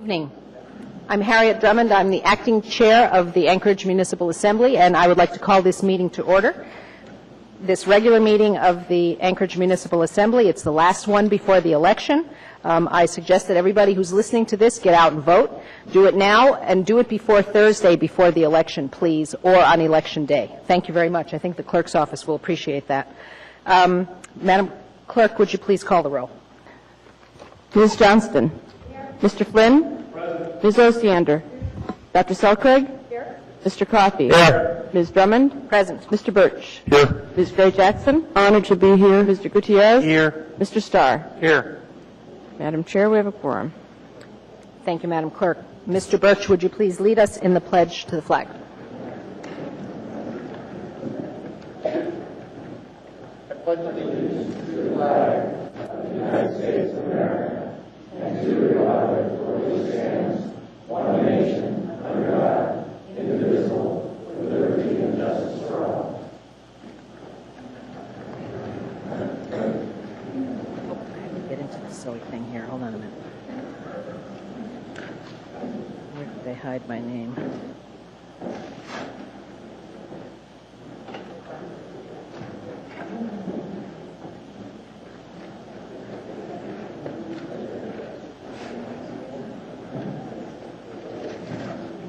Evening. I'm Harriet Drummond. I'm the acting chair of the Anchorage Municipal Assembly, and I would like to call this meeting to order. This regular meeting of the Anchorage Municipal Assembly, it's the last one before the election. I suggest that everybody who's listening to this get out and vote. Do it now and do it before Thursday, before the election, please, or on Election Day. Thank you very much. I think the clerk's office will appreciate that. Madam Clerk, would you please call the roll? Ms. Johnston. Here. Mr. Flynn. Present. Ms. Osiander. Dr. Selcraig. Here. Mr. Coffey. Here. Ms. Drummond. Present. Mr. Birch. Here. Ms. Gray Jackson. Honored to be here. Mr. Gutierrez. Here. Mr. Starr. Here. Madam Chair, we have a quorum. Thank you, Madam Clerk. Mr. Birch, would you please lead us in the pledge to the flag? I pledge allegiance to the flag of the United States of America and to the republic for which it stands, one nation, under God, indivisible, with liberty and justice for all. Get into this silly thing here. Hold on a minute. Where did they hide my name?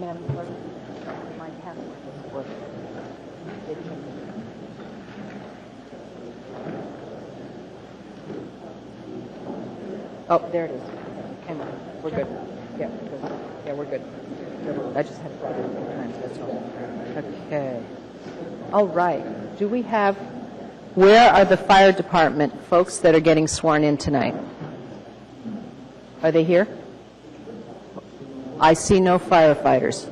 Madam Clerk, my password doesn't work. Oh, there it is. Come on. We're good. Yeah, we're good. Yeah, we're good. I just had to write it a few times, that's all. Okay. All right. Do we have, where are the fire department folks that are getting sworn in tonight? Are they here? I see no firefighters.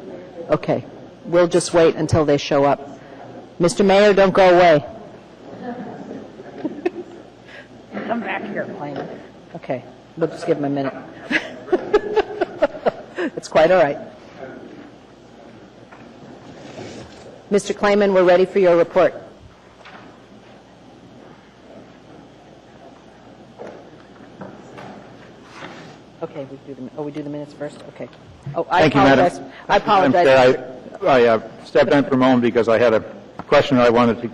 Okay. We'll just wait until they show up. Mr. Mayor, don't go away. Come back here, Clayman. Okay. We'll just give him a minute. It's quite all right. Mr. Clayman, we're ready for your report. Okay, we do the minutes first? Okay. Oh, I apologize. Thank you, Madam. I apologize. I stepped in for a moment because I had a question I wanted to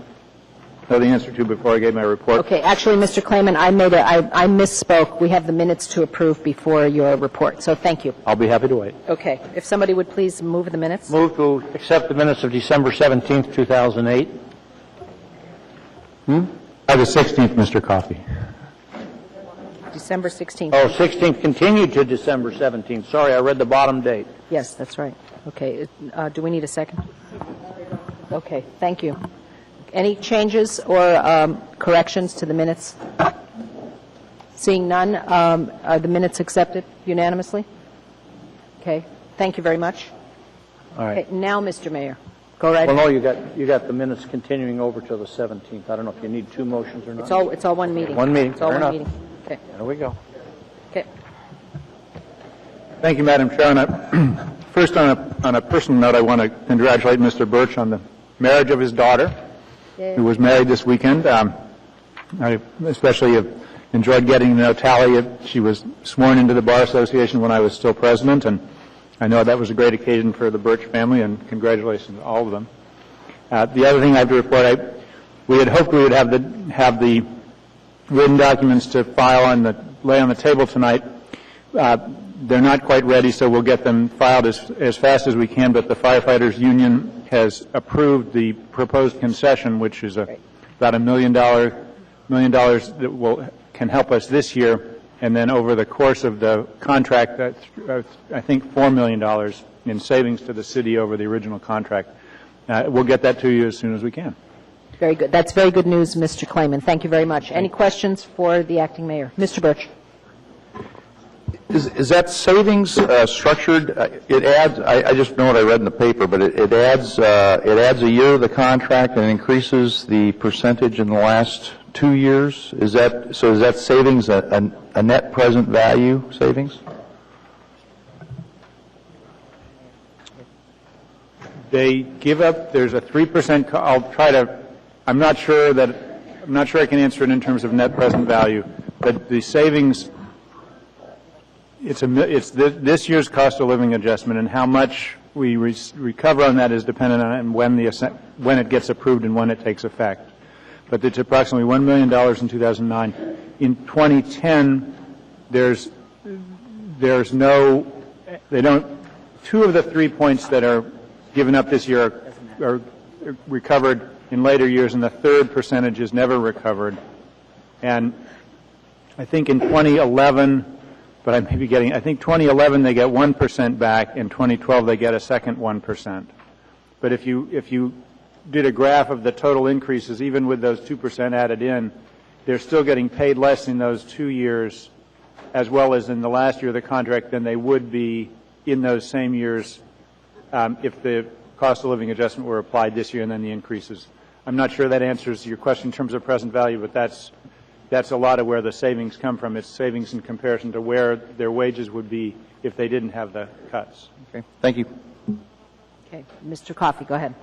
know the answer to before I gave my report. Okay, actually, Mr. Clayman, I misspoke. We have the minutes to approve before your report, so thank you. I'll be happy to wait. Okay, if somebody would please move the minutes. Move to accept the minutes of December 17th, 2008. The 16th, Mr. Coffey. December 16th. Oh, 16th continued to December 17th. Sorry, I read the bottom date. Yes, that's right. Okay, do we need a second? Okay, thank you. Any changes or corrections to the minutes? Seeing none, are the minutes accepted unanimously? Okay, thank you very much. All right. Okay, now, Mr. Mayor, go right Well, ahead. no, you got the minutes continuing over to the 17th. I don't know if you need two motions or not. It's all one meeting. One meeting, It's all fair one enough. meeting. Okay. There we go. Okay. Thank you, Madam Chair. First, on a personal note, I want to congratulate Mr. Birch on the marriage of his daughter, who was married this weekend. I especially have enjoyed getting to know Talia. She was sworn into the Bar Association when I was still president, and I know that was a great occasion for the Birch family, and congratulations to all of them. The other thing I have to report, we had hoped we would have the written documents to lay on the table tonight. They're not quite ready, so we'll get them filed as fast as we can, but the Firefighters Union has approved the proposed concession, which is about $1 million that can help us this year, and then over the course of the contract, I think $4 million in savings to the city over the original contract. We'll get that to you as soon as we can. Very good. That's very good news, Mr. Clayman. Thank you very much. Any questions for the acting mayor? Mr. Birch. Is that savings structured? It adds. I just know what I read in the paper, but it adds a year of the contract and increases the percentage in the last 2 years. Is that savings a net present value savings? They give up. There's a 3%. I'll try to. I'm not sure I can answer it in terms of net present value, but the savings it's this year's cost of living adjustment, and how much we recover on that is dependent on when it gets approved and when it takes effect. But it's approximately $1 million in 2009. In 2010, there's no, they don't, 2 of the 3 points that are given up this year are recovered in later years, and the third percentage is never recovered. And I think in 2011, but I may be getting, I think 2011 they get 1% back, in 2012 they get a second 1%. But if you did a graph of the total increases, even with those 2% added in, they're still getting paid less in those 2 years as well as in the last year of the contract than they would be in those same years if the cost of living adjustment were applied this year and then the increases. I'm not sure that answers your question in terms of present value, but that's a lot of where the savings come from. It's savings in comparison to where their wages would be if they didn't have the cuts. Okay. Thank you. Okay. Mr. Coffey, go ahead.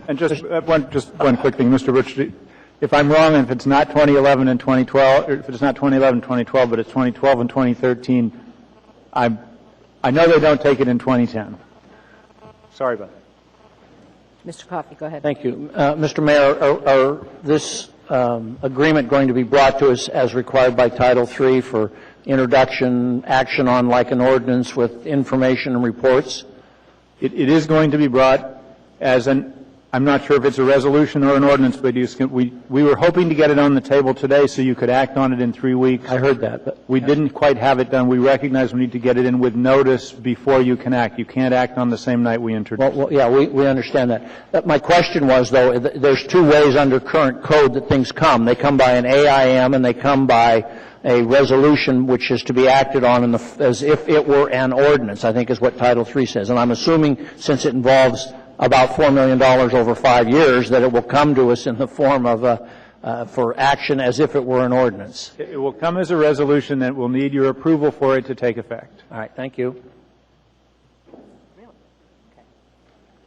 And just one quick thing, Mr. Rich. If I'm wrong, if it's not 2011 and 2012, or if it's not 2011 and 2012, but it's 2012 and 2013, I know they don't take it in 2010. Sorry about that. Mr. Coffey, go ahead. Thank you. Mr. Mayor, are this agreement going to be brought to us as required by Title III for introduction, action on like an ordinance with information and reports? It is going to be brought as an, I'm not sure if it's a resolution or an ordinance, but we were hoping to get it on the table today so you could act on it in 3 weeks. I heard that. But we didn't quite have it done. We recognize we need to get it in with notice before you can act. You can't act on the same night we introduce. Well, yeah, we understand that. My question was, though, there's 2 ways under current code that things come. They come by an AIM and they come by a resolution which is to be acted on as if it were an ordinance, I think is what Title III says. And I'm assuming, since it involves about $4 million over 5 years, that it will come to us in the form of for action as if it were an ordinance. It will come as a resolution that will need your approval for it to take effect. All right. Thank you. Really?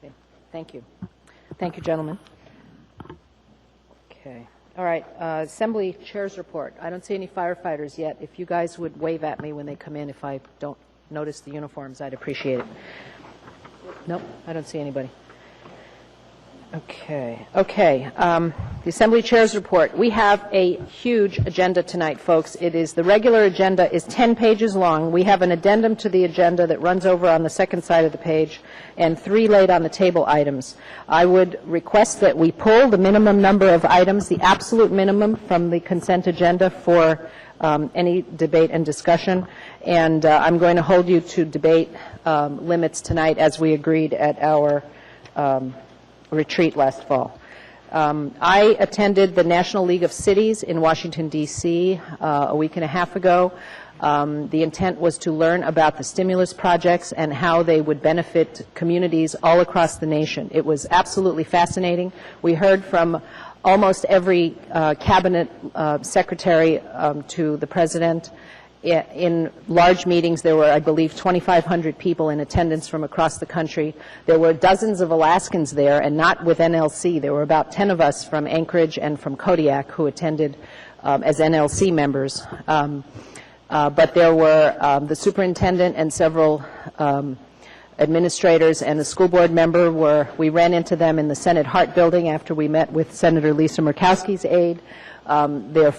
Okay. Thank you. Thank you, gentlemen. Okay. All right. Assembly Chair's report. I don't see any firefighters yet. If you guys would wave at me when they come in, if I don't notice the uniforms, I'd appreciate it. Nope, I don't see anybody. Okay. The Assembly Chair's report. We have a huge agenda tonight, folks. The regular agenda is 10 pages long. We have an addendum to the agenda that runs over on the second side of the page, and 3 laid on the table items. I would request that we pull the minimum number of items, the absolute minimum, from the consent agenda for any debate and discussion. And I'm going to hold you to debate limits tonight as we agreed at our retreat last fall. I attended the National League of Cities in Washington, D.C. A week and a half ago. The intent was to learn about the stimulus projects and how they would benefit communities all across the nation. It was absolutely fascinating. We heard from almost every cabinet secretary to the president. In large meetings, there were, I believe, 2,500 people in attendance from across the country. There were dozens of Alaskans there, and not with NLC. There were about 10 of us from Anchorage and from Kodiak who attended as NLC members. But there were the superintendent and several administrators and the school board member. We ran into them in the Senate Hart Building after we met with Senator Lisa Murkowski's aide. The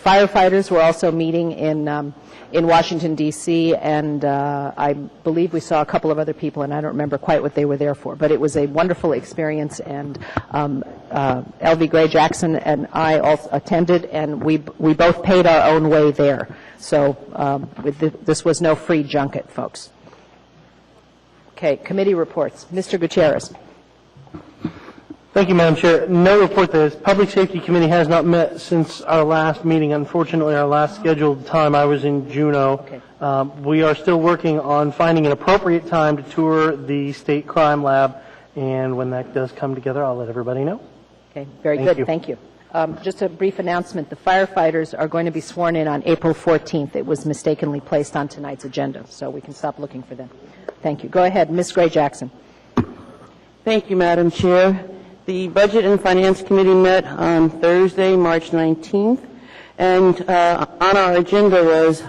firefighters were also meeting in Washington, D.C., and I believe we saw a couple of other people, and I don't remember quite what they were there for. But it was a wonderful experience, and L.V. Gray Jackson and I also attended, and we both paid our own way there. So this was no free junket, folks. Okay, committee reports. Mr. Gutierrez. Thank you, Madam Chair. No report. The Public Safety Committee has not met since our last meeting. Unfortunately, our last scheduled time, I was in Juneau. Okay. We are still working on finding an appropriate time to tour the State Crime Lab, and when that does come together, I'll let everybody know. Okay, very good. Thank you. Just a brief announcement. The firefighters are going to be sworn in on April 14th. It was mistakenly placed on tonight's agenda, so we can stop looking for them. Thank you. Go ahead, Ms. Gray Jackson. Thank you, Madam Chair. The Budget and Finance Committee met on Thursday, March 19th, And on our agenda was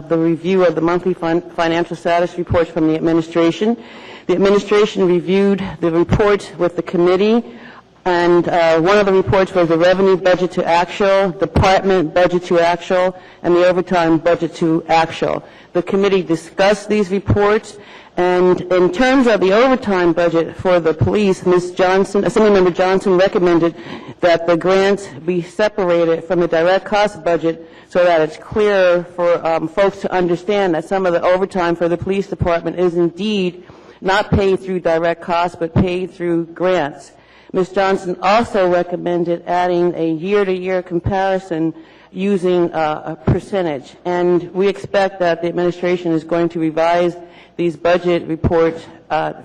the review of the monthly financial status reports from the administration. The administration reviewed the report with the committee, and one of the reports was the revenue budget to actual, department budget to actual, and the overtime budget to actual. The committee discussed these reports, and in terms of the overtime budget for the police, Ms. Johnson, Assemblymember Johnson recommended that the grants be separated from the direct cost budget so that it's clearer for folks to understand that some of the overtime for the police department is indeed not paid through direct costs but paid through grants. Ms. Johnson also recommended adding a year-to-year comparison using a percentage, and we expect that the administration is going to revise these budget reports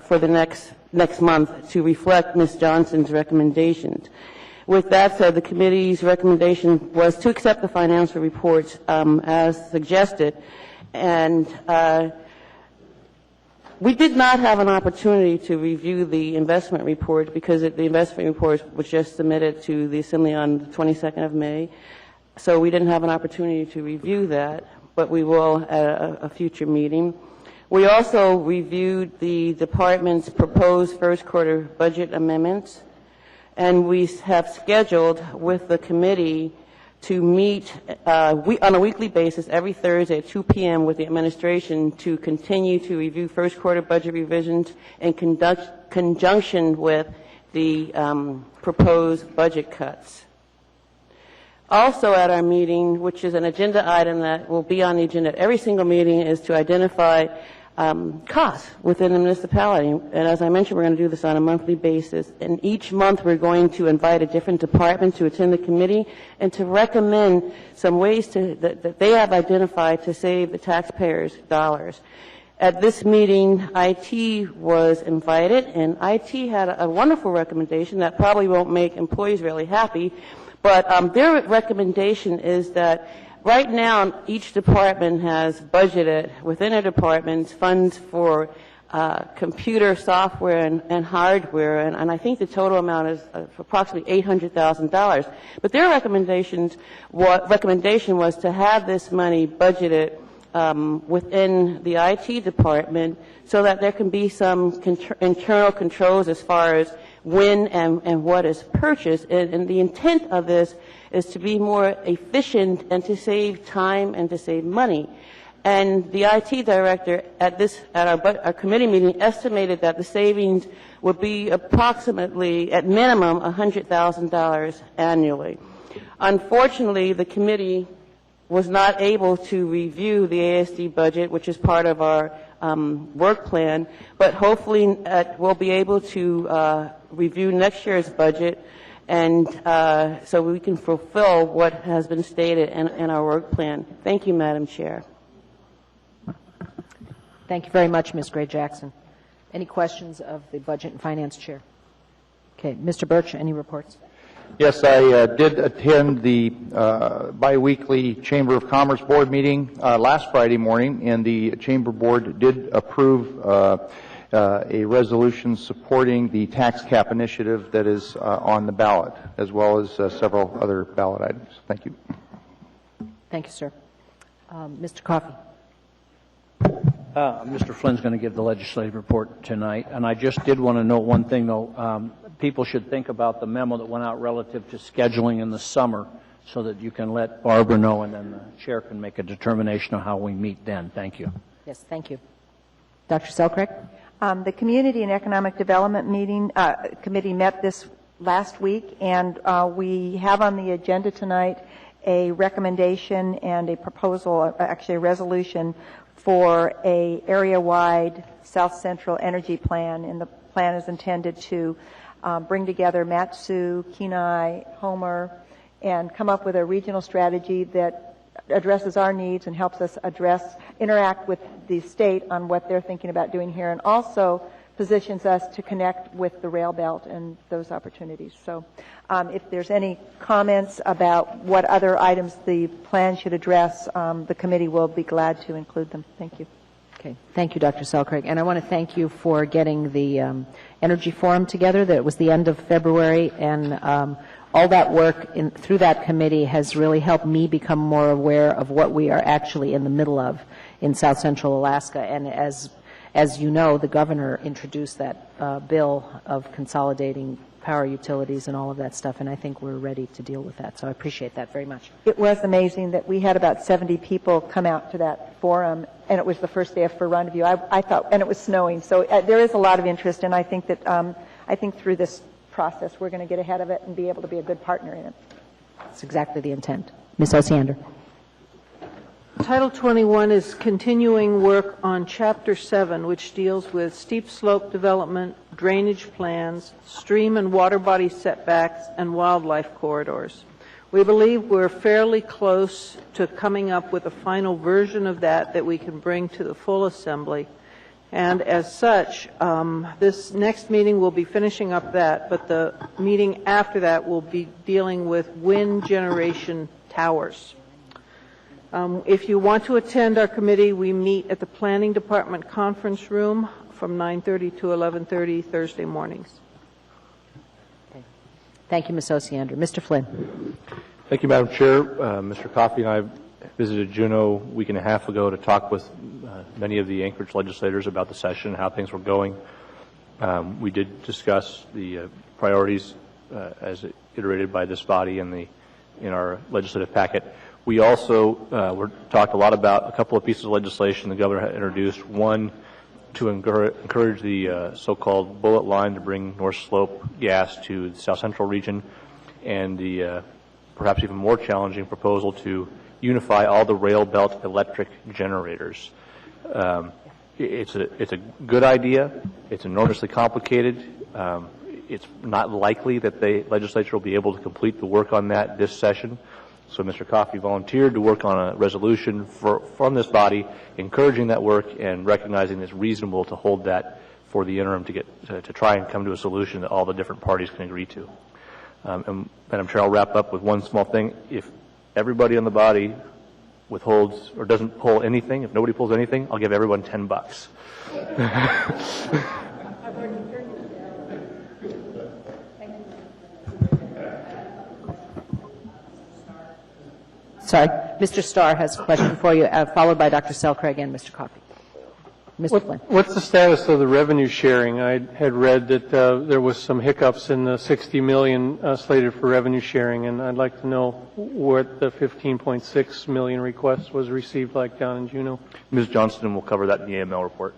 for the next month to reflect Ms. Johnson's recommendations. With that said, the committee's recommendation was to accept the financial reports as suggested, and we did not have an opportunity to review the investment report because the investment report was just submitted to the Assembly on the 22nd of May, so we didn't have an opportunity to review that, but we will at a future meeting. We also reviewed the department's proposed first quarter budget amendments, and we have scheduled with the committee to meet on a weekly basis every Thursday at 2 p.m. with the administration to continue to review first quarter budget revisions in conjunction with the proposed budget cuts. Also at our meeting, which is an agenda item that will be on the agenda at every single meeting, is to identify costs within the municipality. And as I mentioned, we're going to do this on a monthly basis. And each month we're going to invite a different department to attend the committee and to recommend some ways that they have identified to save the taxpayers' dollars. At this meeting, IT was invited, and IT had a wonderful recommendation that probably won't make employees really happy, but their recommendation is that right now each department has budgeted within their departments funds for computer software and hardware, and I think the total amount is approximately $800,000. But their recommendation was to have this money budgeted within the IT department so that there can be some internal controls as far as when and what is purchased. And the intent of this is to be more efficient and to save time and to save money. And the IT director at our committee meeting estimated that the savings would be approximately, at minimum, $100,000 annually. Unfortunately, the committee was not able to review the ASD budget, which is part of our work plan, but hopefully we'll be able to review next year's budget, and so we can fulfill what has been stated in our work plan. Thank you, Madam Chair. Thank you very much, Ms. Gray-Jackson. Any questions of the Budget and Finance Chair? Okay, Mr. Birch, any reports? Yes, I did attend the biweekly Chamber of Commerce Board meeting last Friday morning, and the Chamber Board did approve a resolution supporting the tax cap initiative that is on the ballot, as well as several other ballot items. Thank you. Thank you, sir. Mr. Coffey. Mr. Flynn's going to give the legislative report tonight, and I just did want to note one thing, though. People should think about the memo that went out relative to scheduling in the summer so that you can let Barbara know, and then the chair can make a determination of how we meet then. Thank you. Yes, thank you. Dr. Selkirk? The Community and Economic Development Committee met this last week, and we have on the agenda tonight a recommendation and a proposal, actually a resolution, for a area-wide South Central energy plan, and the plan is intended to bring together Mat-Su, Kenai, Homer, and come up with a regional strategy that addresses our needs and helps us interact with the state on what they're thinking about doing here, and also positions us to connect with the rail belt and those opportunities. So if there's any comments about what other items the plan should address, the committee will be glad to include them. Thank you. Okay. Thank you, Dr. Selkirk. And I want to thank you for getting the Energy Forum together. That was the end of February, and all that work through that committee has really helped me become more aware of what we are actually in the middle of in South Central Alaska. And as you know, the governor introduced that bill of consolidating power utilities and all of that stuff, and I think we're ready to deal with that. So I appreciate that very much. It was amazing that we had about 70 people come out to that forum, and it was the first day for Rendezvous. I thought, and it was snowing, so there is a lot of interest, and I think that through this process we're going to get ahead of it and be able to be a good partner in it. That's exactly the intent. Ms. Osiander. Title 21 is continuing work on Chapter 7, which deals with steep slope development, drainage plans, stream and water body setbacks, and wildlife corridors. We believe we're fairly close to coming up with a final version of that we can bring to the full assembly. And as such, this next meeting will be finishing up that, but the meeting after that will be dealing with wind generation towers. If you want to attend our committee, we meet at the Planning Department Conference Room from 9:30 to 11:30 Thursday mornings. Okay. Thank you, Ms. Osiander. Mr. Flynn. Thank you, Madam Chair. Mr. Coffey and I visited Juneau a week and a half ago to talk with many of the Anchorage legislators about the session, how things were going. We did discuss the priorities as iterated by this body in our legislative packet. We also talked a lot about a couple of pieces of legislation the governor had introduced. One, to encourage the so-called bullet line to bring North Slope gas to the South Central region, and the perhaps even more challenging proposal to unify all the rail belt electric generators. It's a good idea. It's enormously complicated. It's not likely that the legislature will be able to complete the work on that this session. So Mr. Coffey volunteered to work on a resolution from this body, encouraging that work and recognizing it's reasonable to hold that for the interim to try and come to a solution that all the different parties can agree to. And Madam Chair, I'll wrap up with one small thing. If everybody on the body withholds or doesn't pull anything, if nobody pulls anything, I'll give everyone $10. Sorry. Mr. Starr has a question for you, followed by Dr. Selkirk and Mr. Coffey. Mr. Flynn. What's the status of the revenue sharing? I had read that there was some hiccups in the $60 million slated for revenue sharing, and I'd like to know what the $15.6 million request was received like down in Juneau. Ms. Johnston will cover that in the AML report,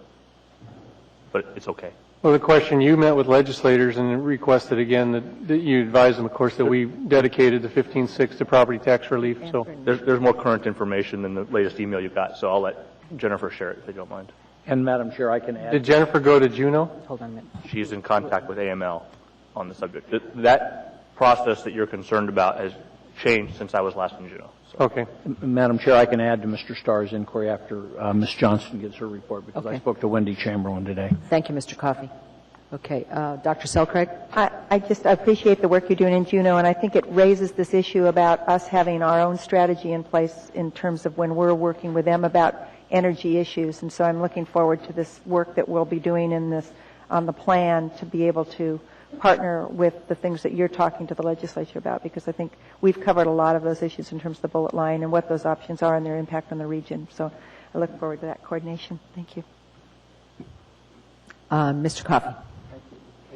but it's okay. Well, the question, you met with legislators and requested again that you advised them, of course, that we dedicated the $15.6 to property tax relief. So there's more current information than the latest email you got, so I'll let Jennifer share it if you don't mind. And Madam Chair, I can add. Did Jennifer go to Juneau? Hold on a minute. She's in contact with AML on the subject. That process that you're concerned about has changed since I was last in Juneau. So. Okay. Madam Chair, I can add to Mr. Starr's inquiry after Ms. Johnston gets her report, because Okay. I spoke to Wendy Chamberlain today. Thank you, Mr. Coffey. Okay. Dr. Selkirk? I appreciate the work you're doing in Juneau, and I think it raises this issue about us having our own strategy in place in terms of when we're working with them about energy issues. And so I'm looking forward to this work that we'll be doing on the plan to be able to partner with the things that you're talking to the legislature about, because I think we've covered a lot of those issues in terms of the bullet line and what those options are and their impact on the region. So I look forward to that coordination. Thank you. Mr. Coffey.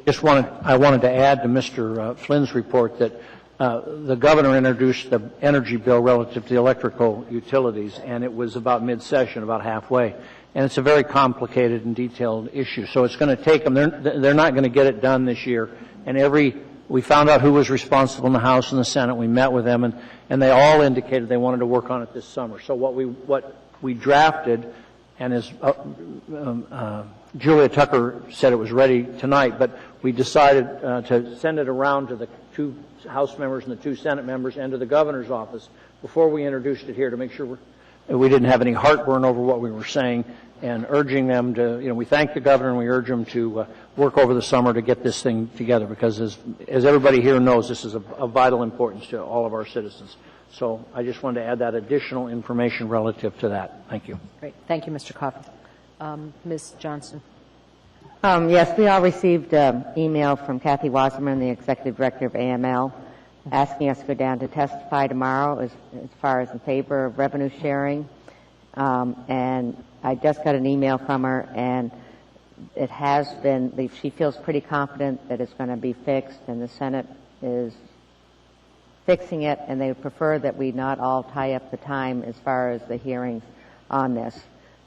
I wanted to add to Mr. Flynn's report that the governor introduced the energy bill relative to the electrical utilities, and it was about mid-session, about halfway. And it's a very complicated and detailed issue. So it's going to take them, they're not going to get it done this year. And we found out who was responsible in the House and the Senate. We met with them, and they all indicated they wanted to work on it this summer. So what we drafted, and as Julia Tucker said, it was ready tonight, but we decided to send it around to the 2 House members and the 2 Senate members and to the governor's office before we introduced it here, to make sure we didn't have any heartburn over what we were saying, and urging them to, we thank the governor and we urge him to work over the summer to get this thing together, because as everybody here knows, this is of vital importance to all of our citizens. So I just wanted to add that additional information relative to that. Thank you. Great. Thank you, Mr. Coffey. Ms. Johnston. Yes, we all received email from Kathy Wasserman, the Executive Director of AML, asking us to go down to testify tomorrow as far as in favor of revenue sharing. And I just got an email from her, and it has been, she feels pretty confident that it's going to be fixed, and the Senate is fixing it, and they would prefer that we not all tie up the time as far as the hearings on this.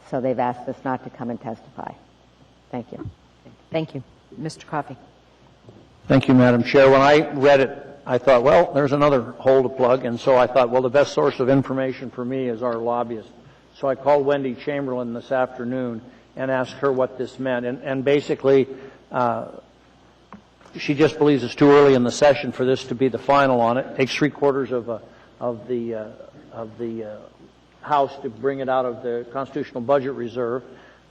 So they've asked us not to come and testify. Thank you. Thank you. Mr. Coffey. Thank you, Madam Chair. When I read it, I thought, well, there's another hole to plug, and so I thought, well, the best source of information for me is our lobbyist. So I called Wendy Chamberlain this afternoon and asked her what this meant, and basically she just believes it's too early in the session for this to be the final on it. It takes 3/4 of the House to bring it out of the Constitutional Budget Reserve.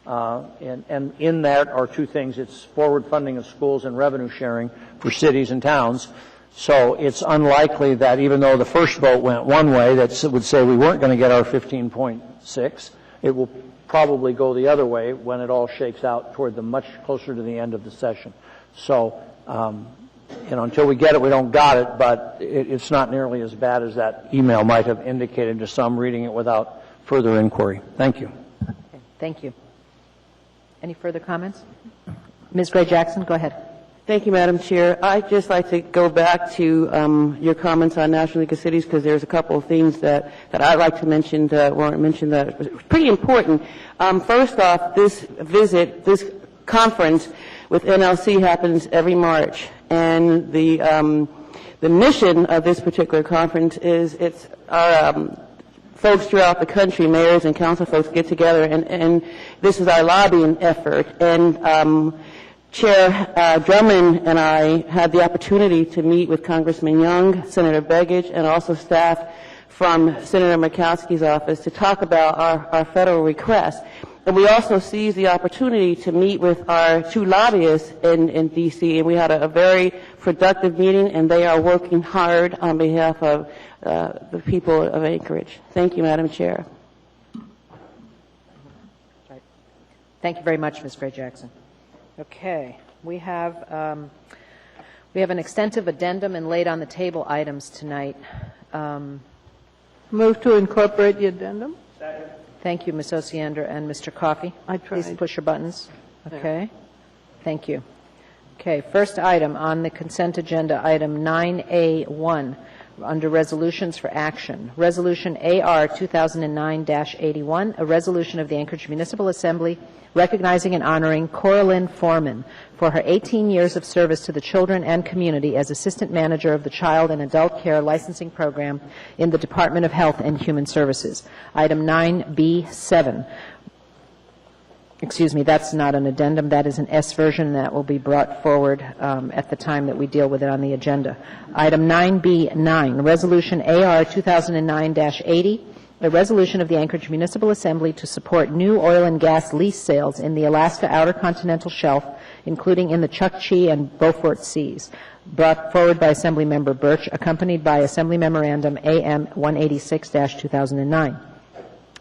And in that are two things. It's forward funding of schools and revenue sharing for cities and towns. So it's unlikely that even though the first vote went one way, that would say we weren't going to get our 15.6, it will probably go the other way when it all shakes out toward the much closer to the end of the session. So, until we get it, we don't got it, but it's not nearly as bad as that email might have indicated to some reading it without further inquiry. Thank you. Okay, thank you. Any further comments? Ms. Gray Jackson, go ahead. Thank you, Madam Chair. I'd just like to go back to your comments on National League of Cities, because there's a couple of things that I'd like to mention that weren't mentioned that are pretty important. First off, this conference with NLC happens every March, and the mission of this particular conference is it's our folks throughout the country, mayors and council folks, get together, and this is our lobbying effort. And Chair Drummond and I had the opportunity to meet with Congressman Young, Senator Begich, and also staff from Senator Murkowski's office to talk about our federal requests. And we also seized the opportunity to meet with our two lobbyists in D.C., and we had a very productive meeting, and they are working hard on behalf of the people of Anchorage. Thank you, Madam Chair. Thank you very much, Ms. Gray Jackson. Okay, we have an extensive addendum and laid on the table items tonight. Move to incorporate the addendum. Second. Thank you, Ms. Osiander and Mr. Coffey. I tried. Please push your buttons. Okay. Thank you. Okay, first item on the consent agenda, item 9A1, under resolutions for action. Resolution AR 2009-81, a resolution of the Anchorage Municipal Assembly recognizing and honoring Coraline Foreman for her 18 years of service to the children and community as Assistant Manager of the Child and Adult Care Licensing Program in the Department of Health and Human Services. Item 9B7. Excuse me, that's not an addendum. That is an S version that will be brought forward at the time that we deal with it on the agenda. Item 9B9, Resolution AR 2009-80, a resolution of the Anchorage Municipal Assembly to support new oil and gas lease sales in the Alaska Outer Continental Shelf, including in the Chukchi and Beaufort Seas, brought forward by Assemblymember Birch, accompanied by Assembly Memorandum AM 186-2009.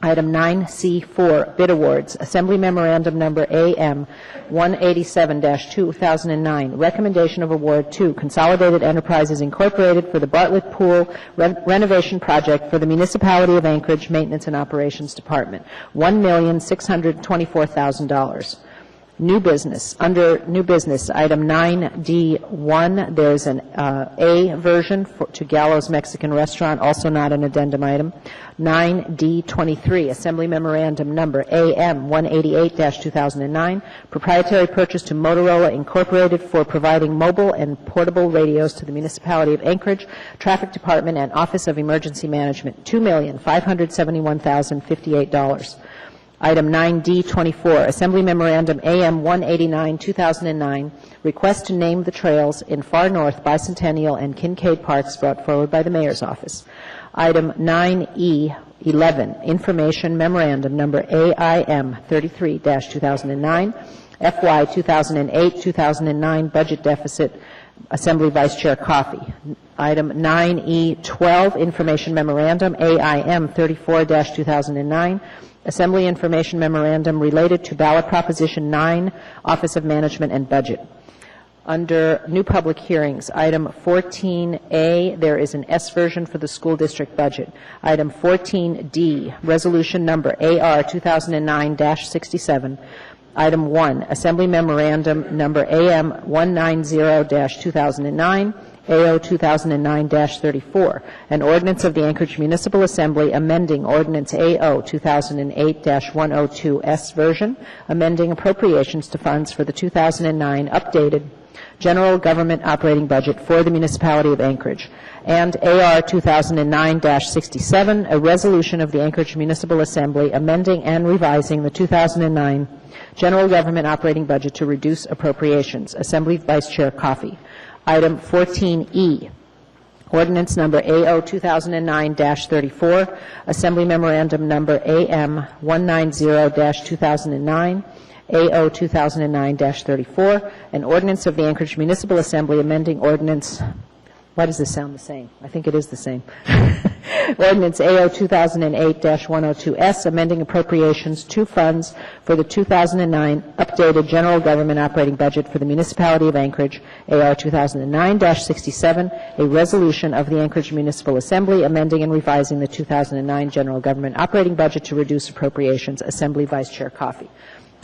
Item 9C4, Bid Awards, Assembly Memorandum Number AM 187-2009, recommendation of award to Consolidated Enterprises Incorporated for the Bartlett Pool renovation project for the Municipality of Anchorage Maintenance and Operations Department, $1,624,000. New business. Under new business, item 9D1, there's an A version to Gallows Mexican Restaurant, also not an addendum item. 9D23, Assembly Memorandum Number AM 188-2009, proprietary purchase to Motorola Incorporated for providing mobile and portable radios to the Municipality of Anchorage, Traffic Department, and Office of Emergency Management, $2,571,058. Item 9D24, Assembly Memorandum AM 189-2009, request to name the trails in Far North, Bicentennial, and Kincaid Parks, brought forward by the Mayor's Office. Item 9E11, Information Memorandum Number AIM 33-2009, FY 2008-2009 Budget Deficit, Assembly Vice Chair Coffey. Item 9E12, Information Memorandum AIM 34-2009, Assembly Information Memorandum related to Ballot Proposition 9, Office of Management and Budget. Under new public hearings, item 14A, there is an S version for the school district budget. Item 14D, resolution number AR 2009-67. Item 1, Assembly Memorandum number AM 190-2009, AO 2009-34, an ordinance of the Anchorage Municipal Assembly amending Ordinance AO 2008-102S version, amending appropriations to funds for the 2009 updated general government operating budget for the municipality of Anchorage, and AR 2009-67, a resolution of the Anchorage Municipal Assembly amending and revising the 2009 general government operating budget to reduce appropriations. Assembly Vice Chair Coffey. Item 14E, ordinance number AO 2009-34, Assembly Memorandum number AM 190-2009, AO 2009-34, an ordinance of the Anchorage Municipal Assembly amending ordinance, why does this sound the same? I think it is the same. Ordinance AO 2008-102S, amending appropriations to funds for the 2009 updated general government operating budget for the municipality of Anchorage, AR 2009-67, a resolution of the Anchorage Municipal Assembly amending and revising the 2009 general government operating budget to reduce appropriations. Assembly Vice Chair Coffey.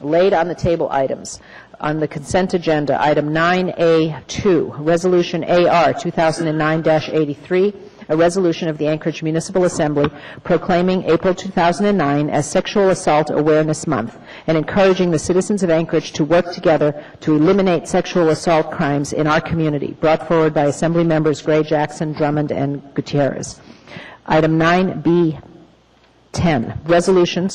Laid on the table items. On the consent agenda, item 9A2, resolution AR 2009-83, a resolution of the Anchorage Municipal Assembly proclaiming April 2009 as Sexual Assault Awareness Month and encouraging the citizens of Anchorage to work together to eliminate sexual assault crimes in our community, brought forward by Assembly members Gray, Jackson, Drummond, and Gutierrez. Item 9B10, resolution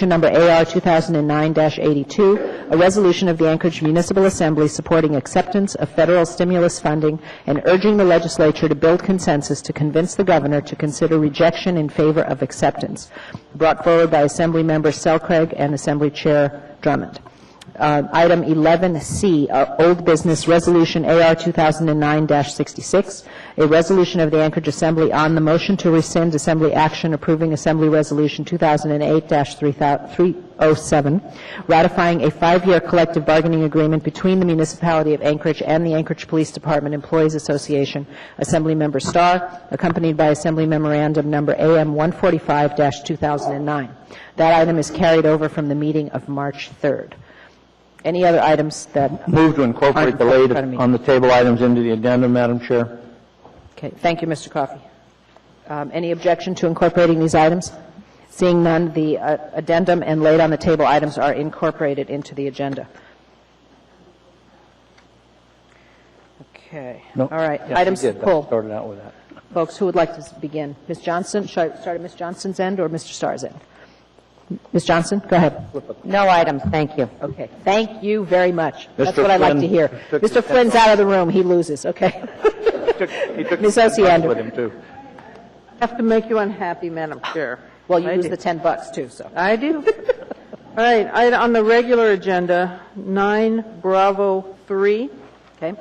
number AR 2009-82, a resolution of the Anchorage Municipal Assembly supporting acceptance of federal stimulus funding and urging the legislature to build consensus to convince the governor to consider rejection in favor of acceptance, brought forward by Assembly members Selcraig and Assembly Chair Drummond. Item 11C, old business resolution AR 2009-66, a resolution of the Anchorage Assembly on the motion to rescind Assembly action approving Assembly Resolution 2008-307, ratifying a 5-year collective bargaining agreement between the municipality of Anchorage and the Anchorage Police Department Employees Association, Assembly Member Starr, accompanied by Assembly Memorandum number AM 145-2009. That item is carried over from the meeting of March 3rd. Any other items that Move to incorporate the laid on the table items into the addendum, Madam Chair. Okay, thank you, Mr. Coffey. Any objection to incorporating these items? Seeing none, the addendum and laid on the table items are incorporated into the agenda. Okay. No. All right. Yes, Items we did. pulled. Started out with that. Folks, who would like to begin? Ms. Johnson? Should I start at Ms. Johnson's end or Mr. Starr's end? Ms. Johnson, go ahead. No items, thank you. Okay. Thank you very much. That's Mr. what I like Flynn to hear. took Mr. his Flynn's out of the room. He loses. Okay. He took Ms. the Osiander. with him, too. I have to make you unhappy, Madam Chair. Well, you I lose do. the $10 too, so. I do. All right, on the regular agenda, 9 Bravo 3, Okay.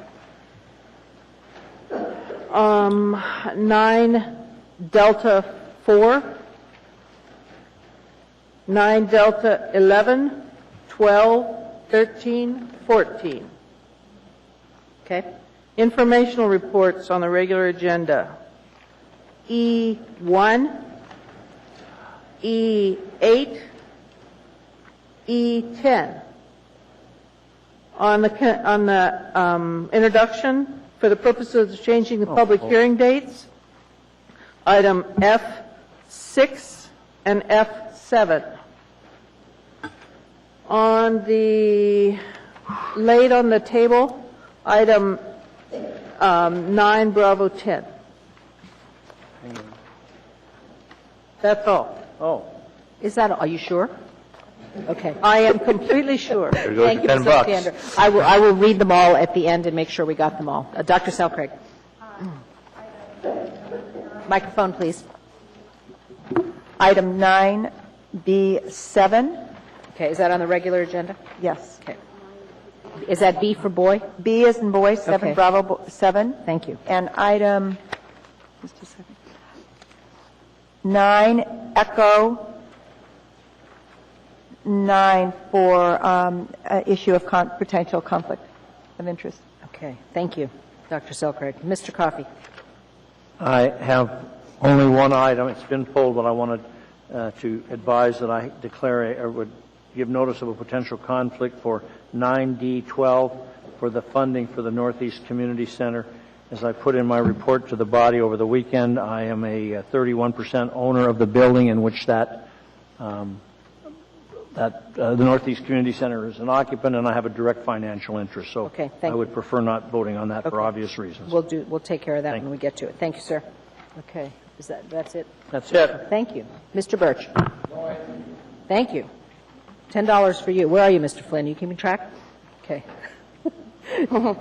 9 Delta 4, 9 Delta 11, 12, 13, 14. Okay. Informational reports on the regular agenda. E1, E8, E10. On the introduction, for the purposes of changing the public hearing dates, item F6 and F7. On the laid on the table, item 9 Bravo 10. That's all. Oh. Is that, are you sure? Okay. I am completely sure. There goes Thank you, your Ms. $10. Osiander. I will read them all at the end and make sure we got them all. Dr. Selcraig. Microphone, please. Item 9B7, Okay, is that on the regular agenda? yes. Okay. Is that B for boy? B as in boy, 7 Okay. Bravo 7. Thank you. And item, just a second, 9 Echo 9 for issue of potential conflict of interest. Okay, thank you, Dr. Selkirk. Mr. Coffey. I have only one item. It's been pulled, but I wanted to advise that I declare or would give notice of a potential conflict for 9D12 for the funding for the Northeast Community Center. As I put in my report to the body over the weekend, I am a 31% owner of the building in which the Northeast Community Center is an occupant, and I have a direct financial interest. So Okay, thank I would prefer not voting on that for obvious reasons. We'll take care of that when we get to it. Thank you, sir. Okay, that's it? That's it. Thank you. Mr. Birch. Thank you. $10 for you. Where are you, Mr. Flynn? You keeping track? Okay.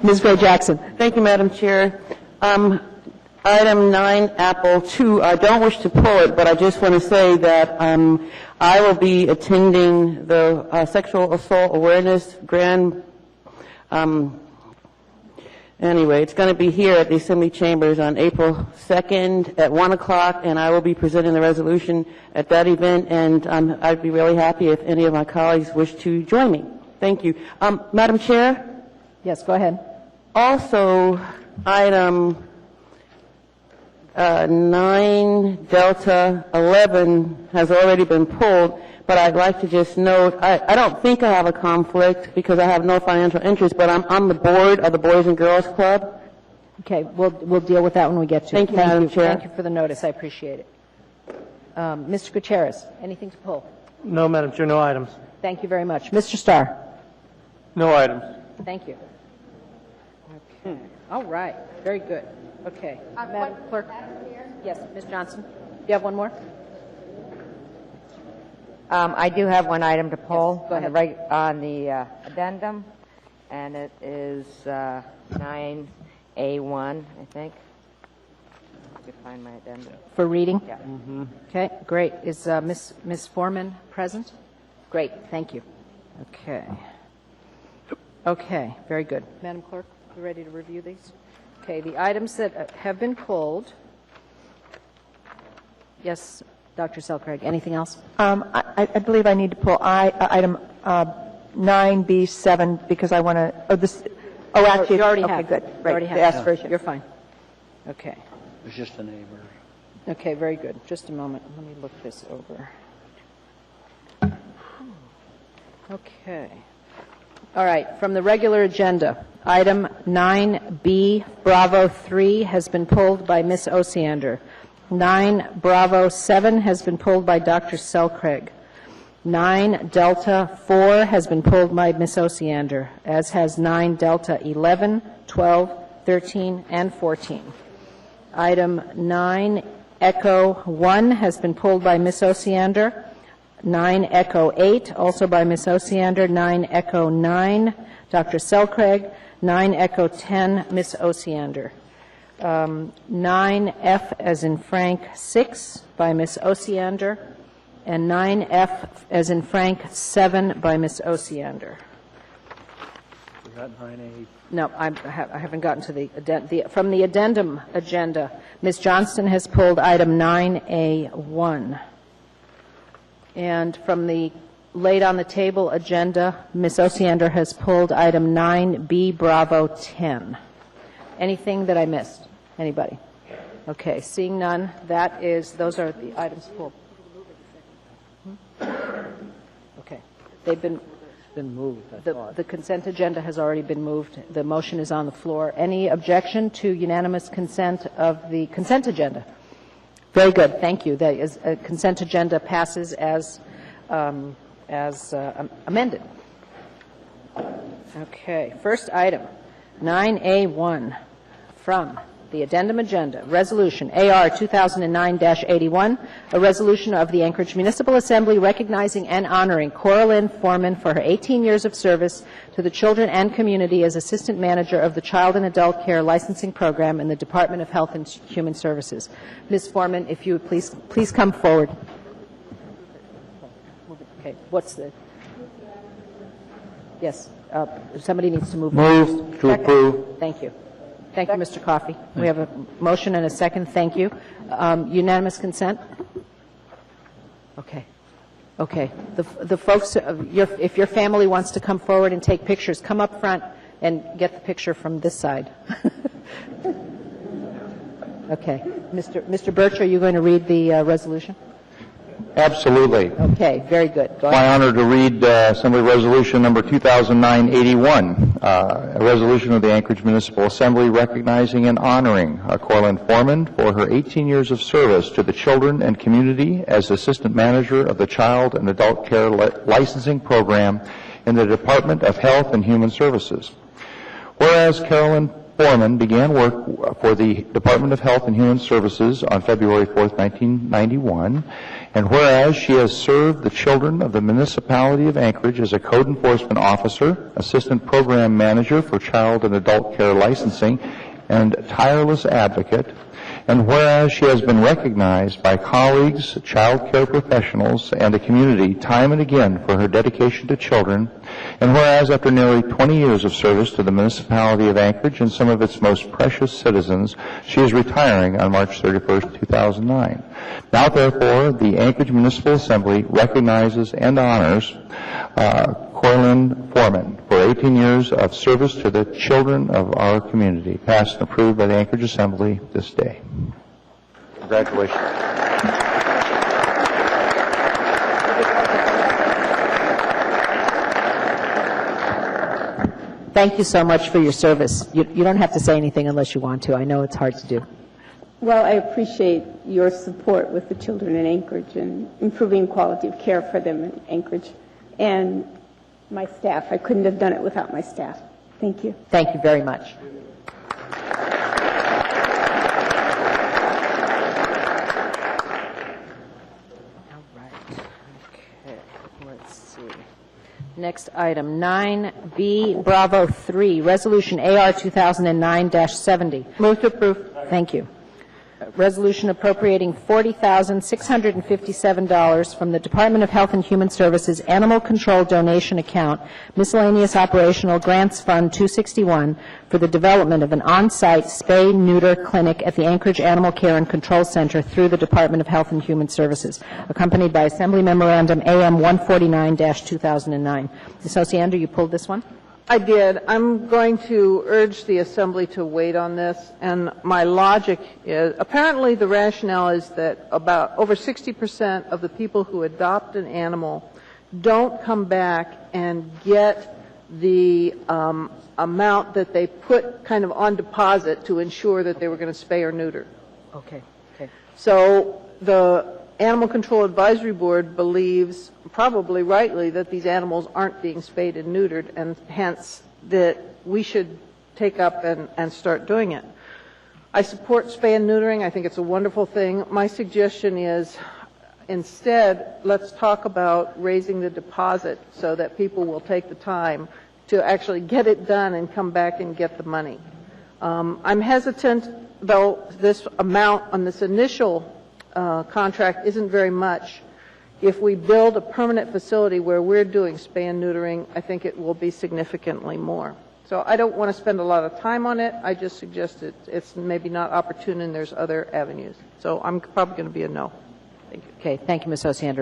Ms. Gray Jackson. Thank you, Madam Chair. Item 9, Apple 2, I don't wish to pull it, but I just want to say that I will be attending the Sexual Assault Awareness Grand. Anyway, it's going to be here at the Assembly Chambers on April 2nd at 1 o'clock, and I will be presenting the resolution at that event, and I'd be really happy if any of my colleagues wish to join me. Thank you. Madam Chair? Yes, go ahead. Also, item 9 Delta 11 has already been pulled, but I'd like to just note, I don't think I have a conflict because I have no financial interest, but I'm on the board of the Boys and Girls Club. Okay, we'll deal with that when we get to Thank it. you, Madam Chair. Thank you for the notice. I appreciate it. Mr. Gutierrez, anything to pull? No, Madam Chair, no items. Thank you very much. Mr. Starr. No items. Thank you. Okay. All right. Very good. Okay. Madam Clerk. Yes, Ms. Johnson. You have one more? I do have one item to pull. Yes, go ahead. On the addendum, and it is 9A1, I think. I could find my addendum. For reading? Yeah. Okay, great. Is Ms. Foreman present? Great, thank you. Okay. Okay, very good. Madam Clerk, you ready to review these? Okay, the items that have been pulled. Yes, Dr. Selkirk, anything else? I believe I need to pull item 9B7 because I want to, actually. You already okay, have. good. You Right, already have. the asked version. You're fine. Okay. It's just a neighbor. Okay, very good. Just a moment. Let me look this over. Okay. All right. From the regular agenda, item 9B Bravo 3 has been pulled by Ms. Osiander. 9 Bravo 7 has been pulled by Dr. Selkirk. 9 Delta 4 has been pulled by Ms. Osiander, as has 9 Delta 11, 12, 13, and 14. Item 9 Echo 1 has been pulled by Ms. Osiander. 9 Echo 8, also by Ms. Osiander. 9 Echo 9, Dr. Selkirk. 9 Echo 10, Ms. Osiander. 9F as in Frank 6 by Ms. Osiander. And 9F as in Frank 7 by Ms. Osiander. We got 9A. No, I haven't gotten to from the addendum agenda. Ms. Johnston has pulled item 9A1. And from the laid on the table agenda, Ms. Osiander has pulled item 9B Bravo 10. Anything that I missed? Anybody? Okay, seeing none, those are the items pulled. Okay, they've been moved, I thought. the consent agenda has already been moved. The motion is on the floor. Any objection to unanimous consent of the consent agenda? Very good. Thank you. The consent agenda passes as amended. Okay. First item, 9A1 from the addendum agenda, resolution AR 2009-81, a resolution of the Anchorage Municipal Assembly recognizing and honoring Coralyn Foreman for her 18 years of service to the children and community as assistant manager of the Child and Adult Care Licensing Program in the Department of Health and Human Services. Ms. Foreman, if you would please come forward. Okay, yes, somebody needs to move. Move to approve. Thank you. Thank you, Mr. Coffey. We have a motion and a second. Thank you. Unanimous consent? Okay. Okay. The folks, if your family wants to come forward and take pictures, come up front and get the picture from this side. Okay. Mr. Birch, are you going to read the resolution? Absolutely. Okay, very good. Go My ahead. honor to read Assembly Resolution number 2009-81, a resolution of the Anchorage Municipal Assembly recognizing and honoring Corlin Foreman for her 18 years of service to the children and community as Assistant Manager of the Child and Adult Care Licensing Program in the Department of Health and Human Services. Whereas Carolyn Foreman began work for the Department of Health and Human Services on February 4th, 1991, and whereas she has served the children of the municipality of Anchorage as a code enforcement officer, assistant program manager for child and adult care licensing, and tireless advocate, and whereas she has been recognized by colleagues, child care professionals, and the community time and again for her dedication to children, and whereas after nearly 20 years of service to the municipality of Anchorage and some of its most precious citizens, she is retiring on March 31st, 2009. Now, therefore, the Anchorage Municipal Assembly recognizes and honors Corlin Foreman for 18 years of service to the children of our community, passed and approved by the Anchorage Assembly this day. Congratulations. Thank you so much for your service. You don't have to say anything unless you want to. I know it's hard to do. Well, I appreciate your support with the children in Anchorage and improving quality of care for them in Anchorage. And my staff. I couldn't have done it without my staff. Thank you. Thank you very much. All right. Okay. Let's see. Next item, 9B, Bravo 3, Resolution AR 2009-70. Move to approve. Thank you. Resolution appropriating $40,657 from the Department of Health and Human Services Animal Control Donation Account, Miscellaneous Operational Grants Fund 261, for the development of an on-site spay-neuter clinic at the Anchorage Animal Care and Control Center through the Department of Health and Human Services, accompanied by Assembly Memorandum AM 149-2009. Ms. Osiander, you pulled this one? I did. I'm going to urge the Assembly to wait on this, and my logic is, apparently the rationale is that about over 60% of the people who adopt an animal don't come back and get the amount that they put kind of on deposit to ensure that they were going to spay or neuter. Okay. Okay. So the Animal Control Advisory Board believes, probably rightly, that these animals aren't being spayed and neutered, and hence that we should take up and start doing it. I support spay and neutering. I think it's a wonderful thing. My suggestion is, instead, let's talk about raising the deposit so that people will take the time to actually get it done and come back and get the money. I'm hesitant, though this amount on this initial contract isn't very much. If we build a permanent facility where we're doing spay and neutering, I think it will be significantly more. So I don't want to spend a lot of time on it. I just suggest it's maybe not opportune and there's other avenues. So I'm probably going to be a no. Thank you. Okay. Thank you, Ms. Osiander.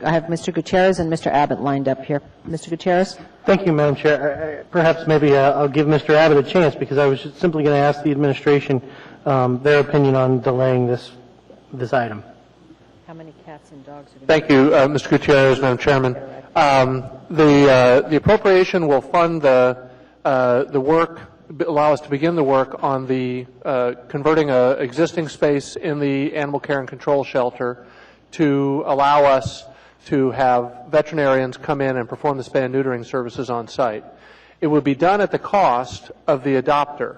I have Mr. Gutierrez and Mr. Abbott lined up here. Mr. Gutierrez? Thank you, Madam Chair. Perhaps maybe I'll give Mr. Abbott a chance because I was just simply going to ask the administration their opinion on delaying this item. How many cats and dogs are Thank you, Mr. Gutierrez, Madam Chairman. The appropriation will fund the work, allow us to begin the work on the converting an existing space in the animal care and control shelter to allow us to have veterinarians come in and perform the spay and neutering services on site. It would be done at the cost of the adopter.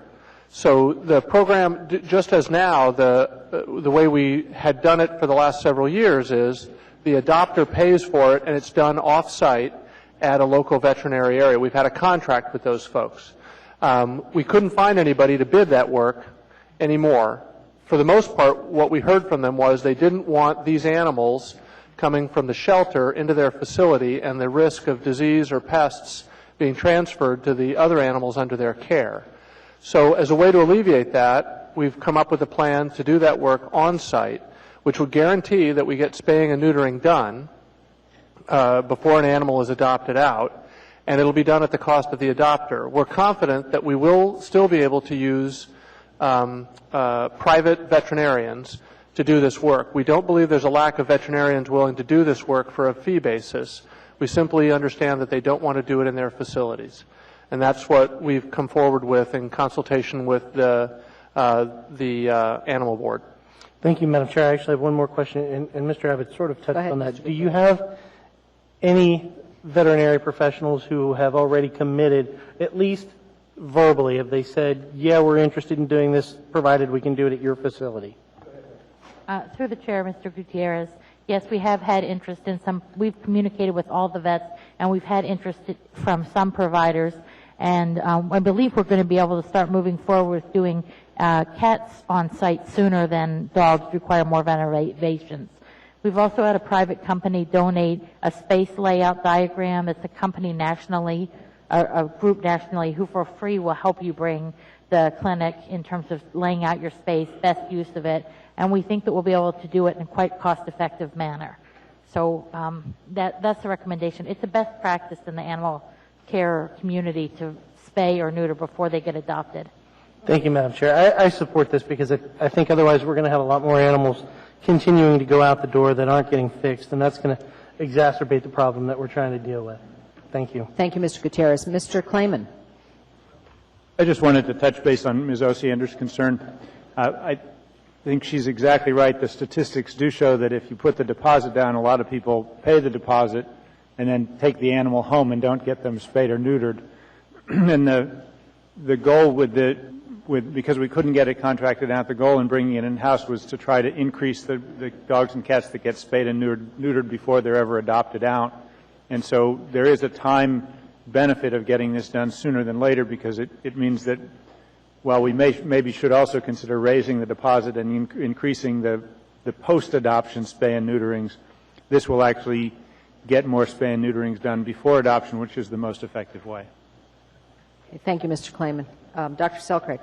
So the program, just as now, the way we had done it for the last several years is the adopter pays for it and it's done off-site at a local veterinary area. We've had a contract with those folks. We couldn't find anybody to bid that work anymore. For the most part, what we heard from them was they didn't want these animals coming from the shelter into their facility and the risk of disease or pests being transferred to the other animals under their care. So as a way to alleviate that, we've come up with a plan to do that work on site, which would guarantee that we get spaying and neutering done, before an animal is adopted out, and it'll be done at the cost of the adopter. We're confident that we will still be able to use private veterinarians to do this work. We don't believe there's a lack of veterinarians willing to do this work for a fee basis. We simply understand that they don't want to do it in their facilities. And that's what we've come forward with in consultation with the Animal Board. Thank you, Madam Chair. I actually have one more question, and Mr. Abbott sort of touched on that. Do you have any veterinary professionals who have already committed, at least verbally, have they said, yeah, we're interested in doing this, provided we can do it at your facility? Through the chair, Mr. Gutierrez, yes, we have had interest in some. We've communicated with all the vets, and we've had interest from some providers. And I believe we're going to be able to start moving forward with doing cats on site sooner than dogs require more renovations. We've also had a private company donate a space layout diagram. It's a company nationally, a group nationally, who for free will help you bring the clinic in terms of laying out your space, best use of it, and we think that we'll be able to do it in a quite cost-effective manner. So that's the recommendation. It's a best practice in the animal care community to spay or neuter before they get adopted. Thank you, Madam Chair. I support this because I think otherwise we're going to have a lot more animals continuing to go out the door that aren't getting fixed, and that's going to exacerbate the problem that we're trying to deal with. Thank you. Thank you, Mr. Gutierrez. Mr. Klayman. I just wanted to touch base on Ms. Osiander's concern. I think she's exactly right. The statistics do show that if you put the deposit down, a lot of people pay the deposit and then take the animal home and don't get them spayed or neutered. And the goal because we couldn't get it contracted out, the goal in bringing it in-house was to try to increase the dogs and cats that get spayed and neutered before they're ever adopted out. And so there is a time benefit of getting this done sooner than later, because it means that while we maybe should also consider raising the deposit and increasing the post-adoption spay and neuterings, this will actually get more spay and neuterings done before adoption, which is the most effective way. Okay, thank you, Mr. Klayman. Dr. Selcraig.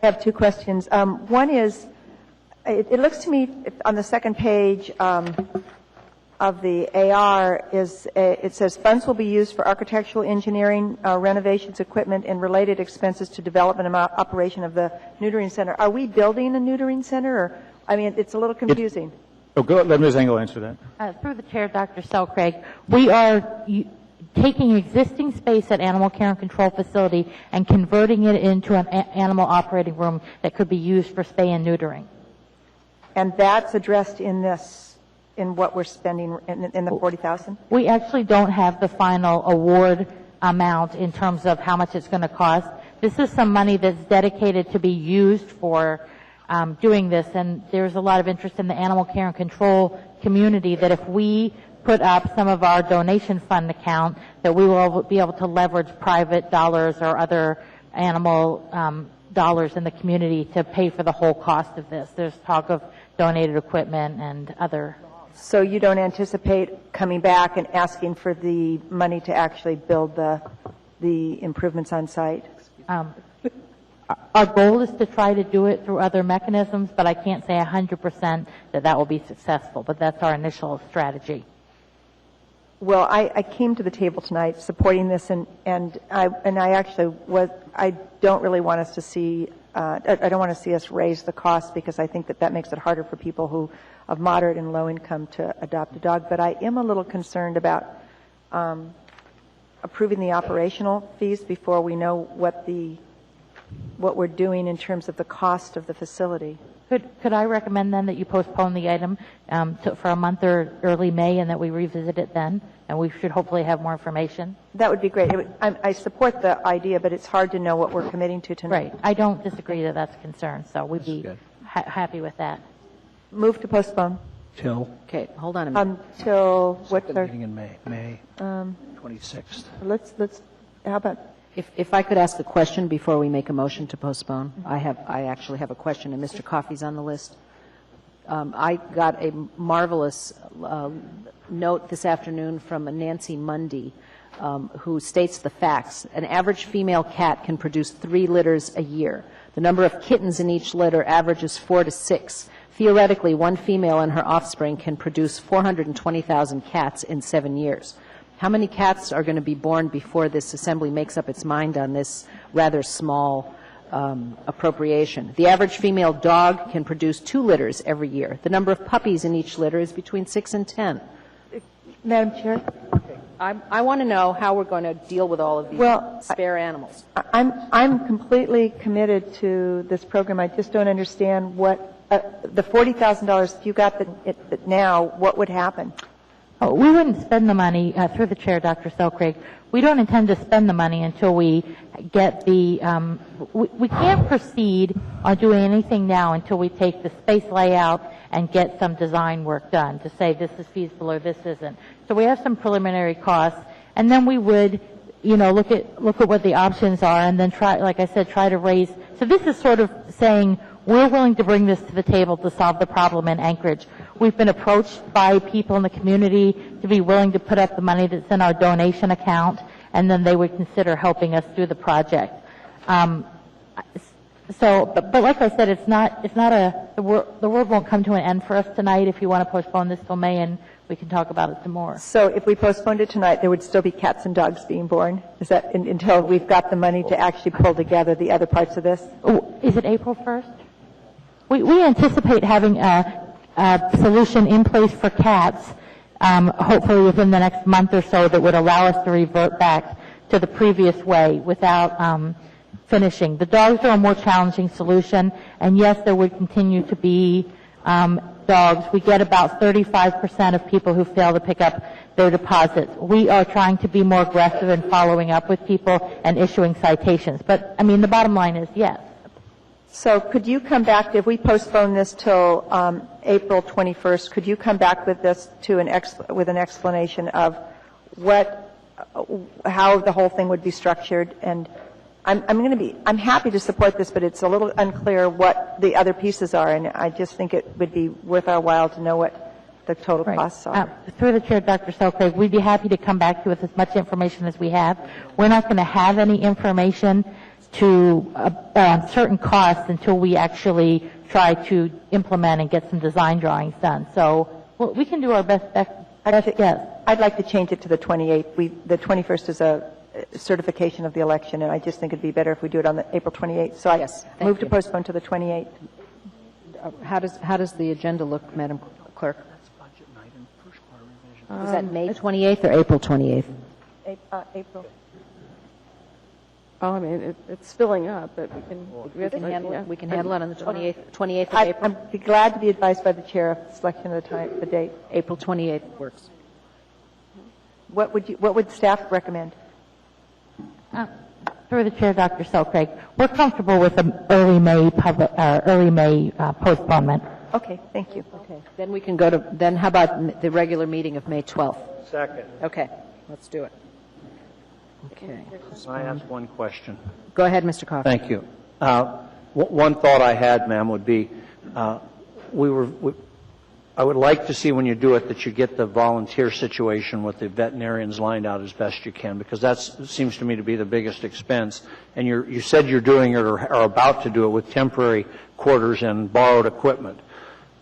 I have two questions. One is, it looks to me on the second page of the AR it says funds will be used for architectural engineering, renovations, equipment, and related expenses to development and operation of the neutering center. Are we building a neutering center? Or, I mean, it's a little confusing. Let Ms. Engel answer that. Through the chair, Dr. Selcraig, we are taking existing space at Animal Care and Control Facility and converting it into an animal operating room that could be used for spay and neutering. And that's addressed in this, in what we're spending in the $40,000? We actually don't have the final award amount in terms of how much it's going to cost. This is some money that's dedicated to be used for doing this, and there's a lot of interest in the Animal Care and Control community that if we put up some of our donation fund account, that we will be able to leverage private dollars or other animal dollars in the community to pay for the whole cost of this. There's talk of donated equipment and other. So you don't anticipate coming back and asking for the money to actually build the improvements on site? Our goal is to try to do it through other mechanisms, but I can't say 100% that will be successful, but that's our initial strategy. Well, I came to the table tonight supporting this, and I actually I don't really want us to see I don't want to see us raise the cost, because I think that makes it harder for people who of moderate and low income to adopt a dog. But I am a little concerned about approving the operational fees before we know what we're doing in terms of the cost of the facility. Could I recommend then that you postpone the item for a month or early May, and that we revisit it then, and we should hopefully have more information? That would be great. I support the idea, but it's hard to know what we're committing to tonight. Right. I don't disagree that that's a concern, so we'd be happy with that. Move to postpone. Okay, hold on a minute. Until what's our meeting in May 26th. Let's how about? If I could ask a question before we make a motion to postpone. I actually have a question, and Mr. Coffey's on the list. I got a marvelous note this afternoon from Nancy Mundy, who states the facts. An average female cat can produce 3 litters a year. The number of kittens in each litter averages 4 to 6. Theoretically, one female and her offspring can produce 420,000 cats in 7 years. How many cats are going to be born before this assembly makes up its mind on this rather small appropriation? The average female dog can produce 2 litters every year. The number of puppies in each litter is between 6 and 10. Madam Chair? I want to know how we're going to deal with all of these spare animals. I'm completely committed to this program. I just don't understand what the $40,000, if you got it now, what would happen? Oh, we wouldn't spend the money, through the chair, Dr. Selkrig. We don't intend to spend the money until we get the, we can't proceed on doing anything now until we take the space layout and get some design work done to say this is feasible or this isn't. So we have some preliminary costs, and then we would, look at what the options are, and then try, like I said, try to raise. So this is sort of saying we're willing to bring this to the table to solve the problem in Anchorage. We've been approached by people in the community to be willing to put up the money that's in our donation account, and then they would consider helping us through the project. But like I said, the world won't come to an end for us tonight. If you want to postpone this till May, and we can talk about it some more. So if we postponed it tonight, there would still be cats and dogs being born? Is that until we've got the money to actually pull together the other parts of this? Is it April 1st? We anticipate having a solution in place for cats, hopefully within the next month or so, that would allow us to revert back to the previous way without finishing. The dogs are a more challenging solution, and yes, there would continue to be dogs. We get about 35% of people who fail to pick up their deposits. We are trying to be more aggressive in following up with people and issuing citations. But, the bottom line is yes. So could you come back, if we postpone this till April 21st, could you come back with this with an explanation of how the whole thing would be structured? And I'm happy to support this, but it's a little unclear what the other pieces are, and I just think it would be worth our while to know what the total costs are. Through the chair, Dr. Selkrig, we'd be happy to come back to you with as much information as we have. We're not going to have any information to certain costs until we actually try to implement and get some design drawings done. So we can do our best guess. I'd like to change it to the 28th. The 21st is a certification of the election, and I just think it'd be better if we do it on the April 28th. So I move to postpone to the 28th. How does the agenda look, Madam Clerk? Is that May 28th or April 28th? April. Oh, it's filling up, but we can handle it on the 28th of April. I'd be glad to be advised by the chair of the selection of the date. April 28th works. What would staff recommend? Through the chair, Dr. Selkrig, we're comfortable with an early May postponement. Okay, thank you. Okay, then we can go to. Then how about the regular meeting of May 12th? Second. Okay, let's do it. Okay. Can I ask one question? Go ahead, Mr. Coffey. Thank you. One thought I had, ma'am, would be I would like to see when you do it that you get the volunteer situation with the veterinarians lined out as best you can, because that seems to me to be the biggest expense. And you said you're doing it or are about to do it with temporary quarters and borrowed equipment.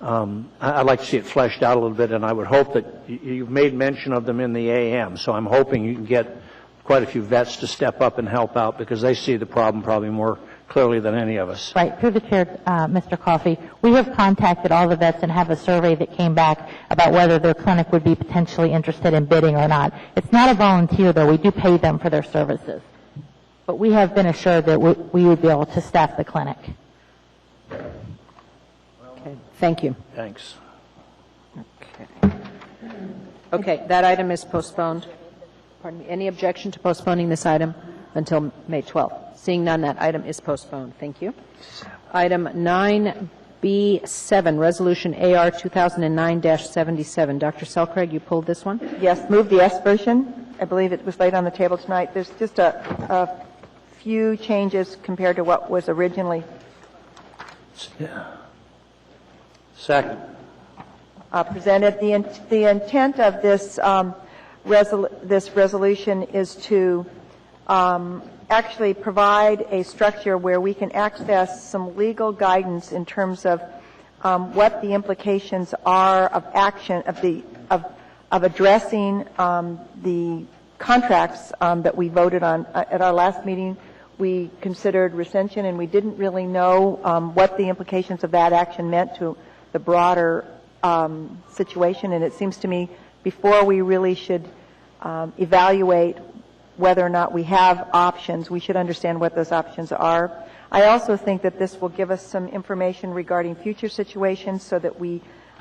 I'd like to see it fleshed out a little bit, and I would hope that you've made mention of them in the AM, so I'm hoping you can get quite a few vets to step up and help out, because they see the problem probably more clearly than any of us. Right. Through the chair, Mr. Coffey, we have contacted all the vets and have a survey that came back about whether their clinic would be potentially interested in bidding or not. It's not a volunteer, though. We do pay them for their services. But we have been assured that we would be able to staff the clinic. Okay. Thank you. Thanks. Okay, that item is postponed. Pardon me. Any objection to postponing this item until May 12th? Seeing none, that item is postponed. Thank you. Item 9B7, Resolution AR 2009-77. Dr. Selkrig, you pulled this one? Yes, move the S version. I believe it was laid on the table tonight. There's just a few changes compared to what was originally Second. Presented. The intent of this this resolution is to actually provide a structure where we can access some legal guidance in terms of what the implications are of action, of addressing the contracts that we voted on. At our last meeting, we considered recension, and we didn't really know what the implications of that action meant to the broader situation. And it seems to me, before we really should evaluate whether or not we have options, we should understand what those options are. I also think that this will give us some information regarding future situations so that we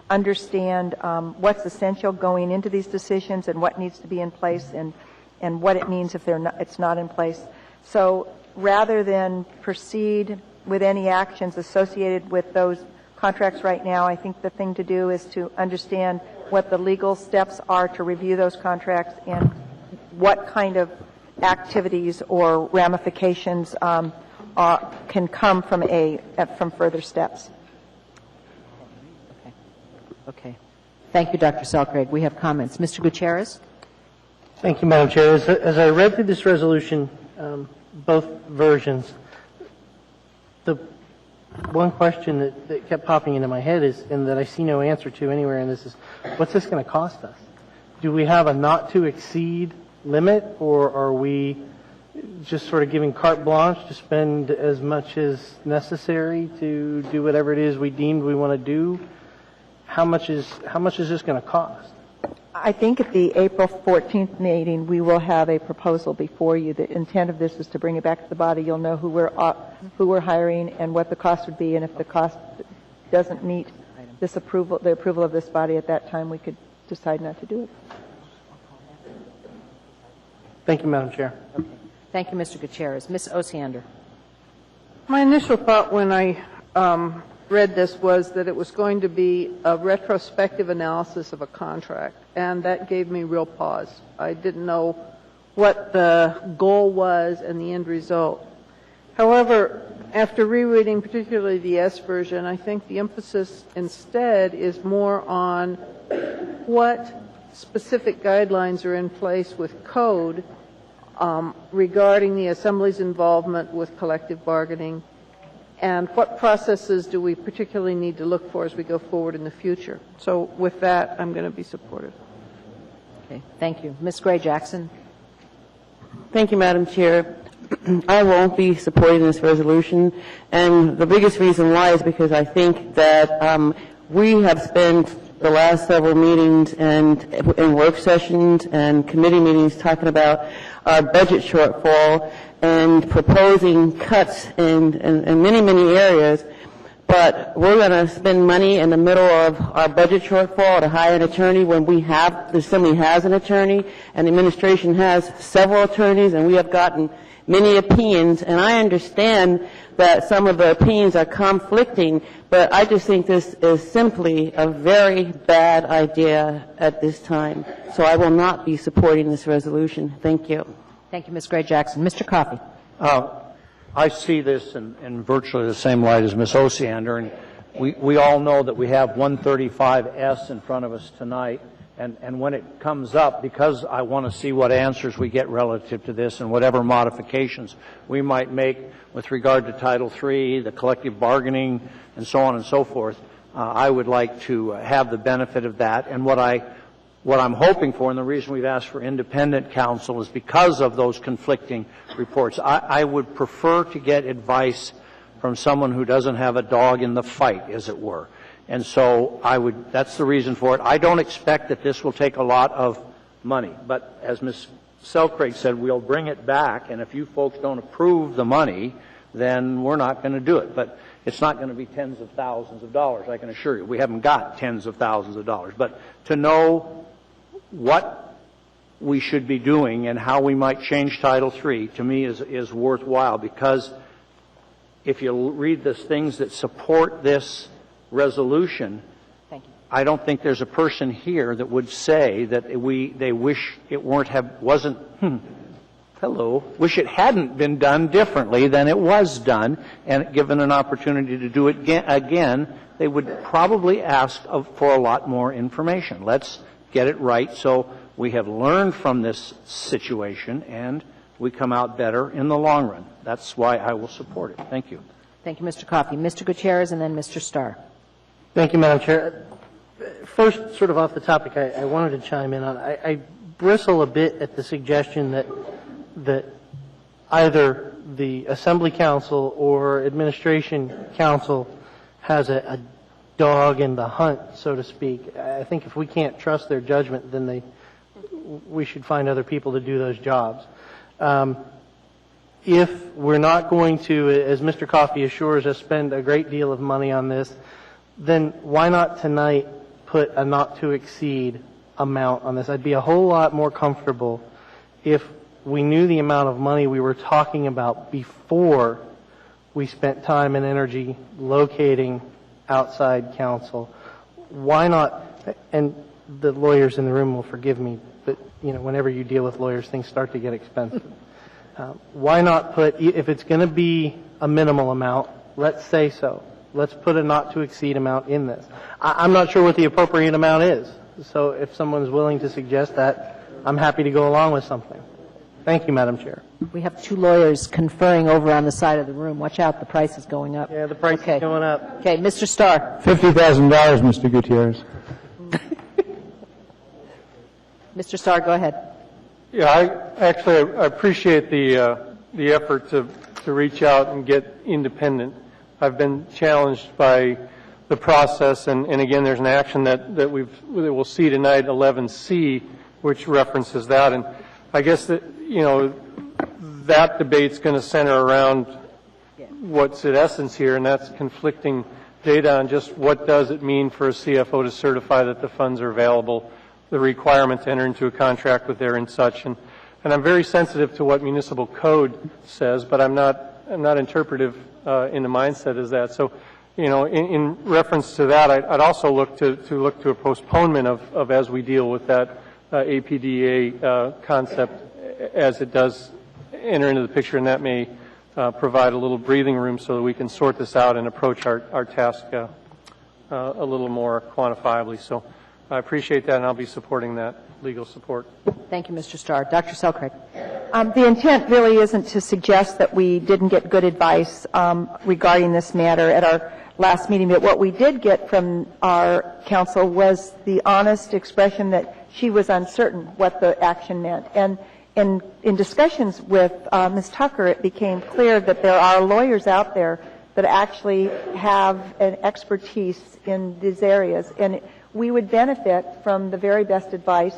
understand what's essential going into these decisions and what needs to be in place and what it means if it's not in place. So rather than proceed with any actions associated with those contracts right now, I think the thing to do is to understand what the legal steps are to review those contracts and what kind of activities or ramifications can come from further steps. Okay. Thank you, Dr. Selkrig. We have comments. Mr. Gutierrez? Thank you, Madam Chair. As I read through this resolution, both versions, the one question that kept popping into my head is, and that I see no answer to anywhere in this, is what's this going to cost us? Do we have a not to exceed limit, or are we just sort of giving carte blanche to spend as much as necessary to do whatever it is we deemed we want to do? How much is this going to cost? I think at the April 14th meeting, we will have a proposal before you. The intent of this is to bring it back to the body. You'll know who we're hiring and what the cost would be, and if the cost doesn't meet the approval of this body at that time, we could decide not to do it. Thank you, Madam Chair. Okay. Thank you, Mr. Gutierrez. Ms. Osiander. My initial thought when I read this was that it was going to be a retrospective analysis of a contract, and that gave me real pause. I didn't know what the goal was and the end result. However, after rereading particularly the S version, I think the emphasis instead is more on what specific guidelines are in place with code regarding the Assembly's involvement with collective bargaining, and what processes do we particularly need to look for as we go forward in the future. So with that, I'm going to be supportive. Okay, thank you. Ms. Gray-Jackson. Thank you, Madam Chair. I won't be supporting this resolution, and the biggest reason why is because I think that we have spent the last several meetings and in work sessions and committee meetings talking about our budget shortfall and proposing cuts in many, many areas, but we're going to spend money in the middle of our budget shortfall to hire an attorney when the Assembly has an attorney and the administration has several attorneys, and we have gotten many opinions, and I understand that some of the opinions are conflicting, but I just think this is simply a very bad idea at this time. So I will not be supporting this resolution. Thank you. Thank you, Ms. Gray-Jackson. Mr. Coffey. I see this in virtually the same light as Ms. Osiander, and we all know that we have 135S in front of us tonight. And when it comes up, because I want to see what answers we get relative to this and whatever modifications we might make with regard to Title III, the collective bargaining, and so on and so forth, I would like to have the benefit of that. And what I'm hoping for, and the reason we've asked for independent counsel, is because of those conflicting reports. I would prefer to get advice from someone who doesn't have a dog in the fight, as it were. And so that's the reason for it. I don't expect that this will take a lot of money. But as Ms. Selkrig said, we'll bring it back, and if you folks don't approve the money, then we're not going to do it. But it's not going to be tens of thousands of dollars, I can assure you. We haven't got tens of thousands of dollars. But to know what we should be doing and how we might change Title III, to me, is worthwhile, because if you read the things that support this resolution, I don't think there's a person here that would say that they wish it wish it hadn't been done differently than it was done, and given an opportunity to do it again, they would probably ask for a lot more information. Let's get it right so we have learned from this situation and we come out better in the long run. That's why I will support it. Thank you. Thank you, Mr. Coffey. Mr. Gutierrez and then Mr. Starr. Thank you, Madam Chair. First, sort of off the topic, I wanted to chime in on. I bristle a bit at the suggestion that either the Assembly Council or Administration Council has a dog in the hunt, so to speak. I think if we can't trust their judgment, then we should find other people to do those jobs. If we're not going to, as Mr. Coffey assures us, spend a great deal of money on this, then why not tonight put a not-to-exceed amount on this? I'd be a whole lot more comfortable if we knew the amount of money we were talking about before we spent time and energy locating outside counsel. Why not, and the lawyers in the room will forgive me, but whenever you deal with lawyers, things start to get expensive. Why not put, if it's going to be a minimal amount, let's say so. Let's put a not-to-exceed amount in this. I'm not sure what the appropriate amount is, so if someone's willing to suggest that, I'm happy to go along with something. Thank you, Madam Chair. We have two lawyers conferring over on the side of the room. Watch out, the price is going up. Yeah, the price is going up. Okay, Mr. Starr. $50,000, Mr. Gutierrez. Mr. Starr, go ahead. Yeah, I appreciate the effort to reach out and get independent. I've been challenged by the process, and again, there's an action that we'll see tonight, 11C, which references that, and I guess that that debate's going to center around what's at essence here, and that's conflicting data on just what does it mean for a CFO to certify that the funds are available, the requirement to enter into a contract with their and such, and I'm very sensitive to what municipal code says, but I'm not interpretive in the mindset as that. So, in reference to that, I'd also look to a postponement of as we deal with that APDA concept as it does enter into the picture, and that may provide a little breathing room so that we can sort this out and approach our task a little more quantifiably. So I appreciate that, and I'll be supporting that legal support. Thank you, Mr. Starr. Dr. Selkirk. The intent really isn't to suggest that we didn't get good advice regarding this matter at our last meeting, but what we did get from our counsel was the honest expression that she was uncertain what the action meant. And in discussions with Ms. Tucker, it became clear that there are lawyers out there that actually have an expertise in these areas, and we would benefit from the very best advice.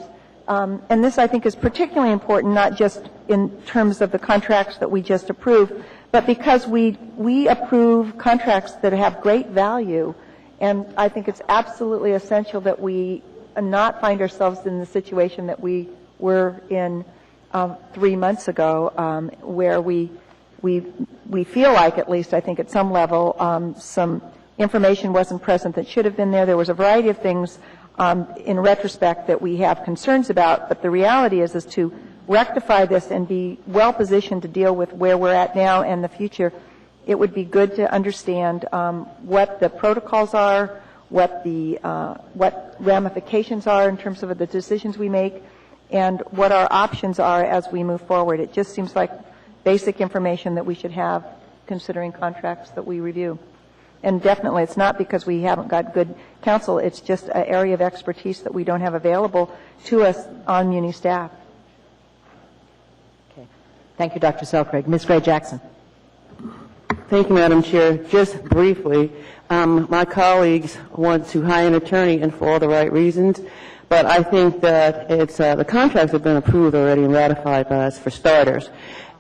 And this, I think, is particularly important, not just in terms of the contracts that we just approved, but because we approve contracts that have great value, and I think it's absolutely essential that we not find ourselves in the situation that we were in 3 months ago, where we feel like, at least I think at some level, some information wasn't present that should have been there. There was a variety of things in retrospect that we have concerns about, but the reality is to rectify this and be well positioned to deal with where we're at now and the future. It would be good to understand what the protocols are, what ramifications are in terms of the decisions we make, and what our options are as we move forward. It just seems like basic information that we should have considering contracts that we review. And definitely it's not because we haven't got good counsel, it's just an area of expertise that we don't have available to us on Muni staff. Okay. Thank you, Dr. Selkirk. Ms. Gray Jackson. Thank you, Madam Chair. Just briefly, my colleagues want to hire an attorney, and for all the right reasons, but I think that it's the contracts have been approved already and ratified by us for starters.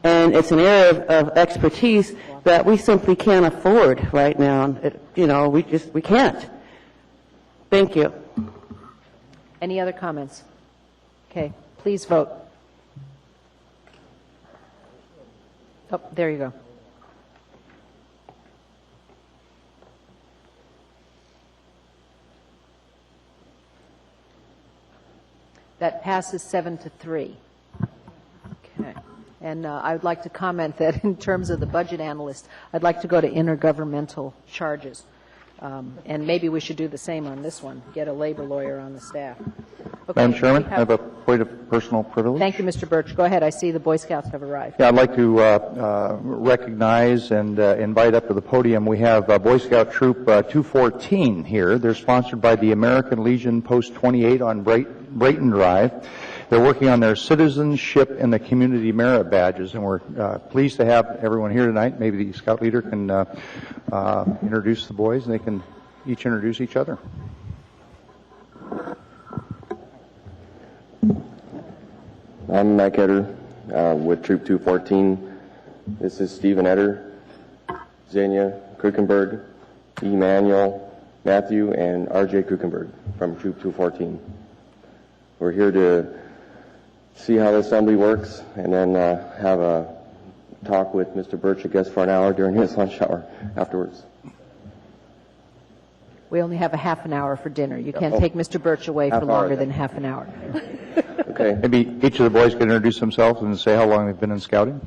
And it's an area of expertise that we simply can't afford right now. We can't. Thank you. Any other comments? Okay, please vote. Oh, there you go. That passes 7-3. Okay. And I would like to comment that in terms of the budget analyst, I'd like to go to intergovernmental charges. And maybe we should do the same on this one, get a labor lawyer on the staff. Okay, Madam Chairman, we I have a point of personal privilege. Thank you, Mr. Birch. Go ahead. I see the Boy Scouts have arrived. Yeah, I'd like to recognize and invite up to the podium. We have Boy Scout Troop 214 here. They're sponsored by the American Legion Post 28 on Brayton Drive. They're working on their citizenship and the community merit badges, and we're pleased to have everyone here tonight. Maybe the Scout leader can introduce the boys, and they can each introduce each other. I'm Mike Etter with Troop 214. This is Stephen Etter, Xenia Krukenberg, Emmanuel, Matthew, and R.J. Krukenberg from Troop 214. We're here to see how the assembly works and then have a talk with Mr. Birch, I guess, for an hour during his lunch hour afterwards. We only have a half an hour for dinner. You can't take Mr. Birch away for longer than half an hour. Okay. Maybe each of the boys can introduce themselves and say how long they've been in scouting.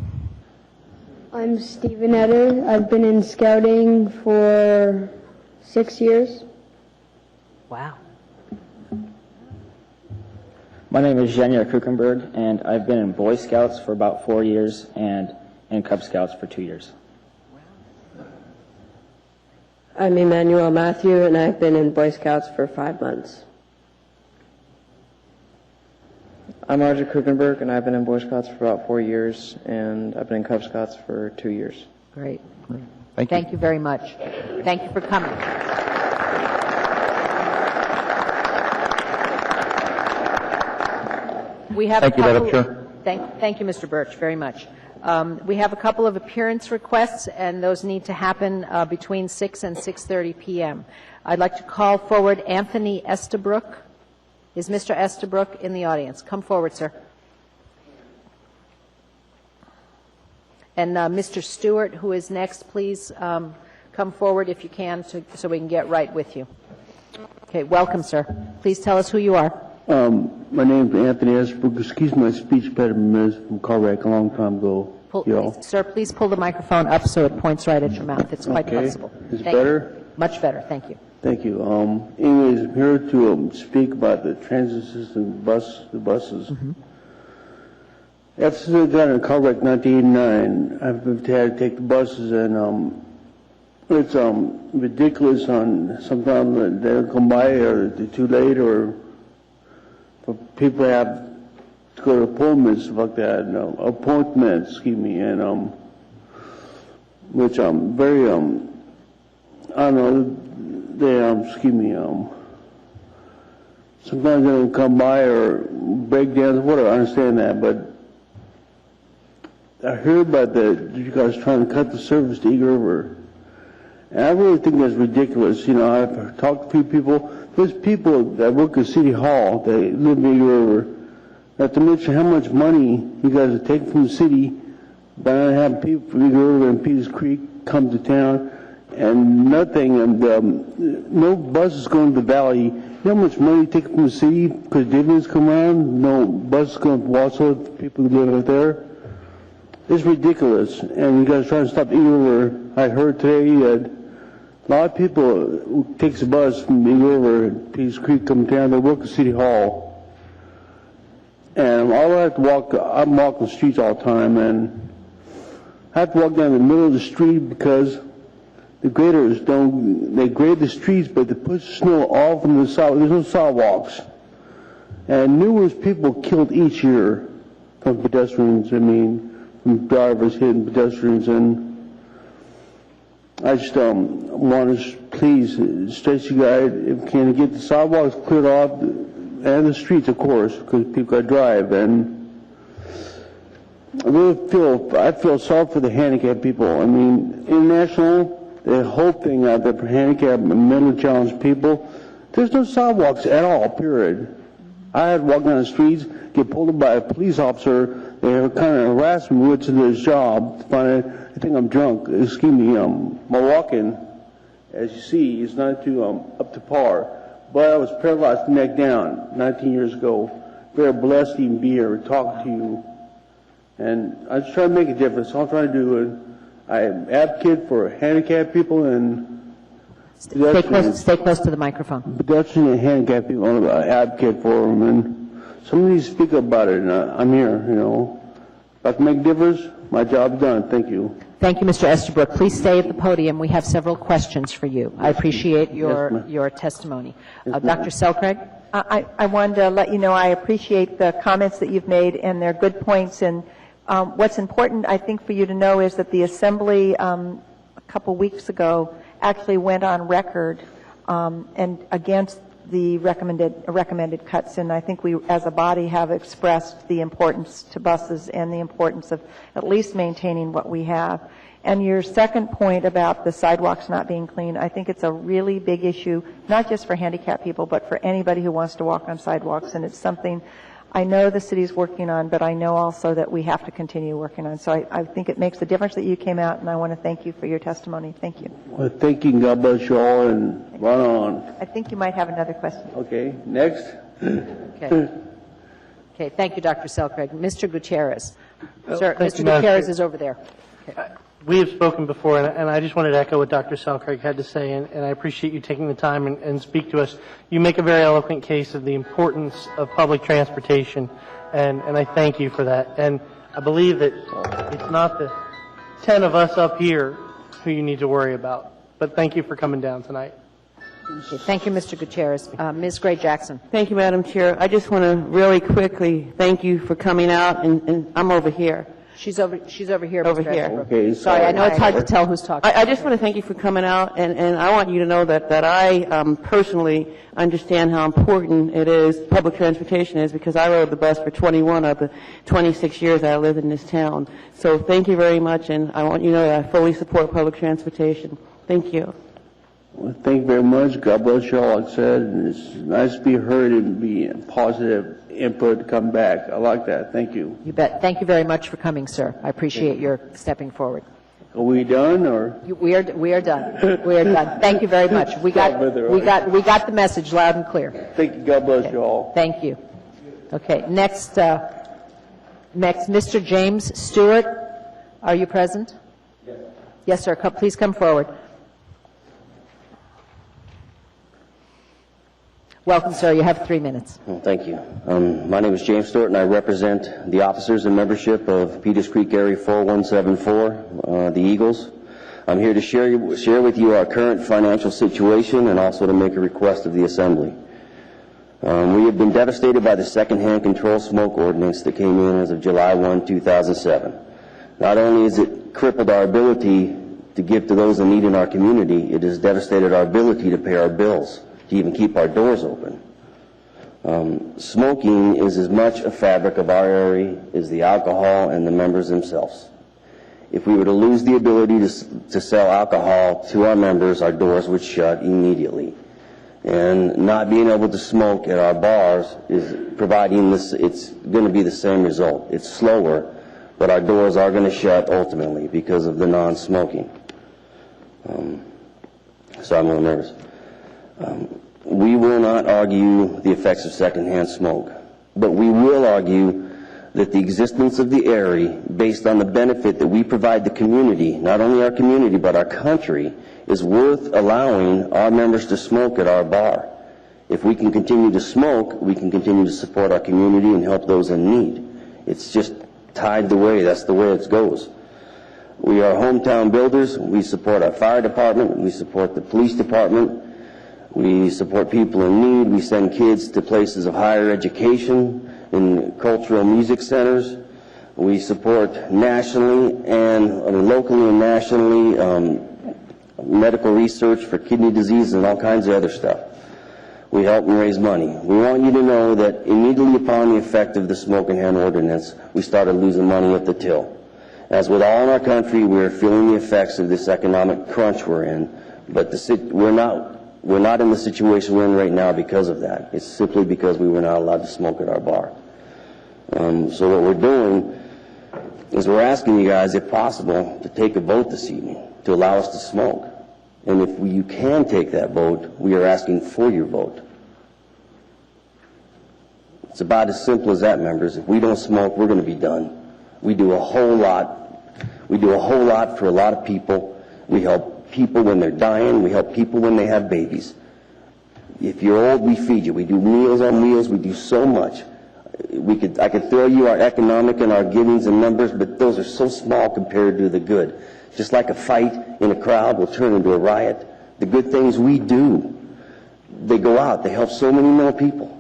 I'm Stephen Etter. I've been in scouting for 6 years. Wow. My name is Xenia Krukenberg, and I've been in Boy Scouts for about 4 years and in Cub Scouts for 2 years. I'm Emmanuel Matthew, and I've been in Boy Scouts for 5 months. I'm R.J. Krukenberg, and I've been in Boy Scouts for about 4 years, and I've been in Cub Scouts for 2 years. Great. Thank you. Thank you very much. Thank you for coming. We have Thank you, Madam Chair. Thank you, Mr. Birch, very much. We have a couple of appearance requests, and those need to happen between 6 and 6:30 p.m. I'd like to call forward Anthony Estabrook. Is Mr. Estabrook in the audience? Come forward, sir. And Mr. Stewart, who is next, please come forward if you can so we can get right with you. Okay, welcome, sir. Please tell us who you are. My name is Anthony Estabrook. Excuse my speech impediment from Carrack a long time ago. Sir, please pull the microphone up so it points right at your mouth. It's quite noticeable. Is it better? Much better. Thank you. Thank you. Anyways, I'm here to speak about the transit system, the buses. Ever since I got in Carrack in 1989, I've had to take the buses, and it's ridiculous. Sometimes they don't come by, or they're too late, or people have to go to appointments, stuff like that. And which I'm very I don't know. They sometimes they don't come by or break down, whatever. I understand that, but I heard about you guys trying to cut the service to Eagle River, and I really think that's ridiculous. You know, I've talked to a few people. There's people that work at City Hall. They live in Eagle River. Not to mention how much money you guys are taking from the city by not having people from Eagle River and Peters Creek come to town. And nothing, and no buses going to the valley. You know how much money you take from the city because dividends come around? No buses going to Wausau, people who live out there. It's ridiculous. And you guys trying to stop Eagle River. I heard today that a lot of people who takes a bus from Eagle River and Peters Creek come down, they work at City Hall. And all I have to walk, I'm walking the streets all the time, and I have to walk down the middle of the street because the graders they grade the streets, but they push snow all from the sidewalk. There's no sidewalks. And numerous people killed each year from pedestrians, from drivers hitting pedestrians. And I just want to please stress you guys, if you can, get the sidewalks cleared off, and the streets, of course, because people got to drive. And I feel sorry for the handicapped people. International, the whole thing out there for handicapped and mentally challenged people, there's no sidewalks at all, period. I had to walk down the streets, get pulled up by a police officer. They kind of harassed me with his job. I think I'm drunk. Excuse me. My walking, as you see, is not too up to par. But I was paralyzed neck down 19 years ago. Very blessed to even be here, talk to you. And I just try to make a difference. All I'm trying to do is I advocate for handicapped people, and Stay close to the microphone. Pedestrian and handicapped people, I want to advocate for them, and somebody needs to speak about it, and I'm here, you know. If I can make a difference, my job's done. Thank you. Thank you, Mr. Estabrook. Please stay at the podium. We have several questions for you. I appreciate your testimony. Dr. Selcraig? I wanted to let you know I appreciate the comments that you've made, and they're good points. And what's important, I think, for you to know is that the Assembly a couple weeks ago actually went on record and against the recommended cuts, and I think we as a body have expressed the importance to buses and the importance of at least maintaining what we have. And your second point about the sidewalks not being clean, I think it's a really big issue, not just for handicapped people, but for anybody who wants to walk on sidewalks, and it's something I know the city's working on, but I know also that we have to continue working on. So I think it makes a difference that you came out, and I want to thank you for your testimony. Thank you. Well, thank you, God bless you all, and run on. I think you might have another question. Okay, next. Okay, thank you, Dr. Selcraig. Mr. Gutierrez. Sir, Thank Mr. you, Madam Gutierrez Chair. is over there. Okay. We have spoken before, and I just wanted to echo what Dr. Selcraig had to say, and I appreciate you taking the time and speak to us. You make a very eloquent case of the importance of public transportation, and I thank you for that. And I believe that it's not the 10 of us up here who you need to worry about. But thank you for coming down tonight. Okay, thank you, Mr. Gutierrez. Ms. Gray Jackson. Thank you, Madam Chair. I just want to really quickly thank you for coming out, and I'm over here. She's over here. Over Mr. here. Estabrook. Okay, Sorry, I know it's hard to tell who's talking. I just want to thank you for coming out, and I want you to know that I personally understand how important it is, public transportation is, because I rode the bus for 21 of the 26 years I lived in this town. So thank you very much, and I want you to know that I fully support public transportation. Thank you. Well, thank you very much. God bless you all, like I said. And it's nice to be heard and be positive input to come back. I like that. Thank you. You bet. Thank you very much for coming, sir. I appreciate your stepping forward. Are we done, or? We are done. We are done. Thank you very much. We got the message loud and clear. Thank you. God bless you all. Thank you. Okay. Next, Mr. James Stewart. Are you present? Yes. Yes, sir. Please come forward. Welcome, sir. You have 3 minutes. Well, thank you. My name is James Stewart, and I represent the officers and membership of Peters Creek Area 4174, the Eagles. I'm here to share with you our current financial situation and also to make a request of the Assembly. We have been devastated by the secondhand controlled smoke ordinance that came in as of July 1, 2007. Not only has it crippled our ability to give to those in need in our community, it has devastated our ability to pay our bills, to even keep our doors open. Smoking is as much a fabric of our area as the alcohol and the members themselves. If we were to lose the ability to sell alcohol to our members, our doors would shut immediately. And not being able to smoke at our bars is providing this, it's going to be the same result. It's slower, but our doors are going to shut ultimately because of the non-smoking. So I'm a little nervous. We will not argue the effects of secondhand smoke, but we will argue that the existence of the area, based on the benefit that we provide the community, not only our community but our country, is worth allowing our members to smoke at our bar. If we can continue to smoke, we can continue to support our community and help those in need. It's just tied the way. That's the way it goes. We are hometown builders. We support our fire department. We support the police department. We support people in need. We send kids to places of higher education in cultural music centers. We support nationally and locally and nationally medical research for kidney disease and all kinds of other stuff. We help and raise money. We want you to know that immediately upon the effect of the smoke and hand ordinance, we started losing money at the till. As with all in our country, we're feeling the effects of this economic crunch we're in, but we're not in the situation we're in right now because of that. It's simply because we were not allowed to smoke at our bar. So what we're doing is we're asking you guys, if possible, to take a vote this evening to allow us to smoke. And if you can take that vote, we are asking for your vote. It's about as simple as that, members. If we don't smoke, we're going to be done. We do a whole lot. We do a whole lot for a lot of people. We help people when they're dying. We help people when they have babies. If you're old, we feed you. We do Meals on Wheels. We do so much. I could throw you our economic and our givings and numbers, but those are so small compared to the good. Just like a fight in a crowd will turn into a riot. The good things we do, they go out. They help so many more people.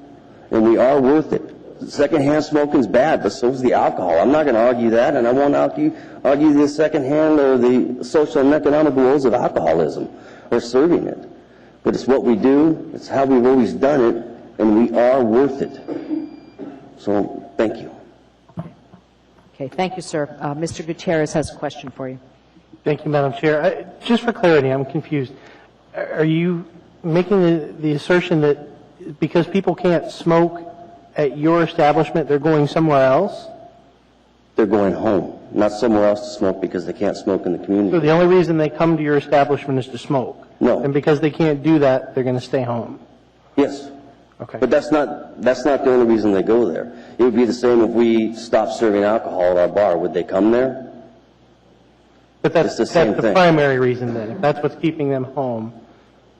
And we are worth it. Secondhand smoking is bad, but so is the alcohol. I'm not going to argue that, and I won't argue the secondhand or the social and economic woes of alcoholism or serving it. But it's what we do. It's how we've always done it, and we are worth it. So, thank you. Okay, thank you, sir. Mr. Gutierrez has a question for you. Thank you, Madam Chair. Just for clarity, I'm confused. Are you making the assertion that because people can't smoke at your establishment, they're going somewhere else? They're going home, not somewhere else to smoke because they can't smoke in the community. So the only reason they come to your establishment is to smoke? No. And because they can't do that, they're going to stay home? Yes. Okay. But that's not the only reason they go there. It would be the same if we stopped serving alcohol at our bar. Would they come there? But that's the primary reason then. If that's what's keeping them home,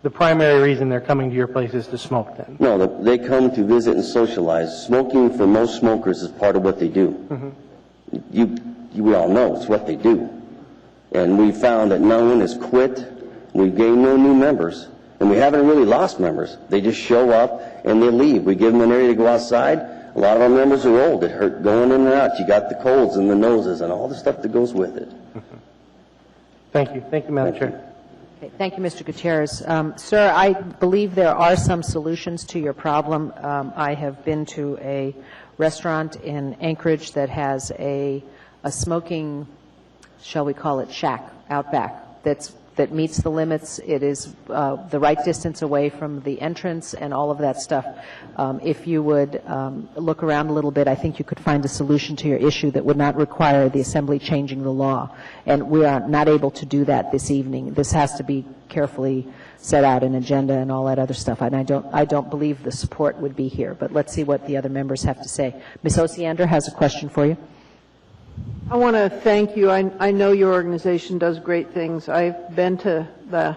the primary reason they're coming to your place is to smoke then? No, they come to visit and socialize. Smoking for most smokers is part of what they do. Mm-hmm. We all know it's what they do. And we found that no one has quit. We've gained no new members. And we haven't really lost members. They just show up and they leave. We give them an area to go outside. A lot of our members are old. It hurt going in and out. You got the colds and the noses and all the stuff that goes with it. Thank you. Thank you, Madam Chair. Okay, thank you, Mr. Gutierrez. Sir, I believe there are some solutions to your problem. I have been to a restaurant in Anchorage that has a smoking, shall we call it, shack out back that meets the limits. It is the right distance away from the entrance and all of that stuff. If you would look around a little bit, I think you could find a solution to your issue that would not require the Assembly changing the law. And we are not able to do that this evening. This has to be carefully set out an agenda and all that other stuff. And I don't believe the support would be here. But let's see what the other members have to say. Ms. Osiander has a question for you. I want to thank you. I know your organization does great things. I've been to the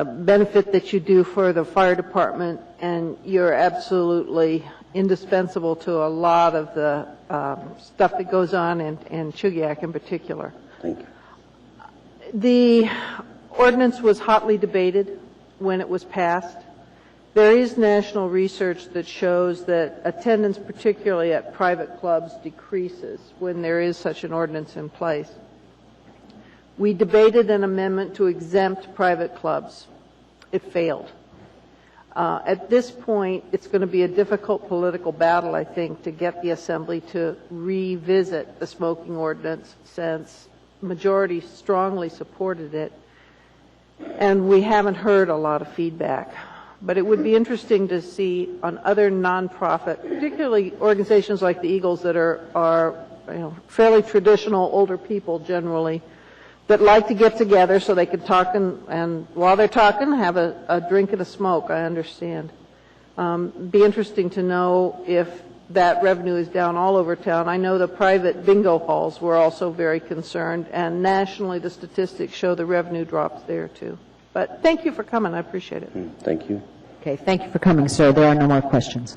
benefit that you do for the fire department, and you're absolutely indispensable to a lot of the stuff that goes on in Chugiak in particular. Thank you. The ordinance was hotly debated when it was passed. There is national research that shows that attendance, particularly at private clubs, decreases when there is such an ordinance in place. We debated an amendment to exempt private clubs. It failed. At this point, it's going to be a difficult political battle, I think, to get the Assembly to revisit the smoking ordinance since the majority strongly supported it, and we haven't heard a lot of feedback. But it would be interesting to see on other nonprofit, particularly organizations like the Eagles that are fairly traditional older people generally, that like to get together so they can talk and while they're talking have a drink and a smoke. I understand. Be interesting to know if that revenue is down all over town. I know the private bingo halls were also very concerned, and nationally the statistics show the revenue drops there too. But thank you for coming. I appreciate it. Thank you. Okay, thank you for coming, sir. There are no more questions.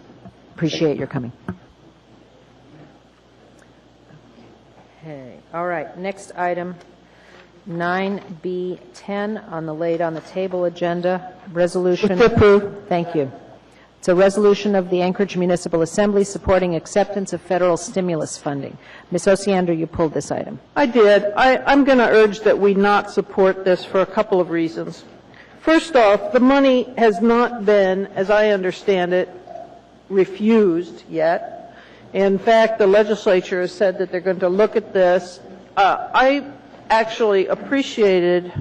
Appreciate your coming. Okay, all right. Next item, 9B10 on the laid on the table agenda, resolution. Thank you. It's a resolution of the Anchorage Municipal Assembly supporting acceptance of federal stimulus funding. Ms. Osiander, you pulled this item. I did. I'm going to urge that we not support this for a couple of reasons. First off, the money has not been, as I understand it, refused yet. In fact, the legislature has said that they're going to look at this. I actually appreciated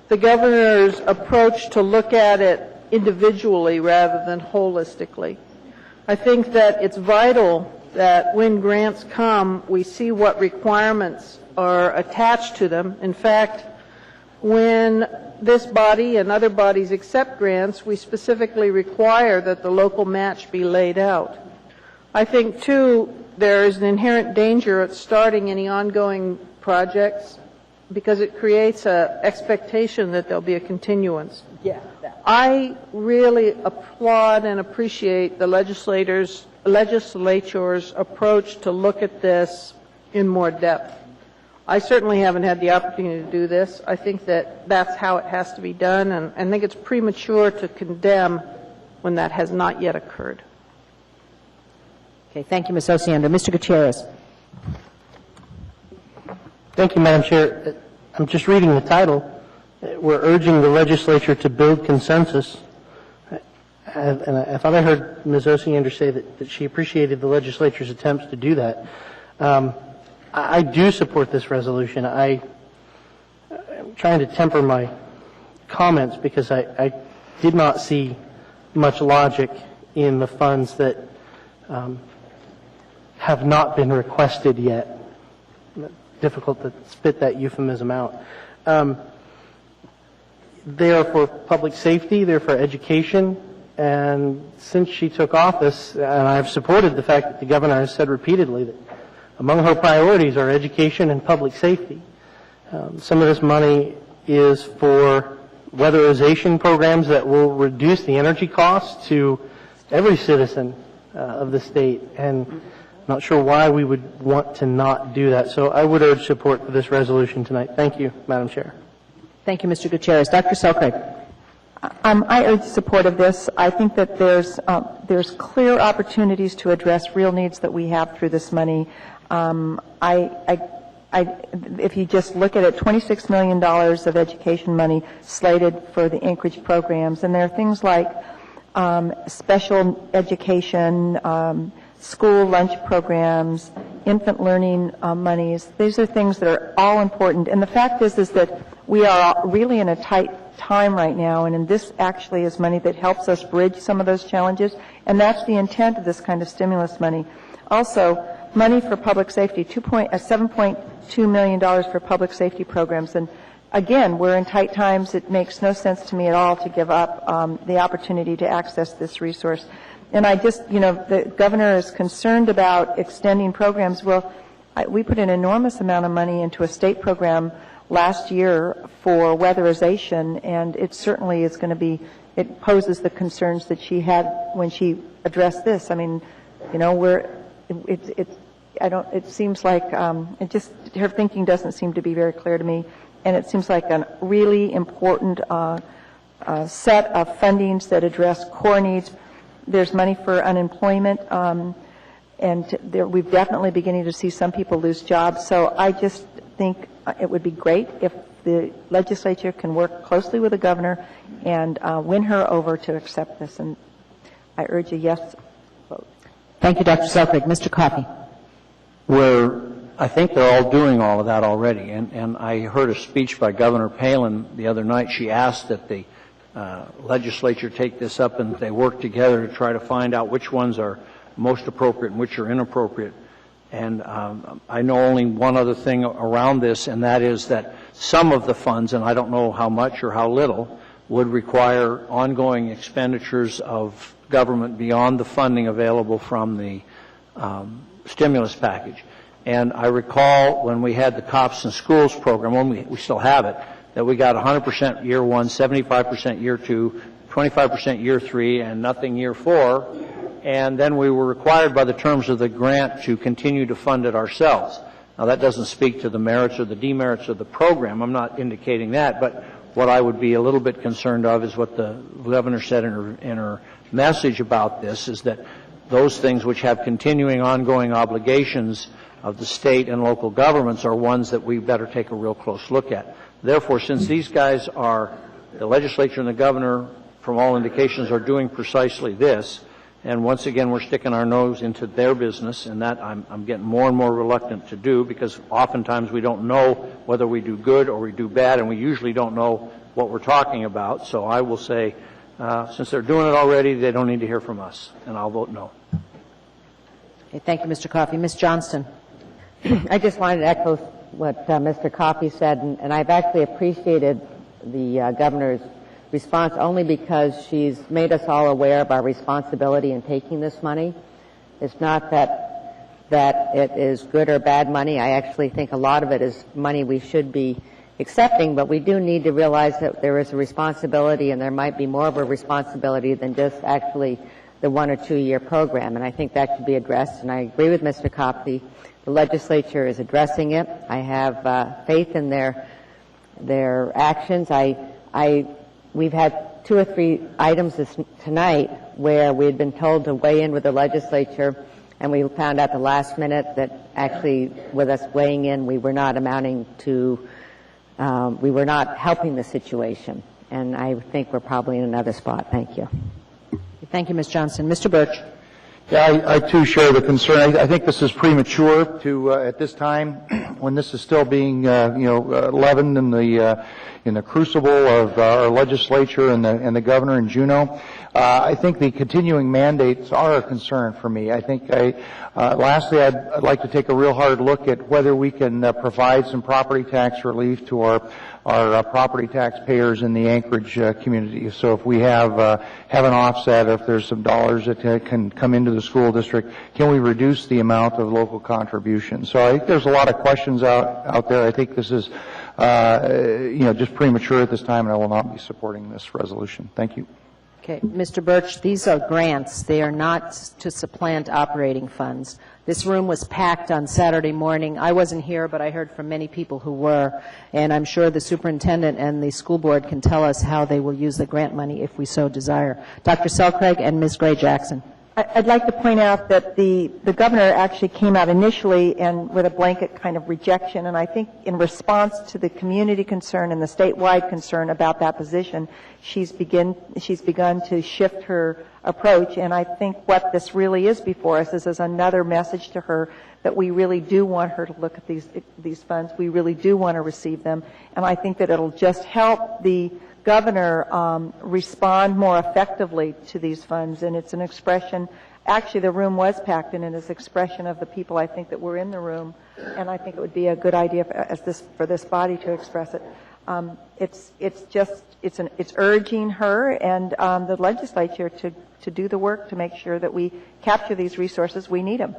the governor's approach to look at it individually rather than holistically. I think that it's vital that when grants come, we see what requirements are attached to them. In fact, when this body and other bodies accept grants, we specifically require that the local match be laid out. I think, too, there is an inherent danger at starting any ongoing projects because it creates an expectation that there'll be a continuance. Yeah. I really applaud and appreciate the legislature's approach to look at this in more depth. I certainly haven't had the opportunity to do this. I think that that's how it has to be done, and I think it's premature to condemn when that has not yet occurred. Okay, thank you, Ms. Osiander. Mr. Gutierrez. Thank you, Madam Chair. I'm just reading the title. We're urging the legislature to build consensus. And I thought I heard Ms. Osiander say that she appreciated the legislature's attempts to do that. I do support this resolution. I'm trying to temper my comments because I did not see much logic in the funds that have not been requested yet. Difficult to spit that euphemism out. They are for public safety, they're for education, and since she took office, and I've supported the fact that the governor has said repeatedly that among her priorities are education and public safety. Some of this money is for weatherization programs that will reduce the energy costs to every citizen of the state, and I'm not sure why we would want to not do that. So I would urge support for this resolution tonight. Thank you, Madam Chair. Thank you, Mr. Gutierrez. Dr. Selkirk. I urge support of this. I think that there's clear opportunities to address real needs that we have through this money. If you just look at it, $26 million of education money slated for the Anchorage programs, and there are things like special education, school lunch programs, infant learning monies. These are things that are all important. And the fact is that we are really in a tight time right now, and this actually is money that helps us bridge some of those challenges, and that's the intent of this kind of stimulus money. Also, money for public safety, $7.2 million for public safety programs. And again, we're in tight times. It makes no sense to me at all to give up the opportunity to access this resource. And the governor is concerned about extending programs. Well, we put an enormous amount of money into a state program last year for weatherization, and it certainly is going to be, it poses the concerns that she had when she addressed this. I mean, it seems like, her thinking doesn't seem to be very clear to me, and it seems like a really important set of fundings that address core needs. There's money for unemployment, and we're definitely beginning to see some people lose jobs. So I just think it would be great if the legislature can work closely with the governor and win her over to accept this. And I urge a yes vote. Thank you, Dr. Selkirk. Mr. Coffey. I think they're all doing all of that already. And I heard a speech by Governor Palin the other night. She asked that the legislature take this up and they work together to try to find out which ones are most appropriate and which are inappropriate. And I know only one other thing around this, and that is that some of the funds, and I don't know how much or how little, would require ongoing expenditures of government beyond the funding available from the stimulus package. And I recall when we had the Cops in Schools program, when we still have it, that we got 100% year one, 75% year two, 25% year three, and nothing year four. And then we were required by the terms of the grant to continue to fund it ourselves. Now, that doesn't speak to the merits or the demerits of the program. I'm not indicating that. But what I would be a little bit concerned of is what the governor said in her message about this, is that those things which have continuing ongoing obligations of the state and local governments are ones that we better take a real close look at. Therefore, since these guys are, the legislature and the governor, from all indications, are doing precisely this, and once again we're sticking our nose into their business, and that I'm getting more and more reluctant to do, because oftentimes we don't know whether we do good or we do bad, and we usually don't know what we're talking about. So I will say, since they're doing it already, they don't need to hear from us, and I'll vote no. Okay, thank you, Mr. Coffey. Ms. Johnston. I just wanted to echo what Mr. Coffey said, and I've actually appreciated the governor's response only because she's made us all aware of our responsibility in taking this money. It's not that that it is good or bad money. I actually think a lot of it is money we should be accepting, but we do need to realize that there is a responsibility, and there might be more of a responsibility than just actually the 1 or 2 year program, and I think that should be addressed. And I agree with Mr. Copley. The legislature is addressing it. I have faith in their actions. We've had 2 or 3 items tonight where we had been told to weigh in with the legislature, and we found out the last minute that actually, with us weighing in, we were not we were not helping the situation. And I think we're probably in another spot. Thank you. Thank you, Ms. Johnson. Mr. Birch. Yeah, I too share the concern. I think this is premature to at this time when this is still being leavened in the crucible of our legislature and the governor in Juneau. I think the continuing mandates are a concern for me. I think lastly, I'd like to take a real hard look at whether we can provide some property tax relief to our property taxpayers in the Anchorage community. So if we have an offset, if there's some dollars that can come into the school district, can we reduce the amount of local contributions? So I think there's a lot of questions out there. I think this is just premature at this time, and I will not be supporting this resolution. Thank you. Okay, Mr. Birch, these are grants. They are not to supplant operating funds. This room was packed on Saturday morning. I wasn't here, but I heard from many people who were, and I'm sure the superintendent and the school board can tell us how they will use the grant money if we so desire. Dr. Selcraig and Ms. Gray-Jackson. I'd like to point out that the governor actually came out initially and with a blanket kind of rejection, and I think in response to the community concern and the statewide concern about that position, she's begun to shift her approach, and I think what this really is before us is another message to her that we really do want her to look at these funds. We really do want to receive them, and I think that it'll just help the governor respond more effectively to these funds, and it's an expression. Actually, the room was packed, and it is an expression of the people I think that were in the room, and I think it would be a good idea for this body to express it. It's urging her and the legislature to do the work to make sure that we capture these resources. We need them.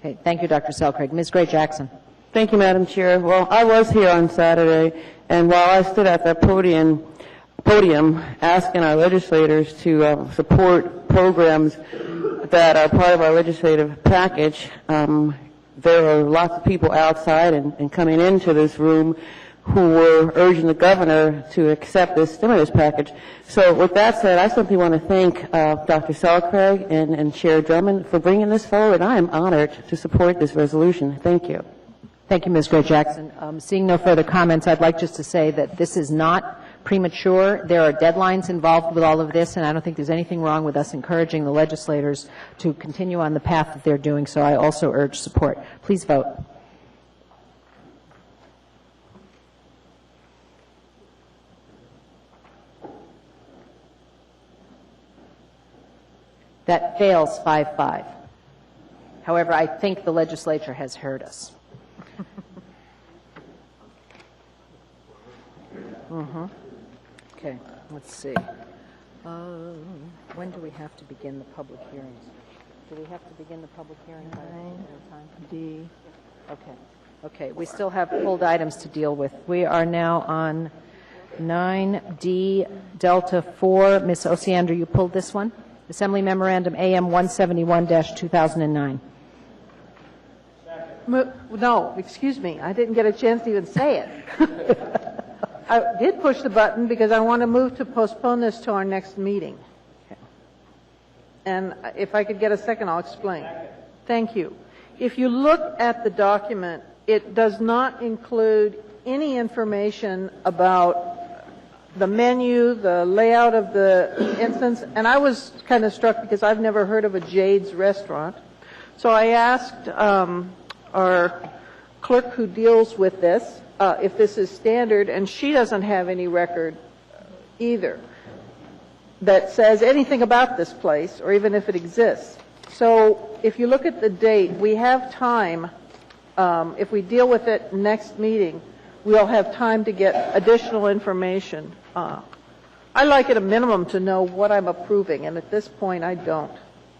Okay, thank you, Dr. Selcraig. Ms. Gray-Jackson. Thank you, Madam Chair. Well, I was here on Saturday, and while I stood at the podium asking our legislators to support programs that are part of our legislative package, there are lots of people outside and coming into this room who were urging the governor to accept this stimulus package. So with that said, I simply want to thank Dr. Selcraig and Chair Drummond for bringing this forward. I am honored to support this resolution. Thank you. Thank you, Ms. Gray-Jackson. Seeing no further comments, I'd like just to say that this is not premature. There are deadlines involved with all of this, and I don't think there's anything wrong with us encouraging the legislators to continue on the path that they're doing, so I also urge support. Please vote. That fails 5-5. However, I think the legislature has heard us. Okay, let's see. When do we have to begin the public hearings? Do we have to begin the public hearing by time? D. Okay, we still have pulled items to deal with. We are now on 9D Delta 4. Ms. Osiander, you pulled this one? Assembly Memorandum AM 171-2009. No, excuse me. I didn't get a chance to even say it. I did push the button because I want to move to postpone this to our next meeting. And if I could get a second, I'll explain. Thank you. If you look at the document, it does not include any information about the menu, the layout of the instance, and I was kind of struck because I've never heard of a Jade's restaurant. So I asked our clerk who deals with this if this is standard, and she doesn't have any record either that says anything about this place, or even if it exists. So if you look at the date, we have time. If we deal with it next meeting, we'll have time to get additional information. I like at a minimum to know what I'm approving, and at this point I don't.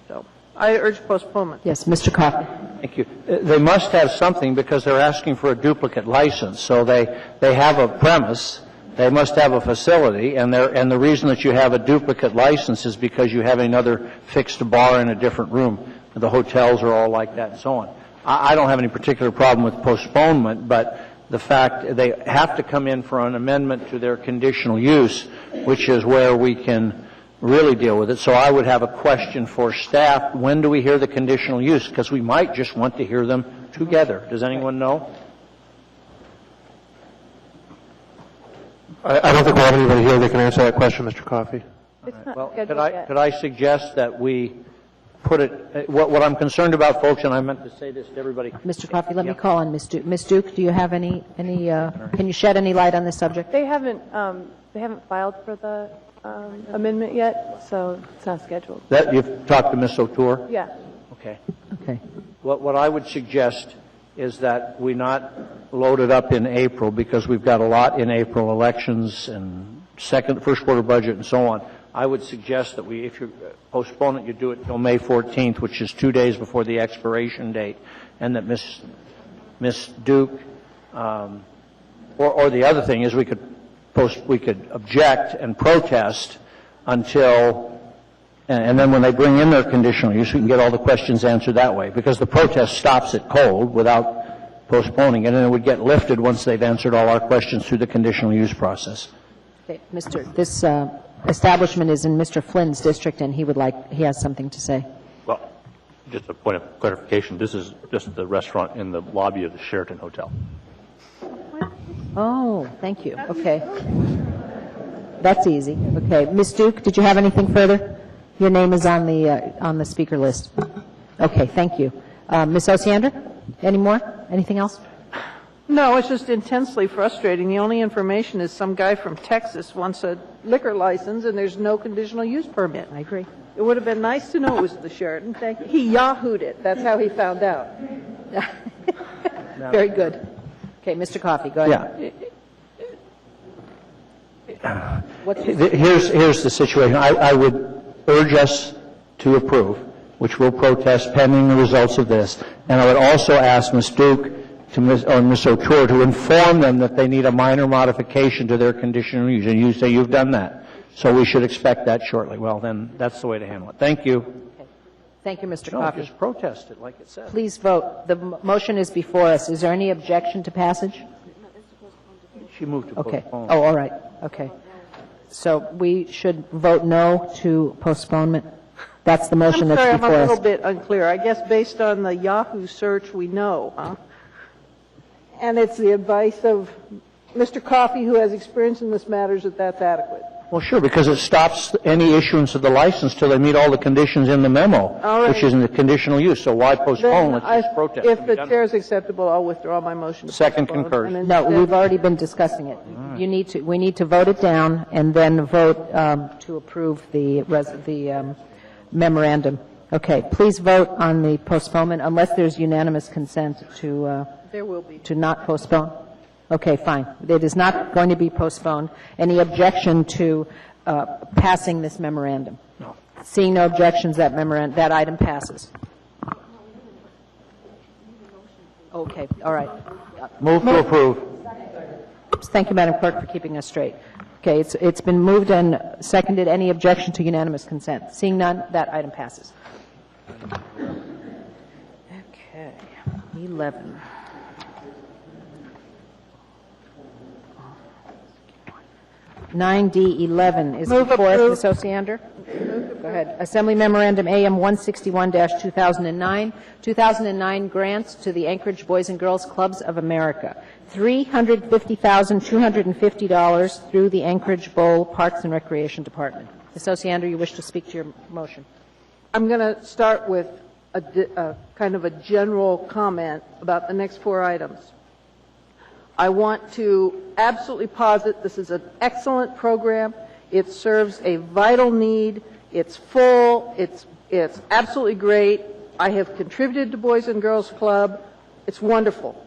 So I urge postponement. Yes, Mr. Coffey. Thank you. They must have something because they're asking for a duplicate license. So they have a premise, they must have a facility, and the reason that you have a duplicate license is because you have another fixed bar in a different room. The hotels are all like that and so on. I don't have any particular problem with postponement, but the fact they have to come in for an amendment to their conditional use, which is where we can really deal with it. So I would have a question for staff. When do we hear the conditional use? Because we might just want to hear them together. Does anyone know? I don't think we have anybody here that can answer that question, Mr. Coffey. Well, could I suggest that we put it, what I'm concerned about, folks, and I meant to say this to everybody. Mr. Coffey, let me call on Ms. Duke. Ms. Duke, do you have can you shed any light on this subject? They haven't filed for the amendment yet, so it's not scheduled. You've talked to Ms. O'Toole? Yeah. Okay. Okay. What I would suggest is that we not load it up in April, because we've got a lot in April, elections and first quarter budget and so on. I would suggest that if you postpone it, you do it until May 14th, which is 2 days before the expiration date, and that Ms. Duke, or the other thing is we could object and protest until, and then when they bring in their conditional use, we can get all the questions answered that way, because the protest stops it cold without postponing it, and it would get lifted once they've answered all our questions through the conditional use process. Okay, this establishment is in Mr. Flynn's district, and he has something to say. Well, just a point of clarification, this is just the restaurant in the lobby of the Sheraton Hotel. Oh, thank you. Okay. That's easy. Okay. Ms. Duke, did you have anything further? Your name is on the speaker list. Okay, thank you. Ms. Osiander, any more? Anything else? No, it's just intensely frustrating. The only information is some guy from Texas wants a liquor license, and there's no conditional use permit. I agree. It would have been nice to know it was the Sheraton. Thank you. He Yahooed it. That's how he found out. Very good. Okay, Mr. Coffey, go ahead. Yeah. Here's the situation. I would urge us to approve, which we'll protest pending the results of this. And I would also ask Ms. Duke or Ms. O'Toole to inform them that they need a minor modification to their conditional use. And you say you've done that. So we should expect that shortly. Well, then that's the way to handle it. Thank you. Okay. Thank you, Mr. Coffey. Just protest it like it says. Please vote. The motion is before us. Is there any objection to passage? She moved to postpone. Oh, all right. Okay. So we should vote no to postponement. That's the motion that's before us. I'm sorry, I'm a little bit unclear. I guess based on the Yahoo search, we know, huh? And it's the advice of Mr. Coffey, who has experience in this matter, that that's adequate. Well, sure, because it stops any issuance of the license till they meet all the conditions in the memo, which is in the conditional use. So why postpone? Let's just protest. If the chair is acceptable, I'll withdraw my motion. Second concurs. No, we've already been discussing it. Right. We need to vote it down and then vote to approve the memorandum. Okay, please vote on the postponement unless there's unanimous consent to there will be. To not postpone. Okay, fine. It is not going to be postponed. Any objection to passing this memorandum? No. Seeing no objections, that item passes. Okay, all right. Move to approve. Thank you, Madam Clerk, for keeping us straight. Okay, it's been moved and seconded. Any objection to unanimous consent? Seeing none, that item passes. Okay, 11. (9D11) is before us. Ms. Osiander? Go ahead. Assembly Memorandum AM 161-2009, 2009 grants to the Anchorage Boys and Girls Clubs of America. $350,250 through the Anchorage Bowl Parks and Recreation Department. Ms. Osiander, you wish to speak to your motion. I'm going to start with a kind of a general comment about the next four items. I want to absolutely posit this is an excellent program. It serves a vital need. It's full. It's absolutely great. I have contributed to Boys and Girls Club. It's wonderful.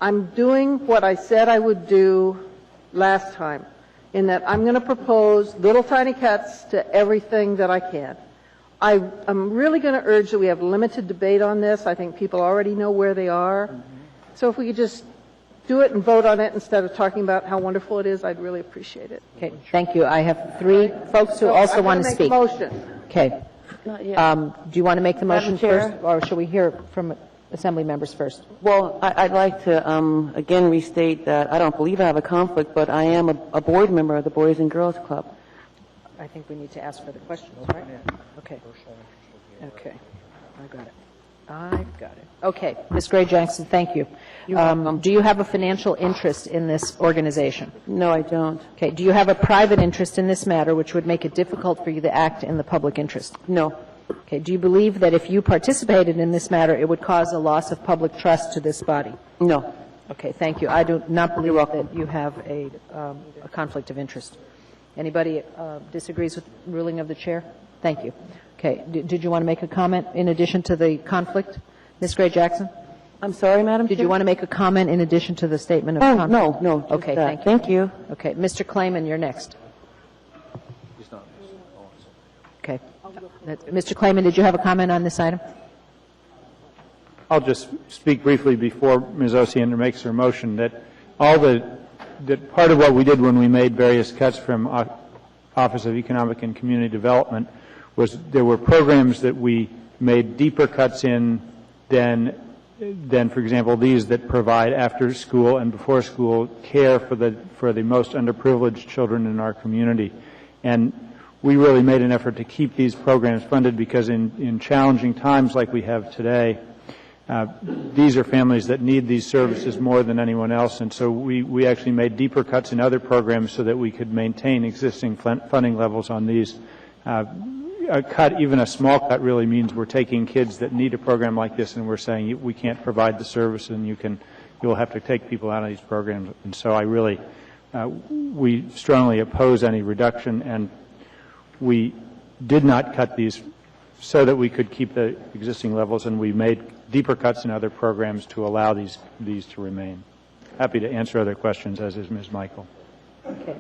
I'm doing what I said I would do last time, in that I'm going to propose little tiny cuts to everything that I can. I'm really going to urge that we have limited debate on this. I think people already know where they are. So if we could just do it and vote on it instead of talking about how wonderful it is, I'd really appreciate it. Okay, thank you. I have 3 folks who also want to speak. I'm going to make a motion. Okay. Not yet. Do you want to make the motion Madam Chair? first, or should we hear from Assembly members first? Well, I'd like to, again, restate that I don't believe I have a conflict, but I am a board member of the Boys and Girls Club. I think we need to ask for the questions, right? Okay. Okay. I got it. I've got it. Okay. Ms. Gray Jackson, thank you. Do you have a financial interest in this organization? No, I don't. Okay. Do you have a private interest in this matter which would make it difficult for you to act in the public interest? No. Okay. Do you believe that if you participated in this matter, it would cause a loss of public trust to this body? No. Okay. Thank you. I do not believe that you have a conflict of interest. Anybody disagrees with the ruling of the chair? Thank you. Okay. Did you want to make a comment in addition to the conflict? Ms. Gray Jackson? I'm sorry, Madam Chair? Did you want to make a comment in addition to the statement of conflict? No. Okay, thank you. Thank you. Okay. Mr. Clayman, you're next. Okay. Mr. Clayman, did you have a comment on this item? I'll just speak briefly before Ms. Osiander makes her motion that that part of what we did when we made various cuts from Office of Economic and Community Development was there were programs that we made deeper cuts in than, for example, these that provide after school and before school care for the most underprivileged children in our community. And we really made an effort to keep these programs funded because in challenging times like we have today, these are families that need these services more than anyone else, and so we actually made deeper cuts in other programs so that we could maintain existing funding levels on these. A cut, even a small cut, really means we're taking kids that need a program like this and we're saying we can't provide the service and you'll have to take people out of these programs. And so we strongly oppose any reduction, and we did not cut these so that we could keep the existing levels, and we made deeper cuts in other programs to allow these to remain. Happy to answer other questions, as is Ms. Michael. Okay.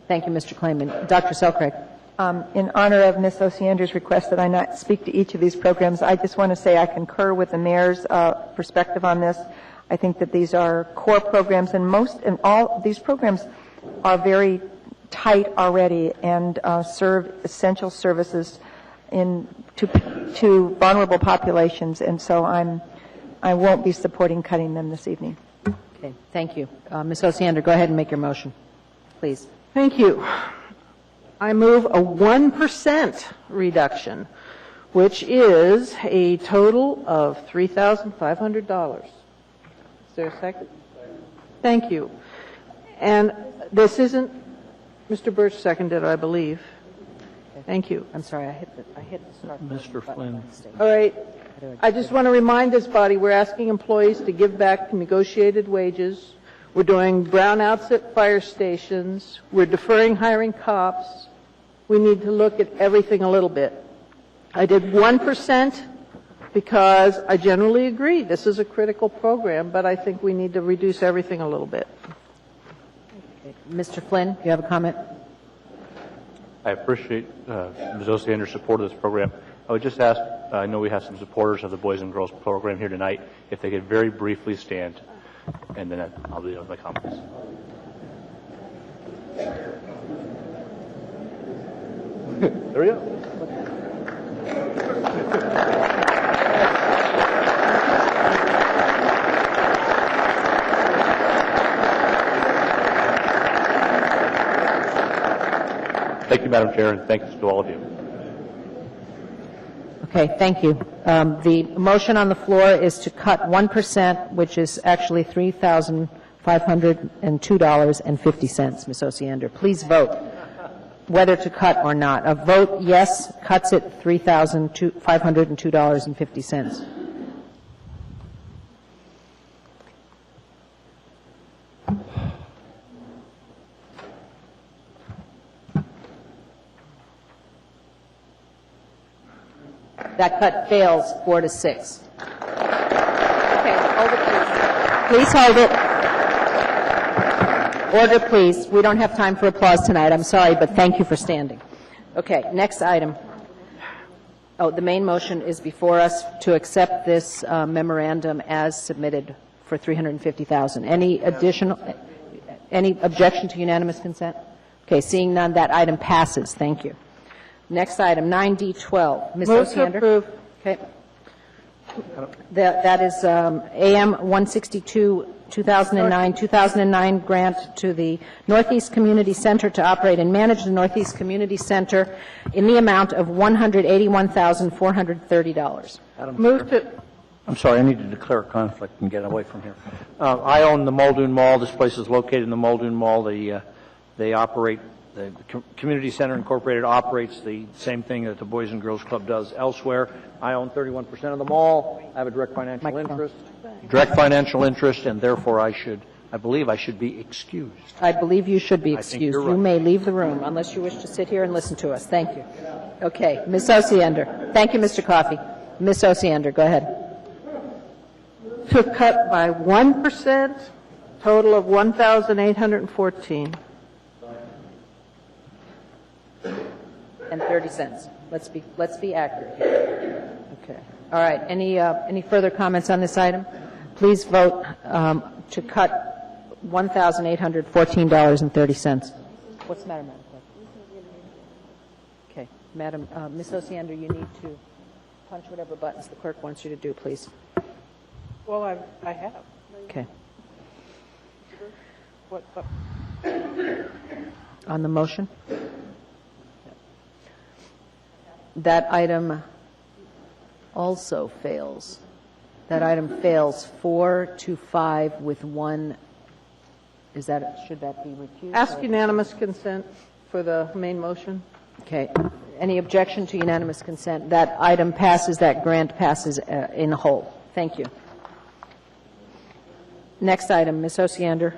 Thank you, Mr. Clayman. Dr. Selcraig. In honor of Ms. Osiander's request that I not speak to each of these programs, I just want to say I concur with the mayor's perspective on this. I think that these are core programs, and all these programs are very tight already and serve essential services to vulnerable populations, and so I won't be supporting cutting them this evening. Okay, thank you. Ms. Osiander, go ahead and make your motion, please. Thank you. I move a 1% reduction, which is a total of $3,500. Is there a second? Thank you. And this isn't, Mr. Birch seconded, I believe. Thank you. I'm sorry, I hit the start. Mr. Flynn. All right. I just want to remind this body we're asking employees to give back negotiated wages. We're doing brownouts at fire stations. We're deferring hiring cops. We need to look at everything a little bit. I did 1% because I generally agree this is a critical program, but I think we need to reduce everything a little bit. Okay. Mr. Flynn, do you have a comment? I appreciate Ms. Osiander's support of this program. I would just ask, I know we have some supporters of the Boys and Girls program here tonight, if they could very briefly stand, and then I'll leave my comments. There we go. Thank you, Madam Chair, and thanks to all of you. Okay, thank you. The motion on the floor is to cut 1%, which is actually $3,502.50, Ms. Osiander. Please vote whether to cut or not. A vote yes cuts it $3,502.50. That cut fails 4-6. Okay, hold it, please. Please hold it. Order, please. We don't have time for applause tonight. I'm sorry, but thank you for standing. Okay, next item. Oh, the main motion is before us to accept this memorandum as submitted for $350,000. Any objection to unanimous consent? Okay, seeing none, that item passes. Thank you. Next item, 9D12. Ms. Move to Osiander? approve. Okay. That is AM 162, 2009 grant to the Northeast Community Center to operate and manage the Northeast Community Center in the amount of $181,430. Move to. I'm sorry, I need to declare a conflict and get away from here. I own the Muldoon Mall. This place is located in the Muldoon Mall. They operate, the Community Center Incorporated operates the same thing that the Boys and Girls Club does elsewhere. I own 31% of the mall. I have a direct financial interest, and therefore I believe I should be excused. I believe you should be excused. you're right. You may leave the room unless you wish to sit here and listen to us. Thank you. Okay, Ms. Osiander. Thank you, Mr. Coffey. Ms. Osiander, go ahead. To cut by 1%, total of $1,814. And 30 cents. Let's be accurate here. Okay. All right. Any further comments on this item? Please vote to cut $1,814.30. What's the matter, Madam Clerk? Okay, Madam Ms. Osiander, you need to punch whatever buttons the clerk wants you to do, please. Well, I have. Okay. What? On the motion? That item also fails. That item fails 4-5 with one. Should that be recused? Ask unanimous consent for the main motion. Okay. Any objection to unanimous consent? That item passes, that grant passes in whole. Thank you. Next item, Ms. Osiander.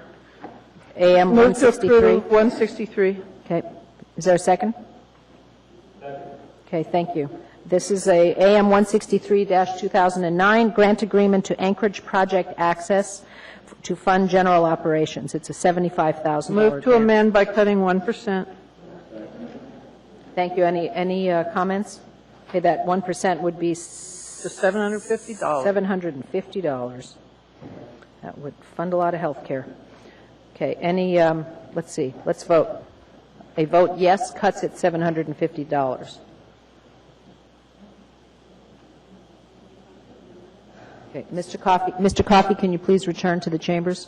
AM Move to 163. approve 163. Okay. Is there a second? Okay, thank you. This is a AM 163-2009 grant agreement to Anchorage Project Access to fund general operations. It's a $75,000 Move to grant. amend by cutting 1%. Thank you. Any comments? Okay, that 1% would be To $750. $750. That would fund a lot of health care. Okay, let's see, let's vote. A vote yes cuts it $750. Okay, Mr. Coffey, can you please return to the chambers?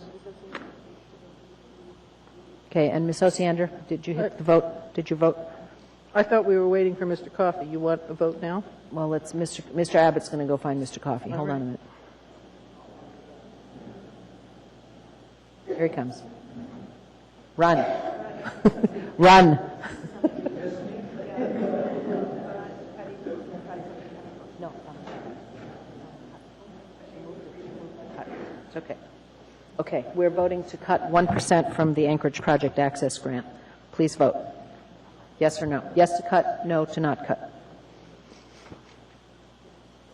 Okay, and Ms. Osiander, did you hit the vote? Did you vote? I thought we were waiting for Mr. Coffey. You want a vote now? Well, Mr. Abbott's going to go find Mr. Coffey. Hold on a minute. Here he comes. Run. Run. No. It's okay. Okay, we're voting to cut 1% from the Anchorage Project Access Grant. Please vote. Yes or no? Yes to cut, no to not cut.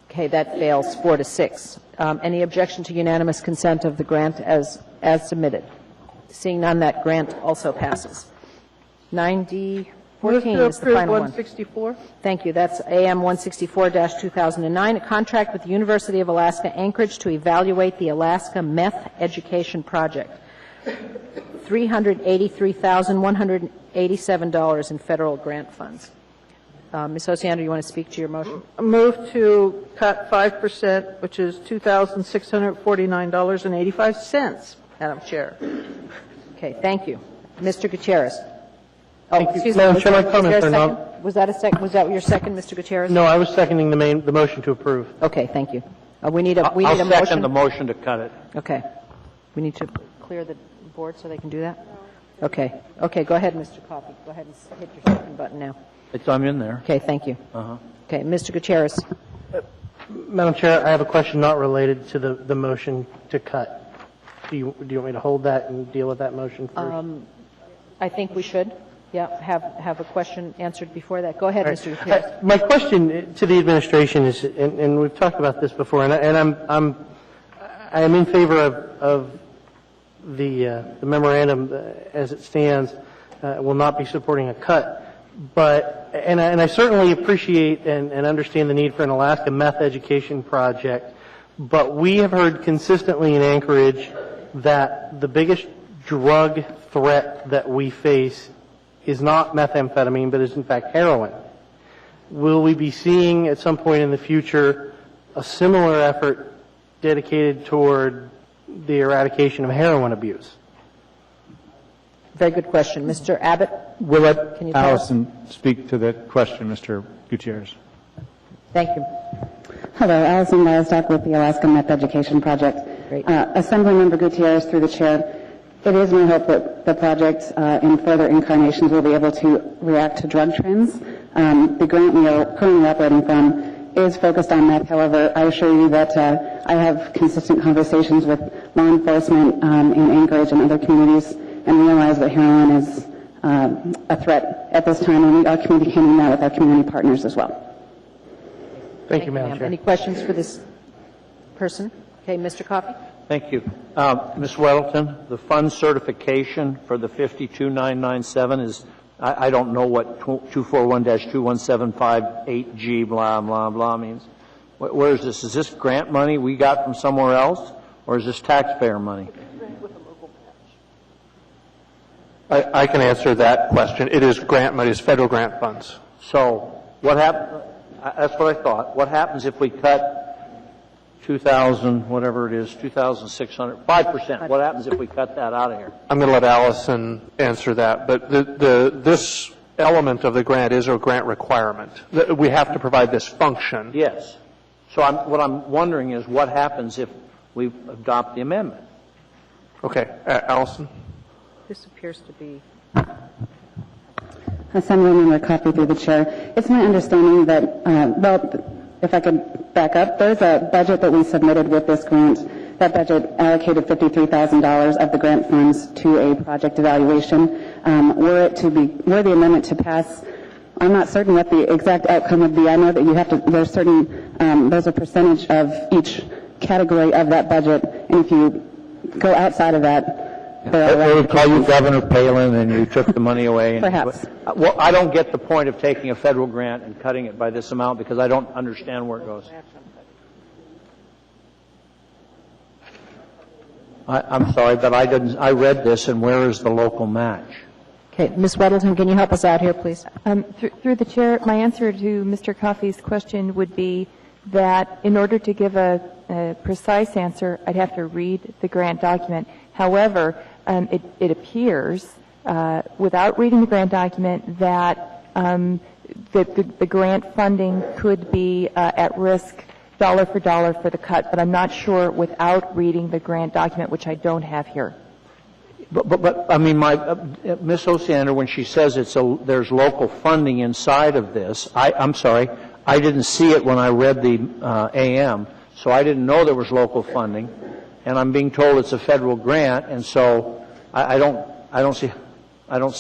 Okay, that fails 4-6. Any objection to unanimous consent of the grant as submitted? Seeing none, that grant also passes. 9D14 is the final one. 164. Thank you. That's AM 164-2009, a contract with the University of Alaska Anchorage to evaluate the Alaska Meth Education Project. $383,187 in federal grant funds. Ms. Osiander, you want to speak to your motion? Move to cut 5%, which is $2,649.85, Madam Chair. Okay, thank you. Mr. Gutierrez. Thank you. Excuse me. Madam Chair, my Was comments there a are second? not- Was that a second? Was that your second, Mr. Gutierrez? No, I was seconding the motion to approve. Okay, thank you. We need a I'll motion. second the motion to cut it. Okay. We need to clear the board so they can do that? Okay. Okay, go ahead, Mr. Coffey. Go ahead and hit your second button now. I'm in there. Okay, thank you. Uh-huh. Okay, Mr. Gutierrez. Madam Chair, I have a question not related to the motion to cut. Do you want me to hold that and deal with that motion first? I think we should, have a question answered before that. Go ahead, Mr. Gutierrez. My question to the administration is, and we've talked about this before, and I am in favor of the memorandum as it stands. Will not be supporting a cut. And I certainly appreciate and understand the need for an Alaska meth education project, but we have heard consistently in Anchorage that the biggest drug threat that we face is not methamphetamine, but is in fact heroin. Will we be seeing at some point in the future a similar effort dedicated toward the eradication of heroin abuse? Very good question. Mr. Abbott? We'll let Can you tell us? Allison speak to that question, Mr. Gutierrez. Thank you. Hello, Allison Livestock with the Alaska Meth Education Project. Assemblymember Gutierrez, through the chair, it is my hope that the project in further incarnations will be able to react to drug trends. The grant we are currently operating from is focused on meth. However, I assure you that I have consistent conversations with law enforcement in Anchorage and other communities and realize that heroin is a threat at this time, and we are communicating that with our community partners as well. Thank you, Madam Chair. Any questions for this person? Okay, Mr. Coffey? Thank you. Ms. Weddleton, the fund certification for the 52997 is, I don't know what 241-21758G blah, blah, blah means. Where is this? Is this grant money we got from somewhere else, or is this taxpayer money? I can answer that question. It is grant money. It's federal grant funds. So what happens? That's what I thought. What happens if we cut 2,000, whatever it is, 2,600, 5%? What happens if we cut that out of here? I'm going to let Allison answer that. But this element of the grant is a grant requirement. We have to provide this function. Yes. So what I'm wondering is what happens if we adopt the amendment? Okay. Allison? This appears to be... Assemblymember Coffey, through the chair. It's my understanding that, if I could back up, there's a budget that we submitted with this grant. That budget allocated $53,000 of the grant funds to a project evaluation. Were the amendment to pass, I'm not certain what the exact outcome would be. I know that you have to, there's a percentage of each category of that budget, and if you go outside of that, They would call you Governor Palin and you took the money away. Perhaps. Well, I don't get the point of taking a federal grant and cutting it by this amount because I don't understand where it goes. I'm sorry, but I read this, and where is the local match? Okay, Ms. Weddleton, can you help us out here, please? Through the chair, my answer to Mr. Coffey's question would be that in order to give a precise answer, I'd have to read the grant document. However, it appears, without reading the grant document, that the grant funding could be at risk dollar for dollar for the cut, but I'm not sure without reading the grant document, which I don't have here. But I mean, Ms. Osiander, when she says there's local funding inside of this, I'm sorry, I didn't see it when I read the AM, so I didn't know there was local funding. And I'm being told it's a federal grant, and so I don't see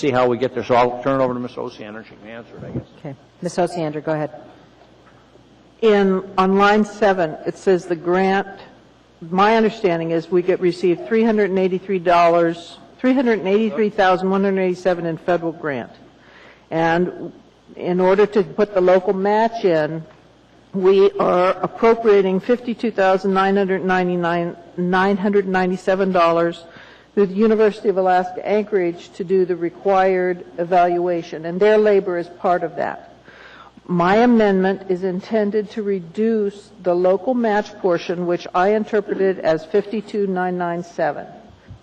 how we get there. So I'll turn it over to Ms. Osiander, and she can answer it, I guess. Okay, Ms. Osiander, go ahead. On line 7, it says the grant. My understanding is we received $383,187 in federal grant, and in order to put the local match in, we are appropriating $52,997 through the University of Alaska Anchorage to do the required evaluation, and their labor is part of that. My amendment is intended to reduce the local match portion, which I interpreted as $52,997.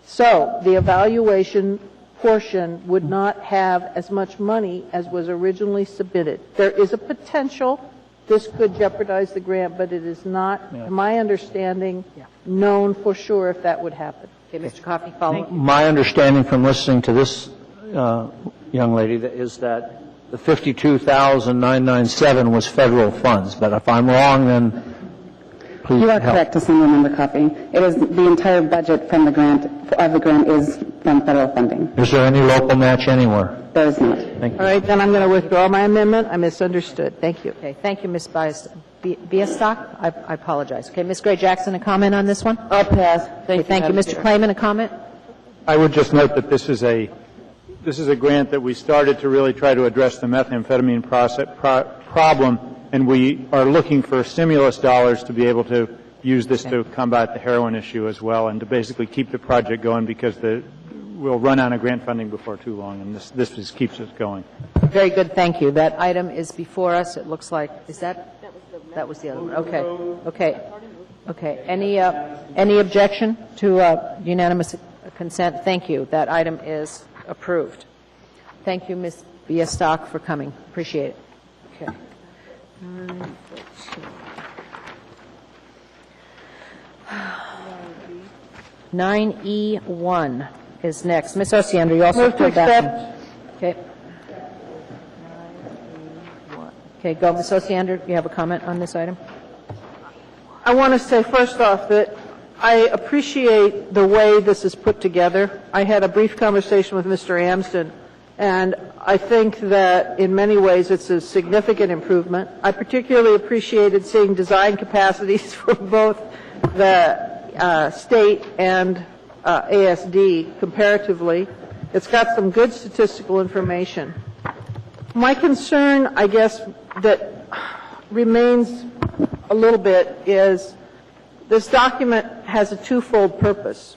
So the evaluation portion would not have as much money as was originally submitted. There is a potential this could jeopardize the grant, but it is not, to my understanding, known for sure if that would happen. Okay, Mr. Coffey, follow. My understanding from listening to this young lady is that the $52,997 was federal funds, but if I'm wrong, then please You are help. correct, Assemblymember Coffey. It is the entire budget from the grant is from federal funding. Is there any local match anywhere? There is not. Thank you. All right, then I'm going to withdraw my amendment. I misunderstood. Thank you. Okay, thank you, Ms. Biastock. I apologize. Okay, Ms. Gray-Jackson, a comment on this one? I'll pass. Thank you, Mr. Clayman, a comment? I would just note that this is a This is a grant that we started to really try to address the methamphetamine problem, and we are looking for stimulus dollars to be able to use this to combat the heroin issue as well, and to basically keep the project going, because we'll run out of grant funding before too long, and this just keeps us going. Very good, thank you. That item is before us. It looks like, is that? That was the other one. Okay. Okay. Okay. Any objection to unanimous consent? Thank you. That item is approved. Thank you, Ms. Biastock, for coming. Appreciate it. Okay. 9E1 is next. Ms. Osiander, you also Move to pulled that accept. one. Okay. Okay, go. Ms. Osiander, you have a comment on this item? I want to say first off that I appreciate the way this is put together. I had a brief conversation with Mr. Amsden, and I think that in many ways it's a significant improvement. I particularly appreciated seeing design capacities for both the state and ASD comparatively. It's got some good statistical information. My concern, I guess, that remains a little bit is this document has a twofold purpose.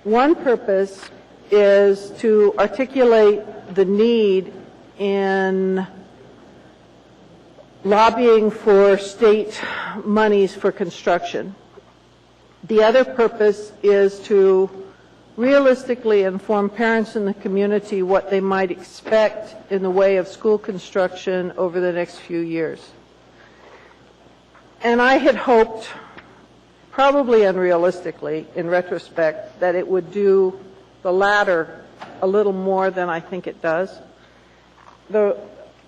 One purpose is to articulate the need in lobbying for state monies for construction. The other purpose is to realistically inform parents in the community what they might expect in the way of school construction over the next few years. And I had hoped, probably unrealistically in retrospect, that it would do the latter a little more than I think it does. The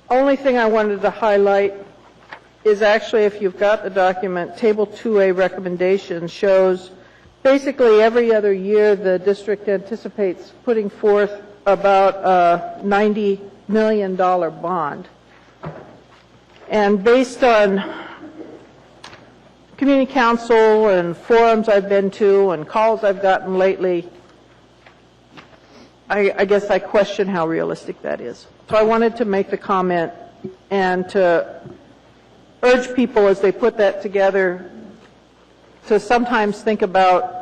only thing I wanted to highlight is actually, if you've got the document, Table 2A recommendation shows basically every other year the district anticipates putting forth about a $90 million bond. And based on community council and forums I've been to and calls I've gotten lately, I guess I question how realistic that is. So I wanted to make the comment and to urge people as they put that together to sometimes think about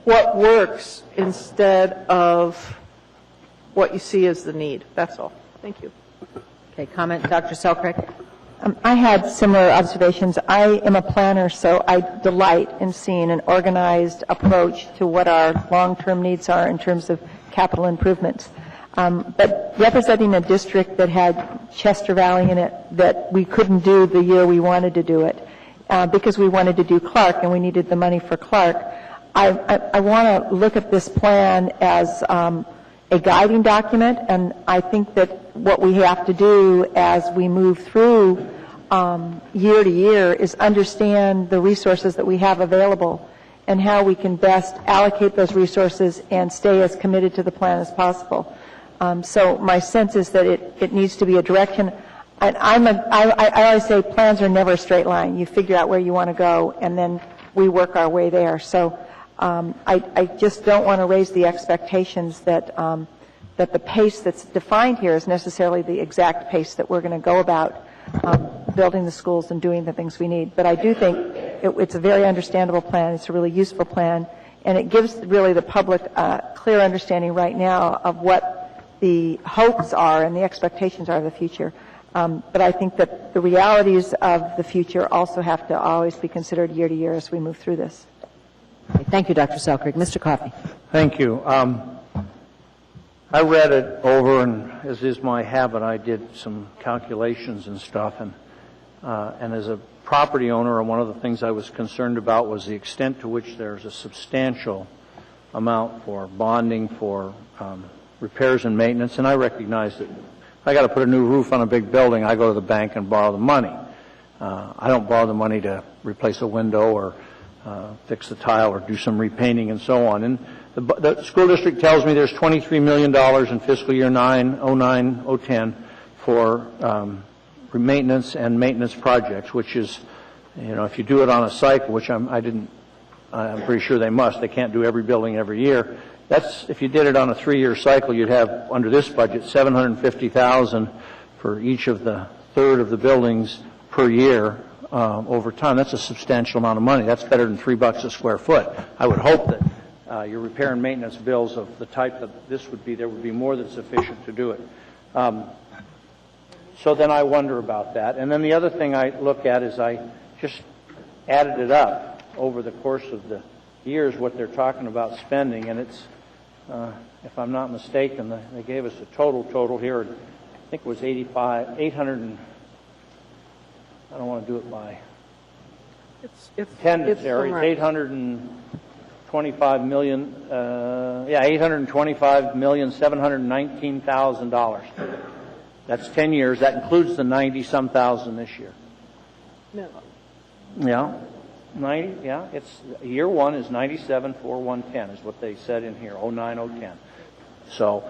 what works instead of what you see as the need. That's all. Thank you. Okay, comment, Dr. Selkirk. I had similar observations. I am a planner, so I delight in seeing an organized approach to what our long-term needs are in terms of capital improvements. But representing a district that had Chester Valley in it that we couldn't do the year we wanted to do it because we wanted to do Clark and we needed the money for Clark, I want to look at this plan as a guiding document, and I think that what we have to do as we move through year to year is understand the resources that we have available and how we can best allocate those resources and stay as committed to the plan as possible. So my sense is that it needs to be a direction. And I always say plans are never a straight line. You figure out where you want to go, and then we work our way there. So I just don't want to raise the expectations that that the pace that's defined here is necessarily the exact pace that we're going to go about building the schools and doing the things we need. But I do think it's a very understandable plan. It's a really useful plan, and it gives really the public a clear understanding right now of what the hopes are and the expectations are of the future. But I think that the realities of the future also have to always be considered year to year as we move through this. Okay, thank you, Dr. Selkirk. Mr. Coffey. Thank you. I read it over, and as is my habit, I did some calculations and stuff. And as a property owner, one of the things I was concerned about was the extent to which there's a substantial amount for bonding for repairs and maintenance. And I recognize that if I got to put a new roof on a big building, I go to the bank and borrow the money. I don't borrow the money to replace a window or fix the tile or do some repainting and so on. And the school district tells me there's $23 million in fiscal year 09-10 for maintenance and maintenance projects, which is, if you do it on a cycle, which I'm pretty sure they must. They can't do every building every year. That's, if you did it on a 3-year cycle, you'd have, under this budget, $750,000 for each of the third of the buildings per year over time. That's a substantial amount of money. That's better than $3 a square foot. I would hope that your repair and maintenance bills of the type that this would be, there would be more than sufficient to do it. So then I wonder about that. And then the other thing I look at is I just added it up over the course of the years, what they're talking about spending, and it's, if I'm not mistaken, they gave us a total here. I think it was 800 and, I don't want to do it by it's 10, it's 825 million, $825,719,000. That's 10 years. That includes the 90-some thousand this year. No. Yeah. 90, yeah, it's year one is 97,410 is what they said in here, 09-010. So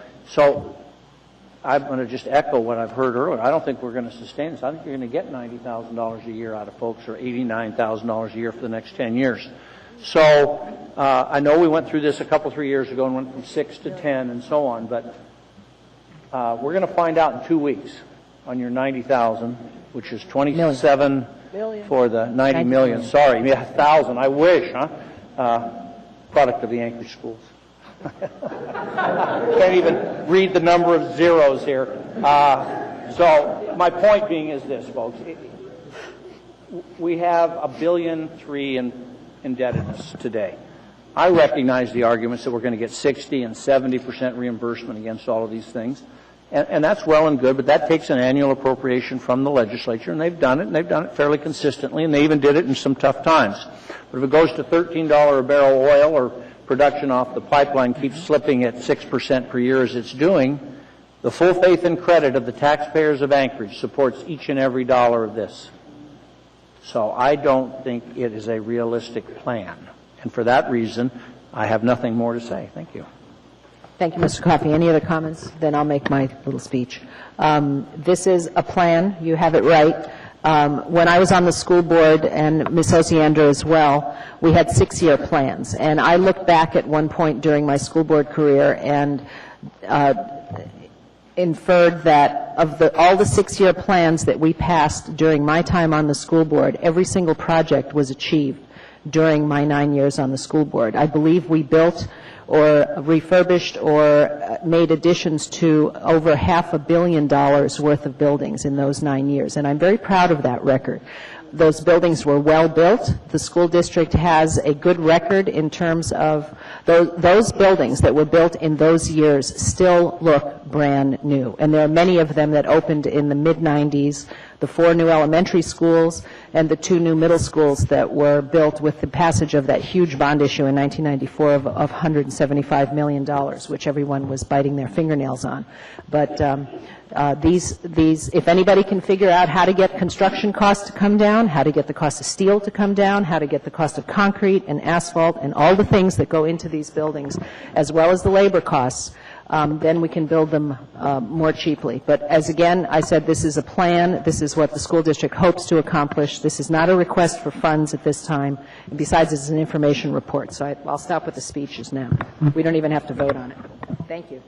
I'm going to just echo what I've heard earlier. I don't think we're going to sustain this. I think you're going to get $90,000 a year out of folks, or $89,000 a year for the next 10 years. So I know we went through this a couple, 3 years ago and went from 6 to 10 and so on, but we're going to find out in 2 weeks on your 90,000, which is 27 for the 90 million. Sorry, 1,000. I wish, huh? Product of the Anchorage schools. Can't even read the number of zeros here. So my point being is this, folks. We have $1.3 billion in indebtedness today. I recognize the arguments that we're going to get 60 and 70% reimbursement against all of these things. And that's well and good, but that takes an annual appropriation from the legislature, and they've done it, and they've done it fairly consistently, and they even did it in some tough times. But if it goes to $13 a barrel oil, or production off the pipeline keeps slipping at 6% per year as it's doing, the full faith and credit of the taxpayers of Anchorage supports each and every dollar of this. So I don't think it is a realistic plan. And for that reason, I have nothing more to say. Thank you. Thank you, Mr. Coffey. Any other comments? Then I'll make my little speech. This is a plan. You have it right. When I was on the school board, and Ms. Osiander as well, we had 6-year plans. And I looked back at one point during my school board career and inferred that of all the 6-year plans that we passed during my time on the school board, every single project was achieved during my 9 years on the school board. I believe we built or refurbished or made additions to over $500 million worth of buildings in those 9 years. And I'm very proud of that record. Those buildings were well built. The school district has a good record in terms of those buildings that were built in those years still look brand new. And there are many of them that opened in the mid-90s, the 4 new elementary schools and the 2 new middle schools that were built with the passage of that huge bond issue in 1994 of $175 million, which everyone was biting their fingernails on. But these, if anybody can figure out how to get construction costs to come down, how to get the cost of steel to come down, how to get the cost of concrete and asphalt and all the things that go into these buildings, as well as the labor costs, then we can build them more cheaply. But as again, I said, this is a plan. This is what the school district hopes to accomplish. This is not a request for funds at this time. And besides, it's an information report. So I'll stop with the speeches now. We don't even have to vote on it. Thank you.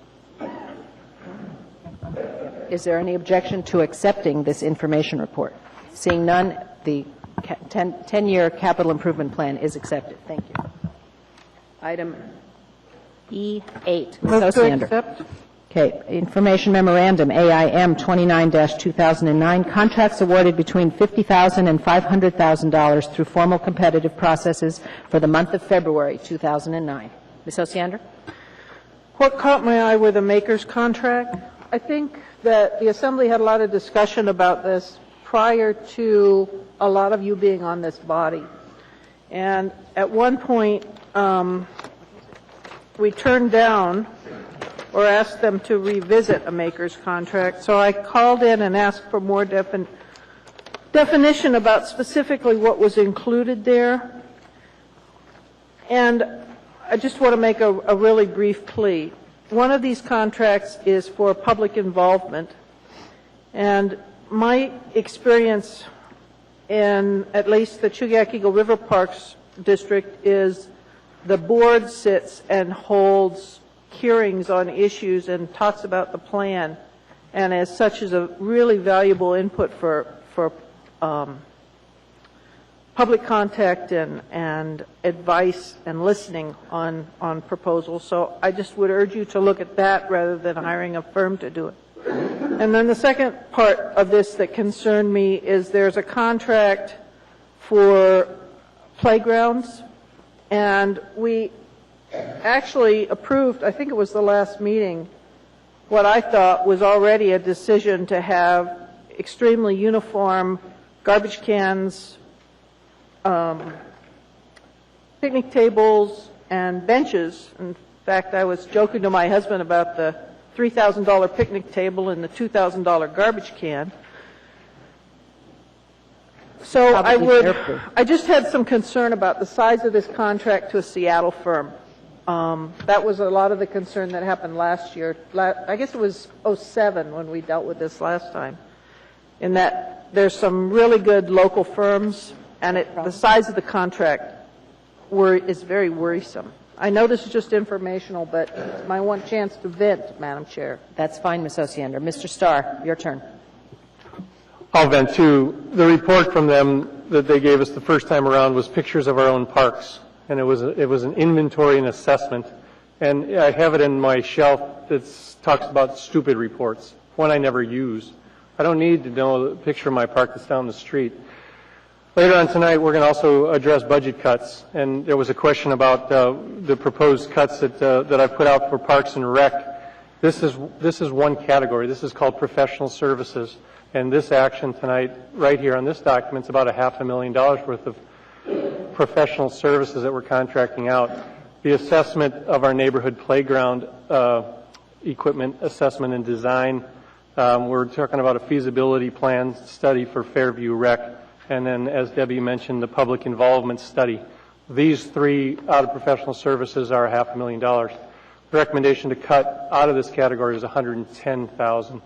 Is there any objection to accepting this information report? Seeing none, the 10-year capital improvement plan is accepted. Thank you. Item E8. Move to accept. Okay. Information memorandum, AIM 29-2009. Contracts awarded between $50,000 and $500,000 through formal competitive processes for the month of February 2009. Ms. Osiander? What caught my eye were the maker's contract. I think that the Assembly had a lot of discussion about this prior to a lot of you being on this body. And at one point, we turned down or asked them to revisit a maker's contract. So I called in and asked for more definition about specifically what was included there. And I just want to make a really brief plea. One of these contracts is for public involvement. And my experience in at least the Chugach Eagle River Parks District is the board sits and holds hearings on issues and talks about the plan, and as such is a really valuable input for public contact and advice and listening on proposals. So I just would urge you to look at that rather than hiring a firm to do it. And then the second part of this that concerned me is there's a contract for playgrounds, and we actually approved, I think it was the last meeting, what I thought was already a decision to have extremely uniform garbage cans, picnic tables, and benches. In fact, I was joking to my husband about the $3,000 picnic table and the $2,000 garbage can. So I just had some concern about the size of this contract to a Seattle firm. That was a lot of the concern that happened last year. I guess it was 2007 when we dealt with this last time, in that there's some really good local firms, and the size of the contract is very worrisome. I know this is just informational, but it's my one chance to vent, Madam Chair. That's fine, Ms. Osiander. Mr. Starr, your turn. I'll vent too. The report from them that they gave us the first time around was pictures of our own parks, and it was an inventory and assessment. And I have it in my shelf that talks about stupid reports, one I never use. I don't need to know the picture of my park that's down the street. Later on tonight, we're going to also address budget cuts, and there was a question about the proposed cuts that I put out for Parks and Rec. This is one category. This is called professional services, and this action tonight, right here on this document, is about $500,000 worth of professional services that we're contracting out. The assessment of our neighborhood playground equipment assessment and design. We're talking about a feasibility plan study for Fairview Rec. And then, as Debbie mentioned, the public involvement study. These three out of professional services are $500,000. The recommendation to cut out of this category is $110,000.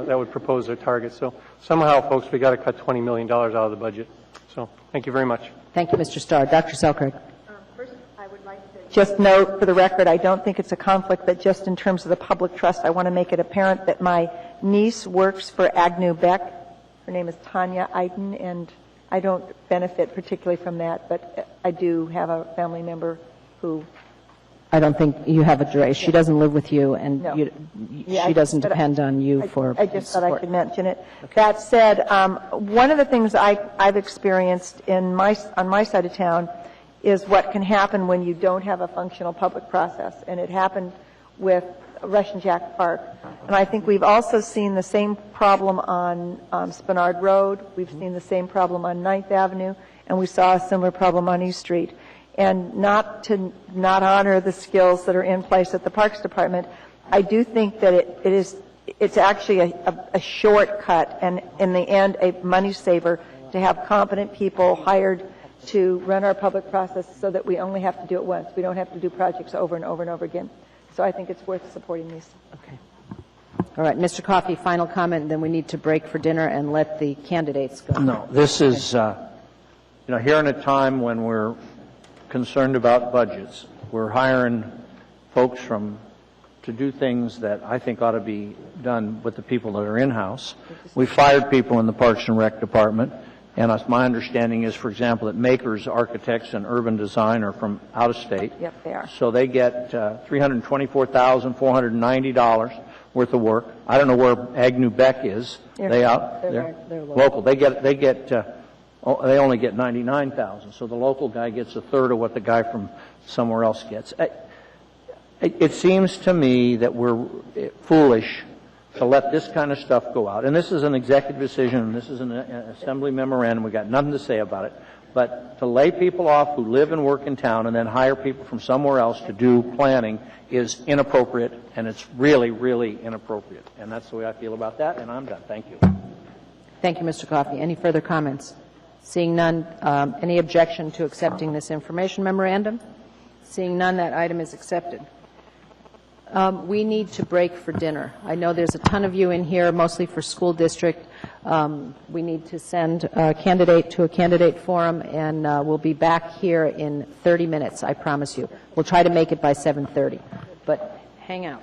That would propose their target. So somehow, folks, we got to cut $20 million out of the budget. So thank you very much. Thank you, Mr. Starr. Dr. Selkirk. First, I would like to just note for the record, I don't think it's a conflict, but just in terms of the public trust, I want to make it apparent that my niece works for Agnew Beck. Her name is Tanya Eiden, and I don't benefit particularly from that, but I do have a family member who... I don't think you have a direct. She doesn't live with you, and No. She doesn't depend on you for I just support. thought I could mention it. Okay. That said, one of the things I've experienced on my side of town is what can happen when you don't have a functional public process, and it happened with Russian Jack Park. And I think we've also seen the same problem on Spenard Road. We've seen the same problem on 9th Avenue, and we saw a similar problem on East Street. And not honor the skills that are in place at the Parks Department, I do think that it's actually a shortcut and in the end a money saver to have competent people hired to run our public process so that we only have to do it once. We don't have to do projects over and over and over again. So I think it's worth supporting these. Okay. All right, Mr. Coffey, final comment, and then we need to break for dinner and let the candidates go. No, this is, here in a time when we're concerned about budgets, we're hiring folks to do things that I think ought to be done with the people that are in-house. We fired people in the Parks and Rec department, and my understanding is, for example, that Makers Architects and Urban Design are from out of state. Yep, they are. So they get $324,490 worth of work. I don't know where Agnew Beck is. They're local. They only get $99,000. So the local guy gets a third of what the guy from somewhere else gets. It seems to me that we're foolish to let this kind of stuff go out. And this is an executive decision, and this is an assembly memorandum. We've got nothing to say about it. But to lay people off who live and work in town and then hire people from somewhere else to do planning is inappropriate, and it's really, really inappropriate. And that's the way I feel about that, and I'm done. Thank you. Thank you, Mr. Coffey. Any further comments? Seeing none, any objection to accepting this information memorandum? Seeing none, that item is accepted. We need to break for dinner. I know there's a ton of you in here, mostly for school district. We need to send a candidate to a candidate forum, and we'll be back here in 30 minutes, I promise you. We'll try to make it by 7:30, but hang out.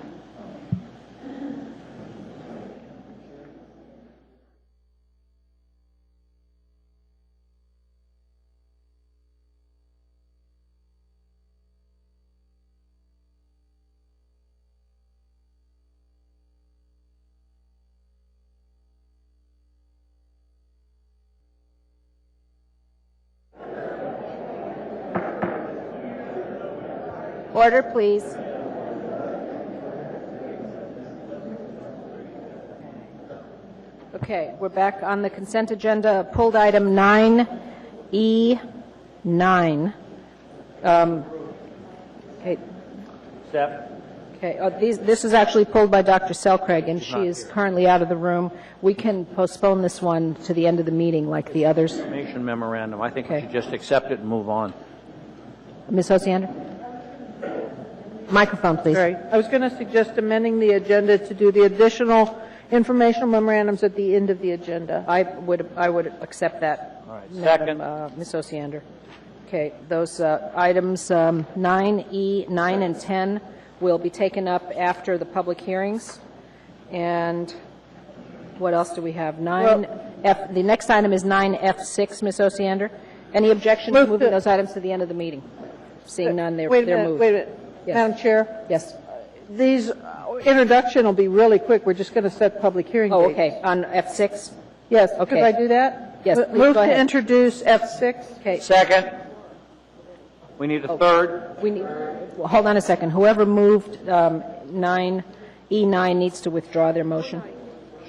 Order, please. Okay, we're back on the consent agenda. Pulled item 9E9. Okay. Okay. This is actually pulled by Dr. Selcraig, and she is currently out of the room. We can postpone this one to the end of the meeting like the others. Information memorandum. I think we should just accept it and move on. Ms. Osiander? Microphone, please. Sorry. I was going to suggest amending the agenda to do the additional informational memorandums at the end of the agenda. I would accept that. All right. Second. Ms. Osiander. Okay. Those items 9E, 9, and 10 will be taken up after the public hearings. And what else do we have? 9F. The next item is 9F6, Ms. Osiander. Any objection to moving those items to the end of the meeting? Seeing none, they're moved. Wait a minute. Yes. Madam Chair? Yes. These introduction will be really quick. We're just going to set public hearing dates. Oh, okay. On F6? Yes. Okay. Could I do that? Yes, please, Move go to ahead. introduce F6. Okay. Second. We need a third. Well, hold on a second. Whoever moved 9E9 needs to withdraw their motion.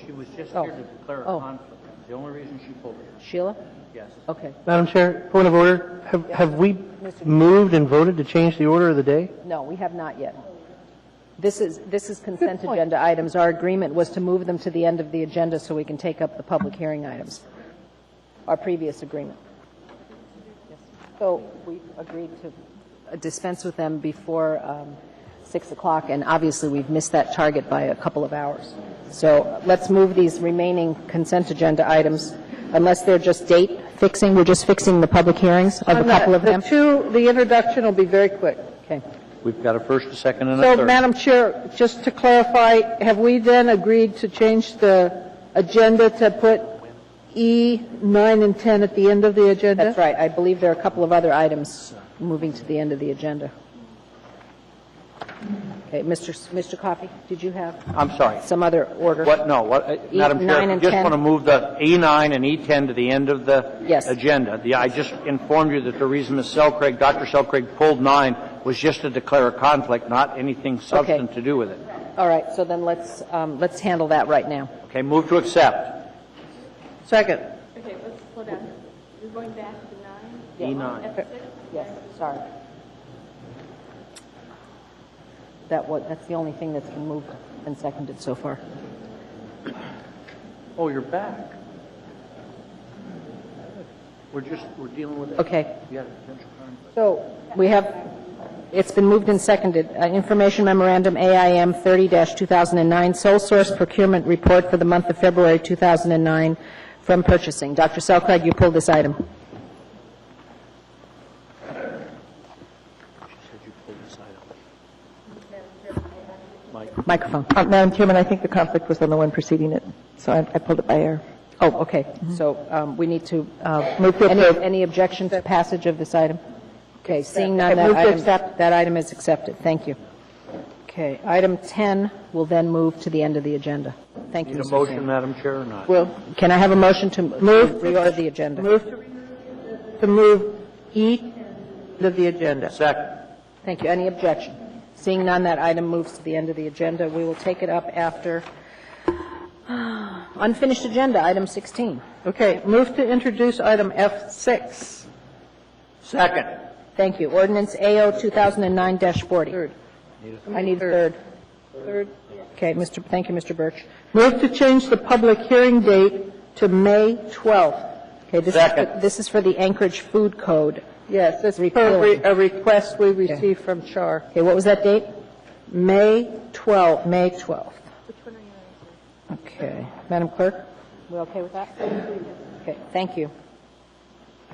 She was just here to declare a conflict. The only reason she pulled it. Sheila? Yes. Okay. Madam Chair, point of order. Have we moved and voted to change the order of the day? No, we have not yet. This is consent agenda items. Our agreement was to move them to the end of the agenda so we can take up the public hearing items. Our previous agreement. So we agreed to dispense with them before 6 o'clock, and obviously we've missed that target by a couple of hours. So let's move these remaining consent agenda items, unless they're just date fixing. We're just fixing the public hearings of a couple of them. The introduction will be very quick. Okay. We've got a first, a second, and a So, third. Madam Chair, just to clarify, have we then agreed to change the agenda to put E, 9, and 10 at the end of the agenda? That's right. I believe there are a couple of other items moving to the end of the agenda. Okay, Mr. Coffey, did you have? I'm sorry. Some other order? What? No. Madam Chair, 9 if and you just 10. want to move the E9 and E10 to the end of the Yes. agenda. I just informed you that the reason Ms. Selcraig, Dr. Selcraig pulled 9 was just to declare a conflict, not anything substantive to do with it. All right, so then let's handle that right now. Okay, move to accept. Second. Okay, let's slow down. We're going back to 9? E9. Yes, sorry. That's the only thing that's been moved and seconded so far. Oh, you're back. We're dealing with it. Okay. You had a potential conflict. So it's been moved and seconded. Information Memorandum AIM 30-2009, Sole Source Procurement Report for the month of February 2009 from Purchasing. Dr. Selcraig, you pulled this item. Microphone. Madam Chairman, I think the conflict was on the one preceding it, so I pulled it by error. Oh, okay. So we need to move to any objection to passage of this item? Okay, seeing none, that item is accepted. Thank you. Okay, item 10 will then move to the end of the agenda. Thank you, Need a Mr. motion, Singh. Madam Chair, or not? Well, Can I have a motion to reorder the agenda? move to move E to the agenda. Second. Thank you. Any objection? Seeing none, that item moves to the end of the agenda. We will take it up after unfinished agenda, item 16. Okay, move to introduce item F6. Second. Thank you. Ordinance AO 2009-40. Third. I need third. Third. Okay, thank you, Mr. Birch. Move to change the public hearing date to May 12th. Okay, this is for the Anchorage Food Code. Yes, it's per Repealing. a request we received from Char. Okay, what was that date? May 12th. May 12th. Which one are you on? Okay. Madam Clerk, we okay with that? Okay, thank you.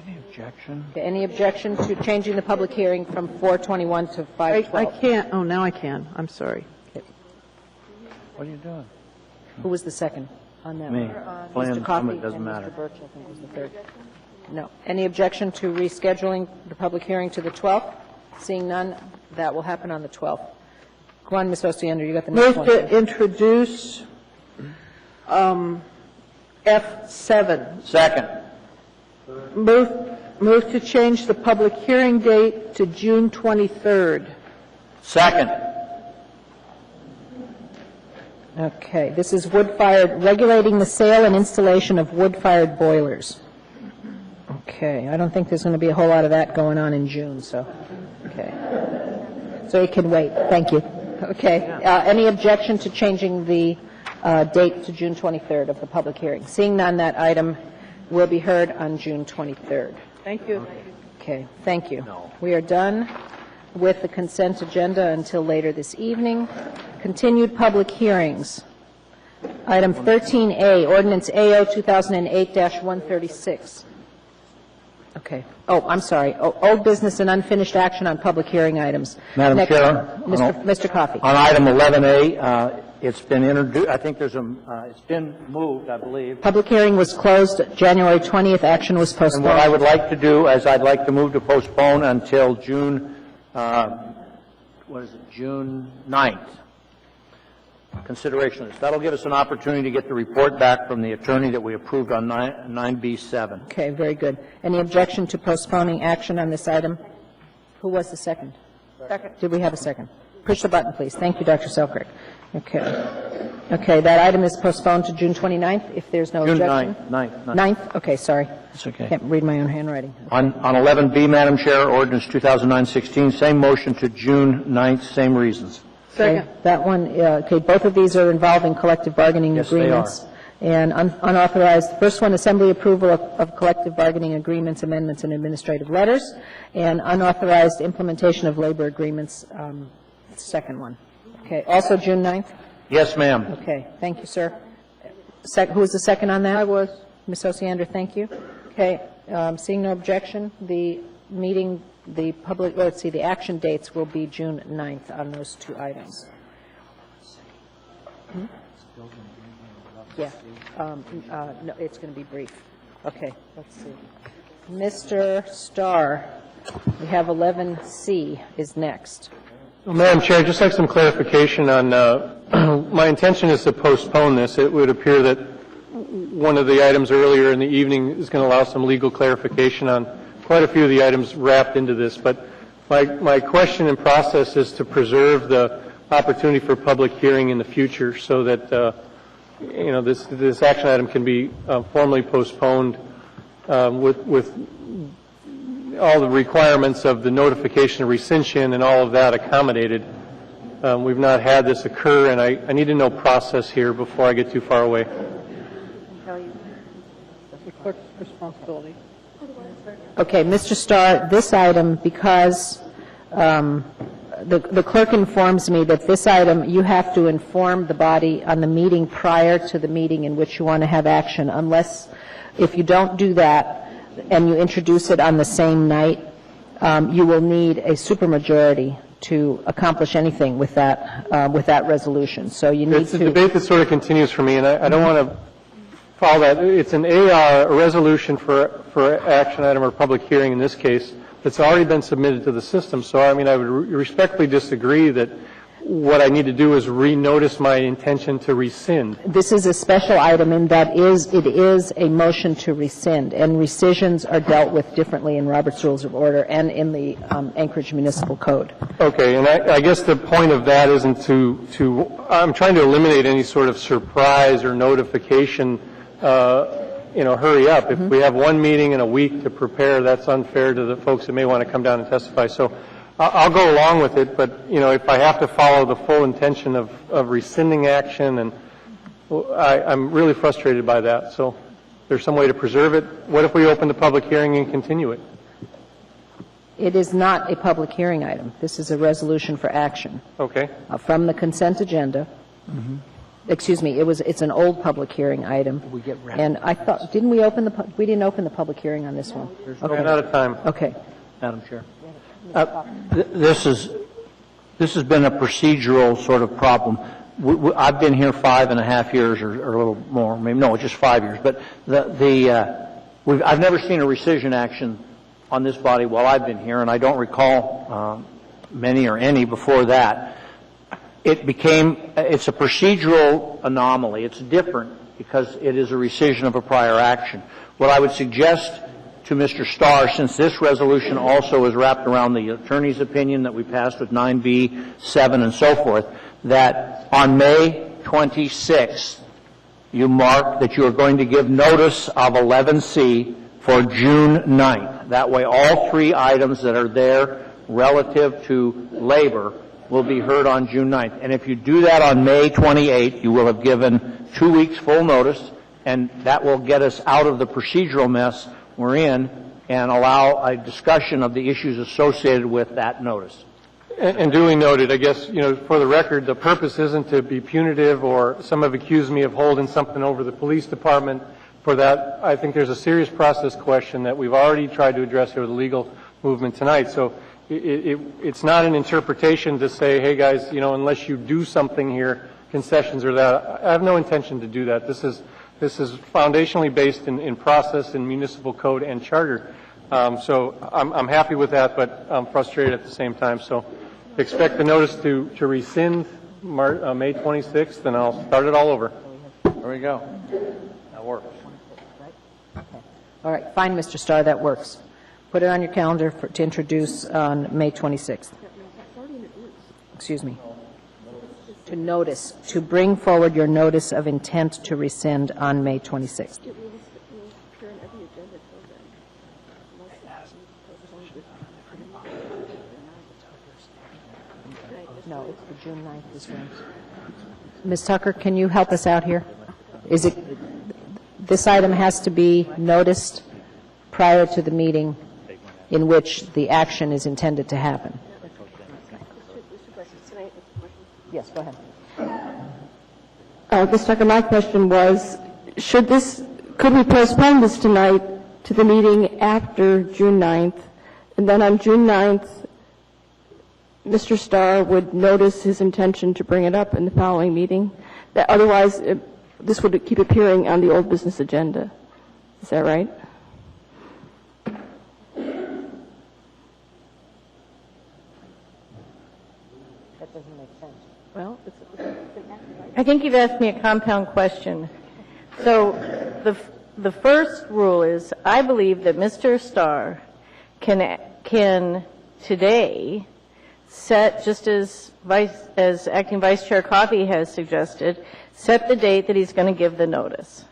Any objection? Okay, any objection to changing the public hearing from 4:21 to 5:12? I can't, oh, now I can. I'm sorry. Okay. What are you doing? Who was the second on that? Me. Mr. Plan, Coffey it doesn't and matter. Mr. Birch, I think, was the third. No. Any objection to rescheduling the public hearing to the 12th? Seeing none, that will happen on the 12th. Go on, Ms. Ostiander, you got the next Move one. to introduce F7. Second. Move to change the public hearing date to June 23rd. Second. Okay, this is wood-fired, regulating the sale and installation of wood-fired boilers. Okay, I don't think there's going to be a whole lot of that going on in June, so, okay. So it can wait, thank you. Okay, any objection to changing the date to June 23rd of the public hearing? Seeing none, that item will be heard on June 23rd. Thank you. Okay, thank you. We are done with the consent agenda until later this evening. Continued public hearings. Item 13A, Ordinance AO 2008-136. Okay. Oh, I'm sorry. Old business and unfinished action on public hearing items. Madam Next, Chair, Mr. Coffey. On item 11A, it's been introduced, I think there's it's been moved, I believe. Public hearing was closed January 20th. Action was And postponed. what I would like to do is I'd like to move to postpone until June, June 9th. Consideration of this. That'll give us an opportunity to get the report back from the attorney that we approved on 9B7. Okay, very good. Any objection to postponing action on this item? Who was the second? Second. Did we have a second? Push the button, please. Thank you, Dr. Selkirk. Okay. Okay, that item is postponed to June 29th, if there's no June objection. 9th. 9th? Okay, sorry. That's okay. Can't read my own handwriting. On 11B, Madam Chair, ordinance 2009-16, same motion to June 9th, same reasons. Okay, that one, okay, both of these are involving collective bargaining Yes, they agreements. And unauthorized, first one, assembly approval of collective bargaining agreements, amendments, and administrative letters, and unauthorized implementation of labor agreements, second one. Okay, also June 9th? Yes, ma'am. Okay, thank you, sir. Who was the second on that? I was. Ms. Osiander, thank you. Okay, seeing no objection, the meeting, the public, let's see, the action dates will be June 9th on those two items. Yeah, no, it's going to be brief. Okay, let's see. Mr. Starr, we have 11C is next. Well, Madam Chair, I'd just like some clarification on, my intention is to postpone this. It would appear that one of the items earlier in the evening is going to allow some legal clarification on quite a few of the items wrapped into this. But my question and process is to preserve the opportunity for public hearing in the future so that, this action item can be formally postponed with all the requirements of the notification of rescission and all of that accommodated. We've not had this occur, and I need to know process here before I get too far away. The clerk's responsibility. Okay, Mr. Starr, this item, because the clerk informs me that this item, you have to inform the body on the meeting prior to the meeting in which you want to have action, unless, if you don't do that and you introduce it on the same night, you will need a supermajority to accomplish anything with that resolution. So you need It's to... a debate that sort of continues for me, and I don't want to follow that. It's an AR, a resolution for action item or public hearing in this case, that's already been submitted to the system. So, I would respectfully disagree that what I need to do is renotice my intention to rescind. This is a special item in that it is a motion to rescind, and rescissions are dealt with differently in Robert's Rules of Order and in the Anchorage Municipal Code. Okay, and I guess the point of that isn't I'm trying to eliminate any sort of surprise or notification, hurry up. If we have one meeting in a week to prepare, that's unfair to the folks that may want to come down and testify. So I'll go along with it, but, if I have to follow the full intention of rescinding action, and I'm really frustrated by that. So there's some way to preserve it. What if we open the public hearing and continue it? It is not a public hearing item. This is a resolution for action. Okay. From the consent agenda. Excuse me, it's an old public hearing item. And I thought, didn't we open we didn't open the public hearing on this one? Okay. Ran out of time. Okay. Madam Chair. This has been a procedural sort of problem. I've been here 5.5 years or a little more, maybe, no, just 5 years. But I've never seen a rescission action on this body while I've been here, and I don't recall many or any before that. It's a procedural anomaly. It's different because it is a rescission of a prior action. What I would suggest to Mr. Starr, since this resolution also is wrapped around the attorney's opinion that we passed with 9B7 and so forth, that on May 26th, you mark that you are going to give notice of 11C for June 9th. That way all three items that are there relative to labor will be heard on June 9th. And if you do that on May 28th, you will have given 2 weeks full notice, and that will get us out of the procedural mess we're in and allow a discussion of the issues associated with that notice. And duly noted, I guess, for the record, the purpose isn't to be punitive, or some have accused me of holding something over the police department. For that, I think there's a serious process question that we've already tried to address here with the legal movement tonight. So it's not an interpretation to say, hey guys, unless you do something here, concessions or that. I have no intention to do that. This is foundationally based in process, in municipal code and charter. So I'm happy with that, but I'm frustrated at the same time. So expect the notice to rescind May 26th, and I'll start it all over. There we go. That works. All right, fine, Mr. Starr, that works. Put it on your calendar to introduce on May 26th. Excuse me. To bring forward your notice of intent to rescind on May 26th. No, it's the June 9th this one. Ms. Tucker, can you help us out here? This item has to be noticed prior to the meeting in which the action is intended to happen. Yes, go ahead. Ms. Tucker, my question was, could we postpone this tonight to the meeting after June 9th, and then on June 9th, Mr. Starr would notice his intention to bring it up in the following meeting? Otherwise, this would keep appearing on the old business agenda. Is that right? That doesn't make sense. Well, I think you've asked me a compound question. So the first rule is I believe that Mr. Starr can today set, just as Acting Vice Chair Coffey has suggested, set the date that he's going to give the notice.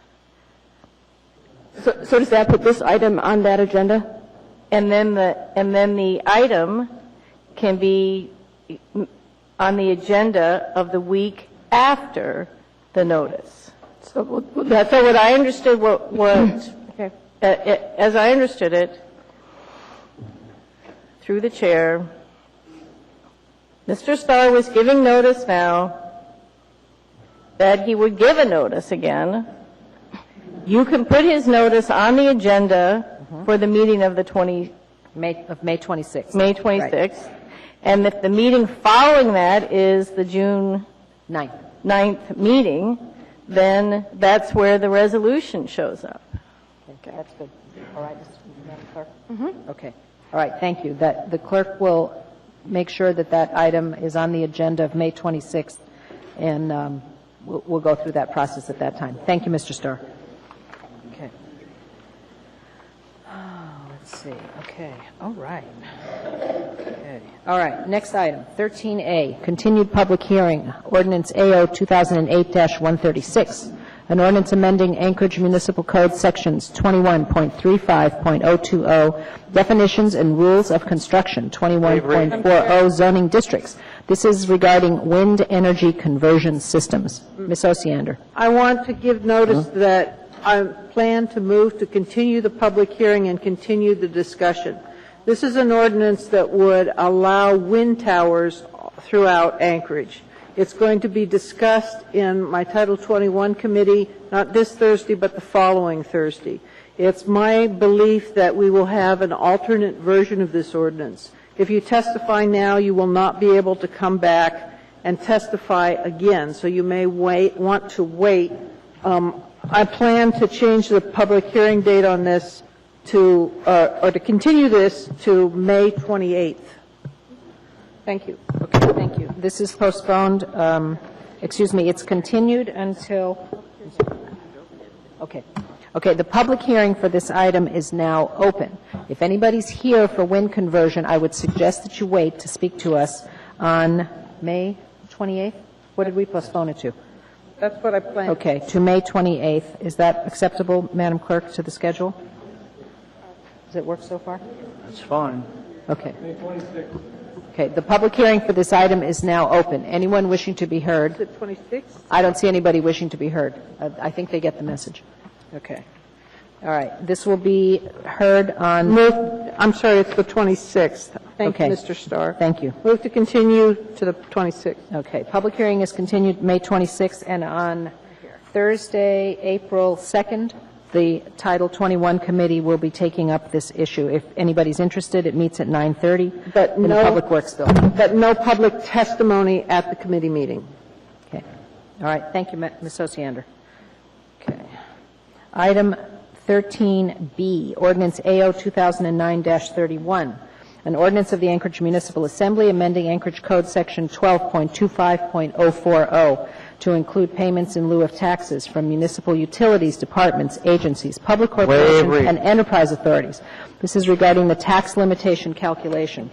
So does that put this item on that agenda? And then the item can be on the agenda of the week after the notice. So what I understood, as I understood it, through the chair, Mr. Starr was giving notice now that he would give a notice again. You can put his notice on the agenda for the meeting of the May 26th. May 26th. Right. And if the meeting following that is the June 9th meeting, then that's where the resolution shows up. Okay, that's good. All right, Madam Clerk? Okay. All right, thank you. The clerk will make sure that item is on the agenda of May 26th, and we'll go through that process at that time. Thank you, Mr. Starr. Okay. Let's see. Okay. All right. Okay. All right. Next item, 13A, continued public hearing, ordinance AO 2008-136, an ordinance amending Anchorage Municipal Code sections 21.35.020, definitions and rules of construction, 21.40, zoning districts. This is regarding wind energy conversion systems. Ms. Osiander. I want to give notice that I plan to move to continue the public hearing and continue the discussion. This is an ordinance that would allow wind towers throughout Anchorage. It's going to be discussed in my Title 21 committee, not this Thursday, but the following Thursday. It's my belief that we will have an alternate version of this ordinance. If you testify now, you will not be able to come back and testify again, so you may want to wait. I plan to change the public hearing date on this to, or to continue this to May 28th. Thank you. Okay, thank you. This is postponed, it's continued until, okay. Okay, the public hearing for this item is now open. If anybody's here for wind conversion, I would suggest that you wait to speak to us on May 28th? What did we postpone it to? That's what I planned. Okay, to May 28th. Is that acceptable, Madam Clerk, to the schedule? Does it work so far? That's fine. Okay. May 26th. Okay, the public hearing for this item is now open. Anyone wishing to be heard? Is it 26th? I don't see anybody wishing to be heard. I think they get the message. Okay. All right. This will be heard on... I'm sorry, it's the 26th. Thank you, Mr. Starr. Thank you. Move to continue to the 26th. Okay. Public hearing is continued May 26th, and on Thursday, April 2nd, the Title 21 committee will be taking up this issue. If anybody's interested, it meets at 9:30 but in the Public Works Building. But no public testimony at the committee meeting. Okay. All right. Thank you, Ms. Osiander. Okay. Item 13B, Ordinance AO 2009-31, an ordinance of the Anchorage Municipal Assembly amending Anchorage Code Section 12.25.040 to include payments in lieu of taxes from municipal utilities, departments, agencies, public corporations, and enterprise authorities. This is regarding the tax limitation calculation.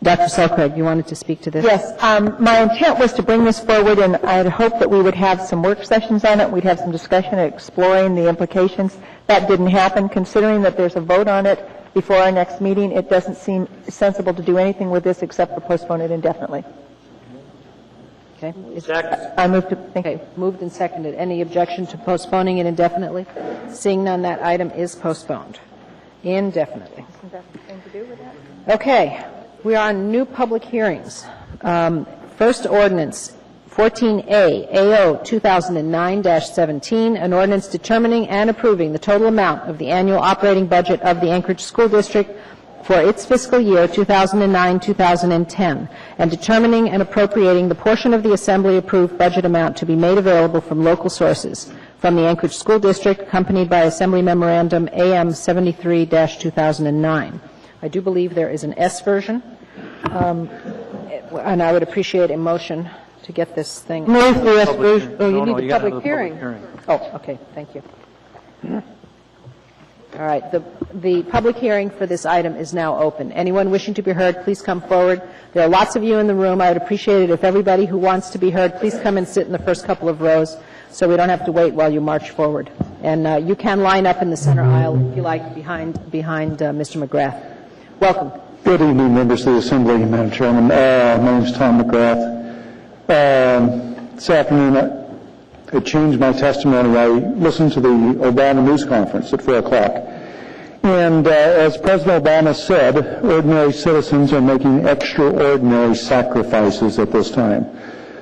Dr. Selcraig, you wanted to speak to this? Yes. My intent was to bring this forward, and I had hoped that we would have some work sessions on it. We'd have some discussion exploring the implications. That didn't happen. Considering that there's a vote on it before our next meeting, it doesn't seem sensible to do anything with this except for postpone it indefinitely. Okay. I move to... Okay. Moved and seconded. Any objection to postponing it indefinitely? Seeing none, that item is postponed indefinitely. Isn't that the thing to do with that? Okay. We are on new public hearings. First ordinance, 14A, AO 2009-17, an ordinance determining and approving the total amount of the annual operating budget of the Anchorage School District for its fiscal year 2009-2010, and determining and appropriating the portion of the Assembly-approved budget amount to be made available from local sources from the Anchorage School District, accompanied by Assembly Memorandum AM 73-2009. I do believe there is an S version, and I would appreciate a motion to get this thing. Move the S version. Oh, you need the public hearing. Oh, okay. Thank you. All right. The public hearing for this item is now open. Anyone wishing to be heard, please come forward. There are lots of you in the room. I would appreciate it if everybody who wants to be heard, please come and sit in the first couple of rows so we don't have to wait while you march forward. And you can line up in the center aisle if you like behind Mr. McGrath. Welcome. Good evening, members of the Assembly, Madam Chairman. My name is Tom McGrath. This afternoon, I changed my testimony. I listened to the Obama news conference at 4 o'clock. And as President Obama said, ordinary citizens are making extraordinary sacrifices at this time.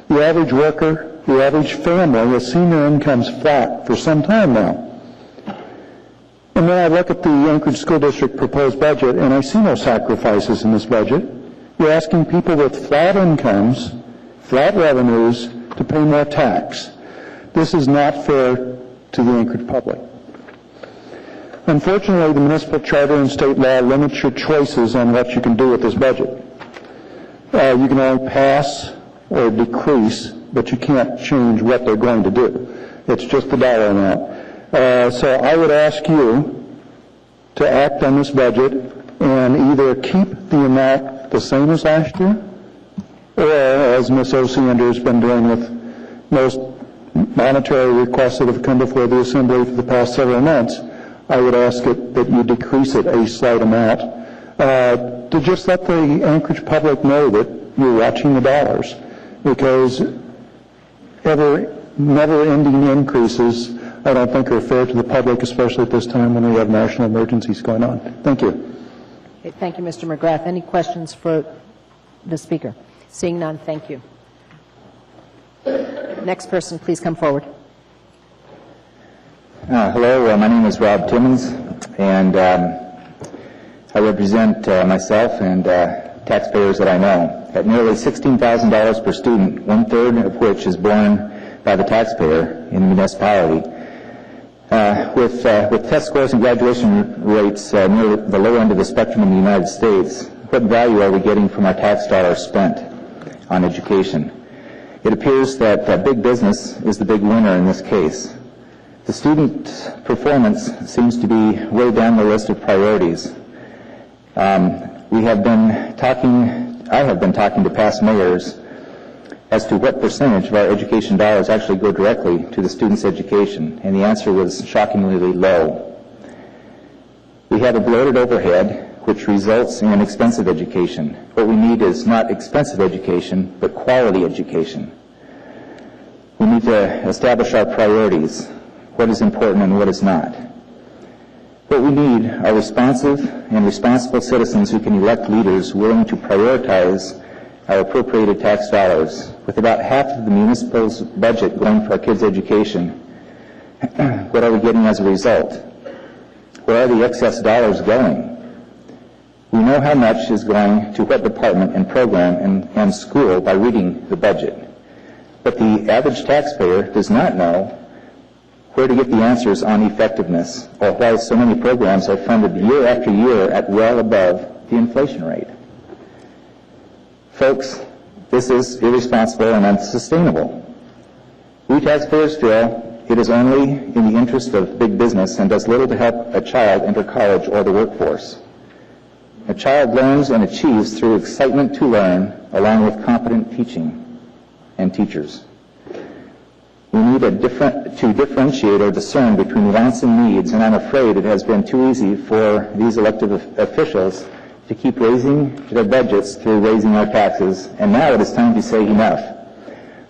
The average worker, the average family has seen their incomes flat for some time now. And then I look at the Anchorage School District proposed budget, and I see no sacrifices in this budget. You're asking people with flat incomes, flat revenues, to pay more tax. This is not fair to the Anchorage public. Unfortunately, the municipal charter and state law limits your choices on what you can do with this budget. You can only pass or decrease, but you can't change what they're going to do. It's just the dollar amount. So I would ask you to act on this budget and either keep the amount the same as last year, or, as Ms. Osiander has been doing with most monetary requests that have come before the Assembly for the past several months, I would ask that you decrease it a slight amount to just let the Anchorage public know that you're watching the dollars, because never-ending increases I don't think are fair to the public, especially at this time when we have national emergencies going on. Thank you. Okay, thank you, Mr. McGrath. Any questions for the speaker? Seeing none, thank you. Next person, please come forward. Hello, my name is Rob Timmons, and I represent myself and taxpayers that I know. At nearly $16,000 per student, one-third of which is borne by the taxpayer in the municipality, with test scores and graduation rates near the low end of the spectrum in the United States, what value are we getting from our tax dollars spent on education? It appears that big business is the big winner in this case. The student performance seems to be way down the list of priorities. I have been talking to past mayors as to what percentage of our education dollars actually go directly to the student's education, and the answer was shockingly low. We have a bloated overhead, which results in expensive education. What we need is not expensive education, but quality education. We need to establish our priorities, what is important and what is not. What we need are responsive and responsible citizens who can elect leaders willing to prioritize our appropriated tax dollars. With about half of the municipal's budget going for our kids' education, what are we getting as a result? Where are the excess dollars going? We know how much is going to what department and program and school by reading the budget. But the average taxpayer does not know where to get the answers on effectiveness, or why so many programs are funded year after year at well above the inflation rate. Folks, this is irresponsible and unsustainable. We taxpayers feel it is only in the interest of big business and does little to help a child enter college or the workforce. A child learns and achieves through excitement to learn, along with competent teaching and teachers. We need to differentiate or discern between wants and needs, and I'm afraid it has been too easy for these elected officials to keep raising their budgets through raising our taxes, and now it is time to say enough.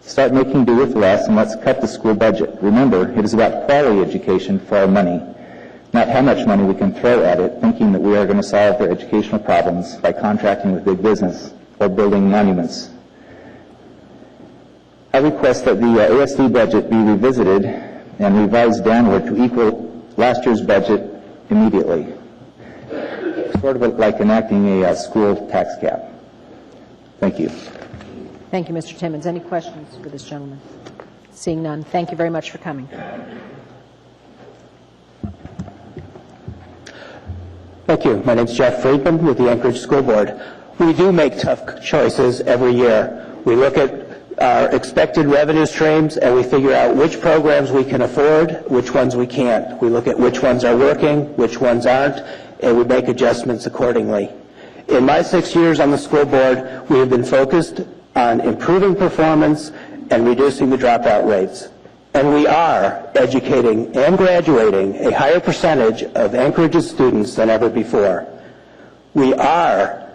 Start making do with less, and let's cut the school budget. Remember, it is about quality education for our money, not how much money we can throw at it, thinking that we are going to solve their educational problems by contracting with big business or building monuments. I request that the ASD budget be revisited and revised downward to equal last year's budget immediately, sort of like enacting a school tax cap. Thank you. Thank you, Mr. Timmons. Any questions for this gentleman? Seeing none, thank you very much for coming. Thank you. My name is Jeff Friedman with the Anchorage School Board. We do make tough choices every year. We look at our expected revenue streams and we figure out which programs we can afford, which ones we can't. We look at which ones are working, which ones aren't, and we make adjustments accordingly. In my 6 years on the school board, we have been focused on improving performance and reducing the dropout rates. And we are educating and graduating a higher percentage of Anchorage's students than ever before. We are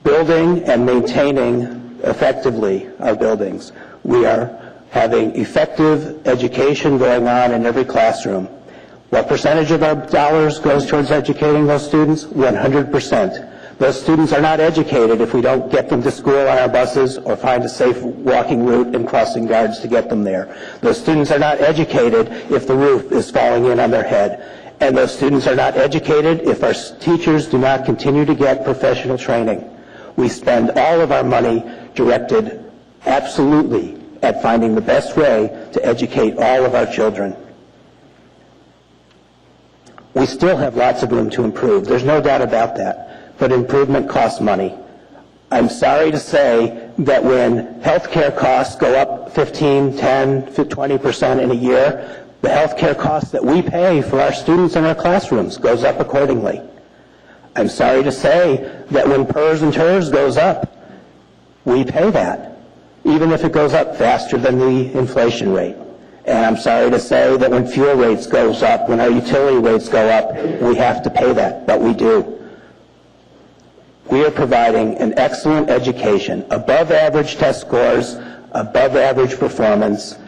building and maintaining effectively our buildings. We are having effective education going on in every classroom. What percentage of our dollars goes towards educating those students? 100%. Those students are not educated if we don't get them to school on our buses or find a safe walking route and crossing guards to get them there. Those students are not educated if the roof is falling in on their head. And those students are not educated if our teachers do not continue to get professional training. We spend all of our money directed absolutely at finding the best way to educate all of our children. We still have lots of room to improve. There's no doubt about that. But improvement costs money. I'm sorry to say that when health care costs go up 15, 10, 20% in a year, the health care costs that we pay for our students in our classrooms goes up accordingly. I'm sorry to say that when PERS and TERS goes up, we pay that, even if it goes up faster than the inflation rate. And I'm sorry to say that when fuel rates goes up, when our utility rates go up, we have to pay that, but we do. We are providing an excellent education, above average test scores, above average performance,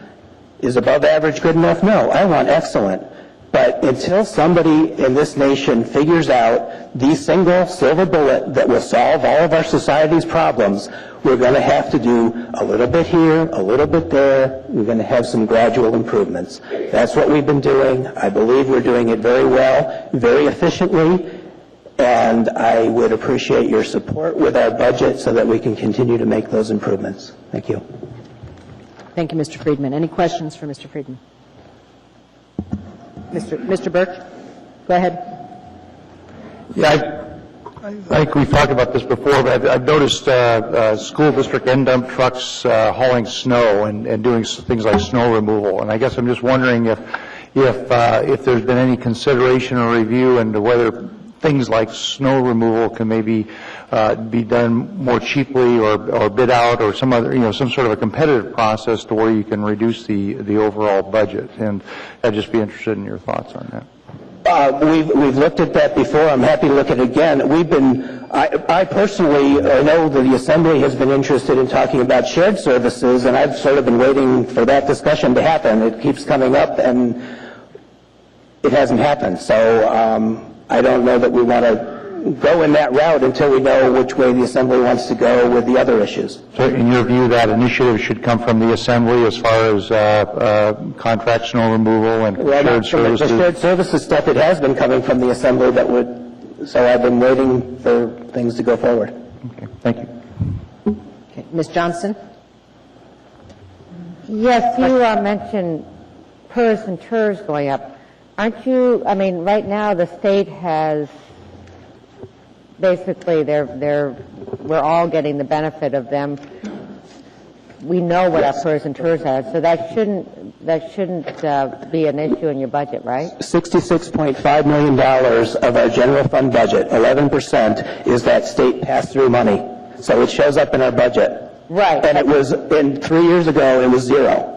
Is above average good enough? No, I want excellent. But until somebody in this nation figures out the single silver bullet that will solve all of our society's problems, we're going to have to do a little bit here, a little bit there. We're going to have some gradual improvements. That's what we've been doing. I believe we're doing it very well, very efficiently, and I would appreciate your support with our budget so that we can continue to make those improvements. Thank you. Thank you, Mr. Friedman. Any questions for Mr. Friedman? Mr. Birch, go ahead. Yeah, I think we've talked about this before, but I've noticed school district end dump trucks hauling snow and doing things like snow removal. And I guess I'm just wondering if there's been any consideration or review into whether things like snow removal can maybe be done more cheaply or bid out or some other, some sort of a competitive process to where you can reduce the overall budget. And I'd just be interested in your thoughts on that. We've looked at that before. I'm happy to look at it again. I personally know that the Assembly has been interested in talking about shared services, and I've sort of been waiting for that discussion to happen. It keeps coming up, and it hasn't happened. So I don't know that we want to go in that route until we know which way the Assembly wants to go with the other issues. So in your view, that initiative should come from the Assembly as far as contract snow removal and shared services? The shared services stuff, it has been coming from the Assembly so I've been waiting for things to go forward. Okay, thank you. Okay. Ms. Johnson? Yes, you mentioned PERS and TERS going up. Aren't you, right now the state has basically, we're all getting the benefit of them. We know what our PERS and TERS are, so that shouldn't be an issue in your budget, right? $66.5 million of our general fund budget, 11%, is that state pass-through money. So it shows up in our budget. Right. And it was, 3 years ago, it was zero.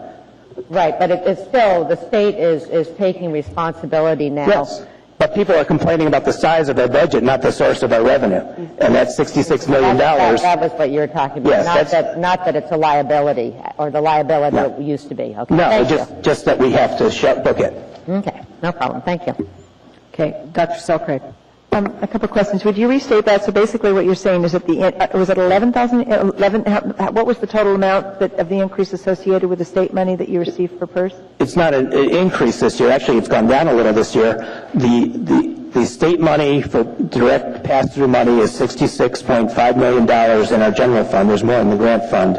Right, but it's still, the state is taking responsibility now. Yes, but people are complaining about the size of our budget, not the source of our revenue. And that's $66 million. That was what you were talking about, yes, not that it's a liability, or the liability it used to be. Okay. No, just that we have to book it. Okay, no problem. Thank you. Okay, Dr. Selkirk. A couple of questions. Would you restate that? So basically what you're saying is that was it 11,000? What was the total amount of the increase associated with the state money that you received for PERS? It's not an increase this year. Actually, it's gone down a little this year. The state money for direct pass-through money is $66.5 million in our general fund. There's more in the grant fund,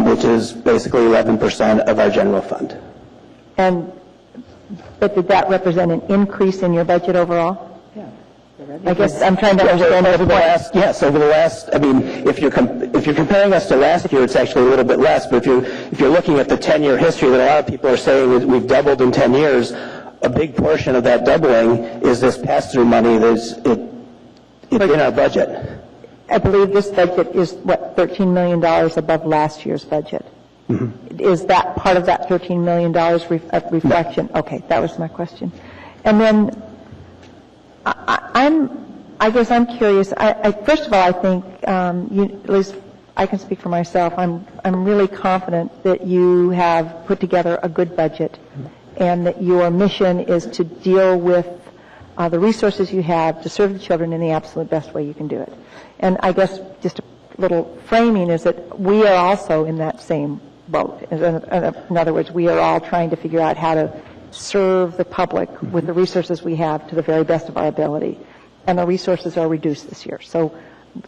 which is basically 11% of our general fund. But did that represent an increase in your budget overall? I guess I'm trying to understand over the last. Yes, over the last. If you're comparing us to last year, it's actually a little bit less. But if you're looking at the 10-year history, that a lot of people are saying we've doubled in 10 years. A big portion of that doubling is this pass-through money. It's in our budget. I believe this budget is $13 million above last year's budget. Mm-hmm. Is that part of that $13 million reflection? No. Okay, that was my question. And then. I guess I'm curious. First of all, I think, at least I can speak for myself. I'm really confident that you have put together a good budget, and that your mission is to deal with the resources you have to serve the children in the absolute best way you can do it. And I guess just a little framing is that we are also in that same boat. In other words, we are all trying to figure out how to serve the public with the resources we have to the very best of our ability. And the resources are reduced this year. So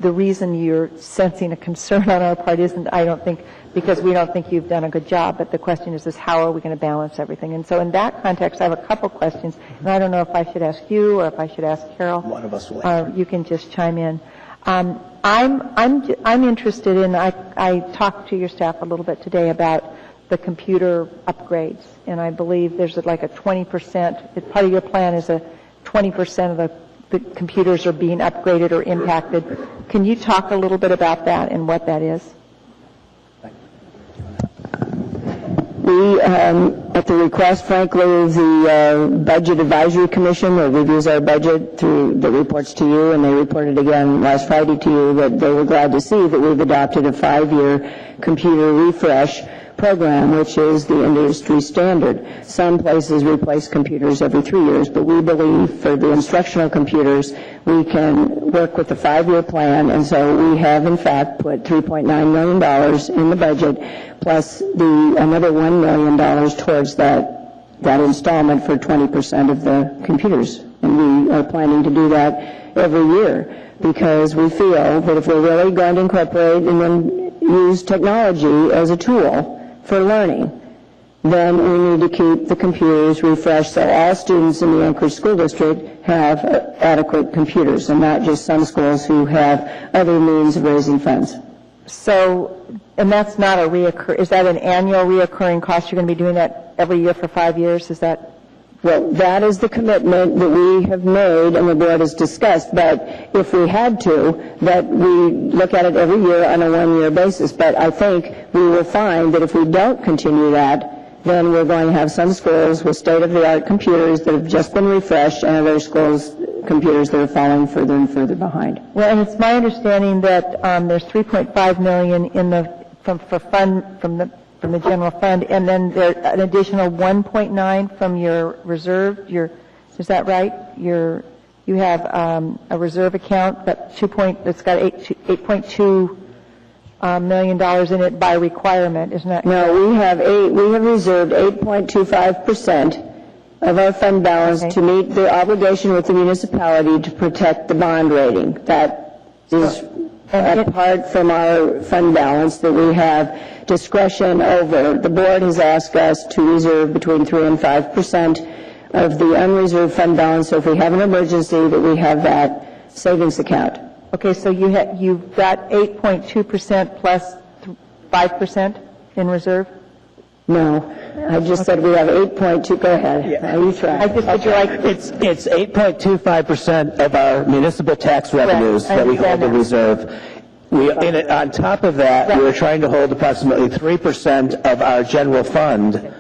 the reason you're sensing a concern on our part isn't, I don't think, because we don't think you've done a good job, but the question is how are we going to balance everything? And so in that context, I have a couple questions, and I don't know if I should ask you or if I should ask Carol. One of us will answer. You can just chime in. I'm interested in, I talked to your staff a little bit today about the computer upgrades, and I believe there's like a 20%, part of your plan is a 20% of the computers are being upgraded or impacted. Can you talk a little bit about that and what that is? We, at the request, frankly, of the Budget Advisory Commission that reviews our budget that reports to you, and they reported again last Friday to you that they were glad to see that we've adopted a 5-year computer refresh. program, which is the industry standard. Some places replace computers every 3 years, but we believe for the instructional computers, we can work with the 5-year plan, and so we have, in fact, put $3.9 million in the budget, plus another $1 million towards that installment for 20% of the computers. And we are planning to do that every year because we feel that if we're really going to incorporate and then use technology as a tool for learning, then we need to keep the computers refreshed so all students in the Anchorage School District have adequate computers and not just some schools who have other means of raising funds. So, and that's not is that an annual reoccurring cost? You're going to be doing that every year for 5 years? Is that? Well, that is the commitment that we have made and the board has discussed, but if we had to, that we look at it every year on a 1-year basis. But I think we will find that if we don't continue that, then we're going to have some schools with state-of-the-art computers that have just been refreshed and other schools' computers that are falling further and further behind. Well, and it's my understanding that there's $3.5 million from the general fund, and then there an additional 1.9 from your reserve. Is that right? You have a reserve account that's got $8.2 million in it by requirement, isn't that? No, we have reserved 8.25% of our fund balance to meet the obligation with the municipality to protect the bond rating. That is apart from our fund balance that we have discretion over. The board has asked us to reserve between 3 and 5% of the unreserved fund balance, so if we have an emergency, that we have that savings account. Okay, so you've got 8.2% plus 5% in reserve? No, I just said we have 8.2. Go ahead. Yeah. You try. It's 8.25% of our municipal tax revenues that we hold in reserve. On top of that, we're trying to hold approximately 3% of our general fund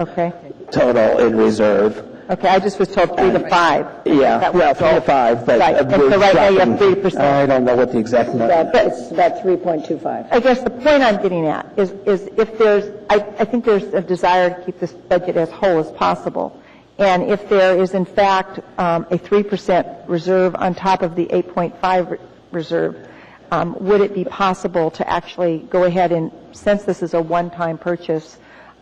total in reserve. Okay, I just was told 3 to 5. Yeah, well, 3 to 5, but so right now you have 3%. I don't know what the exact number is. It's about 3.25. I guess the point I'm getting at is if there's, I think there's a desire to keep this budget as whole as possible. And if there is, in fact, a 3% reserve on top of the 8.5 reserve, would it be possible to actually go ahead and, since this is a one-time purchase,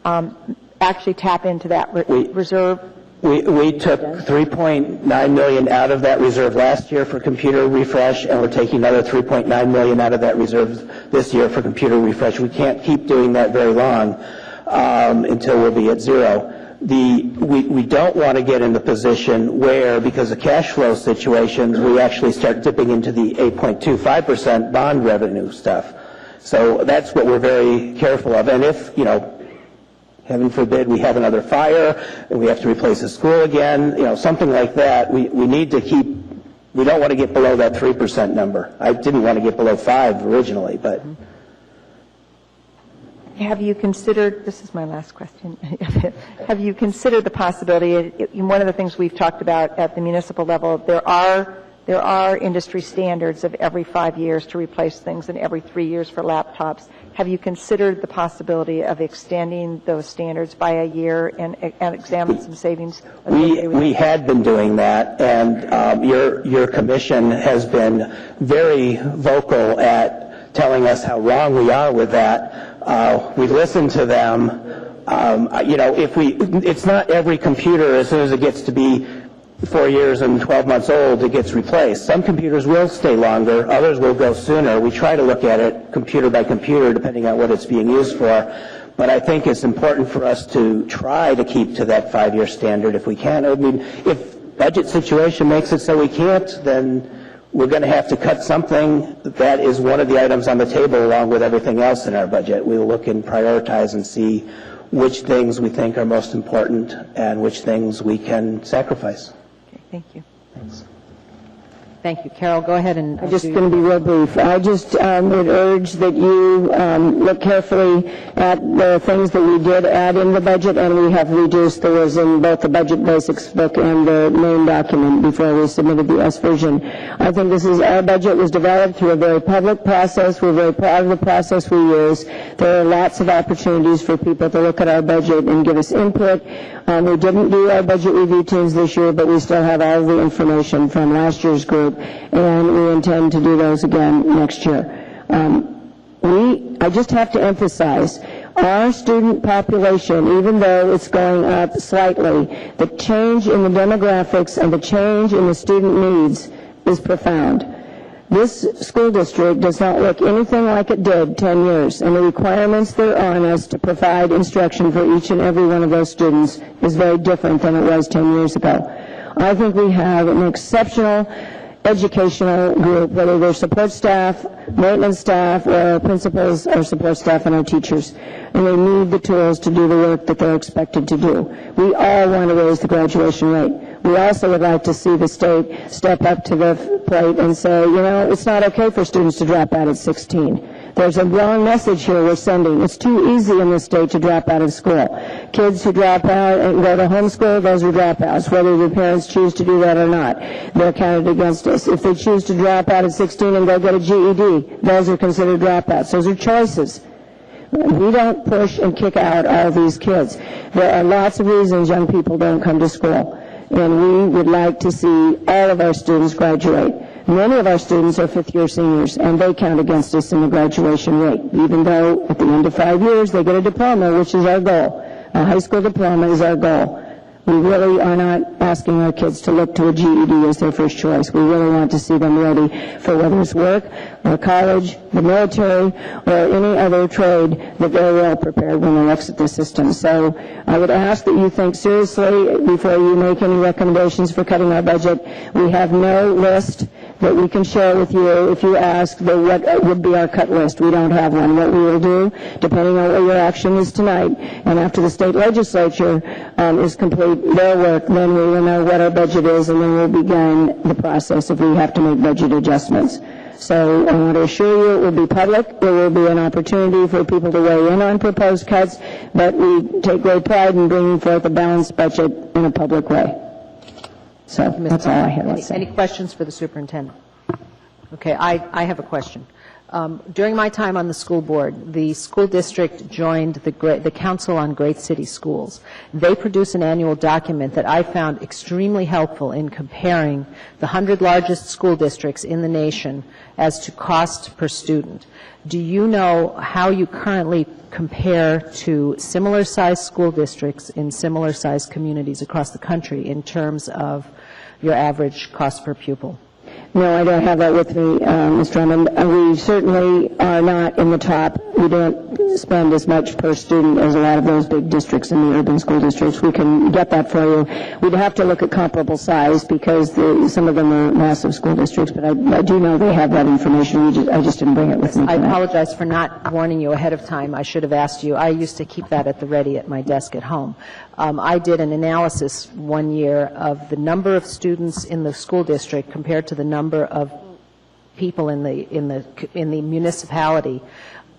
actually tap into that reserve? We took $3.9 million out of that reserve last year for computer refresh, and we're taking another $3.9 million out of that reserve this year for computer refresh. We can't keep doing that very long until we'll be at zero. We don't want to get in the position where, because of cash flow situations, we actually start dipping into the 8.25% bond revenue stuff. So that's what we're very careful of. And if, heaven forbid, we have another fire and we have to replace a school again, something like that, we need to keep, we don't want to get below that 3% number. I didn't want to get below 5 originally, but. Have you considered, this is my last question, have you considered the possibility, one of the things we've talked about at the municipal level, there are industry standards of every 5 years to replace things and every 3 years for laptops. Have you considered the possibility of extending those standards by a year and examine some savings? We had been doing that, and your commission has been very vocal at telling us how wrong we are with that. We listened to them. It's not every computer, as soon as it gets to be 4 years and 12 months old, it gets replaced. Some computers will stay longer, others will go sooner. We try to look at it computer by computer, depending on what it's being used for. But I think it's important for us to try to keep to that 5-year standard if we can. I mean, if budget situation makes it so we can't, then we're going to have to cut something. That is one of the items on the table along with everything else in our budget. We'll look and prioritize and see which things we think are most important and which things we can sacrifice. Okay, thank you. Thanks. thank you. Carol, go ahead and... I'm just going to be real brief. I just would urge that you look carefully at the things that we did add in the budget, and we have reduced. There was in both the Budget Basics book and the main document before we submitted the S version. I think our budget was developed through a very public process. We're very proud of the process we use. There are lots of opportunities for people to look at our budget and give us input. We didn't do our budget review teams this year, but we still have all of the information from last year's group, and we intend to do those again next year. I just have to emphasize, our student population, even though it's going up slightly, the change in the demographics and the change in the student needs is profound. This school district does not look anything like it did 10 years, and the requirements that are on us to provide instruction for each and every one of those students is very different than it was 10 years ago. I think we have an exceptional educational group, whether they're support staff, maintenance staff, or principals, or support staff and our teachers, and they need the tools to do the work that they're expected to do. We all want to raise the graduation rate. We also would like to see the state step up to the plate and say, it's not okay for students to drop out at 16. There's a wrong message here we're sending. It's too easy in this state to drop out of school. Kids who drop out and go to homeschool, those are dropouts, whether the parents choose to do that or not. They're counted against us. If they choose to drop out at 16 and go get a GED, those are considered dropouts. Those are choices. We don't push and kick out all these kids. There are lots of reasons young people don't come to school, and we would like to see all of our students graduate. Many of our students are fifth-year seniors, and they count against us in the graduation rate, even though at the end of 5 years they get a diploma, which is our goal. A high school diploma is our goal. We really are not asking our kids to look to a GED as their first choice. We really want to see them ready for whether it's work or college, the military, or any other trade, that they're well prepared when they exit the system. So I would ask that you think seriously before you make any recommendations for cutting our budget. We have no list that we can share with you if you ask what would be our cut list. We don't have one. What we will do, depending on what your action is tonight, and after the state legislature is complete their work, then we will know what our budget is, and then we'll begin the process if we have to make budget adjustments. So I want to assure you it will be public. There will be an opportunity for people to weigh in on proposed cuts, but we take great pride in bringing forth a balanced budget in a public way. So that's all I had to say. Any questions for the superintendent? Okay, I have a question. During my time on the school board, the school district joined the Council on Great City Schools. They produce an annual document that I found extremely helpful in comparing the 100 largest school districts in the nation as to cost per student. Do you know how you currently compare to similar-sized school districts in similar-sized communities across the country in terms of your average cost per pupil? No, I don't have that with me, Ms. Drummond. We certainly are not in the top. We don't spend as much per student as a lot of those big districts in the urban school districts. We can get that for you. We'd have to look at comparable size because some of them are massive school districts, but I do know they have that information. I just didn't bring it with me tonight. I apologize for not warning you ahead of time. I should have asked you. I used to keep that at the ready at my desk at home. I did an analysis one year of the number of students in the school district compared to the number of people in the municipality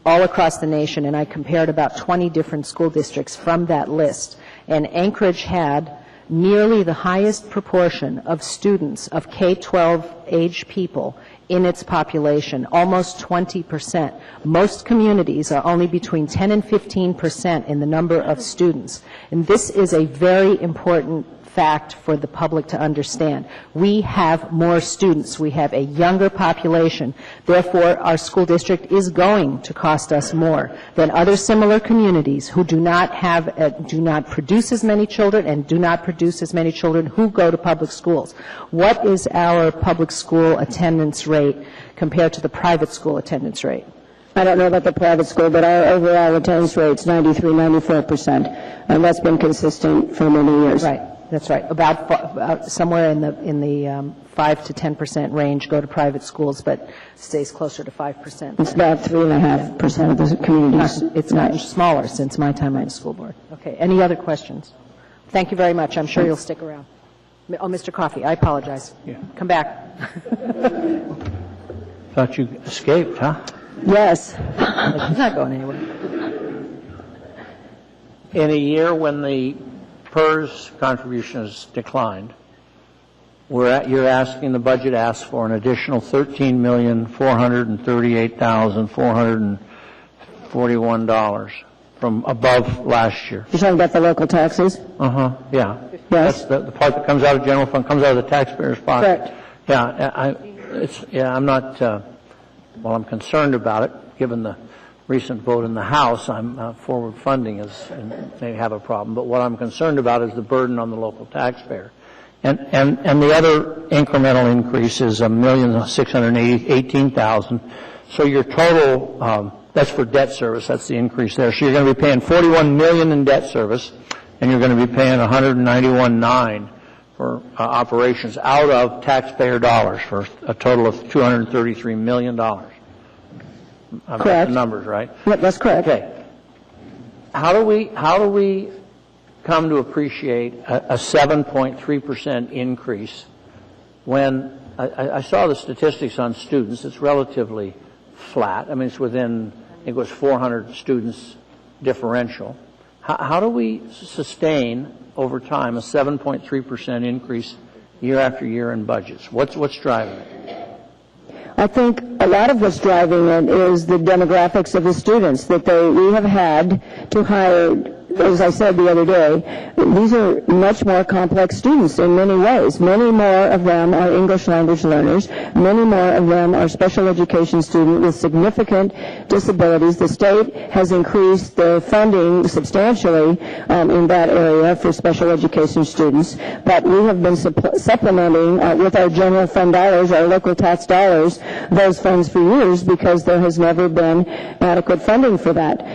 all across the nation, and I compared about 20 different school districts from that list. And Anchorage had nearly the highest proportion of students of K-12 age people in its population, almost 20%. Most communities are only between 10 and 15% in the number of students. And this is a very important fact for the public to understand. We have more students. We have a younger population. Therefore, our school district is going to cost us more than other similar communities who do not produce as many children and do not produce as many children who go to public schools. What is our public school attendance rate compared to the private school attendance rate? I don't know about the private school, but our overall attendance rate is 93, 94%, and that's been consistent for many years. Right. That's right. About somewhere in the 5 to 10% range go to private schools, but stays closer to 5%. It's about 3.5% of the communities. It's gotten smaller since my time on the school board. Okay. Any other questions? Thank you very much. I'm sure you'll stick around. Oh, Mr. Coffey, I apologize. Yeah. Come back. Thought you escaped, huh? Yes. It's not going anywhere. In a year when the PERS contribution has declined, you're asking, the budget asks for an additional $13,438,441 from above last year. You're talking about the local taxes? Yeah. Yes. That's the part that comes out of general fund, comes out of the taxpayer's pocket. Correct. Yeah, I'm not, I'm concerned about it, given the recent vote in the House. I'm forward funding may have a problem, but what I'm concerned about is the burden on the local taxpayer. And the other incremental increase is $1,618,000. So your total, that's for debt service, that's the increase there. So you're going to be paying $41 million in debt service, and you're going to be paying $191.9 for operations out of taxpayer dollars for a total of $233 million. I've got the numbers, right? Yep, that's correct. Okay. How do we come to appreciate a 7.3% increase when I saw the statistics on students? It's relatively flat. I mean, it's within, I think it was 400 students differential. How do we sustain over time a 7.3% increase year after year in budgets? What's driving it? I think a lot of what's driving it is the demographics of the students that we have had to hire. As I said the other day, these are much more complex students in many ways. Many more of them are English language learners. Many more of them are special education students with significant disabilities. The state has increased the funding substantially in that area for special education students, but we have been supplementing with our general fund dollars, our local tax dollars, those funds for years because there has never been adequate funding for that.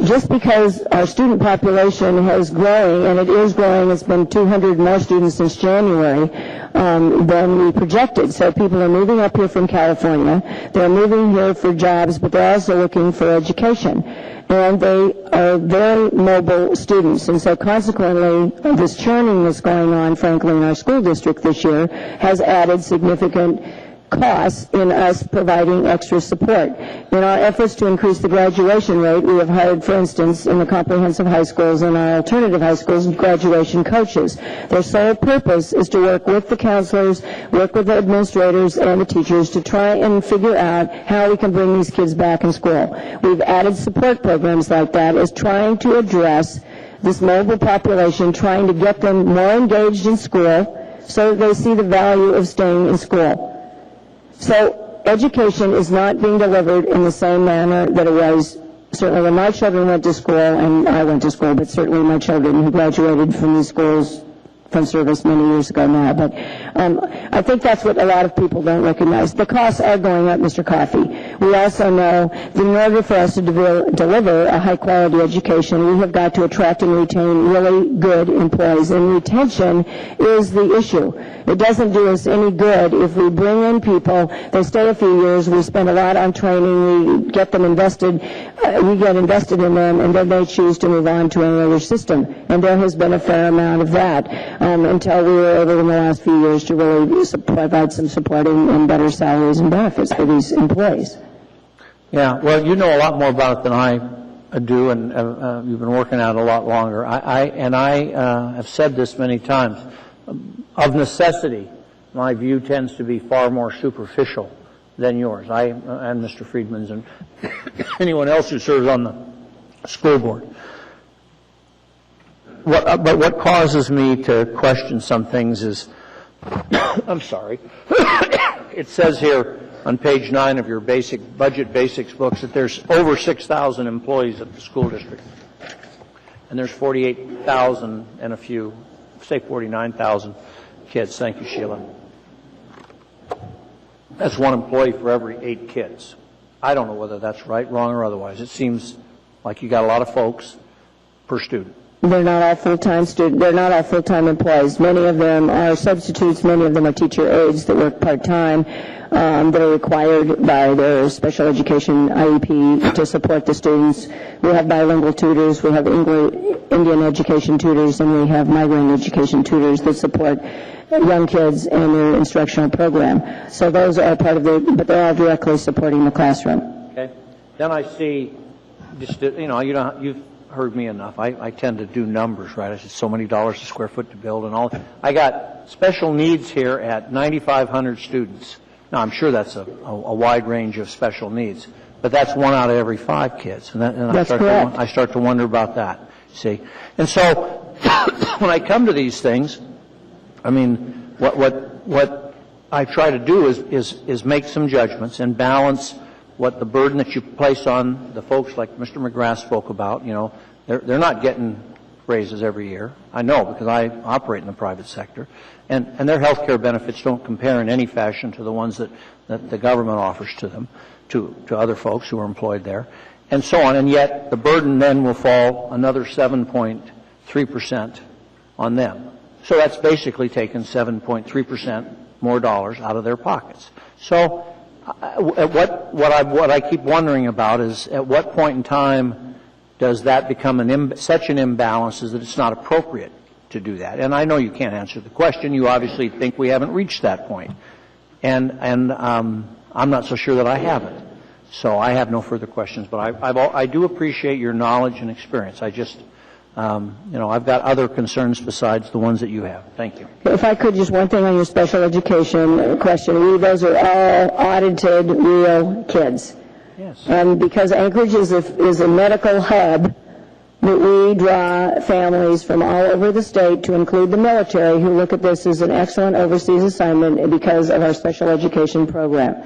Just because our student population is growing, and it is growing, it's been 200 more students since January than we projected. So people are moving up here from California. They're moving here for jobs, but they're also looking for education. And they are very mobile students. And so consequently, this churning that's going on, frankly, in our school district this year has added significant costs in us providing extra support. In our efforts to increase the graduation rate, we have hired, for instance, in the comprehensive high schools and our alternative high schools, graduation coaches. Their sole purpose is to work with the counselors, work with the administrators and the teachers to try and figure out how we can bring these kids back in school. We've added support programs like that as trying to address this mobile population, trying to get them more engaged in school so that they see the value of staying in school. So education is not being delivered in the same manner that it was certainly when my children went to school, and I went to school, but certainly my children who graduated from these schools from service many years ago now. But I think that's what a lot of people don't recognize. The costs are going up, Mr. Coffey. We also know that in order for us to deliver a high-quality education, we have got to attract and retain really good employees, and retention is the issue. It doesn't do us any good if we bring in people, they stay a few years, we spend a lot on training, we get them invested, we get invested in them, and then they choose to move on to another system. And there has been a fair amount of that. Until we were able in the last few years to really provide some support and better salaries and benefits for these employees. Yeah, well, you know a lot more about it than I do, and you've been working at it a lot longer. I have said this many times. Of necessity, my view tends to be far more superficial than yours. And Mr. Friedman's and anyone else who serves on the school board. But what causes me to question some things is, I'm sorry, it says here on page 9 of your budget basics books that there's over 6,000 employees at the school district. And there's 48,000 and a few, say 49,000 kids. Thank you, Sheila. That's one employee for every 8 kids. I don't know whether that's right, wrong, or otherwise. It seems like you got a lot of folks per student. They're not all full-time students. They're not all full-time employees. Many of them are substitutes. Many of them are teacher aides that work part-time, that are required by their special education IEP to support the students. We have bilingual tutors. We have Indian education tutors, and we have migrant education tutors that support young kids in their instructional program. So those are part of but they're all directly supporting the classroom. Okay. Then I see, just, you've heard me enough. I tend to do numbers, right? I said so many dollars a square foot to build and all. I got special needs here at 9,500 students. Now, I'm sure that's a wide range of special needs, but that's 1 out of every 5 kids. And I start to wonder about that, see? And so when I come to these things, I mean, what I try to do is make some judgments and balance what the burden that you place on the folks like Mr. McGrath spoke about. They're not getting raises every year. I know, because I operate in the private sector. And their health care benefits don't compare in any fashion to the ones that the government offers to them, to other folks who are employed there, and so on. And yet the burden then will fall another 7.3% on them. So that's basically taken 7.3% more dollars out of their pockets. So what I keep wondering about is, at what point in time does that become such an imbalance that it's not appropriate to do that? And I know you can't answer the question. You obviously think we haven't reached that point. And I'm not so sure that I haven't. So I have no further questions. But I do appreciate your knowledge and experience. I just, I've got other concerns besides the ones that you have. Thank you. If I could, just one thing on your special education question. Those are all audited, real kids. Yes. And because Anchorage is a medical hub, that we draw families from all over the state, to include the military, who look at this as an excellent overseas assignment because of our special education program.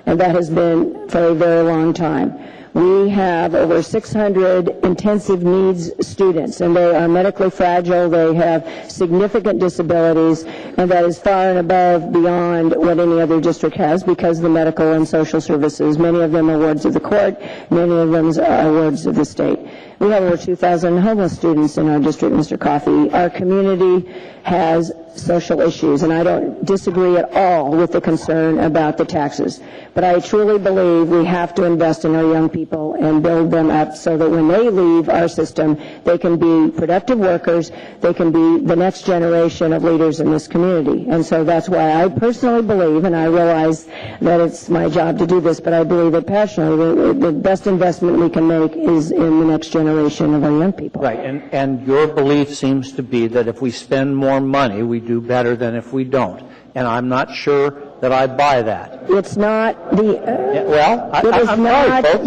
And that has been for a very long time. We have over 600 intensive needs students, and they are medically fragile. They have significant disabilities, and that is far and above beyond what any other district has, because of the medical and social services. Many of them are wards of the court. Many of them are wards of the state. We have over 2,000 homeless students in our district, Mr. Coffey. Our community has social issues, and I don't disagree at all with the concern about the taxes. But I truly believe we have to invest in our young people and build them up so that when they leave our system, they can be productive workers, they can be the next generation of leaders in this community. And so that's why I personally believe, and I realize that it's my job to do this, but I believe that passionately the best investment we can make is in the next generation of our young people. Right, and your belief seems to be that if we spend more money, we do better than if we don't. And I'm not sure that I buy that. It's not the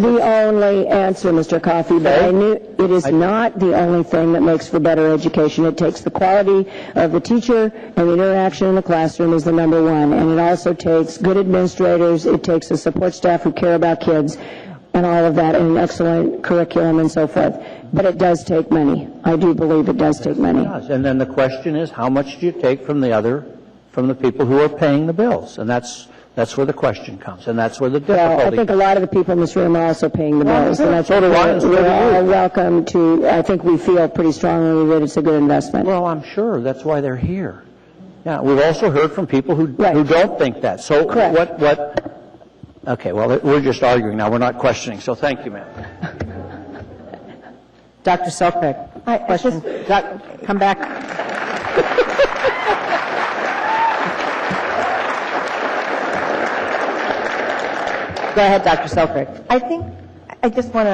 the only answer, Mr. Coffey, but it is not the only thing that makes for better education. It takes the quality of the teacher, and the interaction in the classroom is the number one. And it also takes good administrators. It takes a support staff who care about kids, and all of that, and an excellent curriculum and so forth. But it does take money. I do believe it does take money. It does. And then the question is, how much do you take from the people who are paying the bills? And that's where the question comes, and that's where the difficulty comes. I think a lot of the people in this room are also paying the bills. And that's we're all welcome to. I think we feel pretty strongly that it's a good investment. Well, I'm sure that's why they're here. Yeah, we've also heard from people who don't think that. So correct. what? Okay, well, we're just arguing now. We're not questioning. So thank you, ma'am. Dr. Selkirk, question. Come back. Go ahead, Dr. Selkirk. I think I just want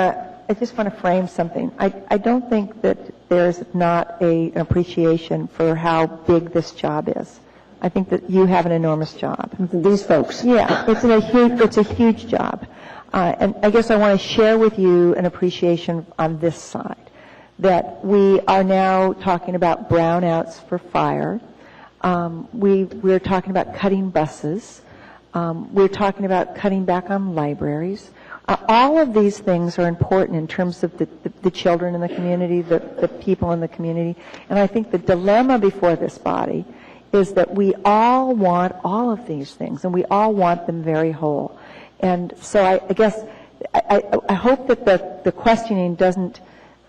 to frame something. I don't think that there's not an appreciation for how big this job is. I think that you have an enormous job. These folks. Yeah, it's a huge job. And I guess I want to share with you an appreciation on this side, that we are now talking about brownouts for fire. We're talking about cutting buses. We're talking about cutting back on libraries. All of these things are important in terms of the children in the community, the people in the community. And I think the dilemma before this body is that we all want all of these things, and we all want them very whole. And so I guess I hope that the questioning doesn't,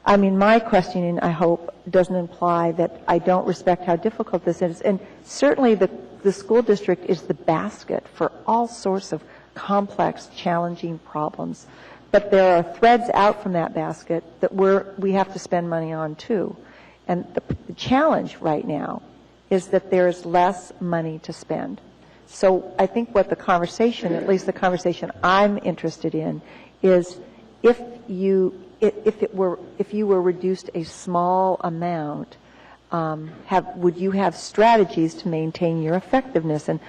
my questioning, I hope, doesn't imply that I don't respect how difficult this is. And certainly the school district is the basket for all sorts of complex, challenging problems. But there are threads out from that basket that we have to spend money on too. And the challenge right now is that there is less money to spend. So I think what the conversation, at least the conversation I'm interested in, is if you were reduced a small amount, would you have strategies to maintain your effectiveness? And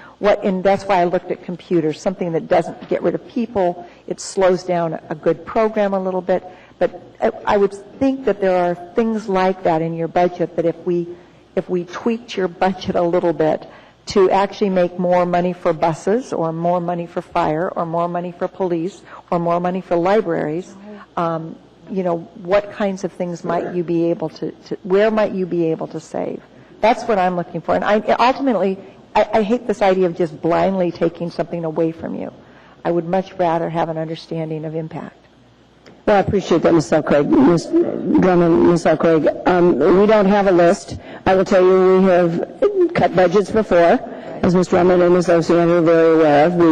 that's why I looked at computers, something that doesn't get rid of people. It slows down a good program a little bit. But I would think that there are things like that in your budget, that if we tweaked your budget a little bit to actually make more money for buses, or more money for fire, or more money for police, or more money for libraries, what kinds of things might you be able to where might you be able to save? That's what I'm looking for. And I hate this idea of just blindly taking something away from you. I would much rather have an understanding of impact. Well, I appreciate that, Ms. Elcraig. Ms. Drummond, Ms. Elcraig, we don't have a list. I will tell you we have cut budgets before, as Ms. Drummond and Ms. Oceana are very aware of. We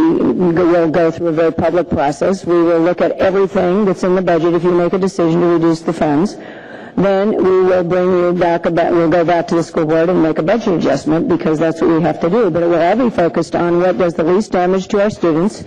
will go through a very public process. We will look at everything that's in the budget if you make a decision to reduce the funds. Then we will bring you back, we'll go back to the school board and make a budget adjustment, because that's what we have to do. But it will all be focused on what does the least damage to our students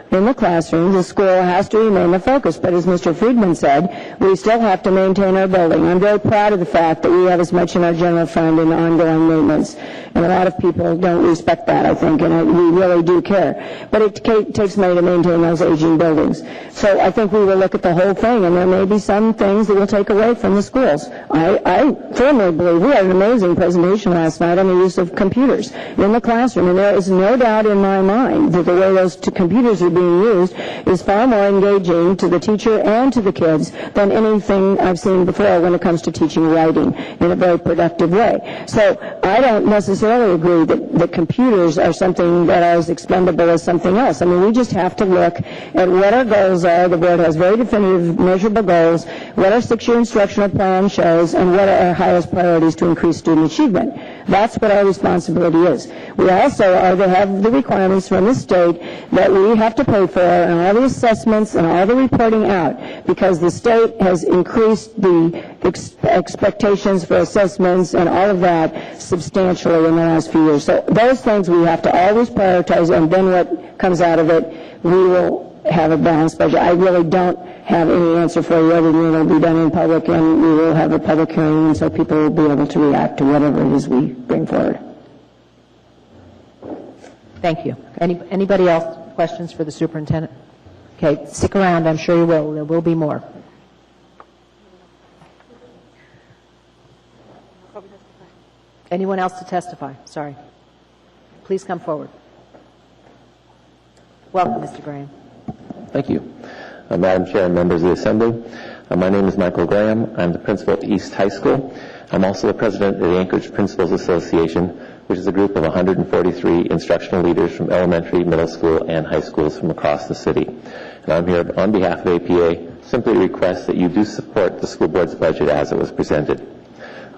in the classroom. The school has to remain the focus. But as Mr. Friedman said, we still have to maintain our building. I'm very proud of the fact that we have as much in our general fund in ongoing maintenance. And a lot of people don't respect that, I think, and we really do care. But it takes money to maintain those aging buildings. So I think we will look at the whole thing, and there may be some things that we'll take away from the schools. I firmly believe we had an amazing presentation last night on the use of computers in the classroom, and there is no doubt in my mind that the way those computers are being used is far more engaging to the teacher and to the kids than anything I've seen before when it comes to teaching writing in a very productive way. So I don't necessarily agree that computers are something that are as expendable as something else. I mean, we just have to look at what our goals are. The board has very definitive, measurable goals, what our 6-year instructional plan shows, and what are our highest priorities to increase student achievement. That's what our responsibility is. We also are to have the requirements from the state that we have to pay for, and all the assessments and all the reporting out, because the state has increased the expectations for assessments and all of that substantially in the last few years. So those things we have to always prioritize, and then what comes out of it, we will have a balanced budget. I really don't have any answer for you other than it will be done in public, and we will have a public hearing, and so people will be able to react to whatever it is we bring forward. Thank you. Anybody else? Questions for the superintendent? Okay, stick around. I'm sure you will. There will be more. Anyone else to testify? Sorry. Please come forward. Welcome, Mr. Graham. Thank you. Madam Chair and members of the Assembly, my name is Michael Graham. I'm the principal at East High School. I'm also the president of the Anchorage Principals Association, which is a group of 143 instructional leaders from elementary, middle school, and high schools from across the city. And I'm here on behalf of APA simply to request that you do support the school board's budget as it was presented.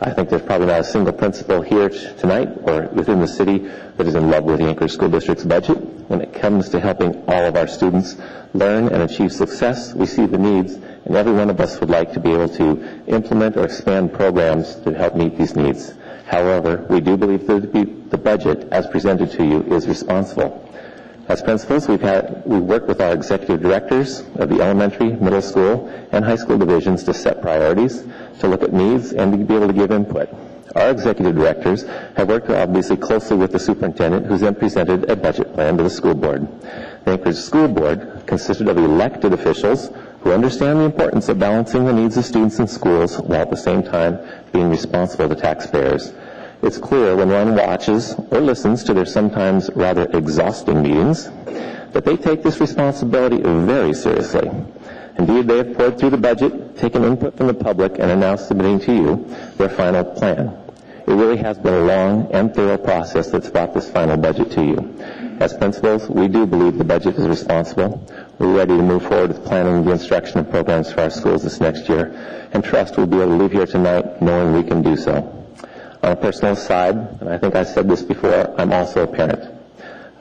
I think there's probably not a single principal here tonight or within the city that is in love with the Anchorage School District's budget. When it comes to helping all of our students learn and achieve success, we see the needs, and every one of us would like to be able to implement or expand programs to help meet these needs. However, we do believe that the budget as presented to you is responsible. As principals, we've worked with our executive directors of the elementary, middle school, and high school divisions to set priorities, to look at needs, and to be able to give input. Our executive directors have worked obviously closely with the superintendent, who's then presented a budget plan to the school board. The Anchorage School Board consisted of elected officials who understand the importance of balancing the needs of students in schools while at the same time being responsible to taxpayers. It's clear when one watches or listens to their sometimes rather exhausting meetings that they take this responsibility very seriously. Indeed, they have poured through the budget, taken input from the public, and are now submitting to you their final plan. It really has been a long and thorough process that's brought this final budget to you. As principals, we do believe the budget is responsible. We're ready to move forward with planning the instructional programs for our schools this next year, and trust we'll be able to leave here tonight knowing we can do so. On a personal side, and I think I said this before, I'm also a parent,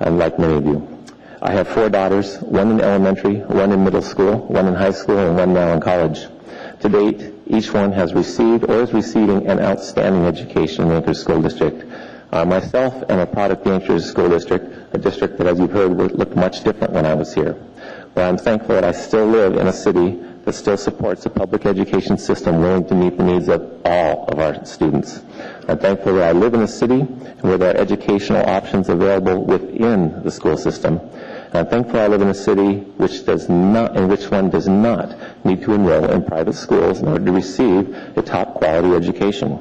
like many of you. I have 4 daughters, one in elementary, one in middle school, one in high school, and one now in college. To date, each one has received or is receiving an outstanding education in the Anchorage School District. Myself am a product of the Anchorage School District, a district that, as you've heard, looked much different when I was here. But I'm thankful that I still live in a city that still supports a public education system willing to meet the needs of all of our students. I'm thankful that I live in a city where there are educational options available within the school system. And I'm thankful I live in a city in which one does not need to enroll in private schools in order to receive a top quality education.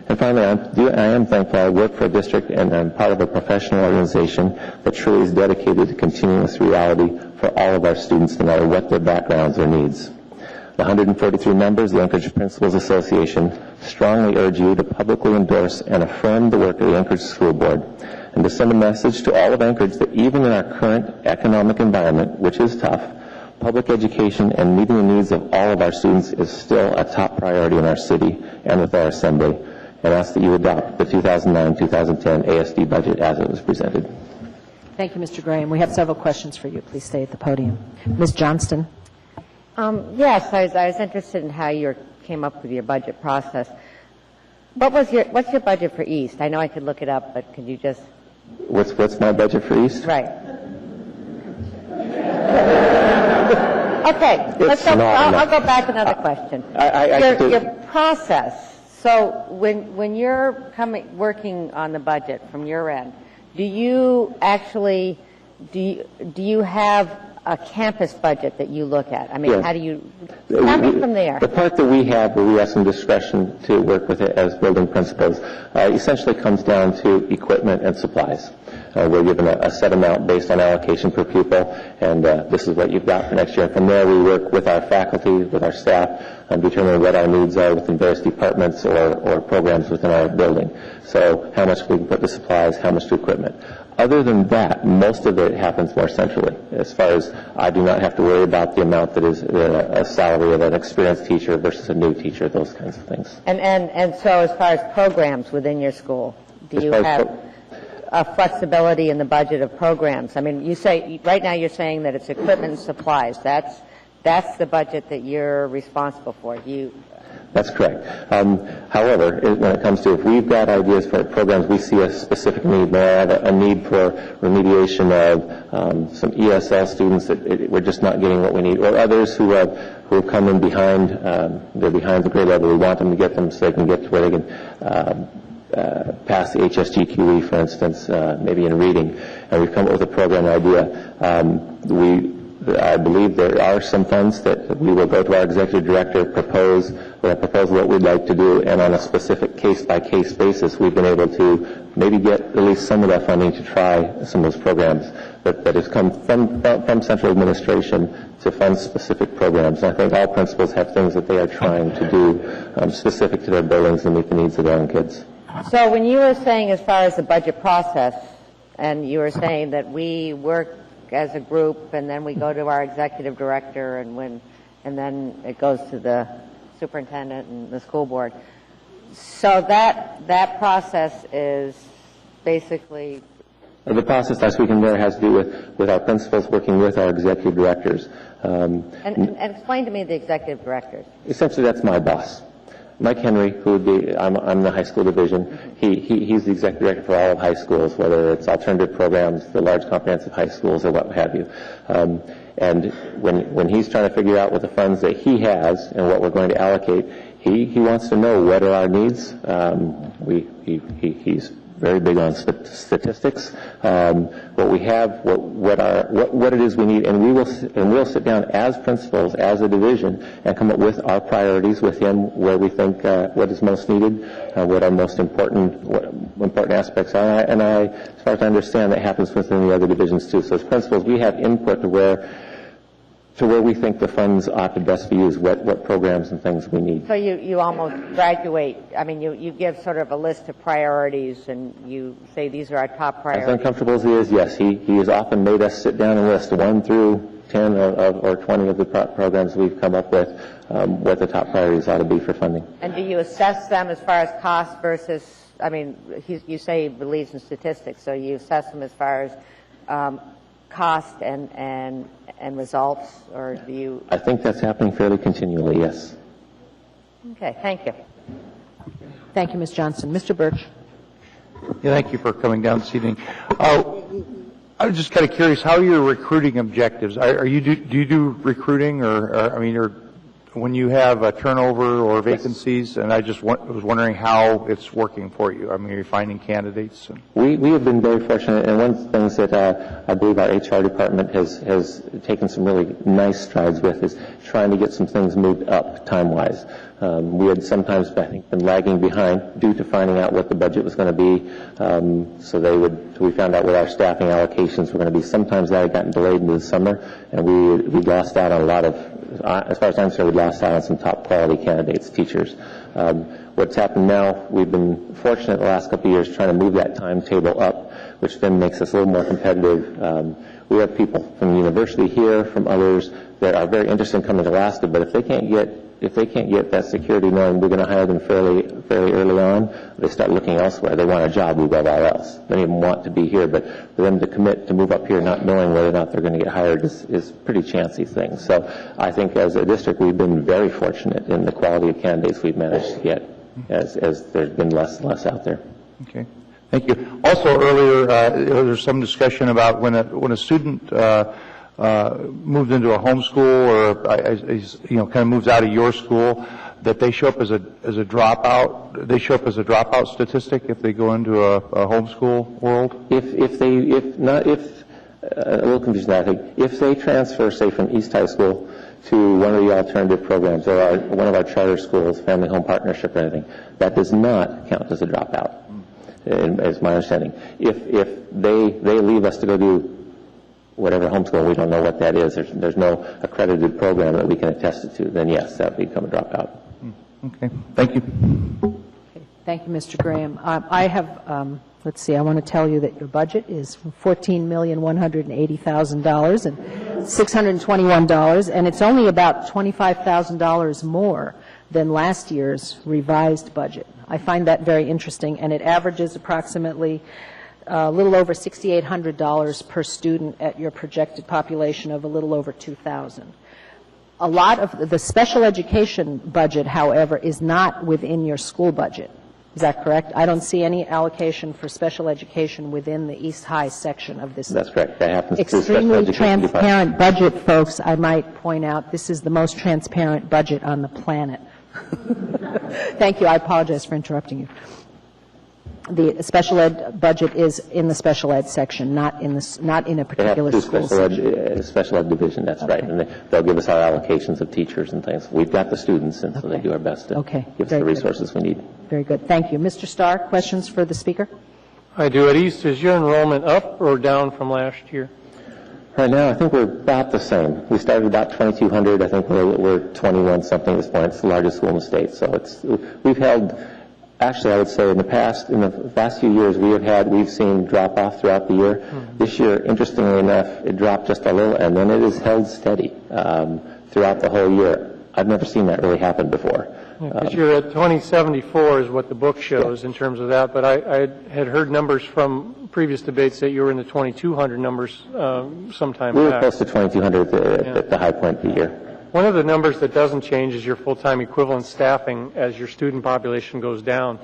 And finally, I am thankful I work for a district and I'm part of a professional organization that truly is dedicated to continuing this reality for all of our students, no matter what their backgrounds or needs. The 143 members of the Anchorage Principals Association strongly urge you to publicly endorse and affirm the work of the Anchorage School Board and to send a message to all of Anchorage that even in our current economic environment, which is tough, public education and meeting the needs of all of our students is still a top priority in our city and with our Assembly, and ask that you adopt the 2009-2010 ASD budget as it was presented. Thank you, Mr. Graham. We have several questions for you. Please stay at the podium. Ms. Johnston. Yes, I was interested in how you came up with your budget process. What's your budget for East? I know I could look it up, but could you just... What's my budget for East? Right. Okay, I'll go back to another question. Your process. So when you're working on the budget from your end, do you actually do you have a campus budget that you look at? I mean, yes. How do you tell me from there? The part that we have where we have some discretion to work with it as building principals essentially comes down to equipment and supplies. We're given a set amount based on allocation per pupil, and this is what you've got for next year. And from there, we work with our faculty, with our staff, and determine what our needs are within various departments or programs within our building. So how much we can put to supplies, how much to equipment. Other than that, most of it happens more centrally. As far as I do not have to worry about the amount that is a salary of an experienced teacher versus a new teacher, those kinds of things. And so as far as programs within your school, do you have a flexibility in the budget of programs? I mean, you say right now you're saying that it's equipment and supplies. That's the budget that you're responsible for. That's correct. However, when it comes to if we've got ideas for programs, we see a specific need. May I have a need for remediation of some ESL students that we're just not getting what we need, or others who have come in behind. They're behind the grade level. We want them to get them so they can get to where they can pass the HSGQE, for instance, maybe in reading. And we've come up with a program idea. I believe there are some funds that we will go to our executive director, propose what we'd like to do, and on a specific case-by-case basis, we've been able to maybe get at least some of that funding to try some of those programs that has come from central administration to fund specific programs. And I think all principals have things that they are trying to do specific to their buildings and meet the needs of their own kids. So when you were saying as far as the budget process, and you were saying that we work as a group, and then we go to our executive director, and then it goes to the superintendent and the school board. So that process is basically... The process last week there has to do with our principals working with our executive directors. And explain to me the executive directors. Essentially, that's my boss. Mike Henry, who would be, I'm the high school division. He's the executive director for all of high schools, whether it's alternative programs, the large comprehensive high schools, or what have you. And when he's trying to figure out what the funds that he has and what we're going to allocate, he wants to know what are our needs. He's very big on statistics, what we have, what it is we need, and we'll sit down as principals, as a division, and come up with our priorities with him, where we think what is most needed, what our most important aspects are. And as far as I understand, that happens within the other divisions too. So as principals, we have input to where we think the funds ought to best be used, what programs and things we need. So you almost graduate, I mean, you give sort of a list of priorities, and you say these are our top priorities. As uncomfortable as he is, yes, he has often made us sit down and list 1 through 10 or 20 of the programs we've come up with, what the top priorities ought to be for funding. And do you assess them as far as cost versus, I mean, you say he believes in statistics, so you assess them as far as cost and results, or do you? I think that's happening fairly continually, yes. Okay, thank you. Thank you, Ms. Johnson. Mr. Birch. Yeah, thank you for coming down this evening. I was just kind of curious how your recruiting objectives. Do you do recruiting, or when you have a turnover or vacancies? And I just was wondering how it's working for you. I mean, are you finding candidates? We have been very fortunate, and one of the things that I believe our HR department has taken some really nice strides with is trying to get some things moved up time-wise. We had sometimes, I think, been lagging behind due to finding out what the budget was going to be. So we found out what our staffing allocations were going to be. Sometimes that had gotten delayed into the summer, and we lost out on a lot of, as far as I'm concerned, we lost out on some top quality candidates, teachers. What's happened now, we've been fortunate the last couple of years trying to move that timetable up, which then makes us a little more competitive. We have people from the university here, from others that are very interested in coming to Alaska, but if they can't get that security knowing we're going to hire them fairly early on, they start looking elsewhere. They want a job above all else. Many of them want to be here, but for them to commit to move up here not knowing whether or not they're going to get hired is a pretty chancy thing. So I think as a district we've been very fortunate in the quality of candidates we've managed to get as there's been less and less out there. Okay. Thank you. Also earlier, there was some discussion about when a student moved into a homeschool or kind of moves out of your school, that they show up as a dropout. They show up as a dropout statistic if they go into a homeschool world. A little confusing there, I think. If they transfer, say, from East High School to one of the alternative programs or one of our charter schools, Family Home Partnership or anything, that does not count as a dropout, is my understanding. If they leave us to go do whatever homeschool, we don't know what that is, there's no accredited program that we can attest it to, then yes, that would become a dropout. Okay. Thank you. Okay. Thank you, Mr. Graham. I have, let's see, I want to tell you that your budget is $14,180,000 and $621, and it's only about $25,000 more than last year's revised budget. I find that very interesting, and it averages approximately a little over $6,800 per student at your projected population of a little over 2,000. A lot of the special education budget, however, is not within your school budget. Is that correct? I don't see any allocation for special education within the East High section of this. That's correct. That happens to extremely transparent budget, folks. I might point out this is the most transparent budget on the planet. Thank you. I apologize for interrupting you. The special ed budget is in the special ed section, not in a particular school section. Special ed division, that's right. And they'll give us our allocations of teachers and things. We've got the students, and so they do our best to give us the resources we need. Very good. Thank you. Mr. Starr, questions for the speaker? I do. At East, is your enrollment up or down from last year? Right now, I think we're about the same. We started about 2,200. I think we're 21 something at this point. It's the largest school in the state. So we've held. Actually, I would say in the past few years, we've seen drop off throughout the year. Mm-hmm. This year, interestingly enough, it dropped just a little, and then it has held steady throughout the whole year. I've never seen that really happen before. Because you're at 2074 is what the book shows in terms of that, but I had heard numbers from previous debates that you were in the 2,200 numbers sometime back. We were close to 2,200 at the high point of the year. One of the numbers that doesn't change is your full-time equivalent staffing as your student population goes down.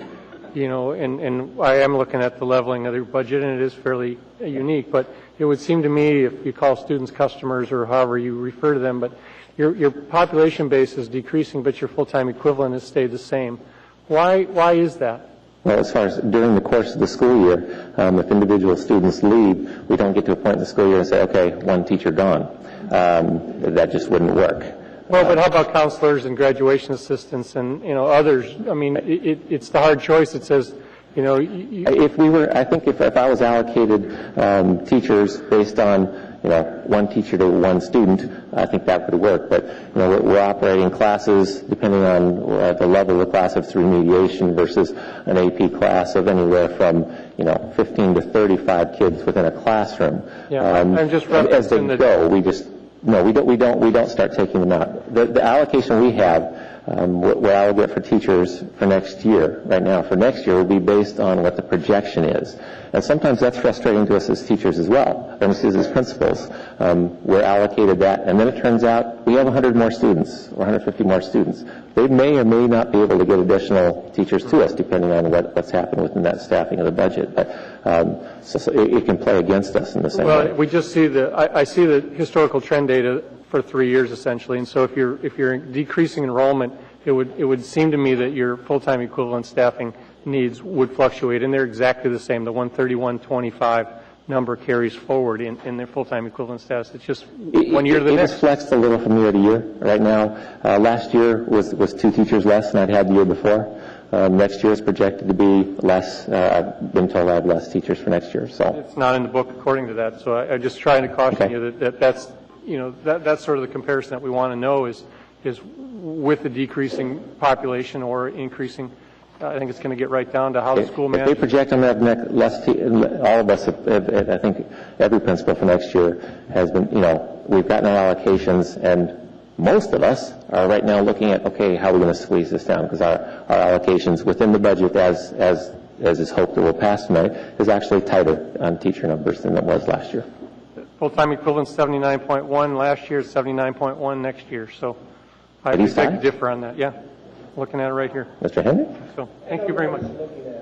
And I am looking at the leveling of your budget, and it is fairly unique. But it would seem to me, if you call students customers or however you refer to them, but your population base is decreasing, but your full-time equivalent has stayed the same. Why is that? Well, as far as during the course of the school year, if individual students leave, we don't get to a point in the school year and say, okay, one teacher gone. That just wouldn't work. Well, but how about counselors and graduation assistants and others? I mean, it's the hard choice. It says, I think if I was allocated teachers based on one teacher to one student, I think that would work. But we're operating classes depending on the level of the class of remediation versus an AP class of anywhere from 15 to 35 kids within a classroom. Yeah, I'm just as they go, we don't start taking them out. The allocation we have what I will get for teachers for next year, right now, for next year will be based on what the projection is. And sometimes that's frustrating to us as teachers as well, and as principals. We're allocated that, and then it turns out we have 100 more students, or 150 more students. They may or may not be able to get additional teachers to us, depending on what's happened within that staffing of the budget. But so it can play against us in the same way. Well, we just see I see the historical trend data for 3 years essentially, and so if you're decreasing enrollment, it would seem to me that your full-time equivalent staffing needs would fluctuate, and they're exactly the same. The 131.25 number carries forward in their full-time equivalent status. It's just one year to the next. It's flexed a little from year to year. Right now, last year was 2 teachers less than I'd had the year before. Next year is projected to be less. I've been told I have less teachers for next year. So it's not in the book according to that. So I'm just trying to caution you that's that's sort of the comparison that we want to know is with the decreasing population or increasing. I think it's going to get right down to how the school manages. If they project on that all of us, I think every principal for next year has been, we've gotten our allocations, and most of us are right now looking at, okay, how are we going to squeeze this down? Because our allocations within the budget, as is hoped that will pass tonight, is actually tighter on teacher numbers than it was last year. Full-time equivalent 79.1 last year, 79.1 next year. So I beg to differ on that. Yeah. Looking at it right here. Mr. Henry? So, thank you very much.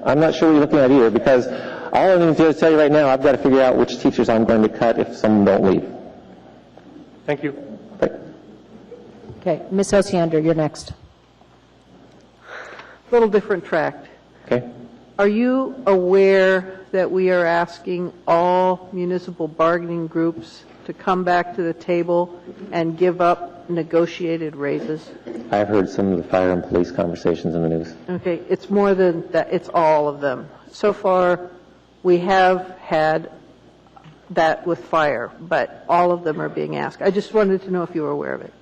I'm not sure what you're looking at either, because all I'm going to tell you right now, I've got to figure out which teachers I'm going to cut if some don't leave. Thank you. Okay, Ms. Osiander, you're next. Little different track. Okay. Are you aware that we are asking all municipal bargaining groups to come back to the table and give up negotiated raises? I've heard some of the fire and police conversations in the news. Okay, it's more than that. It's all of them. So far, we have had that with fire, but all of them are being asked. I just wanted to know if you were aware of it.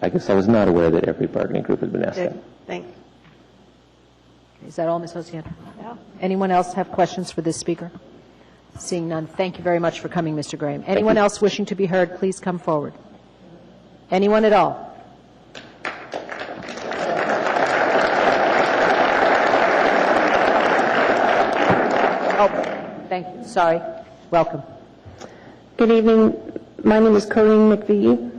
I guess I was not aware that every bargaining group had been asked that. Thank you. Is that all, Ms. Osiander? Yeah. Anyone else have questions for this speaker? Seeing none, thank you very much for coming, Mr. Graham. Anyone else wishing to be heard, please come forward. Anyone at all? Oh, thank you. Sorry. Welcome. Good evening. My name is Colleen McVie.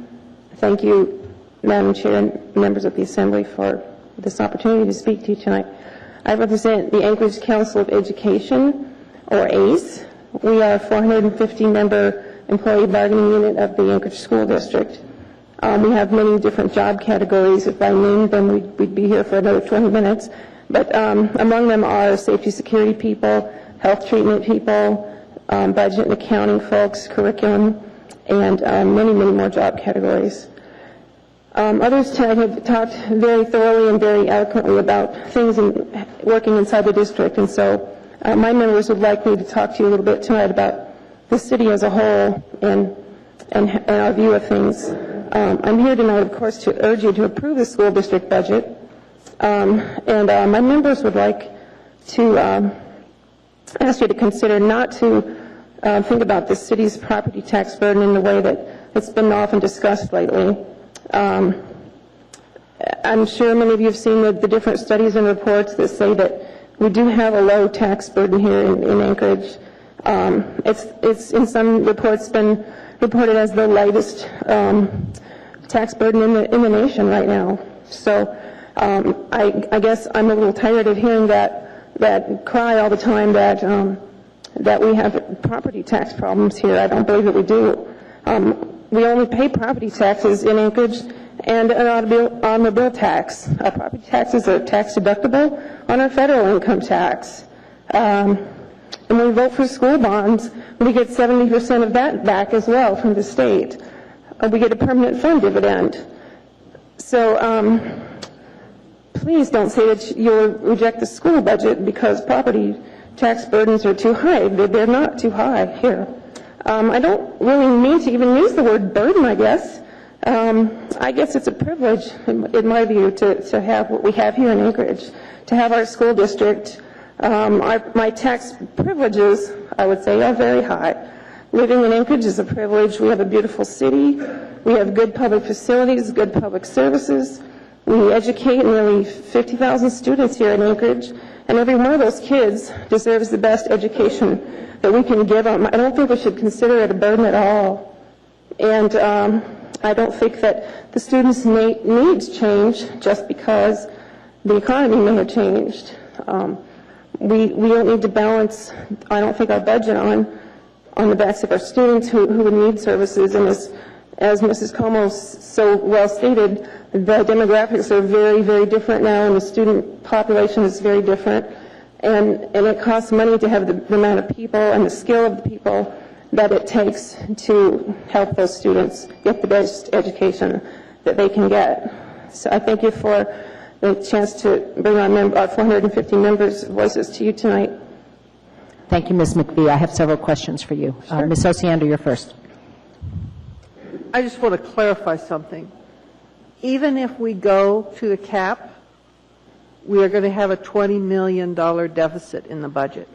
Thank you, Madam Chair and members of the Assembly, for this opportunity to speak to you tonight. I represent the Anchorage Council of Education, or ACE. We are a 450-member employee bargaining unit of the Anchorage School District. We have many different job categories. If I named them, we'd be here for another 20 minutes. But among them are safety security people, health treatment people, budget and accounting folks, curriculum, and many, many more job categories. Others tonight have talked very thoroughly and very eloquently about things working inside the district, and so my members would like me to talk to you a little bit tonight about the city as a whole and our view of things. I'm here tonight, of course, to urge you to approve the school district budget, and my members would like to ask you to consider not to think about the city's property tax burden in the way that it's been often discussed lately. I'm sure many of you have seen the different studies and reports that say that we do have a low tax burden here in Anchorage. It's in some reports been reported as the lightest tax burden in the nation right now. So I guess I'm a little tired of hearing that cry all the time that we have property tax problems here. I don't believe that we do. We only pay property taxes in Anchorage and an automobile tax. Our property taxes are tax deductible on our federal income tax. And when we vote for school bonds, we get 70% of that back as well from the state. We get a permanent fund dividend. So please don't say that you'll reject the school budget because property tax burdens are too high. They're not too high here. I don't really mean to even use the word burden, I guess. I guess it's a privilege, in my view, to have what we have here in Anchorage, to have our school district. My tax privileges, I would say, are very high. Living in Anchorage is a privilege. We have a beautiful city. We have good public facilities, good public services. We educate nearly 50,000 students here in Anchorage, and every one of those kids deserves the best education that we can give them. I don't think we should consider it a burden at all. And I don't think that the students' needs change just because the economy may have changed. We don't need to balance, I don't think, our budget on the backs of our students who would need services. And as Mrs. Como so well stated, the demographics are very, very different now, and the student population is very different. And it costs money to have the amount of people and the skill of the people that it takes to help those students get the best education that they can get. So I thank you for the chance to bring our 450 members' voices to you tonight. Thank you, Ms. McVie. I have several questions for you. Sure. Ms. Osiander, you're first. I just want to clarify something. Even if we go to the cap, we are going to have a $20 million deficit in the budget.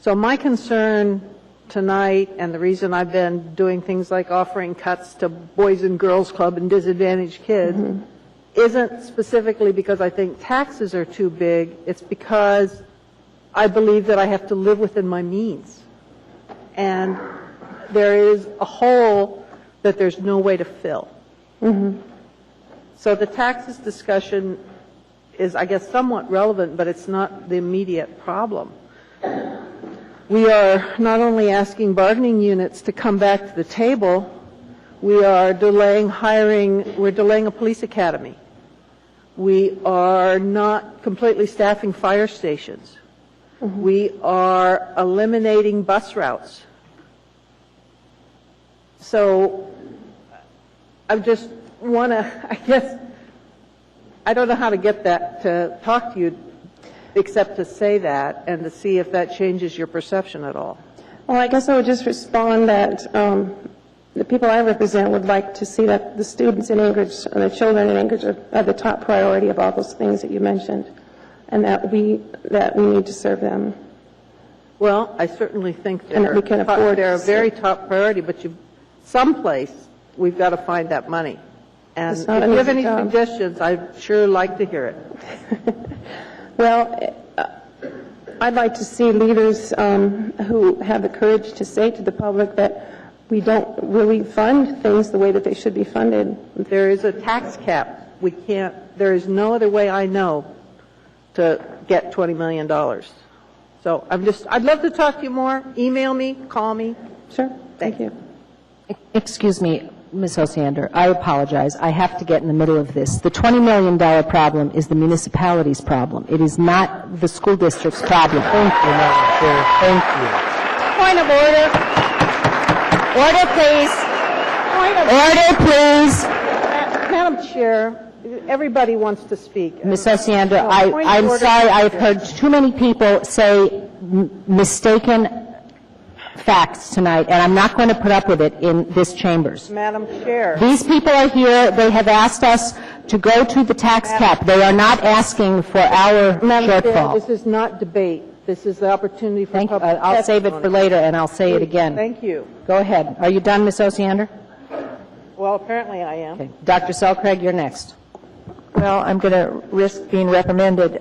So my concern tonight, and the reason I've been doing things like offering cuts to Boys and Girls Club and disadvantaged kids, isn't specifically because I think taxes are too big. It's because I believe that I have to live within my means. And there is a hole that there's no way to fill. So the taxes discussion is, I guess, somewhat relevant, but it's not the immediate problem. We are not only asking bargaining units to come back to the table, we are delaying hiring, we're delaying a police academy. We are not completely staffing fire stations. We are eliminating bus routes. So I just want to, I guess, I don't know how to get that to talk to you except to say that and to see if that changes your perception at all. Well, I guess I would just respond that the people I represent would like to see that the students in Anchorage and the children in Anchorage are the top priority of all those things that you mentioned, and that we need to serve them. Well, I certainly think And that we can afford they're a to very top priority, but someplace we've got to find that money. And It's if not you an have easy any job. suggestions, I'd sure like to hear it. Well, I'd like to see leaders who have the courage to say to the public that we don't really fund things the way that they should be funded. There is a tax cap. There is no other way I know to get $20 million. So I'd love to talk to you more. Email me, call me. Sure. Thank you. Excuse me, Ms. Osiander, I apologize. I have to get in the middle of this. The $20 million problem is the municipality's problem. It is not the school district's problem. Thank you, Madam Chair. Thank you. Point of order. Order, please. Order, please. Madam Chair, everybody wants to speak. Ms. Osiander, Point of I'm order. sorry. I've heard too many people say mistaken facts tonight, and I'm not going to put up with it in this chambers. Madam Chair. These people are here. They have asked us to go to the tax cap. They are not asking for our Madam Chair, shortfall. this is not debate. This is the opportunity for Thank you. public I'll save it for testimony. later, and I'll say it again. Thank you. Go ahead. Are you done, Ms. Osiander? Well, apparently I am. Okay. Dr. Selcraig, you're next. Well, I'm going to risk being reprimanded.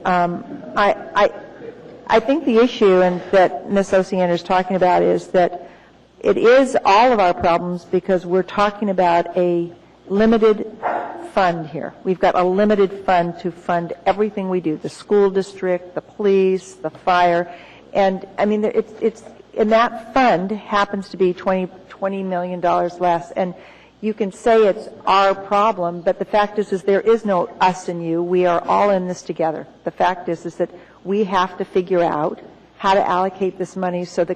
I think the issue and that Ms. Osiander is talking about is that it is all of our problems because we're talking about a limited fund here. We've got a limited fund to fund everything we do, the school district, the police, the fire. And, I mean, it's and that fund happens to be $20 million less. And you can say it's our problem, but the fact is there is no us and you. We are all in this together. The fact is that we have to figure out how to allocate this money so the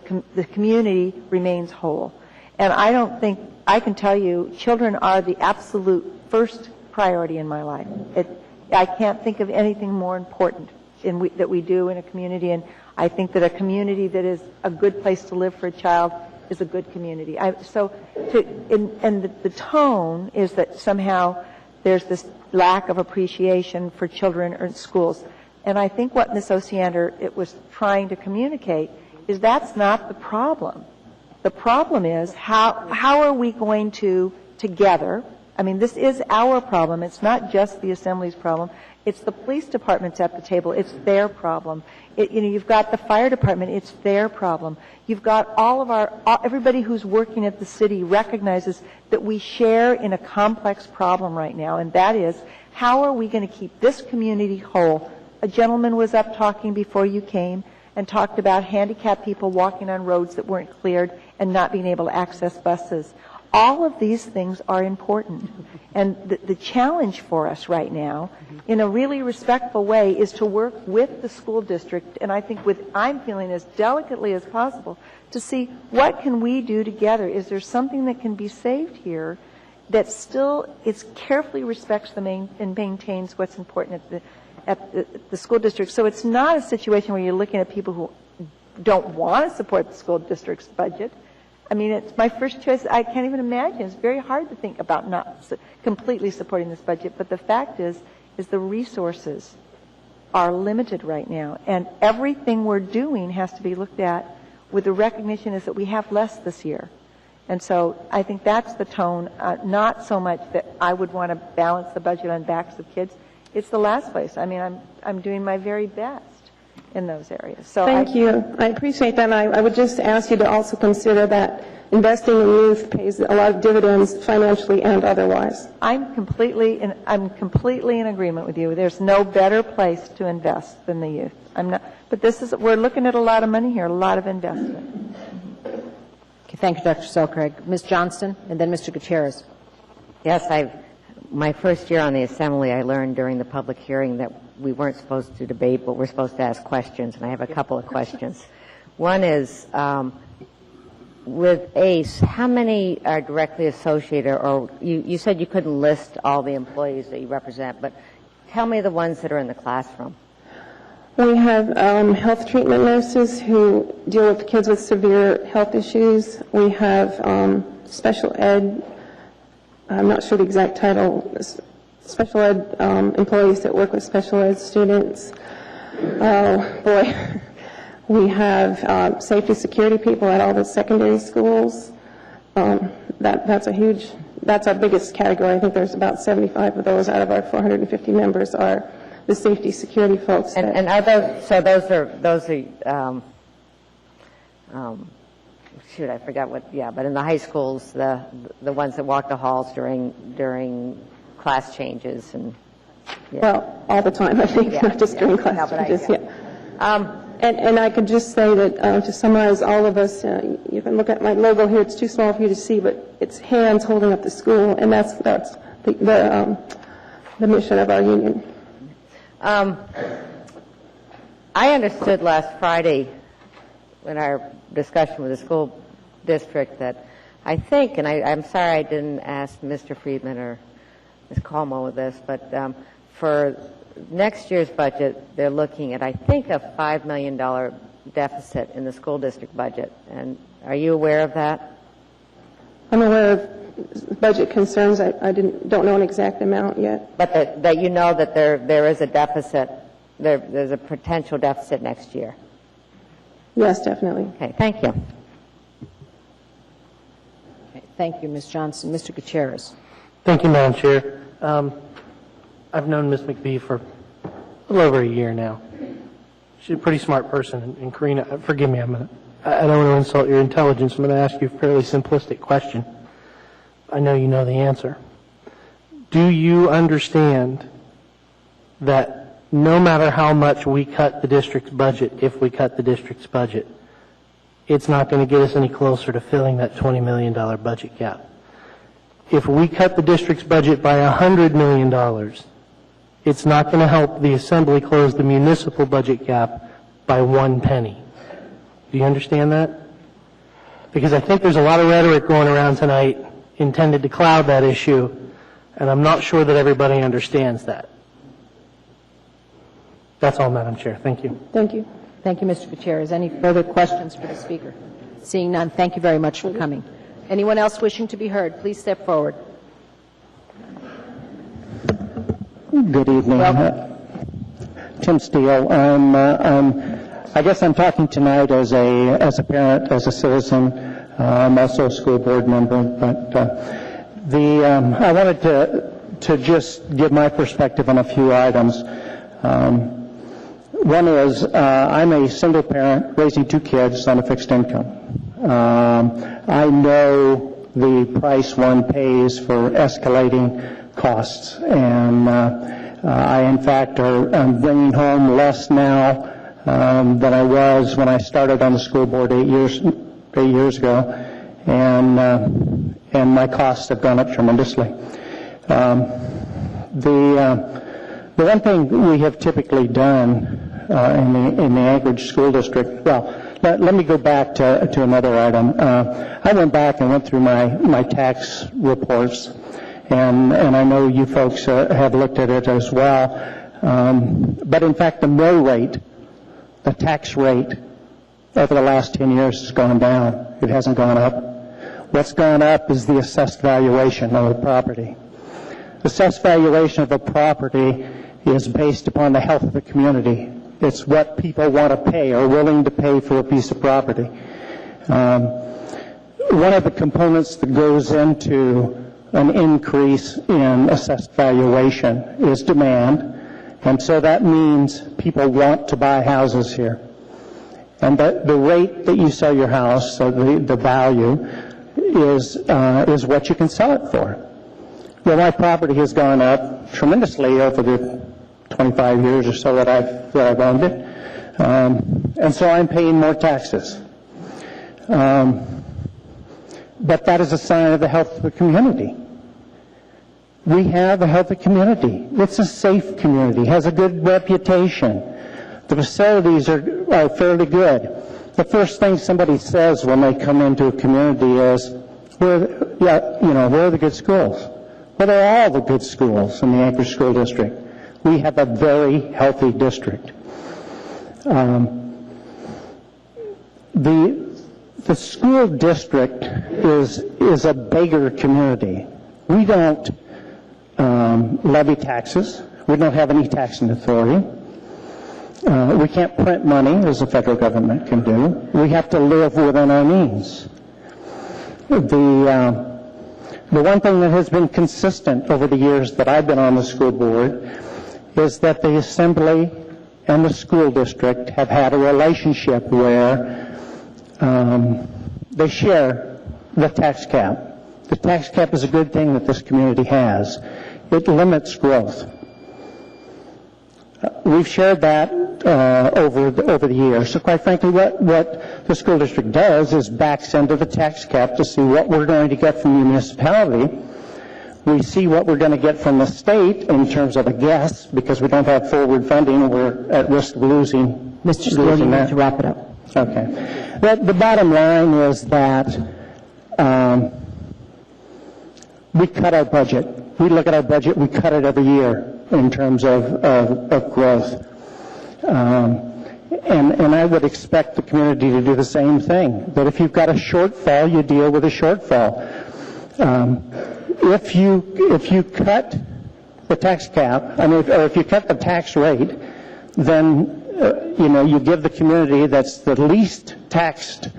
community remains whole. And I don't think, I can tell you, children are the absolute first priority in my life. I can't think of anything more important that we do in a community, and I think that a community that is a good place to live for a child is a good community. The tone is that somehow there's this lack of appreciation for children in schools. And I think what Ms. Osiander was trying to communicate is that's not the problem. The problem is how are we going to, together, I mean, this is our problem. It's not just the Assembly's problem. It's the police department's at the table. It's their problem. You've got the fire department. It's their problem. You've got everybody who's working at the city recognizes that we share in a complex problem right now, and that is, how are we going to keep this community whole? A gentleman was up talking before you came and talked about handicapped people walking on roads that weren't cleared and not being able to access buses. All of these things are important. And the challenge for us right now, in a really respectful way, is to work with the school district, and I think I'm feeling as delicately as possible, to see what can we do together. Is there something that can be saved here that still carefully respects and maintains what's important at the school district? So it's not a situation where you're looking at people who don't want to support the school district's budget. I mean, it's my first choice. I can't even imagine. It's very hard to think about not completely supporting this budget. But the fact is the resources are limited right now. And everything we're doing has to be looked at with the recognition is that we have less this year. And so I think that's the tone, not so much that I would want to balance the budget on backs of kids. It's the last place. I mean, I'm doing my very best in those areas. So Thank you. I appreciate that. And I would just ask you to also consider that investing in youth pays a lot of dividends financially and otherwise. I'm completely in agreement with you. There's no better place to invest than the youth. But we're looking at a lot of money here, a lot of investment. Okay, thank you, Dr. Selcraig. Ms. Johnston, and then Mr. Gutierrez. Yes, my first year on the Assembly, I learned during the public hearing that we weren't supposed to debate, but we're supposed to ask questions, and I have a couple of questions. One is, with ACE, how many are directly associated, or you said you couldn't list all the employees that you represent, but tell me the ones that are in the classroom. We have health treatment nurses who deal with kids with severe health issues. We have special ed, I'm not sure the exact title, special ed employees that work with special ed students. Oh, boy. We have safety security people at all the secondary schools. That's our biggest category. I think there's about 75 of those out of our 450 members are the safety security folks. And are those are shoot, I forgot what, but in the high schools, the ones that walk the halls during class changes and. Yeah. Well, all the time, I think, not just during class changes. And I could just say that to summarize all of us, you can look at my logo here. It's too small for you to see, but it's hands holding up the school, and that's the mission of our union. I understood last Friday in our discussion with the school district that I think, and I'm sorry I didn't ask Mr. Friedman or Ms. Colmo with this, but for next year's budget, they're looking at, I think, a $5 million deficit in the school district budget. And are you aware of that? I'm aware of budget concerns. I don't know an exact amount yet. But that you know that there is a deficit, there's a potential deficit next year? Yes, definitely. Okay, thank you. Okay, thank you, Ms. Johnson. Mr. Gutierrez. Thank you, Madam Chair. I've known Ms. McBee for a little over a year now. She's a pretty smart person, and Karina, forgive me, I don't want to insult your intelligence. I'm going to ask you a fairly simplistic question. I know you know the answer. Do you understand that no matter how much we cut the district's budget, if we cut the district's budget, it's not going to get us any closer to filling that $20 million budget gap? If we cut the district's budget by $100 million, it's not going to help the Assembly close the municipal budget gap by 1 penny. Do you understand that? Because I think there's a lot of rhetoric going around tonight intended to cloud that issue, and I'm not sure that everybody understands that. That's all, Madam Chair. Thank you. Thank you. Thank you, Mr. Gutierrez. Any further questions for the Speaker? Seeing none, thank you very much for coming. Anyone else wishing to be heard, please step forward. Good evening. Tim Steele. I guess I'm talking tonight as a parent, as a citizen. I'm also a school board member, but I wanted to just give my perspective on a few items. One is I'm a single parent raising 2 kids on a fixed income. I know the price one pays for escalating costs, and I, in fact, am bringing home less now than I was when I started on the school board 8 years ago, and my costs have gone up tremendously. The one thing we have typically done in the Anchorage School District, well, let me go back to another item. I went back and went through my tax reports, and I know you folks have looked at it as well. But in fact, the mill rate, the tax rate, over the last 10 years has gone down. It hasn't gone up. What's gone up is the assessed valuation of the property. The assessed valuation of a property is based upon the health of the community. It's what people want to pay or willing to pay for a piece of property. One of the components that goes into an increase in assessed valuation is demand, and so that means people want to buy houses here. And the rate that you sell your house, so the value, is what you can sell it for. Well, my property has gone up tremendously over the 25 years or so that I've owned it, and so I'm paying more taxes. But that is a sign of the health of the community. We have a healthy community. It's a safe community, has a good reputation. The facilities are fairly good. The first thing somebody says when they come into a community is, where are the good schools? Well, they're all the good schools in the Anchorage School District. We have a very healthy district. The school district is a bigger community. We don't levy taxes. We don't have any taxing authority. We can't print money, as the federal government can do. We have to live within our means. The one thing that has been consistent over the years that I've been on the school board is that the Assembly and the school district have had a relationship where they share the tax cap. The tax cap is a good thing that this community has. It limits growth. We've shared that over the years. So quite frankly, what the school district does is backs into the tax cap to see what we're going to get from the municipality. We see what we're going to get from the state in terms of a guess, because we don't have forward funding. We're at risk of losing. Mr. Steele, you need to wrap it up. Okay. The bottom line is that we cut our budget. We look at our budget, we cut it every year in terms of growth. And I would expect the community to do the same thing. That if you've got a shortfall, you deal with a shortfall. If you cut the tax cap, or if you cut the tax rate, then you give the community that's the least taxed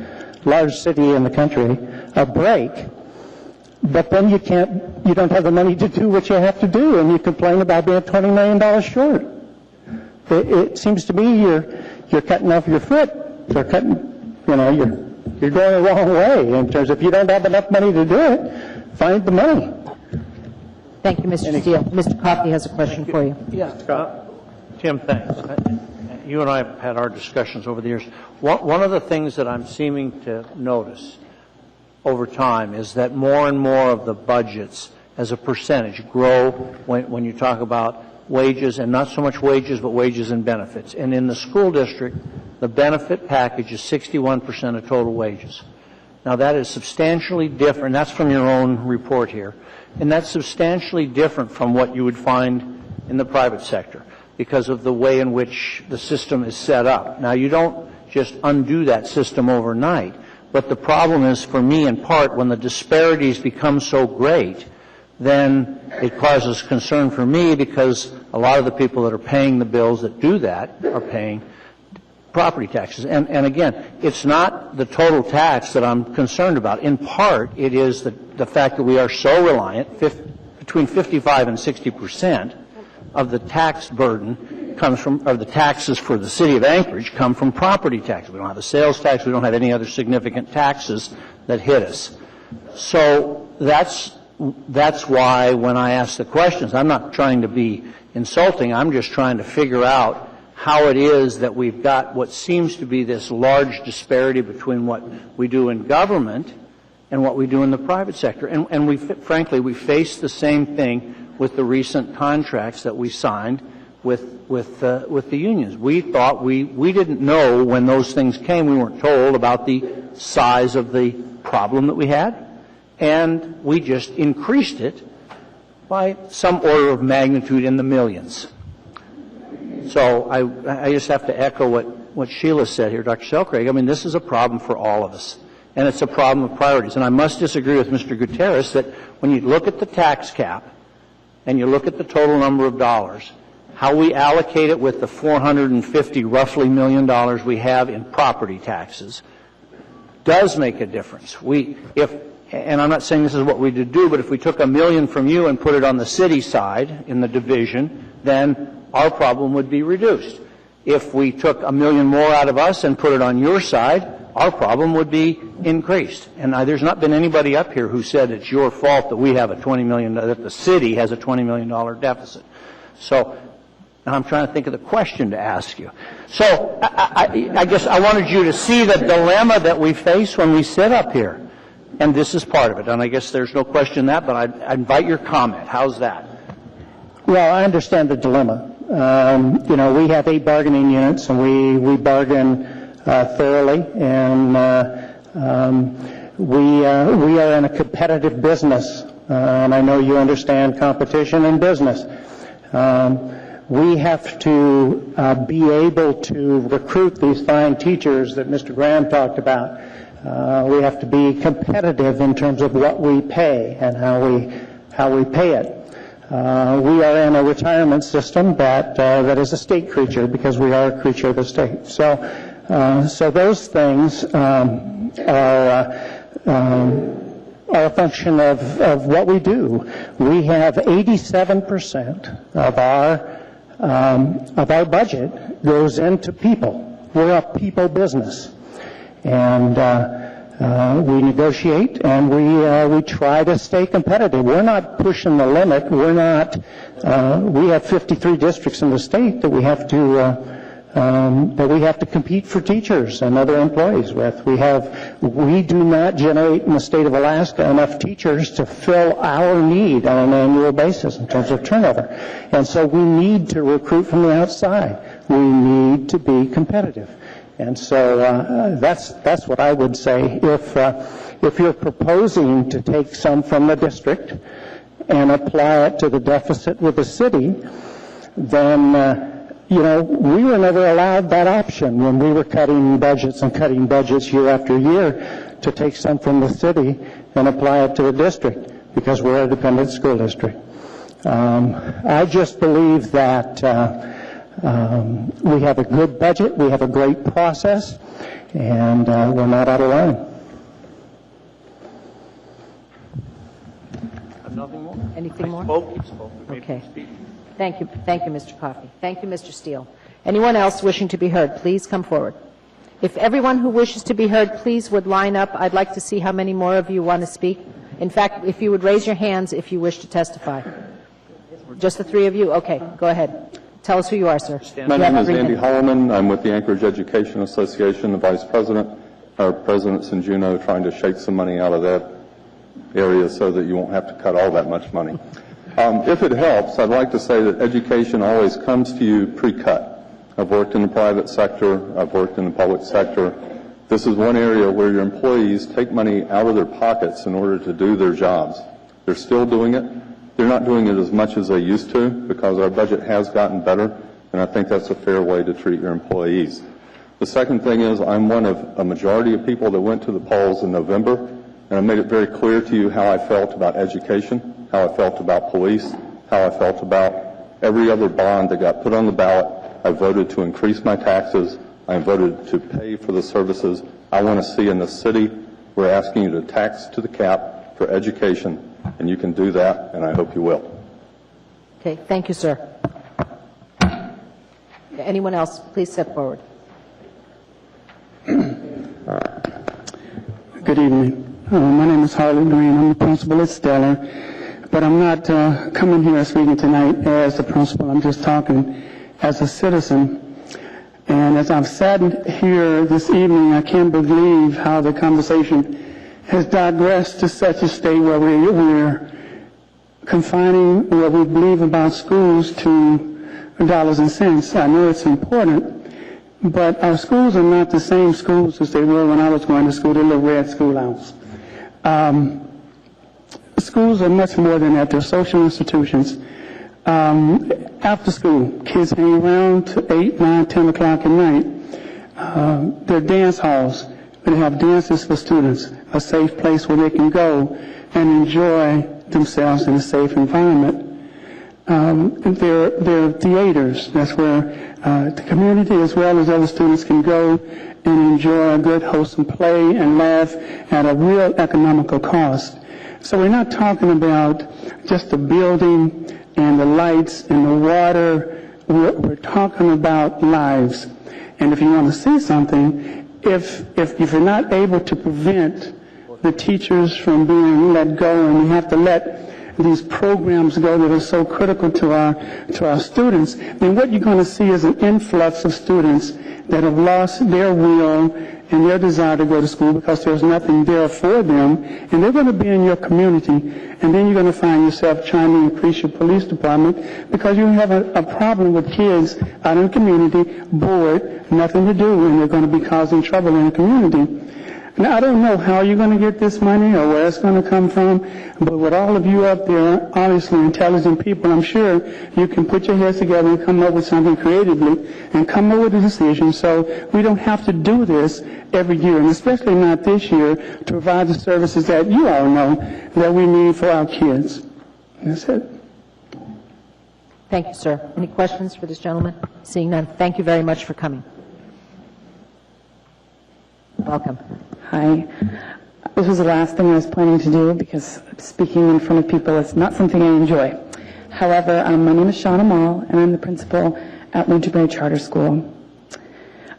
large city in the country a break. But then you don't have the money to do what you have to do, and you complain about being $20 million short. It seems to me you're cutting off your foot. You're cutting, you're going the wrong way in terms of if you don't have enough money to do it, find the money. Thank you, Mr. Steele. Mr. Coffey has a question for you. Yeah, Tim, thanks. You and I have had our discussions over the years. One of the things that I'm seeming to notice over time is that more and more of the budgets as a percentage grow when you talk about wages, and not so much wages, but wages and benefits. And in the school district, the benefit package is 61% of total wages. Now, that is substantially different. That's from your own report here. And that's substantially different from what you would find in the private sector because of the way in which the system is set up. Now, you don't just undo that system overnight, but the problem is, for me, in part, when the disparities become so great, then it causes concern for me because a lot of the people that are paying the bills that do that are paying property taxes. And again, it's not the total tax that I'm concerned about. In part, it is the fact that we are so reliant, between 55 and 60% of the tax burden comes from, or the taxes for the city of Anchorage come from property tax. We don't have a sales tax. We don't have any other significant taxes that hit us. So that's why when I ask the questions, I'm not trying to be insulting. I'm just trying to figure out how it is that we've got what seems to be this large disparity between what we do in government and what we do in the private sector. And we, frankly, we face the same thing with the recent contracts that we signed with the unions. We thought we didn't know when those things came. We weren't told about the size of the problem that we had, and we just increased it by some order of magnitude in the millions. So I just have to echo what Sheila said here, Dr. Selcraig. I mean, this is a problem for all of us, and it's a problem of priorities. And I must disagree with Mr. Gutierrez that when you look at the tax cap and you look at the total number of dollars, how we allocate it with the $450 roughly million we have in property taxes does make a difference. And I'm not saying this is what we did do, but if we took $1 million from you and put it on the city side in the division, then our problem would be reduced. If we took $1 million more out of us and put it on your side, our problem would be increased. And there's not been anybody up here who said it's your fault that we have a $20 million, that the city has a $20 million deficit. So, and I'm trying to think of the question to ask you. So, I guess I wanted you to see the dilemma that we face when we sit up here. And this is part of it. And I guess there's no question that, but I invite your comment. How's that? Well, I understand the dilemma. We have 8 bargaining units, and we bargain thoroughly, and we are in a competitive business, and I know you understand competition in business. We have to be able to recruit these fine teachers that Mr. Graham talked about. We have to be competitive in terms of what we pay and how we pay it. We are in a retirement system that is a state creature because we are a creature of the state. So those things are a function of what we do. We have 87% of our budget goes into people. We're a people business, and we negotiate and we try to stay competitive. We're not pushing the limit. We're not. We have 53 districts in the state that we have to compete for teachers and other employees with. We do not generate in the state of Alaska enough teachers to fill our need on an annual basis in terms of turnover, and so we need to recruit from the outside. We need to be competitive. And so that's what I would say. If you're proposing to take some from the district and apply it to the deficit with the city, then we were never allowed that option when we were cutting budgets year after year to take some from the city and apply it to the district because we're a dependent school district. I just believe that we have a good budget, we have a great process, and we're not out of line. Nothing more? Anything more? Spoke. Okay. Thank you, Mr. Coffey. Thank you, Mr. Steele. Anyone else wishing to be heard, please come forward. If everyone who wishes to be heard, please would line up. I'd like to see how many more of you want to speak. In fact, if you would raise your hands if you wish to testify. Just the 3 of you? Okay, go ahead. Tell us who you are, sir. My name is Andy Holloman. I'm with the Anchorage Education Association, the vice president. Our president's in Juneau trying to shake some money out of that area so that you won't have to cut all that much money. If it helps, I'd like to say that education always comes to you pre-cut. I've worked in the private sector. I've worked in the public sector. This is one area where your employees take money out of their pockets in order to do their jobs. They're still doing it. They're not doing it as much as they used to because our budget has gotten better, and I think that's a fair way to treat your employees. The second thing is I'm one of a majority of people that went to the polls in November, and I made it very clear to you how I felt about education, how I felt about police, how I felt about every other bond that got put on the ballot. I voted to increase my taxes I voted to pay for the services I want to see in the city. We're asking you to tax to the cap for education, and you can do that, and I hope you will. Okay, thank you, sir. Anyone else, please step forward. Good evening. My name is Harley Green. I'm the principal at Stellar, but I'm not coming here speaking tonight as the principal. I'm just talking as a citizen. And as I've sat here this evening, I can't believe how the conversation has digressed to such a state where we're confining what we believe about schools to dollars and cents. I know it's important, but our schools are not the same schools as they were when I was going to school, the little red schoolhouse. Schools are much more than that. They're social institutions. After school, kids hang around to 8, 9, 10 o'clock at night. They're dance halls. They have dances for students, a safe place where they can go and enjoy themselves in a safe environment. There are theaters. That's where the community as well as other students can go and enjoy a good, wholesome play and laugh at a real economical cost. So we're not talking about just the building and the lights and the water. We're talking about lives. And if you want to see something, if you're not able to prevent the teachers from being let go, and we have to let these programs go that are so critical to our students, then what you're going to see is an influx of students that have lost their will and their desire to go to school because there's nothing there for them, and they're going to be in your community, and then you're going to find yourself trying to increase your police department because you have a problem with kids out in the community, bored, nothing to do, and they're going to be causing trouble in the community. Now, I don't know how you're going to get this money or where it's going to come from, but with all of you up there, obviously intelligent people, I'm sure you can put your heads together and come up with something creatively and come up with a decision so we don't have to do this every year, and especially not this year, to provide the services that you all know that we need for our kids. That's it. Thank you, sir. Any questions for this gentleman? Seeing none, thank you very much for coming. Welcome. Hi. This was the last thing I was planning to do because speaking in front of people is not something I enjoy. However, my name is Shauna Mall, and I'm the principal at Winterberry Charter School.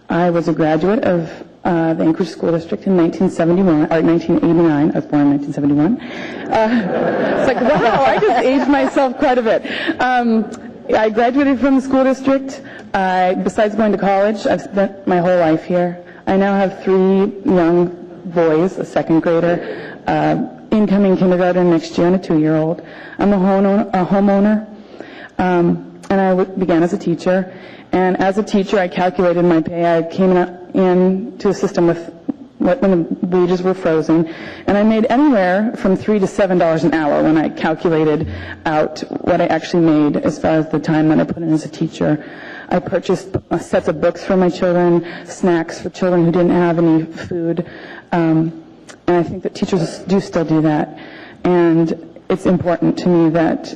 I was a graduate of the Anchorage School District in 1989. I was born in 1971. It's like, wow, I just aged myself quite a bit. I graduated from the school district. Besides going to college, I've spent my whole life here. I now have 3 young boys, a second grader, incoming kindergarten next year, and a 2-year-old. I'm a homeowner, and I began as a teacher. And as a teacher, I calculated my pay. I came into a system with when the wages were frozen, and I made anywhere from $3 to $7 an hour when I calculated out what I actually made as far as the time that I put in as a teacher. I purchased sets of books for my children, snacks for children who didn't have any food, and I think that teachers do still do that. And it's important to me that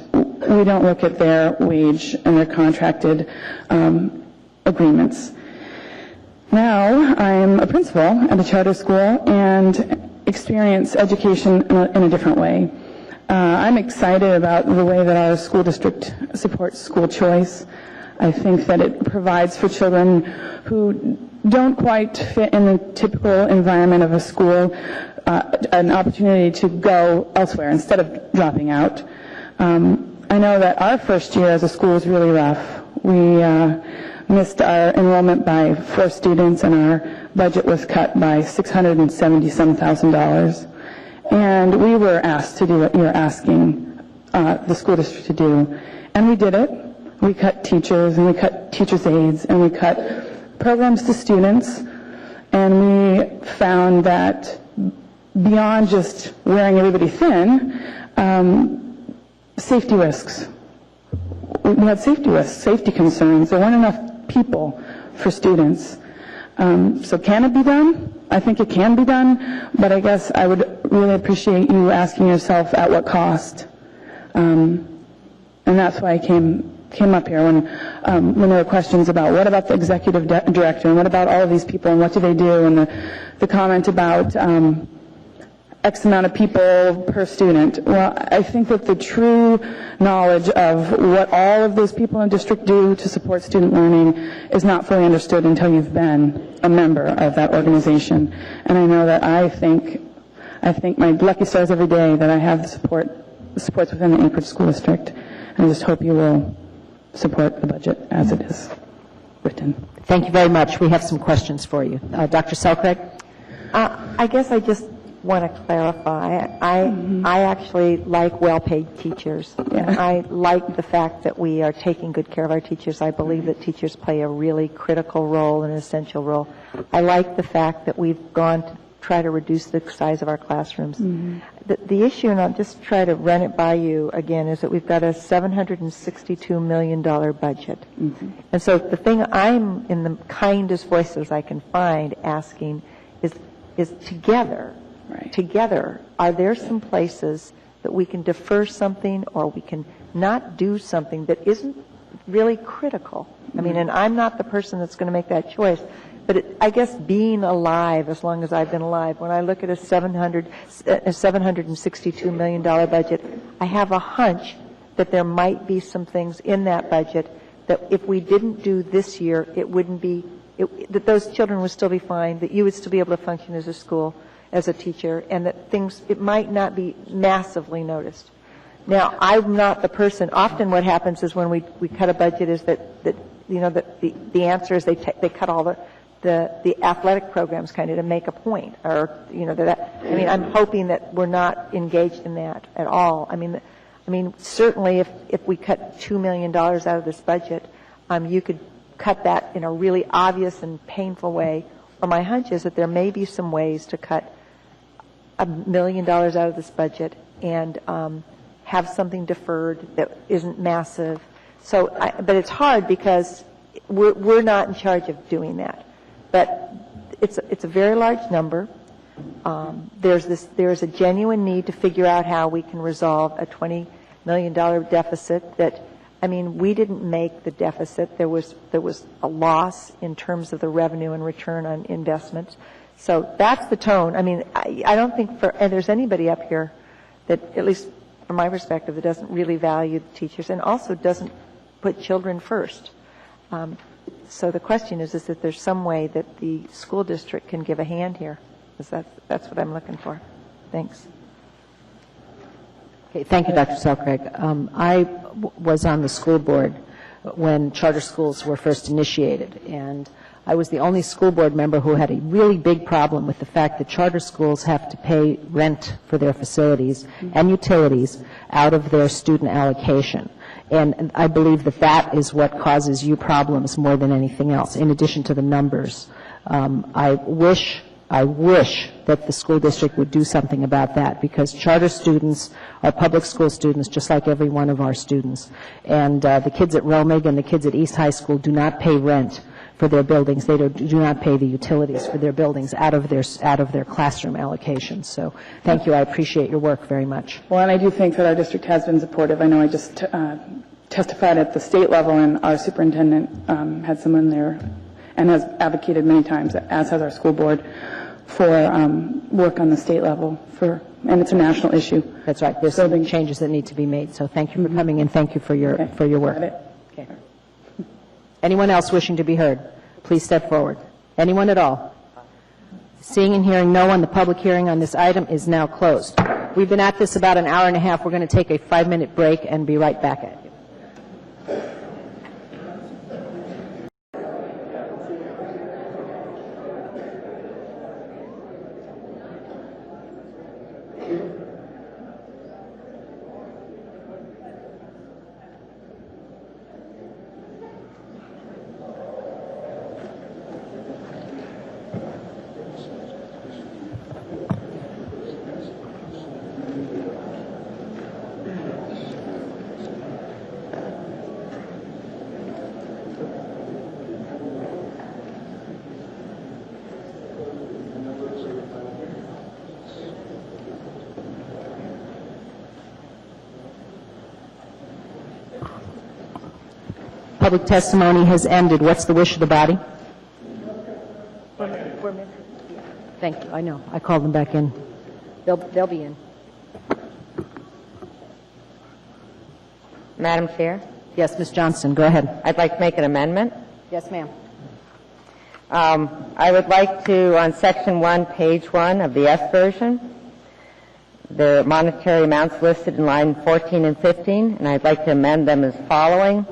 we don't look at their wage and their contracted agreements. Now I'm a principal at a charter school and experience education in a different way. I'm excited about the way that our school district supports school choice. I think that it provides for children who don't quite fit in the typical environment of a school an opportunity to go elsewhere instead of dropping out. I know that our first year as a school was really rough. We missed our enrollment by 4 students, and our budget was cut by $670,000. And we were asked to do what you're asking the school district to do, and we did it. We cut teachers, and we cut teachers' aides, and we cut programs to students, and we found that beyond just wearing everybody thin, safety risks. We had safety risks, safety concerns. There weren't enough people for students. So can it be done? I think it can be done, but I guess I would really appreciate you asking yourself at what cost. And that's why I came came up here when there were questions about what about the executive director and what about all of these people and what do they do, and the comment about X amount of people per student. Well, I think that the true knowledge of what all of those people in district do to support student learning is not fully understood until you've been a member of that organization. And I know that I thank my lucky stars every day that I have the supports within the Anchorage School District. And I just hope you will support the budget as it is written. Thank you very much. We have some questions for you. Dr. Selcraig? I guess I just want to clarify. I actually like well-paid teachers. And I like the fact that we are taking good care of our teachers. I believe that teachers play a really critical role, an essential role. I like the fact that we've gone to try to reduce the size of our classrooms. The issue, and I'll just try to run it by you again, is that we've got a $762 million budget. And so the thing I'm, in the kindest voices I can find, asking is together, are there some places that we can defer something or we can not do something that isn't really critical? I mean, and I'm not the person that's going to make that choice, but I guess being alive, as long as I've been alive, when I look at a $762 million budget, I have a hunch that there might be some things in that budget that if we didn't do this year, it wouldn't be, that those children would still be fine, that you would still be able to function as a school, as a teacher, and that things, it might not be massively noticed. Now, I'm not the person, often what happens is when we cut a budget is that you know, the answer is they cut all the athletic programs kind of to make a point, or, you know, I mean, I'm hoping that we're not engaged in that at all. I mean, certainly if we cut $2 million out of this budget, you could cut that in a really obvious and painful way, or my hunch is that there may be some ways to cut $1 million out of this budget and have something deferred that isn't massive. So, but it's hard because we're not in charge of doing that. But it's a very large number. There's a genuine need to figure out how we can resolve a $20 million deficit that, I mean, we didn't make the deficit. There was a loss in terms of the revenue and return on investments. So that's the tone. I mean, I don't think there's anybody up here that, at least from my perspective, that doesn't really value the teachers and also doesn't put children first. So the question is that there's some way that the school district can give a hand here, because that's what I'm looking for. Thanks. Okay, thank you, Dr. Selcraig. I was on the school board when charter schools were first initiated, and I was the only school board member who had a really big problem with the fact that charter schools have to pay rent for their facilities and utilities out of their student allocation. And I believe that is what causes you problems more than anything else, in addition to the numbers. I wish that the school district would do something about that, because charter students are public school students just like every one of our students. And the kids at Romig and the kids at East High School do not pay rent for their buildings. They do not pay the utilities for their buildings out of their classroom allocations. So thank you. I appreciate your work very much. Well, and I do think that our district has been supportive. I know I just testified at the state level, and our superintendent had someone there and has advocated many times, as has our school board, for work on the state level, and it's a national issue. That's right. There's some changes that need to be made. So thank you for coming and thank you for your work. Okay. Anyone else wishing to be heard? Please step forward. Anyone at all? Seeing and hearing no one, the public hearing on this item is now closed. We've been at this about an hour and a half. We're going to take a 5-minute break and be right back at you. Public testimony has ended. What's the wish of the body? Thank you. I know. I called them back in. They'll be in. Madam Chair? Yes, Ms. Johnston, go ahead. I'd like to make an amendment. Yes, ma'am. I would like to, on Section 1, Page 1 of the S version, the monetary amounts listed in line 14 and 15, and I'd like to amend them as following.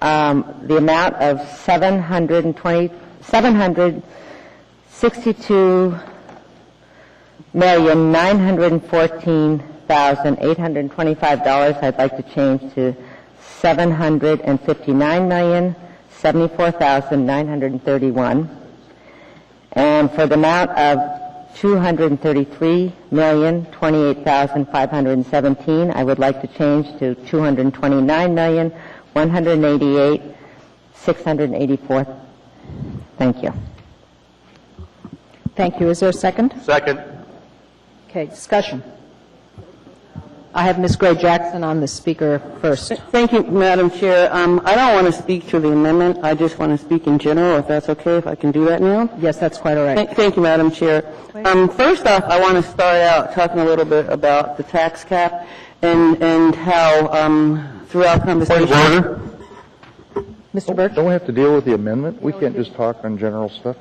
The amount of $762,914,825, I'd like to change to $759,074,931. And for the amount of $233,028,517, I would like to change to $229,188,684. Thank you. Thank you. Is there a second? Second. Okay, discussion. I have Ms. Gray Jackson on the speaker first. Thank you, Madam Chair. I don't want to speak to the amendment. I just want to speak in general, if that's okay, if I can do that now. Yes, that's quite all right. Thank you, Madam Chair. First off, I want to start out talking a little bit about the tax cap and how throughout conversation. Point of order. Mr. Burke? Don't we have to deal with the amendment? We can't just talk on general stuff.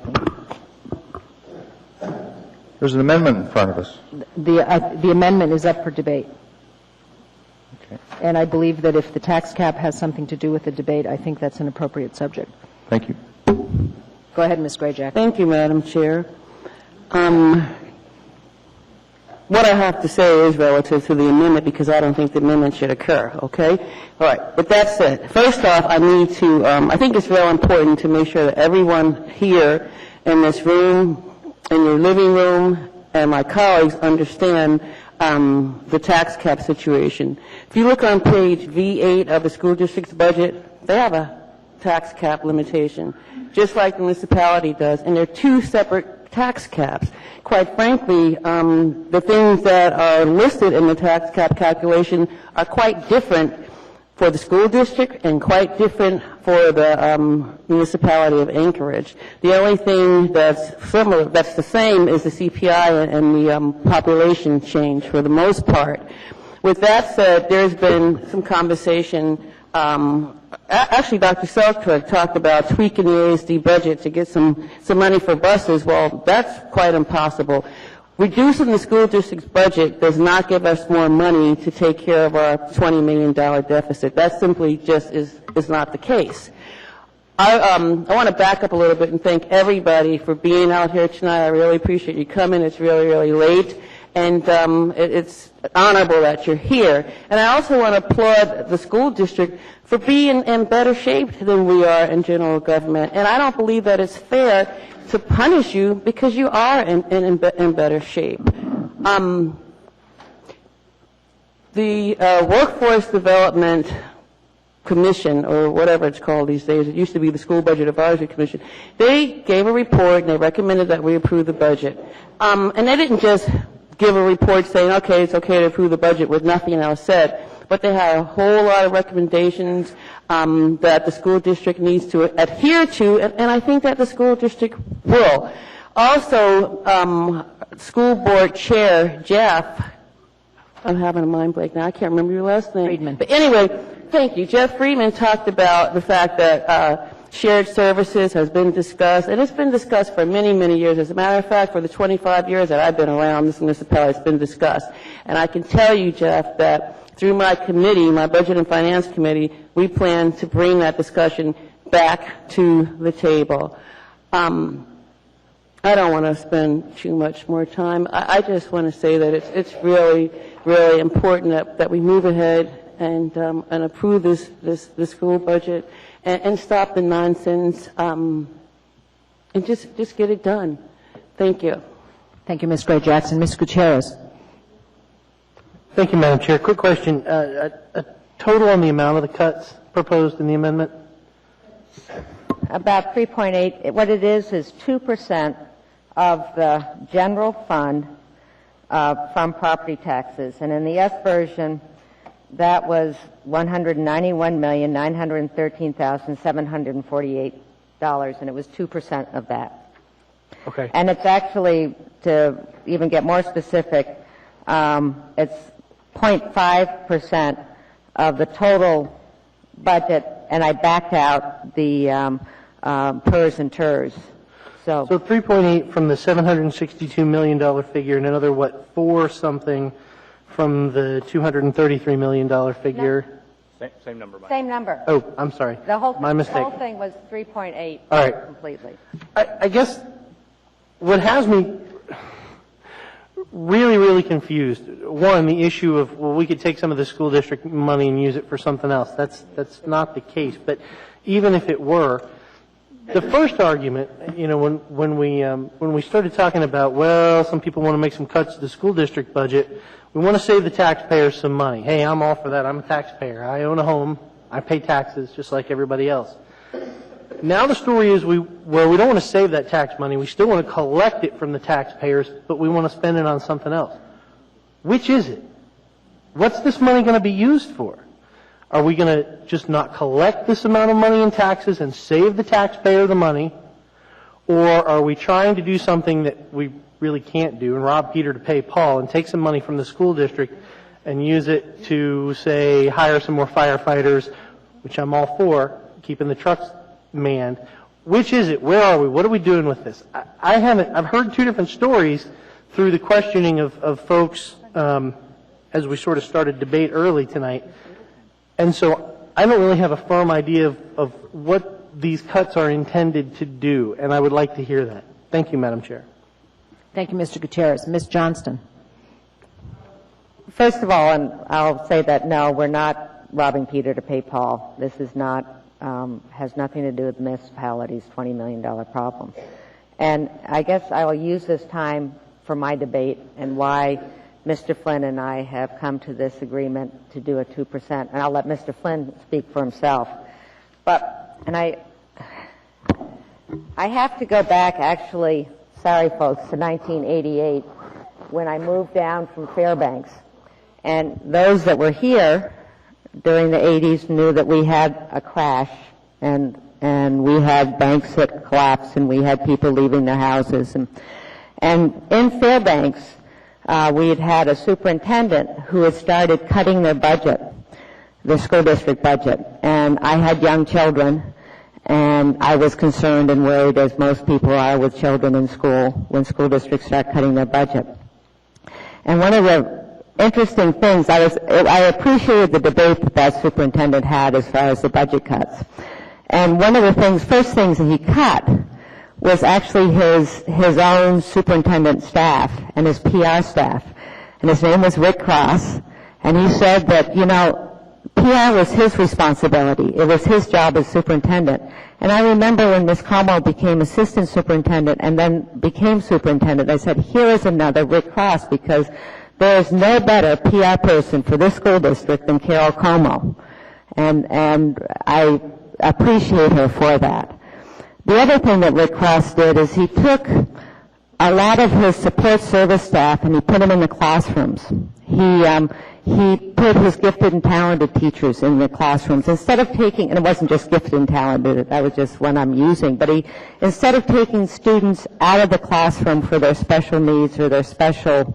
There's an amendment in front of us. The amendment is up for debate. And I believe that if the tax cap has something to do with the debate, I think that's an appropriate subject. Thank you. Go ahead, Ms. Gray Jackson. Thank you, Madam Chair. What I have to say is relative to the amendment, because I don't think the amendment should occur, okay? All right. With that said, first off, I need to, I think it's real important to make sure that everyone here in this room, in your living room, and my colleagues understand the tax cap situation. If you look on page V8 of the school district's budget, they have a tax cap limitation, just like the municipality does, and they're two separate tax caps. Quite frankly, the things that are listed in the tax cap calculation are quite different for the school district and quite different for the municipality of Anchorage. The only thing that's similar, that's the same, is the CPI and the population change for the most part. With that said, there's been some conversation. Actually, Dr. Selkirk talked about tweaking the ASD budget to get some money for buses. Well, that's quite impossible. Reducing the school district's budget does not give us more money to take care of our $20 million deficit. That simply just is not the case. I want to back up a little bit and thank everybody for being out here tonight. I really appreciate you coming. It's really, really late. And it's honorable that you're here. And I also want to applaud the school district for being in better shape than we are in general government. And I don't believe that it's fair to punish you because you are in better shape. The Workforce Development Commission, or whatever it's called these days, it used to be the School Budget Advisory Commission, they gave a report and they recommended that we approve the budget. And they didn't just give a report saying, okay, it's okay to approve the budget with nothing else said, but they had a whole lot of recommendations that the school district needs to adhere to, and I think that the school district will. Also, school board chair Jeff, I'm having a mind blank now, I can't remember your last name. Friedman. But anyway, thank you. Jeff Friedman talked about the fact that shared services has been discussed, and it's been discussed for many, many years. As a matter of fact, for the 25 years that I've been around this municipality, it's been discussed. And I can tell you, Jeff, that through my committee, my Budget and Finance Committee, we plan to bring that discussion back to the table. I don't want to spend too much more time. I just want to say that it's really, really important that we move ahead and approve this school budget and stop the nonsense and just get it done. Thank you. Thank you, Ms. Gray Jackson. Ms. Gutierrez. Thank you, Madam Chair. Quick question. A total on the amount of the cuts proposed in the amendment? About 3.8. What it is 2% of the general fund from property taxes. And in the S version, that was $191,913,748, and it was 2% of that. Okay. And it's actually, to even get more specific, it's 0.5% of the total budget, and I backed out the PERS and TERS. So 3.8 from the $762 million figure, and another, 4 something from the $233 million figure? Same number, Mike. Same number. Oh, I'm sorry. My mistake. The whole thing was 3.8 All right. completely. I guess what has me really, really confused, one, the issue of, well, we could take some of the school district money and use it for something else. That's not the case. But even if it were, the first argument, when we started talking about, well, some people want to make some cuts to the school district budget, we want to save the taxpayers some money. Hey, I'm all for that. I'm a taxpayer. I own a home. I pay taxes just like everybody else. Now the story is we don't want to save that tax money. We still want to collect it from the taxpayers, but we want to spend it on something else. Which is it? What's this money going to be used for? Are we going to just not collect this amount of money in taxes and save the taxpayer the money? Or are we trying to do something that we really can't do and rob Peter to pay Paul and take some money from the school district and use it to, say, hire some more firefighters, which I'm all for, keeping the trucks manned? Which is it? Where are we? What are we doing with this? I've heard two different stories through the questioning of folks as we sort of started debate early tonight. And so I don't really have a firm idea of what these cuts are intended to do, and I would like to hear that. Thank you, Madam Chair. Thank you, Mr. Gutierrez. Ms. Johnston. First of all, and I'll say that no, we're not robbing Peter to pay Paul. This is not, has nothing to do with the municipality's $20 million problem. And I guess I will use this time for my debate and why Mr. Flynn and I have come to this agreement to do a 2%. And I'll let Mr. Flynn speak for himself. And I have to go back, actually, sorry folks, to 1988 when I moved down from Fairbanks. And those that were here during the 80s knew that we had a crash and we had banks that collapsed and we had people leaving their houses. And in Fairbanks, we had had a superintendent who had started cutting their budget, the school district budget. And I had young children, and I was concerned and worried, as most people are with children in school, when school districts start cutting their budget. And one of the interesting things, I appreciated the debate that superintendent had as far as the budget cuts. And one of the first things that he cut was actually his own superintendent staff and his PR staff. And his name was Rick Cross. And he said that, PR was his responsibility. It was his job as superintendent. And I remember when Ms. Como became assistant superintendent and then became superintendent, I said, here is another Rick Cross, because there is no better PR person for this school district than Carol Como. And I appreciate her for that. The other thing that Rick Cross did is he took a lot of his support service staff and he put them in the classrooms. He put his gifted and talented teachers in the classrooms. Instead of taking, and it wasn't just gifted and talented, that was just one I'm using, but instead of taking students out of the classroom for their special needs or their special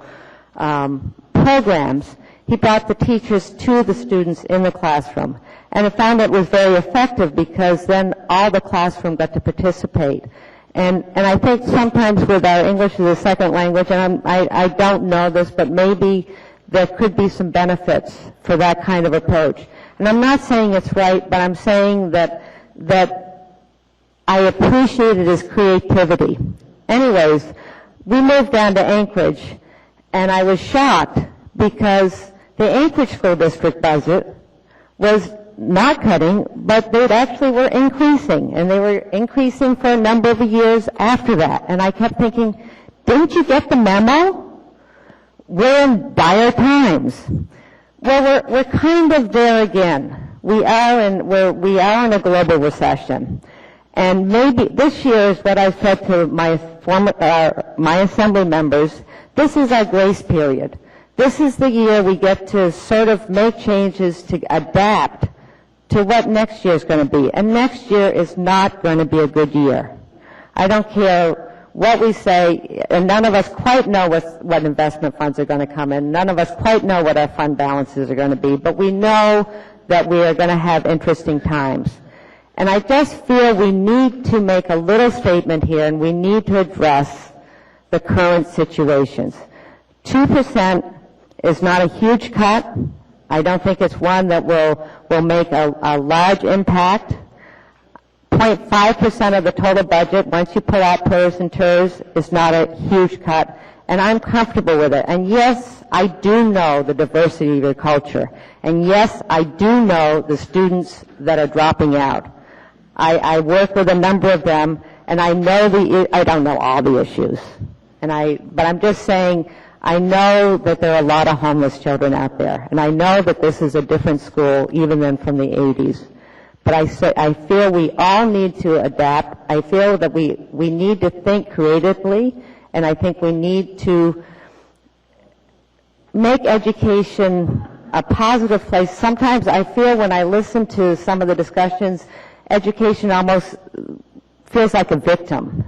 programs, he brought the teachers to the students in the classroom. And I found it was very effective because then all the classroom got to participate. And I think sometimes with our English as a second language, and I don't know this, but maybe there could be some benefits for that kind of approach. And I'm not saying it's right, but I'm saying that I appreciated his creativity. Anyways, we moved down to Anchorage, and I was shocked because the Anchorage School District budget was not cutting, but they actually were increasing, and they were increasing for a number of years after that. And I kept thinking, didn't you get the memo? We're in dire times. Well, we're kind of there again. We are in a global recession. And maybe this year is what I said to my assembly members, this is our grace period. This is the year we get to sort of make changes to adapt to what next year is going to be. And next year is not going to be a good year. I don't care what we say, and none of us quite know what investment funds are going to come in. None of us quite know what our fund balances are going to be, but we know that we are going to have interesting times. And I just feel we need to make a little statement here, and we need to address the current situations. 2% is not a huge cut. I don't think it's one that will make a large impact. 0.5% of the total budget, once you pull out PERS and TERS, is not a huge cut, and I'm comfortable with it. And yes, I do know the diversity of your culture, and yes, I do know the students that are dropping out. I work with a number of them, and I know I don't know all the issues, but I'm just saying I know that there are a lot of homeless children out there, and I know that this is a different school even than from the 80s. But I feel we all need to adapt. I feel that we need to think creatively, and I think we need to make education a positive place. Sometimes I feel when I listen to some of the discussions, education almost feels like a victim.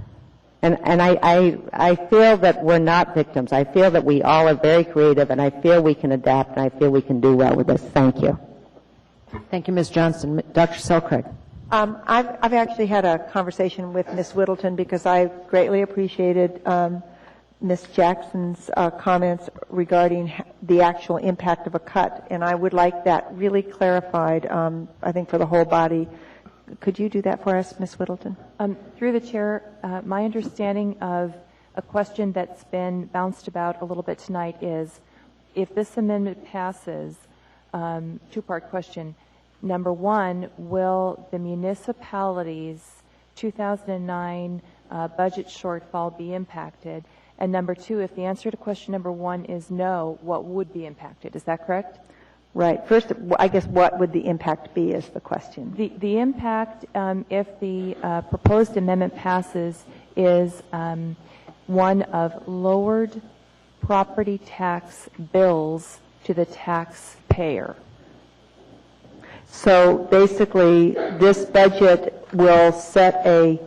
And I feel that we're not victims. I feel that we all are very creative, and I feel we can adapt, and I feel we can do well with this. Thank you. Thank you, Ms. Johnson. Dr. Selkirk. I've actually had a conversation with Ms. Whittleton because I greatly appreciated Ms. Jackson's comments regarding the actual impact of a cut, and I would like that really clarified, I think, for the whole body. Could you do that for us, Ms. Whittleton? Through the chair, my understanding of a question that's been bounced about a little bit tonight is, if this amendment passes, two-part question. Number one, will the municipalities' 2009 budget shortfall be impacted? And number two, if the answer to question number one is no, what would be impacted? Is that correct? Right. First, I guess what would the impact be is the question. The impact, if the proposed amendment passes, is one of lowered property tax bills to the taxpayer. So basically, this budget will set a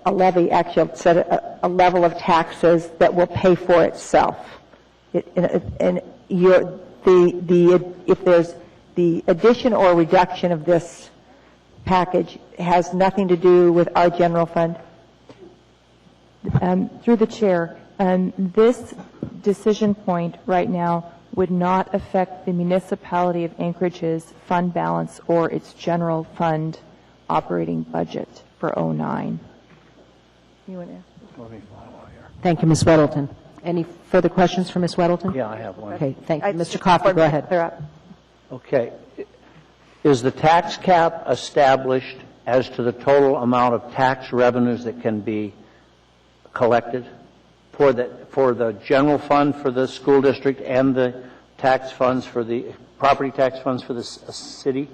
levy, actually set a level of taxes that will pay for itself. If there's the addition or reduction of this package has nothing to do with our general fund? Through the chair, this decision point right now would not affect the municipality of Anchorage's fund balance or its general fund operating budget for 09. You want to ask? Thank you, Ms. Weddleton. Any further questions for Ms. Weddleton? Yeah, I have one. Okay, thank you. Mr. Coffey, go ahead. Okay. Is the tax cap established as to the total amount of tax revenues that can be collected for the general fund for the school district and the tax funds for the property tax funds for the city?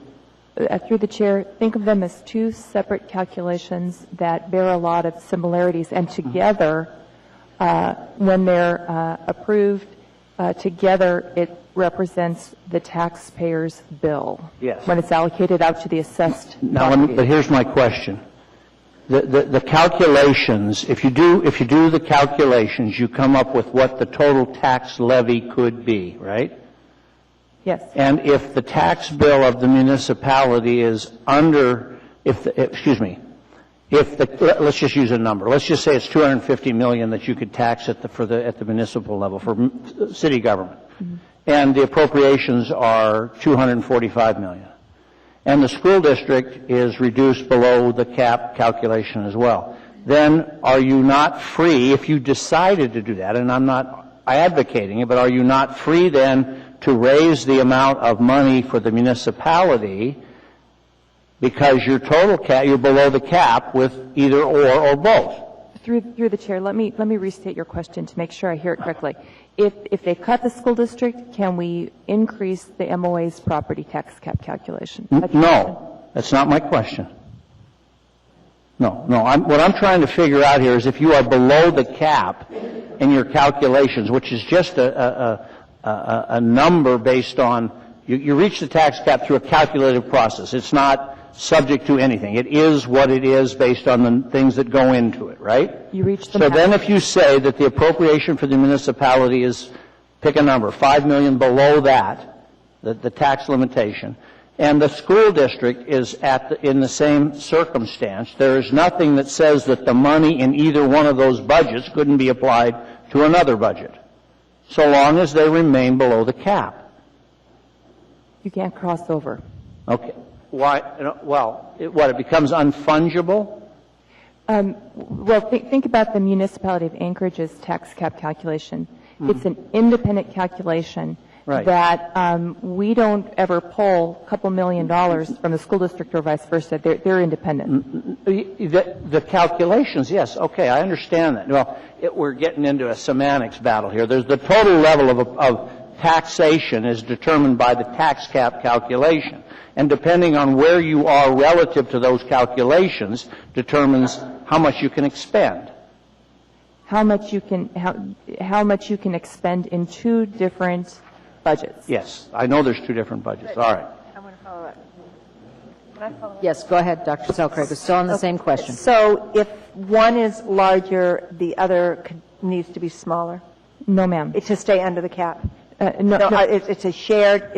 Through the chair, think of them as two separate calculations that bear a lot of similarities, and together, when they're approved, together it represents the taxpayer's bill. Yes. When it's allocated out to the assessed. Now, but here's my question. The calculations, if you do the calculations, you come up with what the total tax levy could be, right? Yes. And if the tax bill of the municipality is under, let's just use a number. Let's just say it's $250 million that you could tax at the municipal level for city government, and the appropriations are $245 million. And the school district is reduced below the cap calculation as well. Then are you not free, if you decided to do that, and I'm not advocating it, but are you not free then to raise the amount of money for the municipality because your total cap, you're below the cap with either or both? Through the chair, let me restate your question to make sure I hear it correctly. If they cut the school district, can we increase the MOA's property tax cap calculation? No, that's not my question. No. What I'm trying to figure out here is if you are below the cap, in your calculations, which is just a number based on, you reach the tax cap through a calculated process. It's not subject to anything. It is what it is based on the things that go into it, right? You reach the So then if you say that the appropriation for the municipality is, pick a number, $5 million below that, the tax limitation, and the school district is in the same circumstance, there is nothing that says that the money in either one of those budgets couldn't be applied to another budget, so long as they remain below the cap. You can't cross over. Okay. Why? Well, it becomes unfungible? Well, think about the municipality of Anchorage's tax cap calculation. It's an independent calculation that we don't ever pull a couple $1 million from the school district or vice versa. They're independent. The calculations, yes. Okay, I understand that. Well, we're getting into a semantics battle here. There's the total level of taxation is determined by the tax cap calculation. And depending on where you are relative to those calculations determines how much you can expend. How much you can expend in two different budgets. Yes, I know there's two different budgets. All right. I want to follow up. Can I follow up? Yes, go ahead, Dr. Selkirk. We're still on the same question. So if one is larger, the other needs to be smaller? No, ma'am. It's to stay under the cap? No. It's a shared,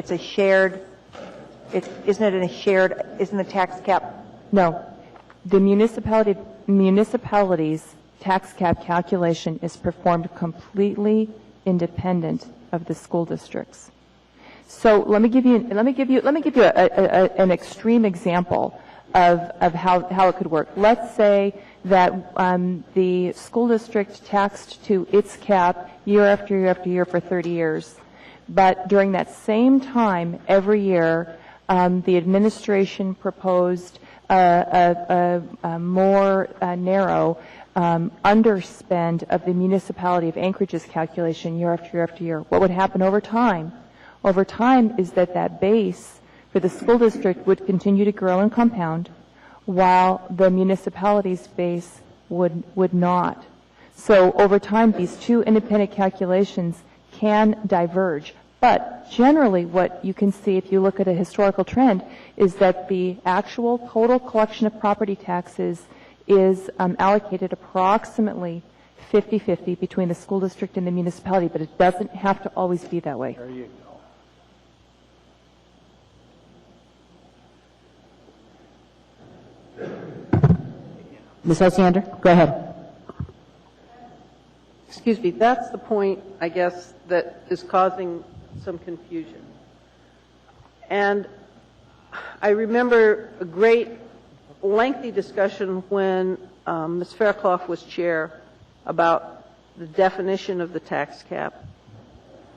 isn't the tax cap? No. The municipality's tax cap calculation is performed completely independent of the school districts. So let me give you an extreme example of how it could work. Let's say that the school district taxed to its cap year after year after year for 30 years. But during that same time, every year, the administration proposed a more narrow underspend of the municipality of Anchorage's calculation year after year after year. What would happen over time? Over time is that base for the school district would continue to grow and compound, while the municipality's base would not. So over time, these two independent calculations can diverge. But generally what you can see if you look at a historical trend is that the actual total collection of property taxes is allocated approximately 50-50 between the school district and the municipality, but it doesn't have to always be that way. There you go. Ms. Osiander, go ahead. Excuse me, that's the point, I guess, that is causing some confusion. And I remember a great lengthy discussion when Ms. Fairclough was chair about the definition of the tax cap.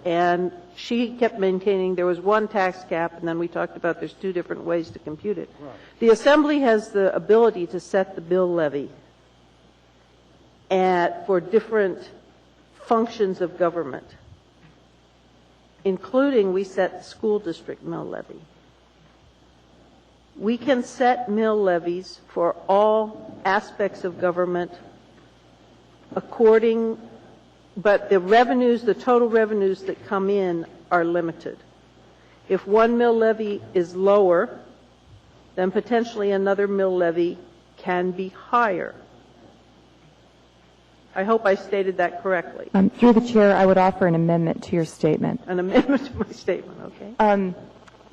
And she kept maintaining there was one tax cap, and then we talked about there's two different ways to compute it. Right. The Assembly has the ability to set the bill levy for different functions of government, including we set the school district mill levy. We can set mill levies for all aspects of government but the revenues, the total revenues that come in are limited. If one mill levy is lower, then potentially another mill levy can be higher. I hope I stated that correctly. Through the chair, I would offer an amendment to your statement. An amendment to my statement, okay.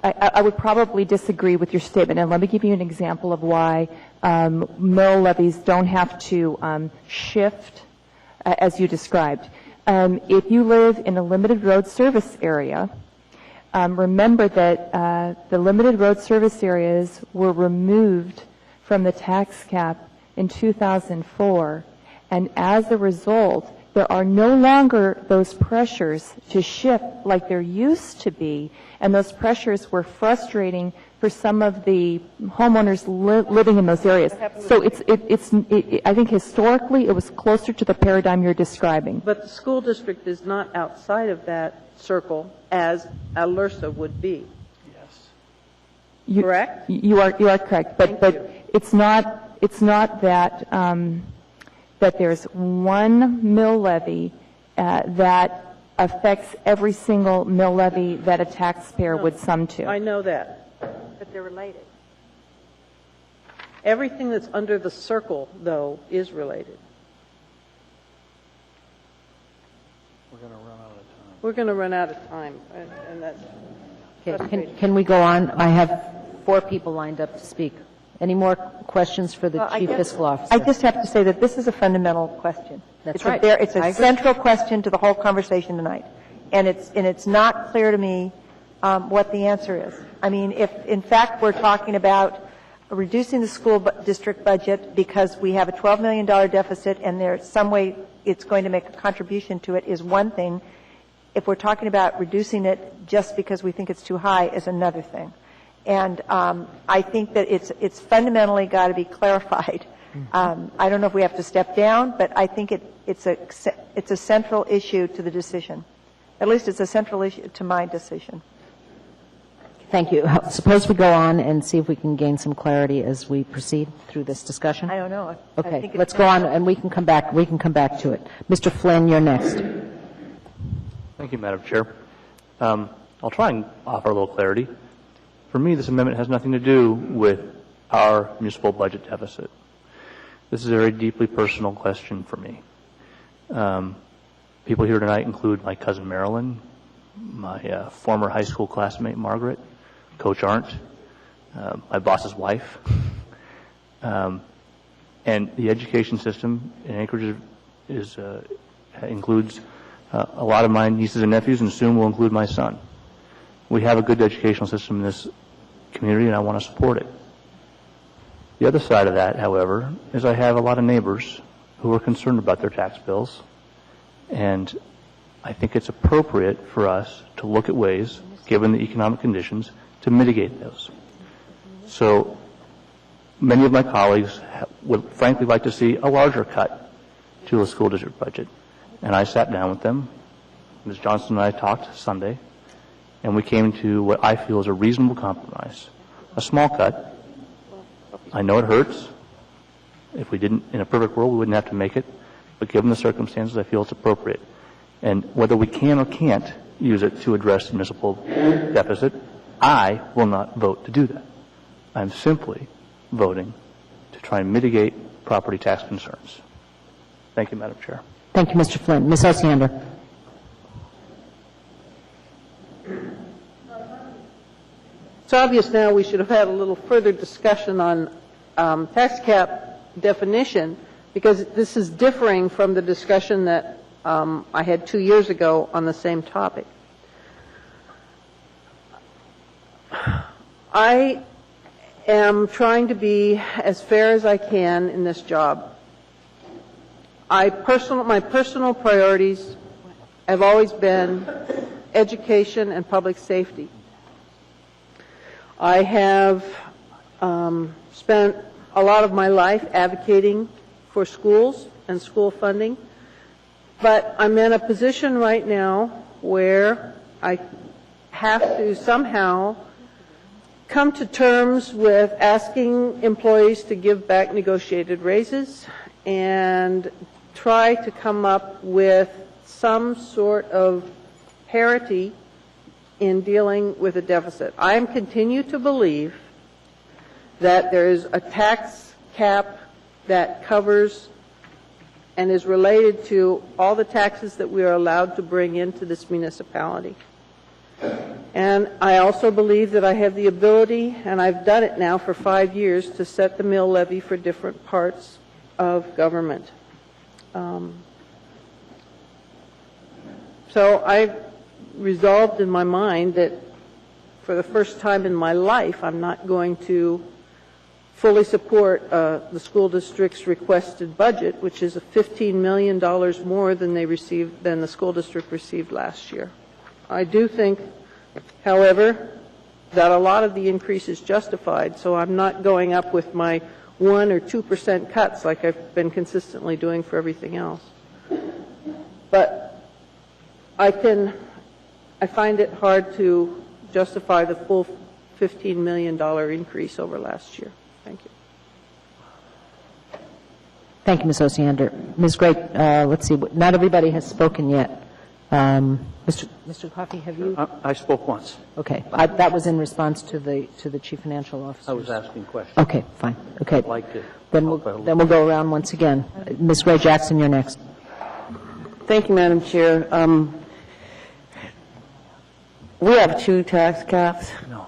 I would probably disagree with your statement, and let me give you an example of why mill levies don't have to shift as you described. If you live in a limited road service area, remember that the limited road service areas were removed from the tax cap in 2004, and as a result, there are no longer those pressures to shift like there used to be, and those pressures were frustrating for some of the homeowners living in those areas. So I think historically it was closer to the paradigm you're describing. But the school district is not outside of that circle as Alersa would be. Yes. Correct? You are correct, but it's not that that there's one mill levy that affects every single mill levy that a taxpayer would sum to. I know that, but they're related. Everything that's under the circle, though, is related. We're going to run out of time, and that's frustrating. Can we go on? I have 4 people lined up to speak. Any more questions for the Chief Fiscal Officer? I just have to say that this is a fundamental question. That's right. It's a central question to the whole conversation tonight. And it's not clear to me what the answer is. I mean, if in fact we're talking about reducing the school district budget because we have a $12 million deficit and there's some way it's going to make a contribution to it is one thing. If we're talking about reducing it just because we think it's too high is another thing. And I think that it's fundamentally got to be clarified. I don't know if we have to step down, but I think it's a central issue to the decision. At least it's a central issue to my decision. Thank you. Suppose we go on and see if we can gain some clarity as we proceed through this discussion. I don't know. Okay, let's go on, and we can come back to it. Mr. Flynn, you're next. Thank you, Madam Chair. I'll try and offer a little clarity. For me, this amendment has nothing to do with our municipal budget deficit. This is a very deeply personal question for me. People here tonight include my cousin Marilyn, my former high school classmate Margaret, Coach Arndt, my boss's wife, and the education system in Anchorage includes a lot of my nieces and nephews, and soon will include my son. We have a good educational system in this community, and I want to support it. The other side of that, however, is I have a lot of neighbors who are concerned about their tax bills, and I think it's appropriate for us to look at ways, given the economic conditions, to mitigate those. So many of my colleagues would frankly like to see a larger cut to the school district budget. And I sat down with them. Ms. Johnston and I talked Sunday, and we came to what I feel is a reasonable compromise. A small cut. I know it hurts. If we didn't, in a perfect world, we wouldn't have to make it. But given the circumstances, I feel it's appropriate. And whether we can or can't use it to address the municipal deficit, I will not vote to do that. I'm simply voting to try and mitigate property tax concerns. Thank you, Madam Chair. Thank you, Mr. Flynn. Ms. Osiander. It's obvious now we should have had a little further discussion on tax cap definition, because this is differing from the discussion that I had 2 years ago on the same topic. I am trying to be as fair as I can in this job. My personal priorities have always been education and public safety. I have spent a lot of my life advocating for schools and school funding, but I'm in a position right now where I have to somehow come to terms with asking employees to give back negotiated raises and try to come up with some sort of parity in dealing with a deficit. I continue to believe that there is a tax cap that covers and is related to all the taxes that we are allowed to bring into this municipality. And I also believe that I have the ability, and I've done it now for 5 years, to set the mill levy for different parts of government. So I've resolved in my mind that for the first time in my life, I'm not going to fully support the school district's requested budget, which is $15 million more than the school district received last year. I do think, however, that a lot of the increase is justified, so I'm not going up with my 1 or 2% cuts like I've been consistently doing for everything else. But I find it hard to justify the full $15 million increase over last year. Thank you. Thank you, Ms. Osiander. Ms. Gray, let's see, not everybody has spoken yet. Mr. Coffey, have you? I spoke once. Okay, that was in response to the Chief Financial Officer. I was asking questions. Okay, fine. Okay. I'd like to. Then we'll go around once again. Ms. Gray Jackson, you're next. Thank you, Madam Chair. We have 2 tax caps. No.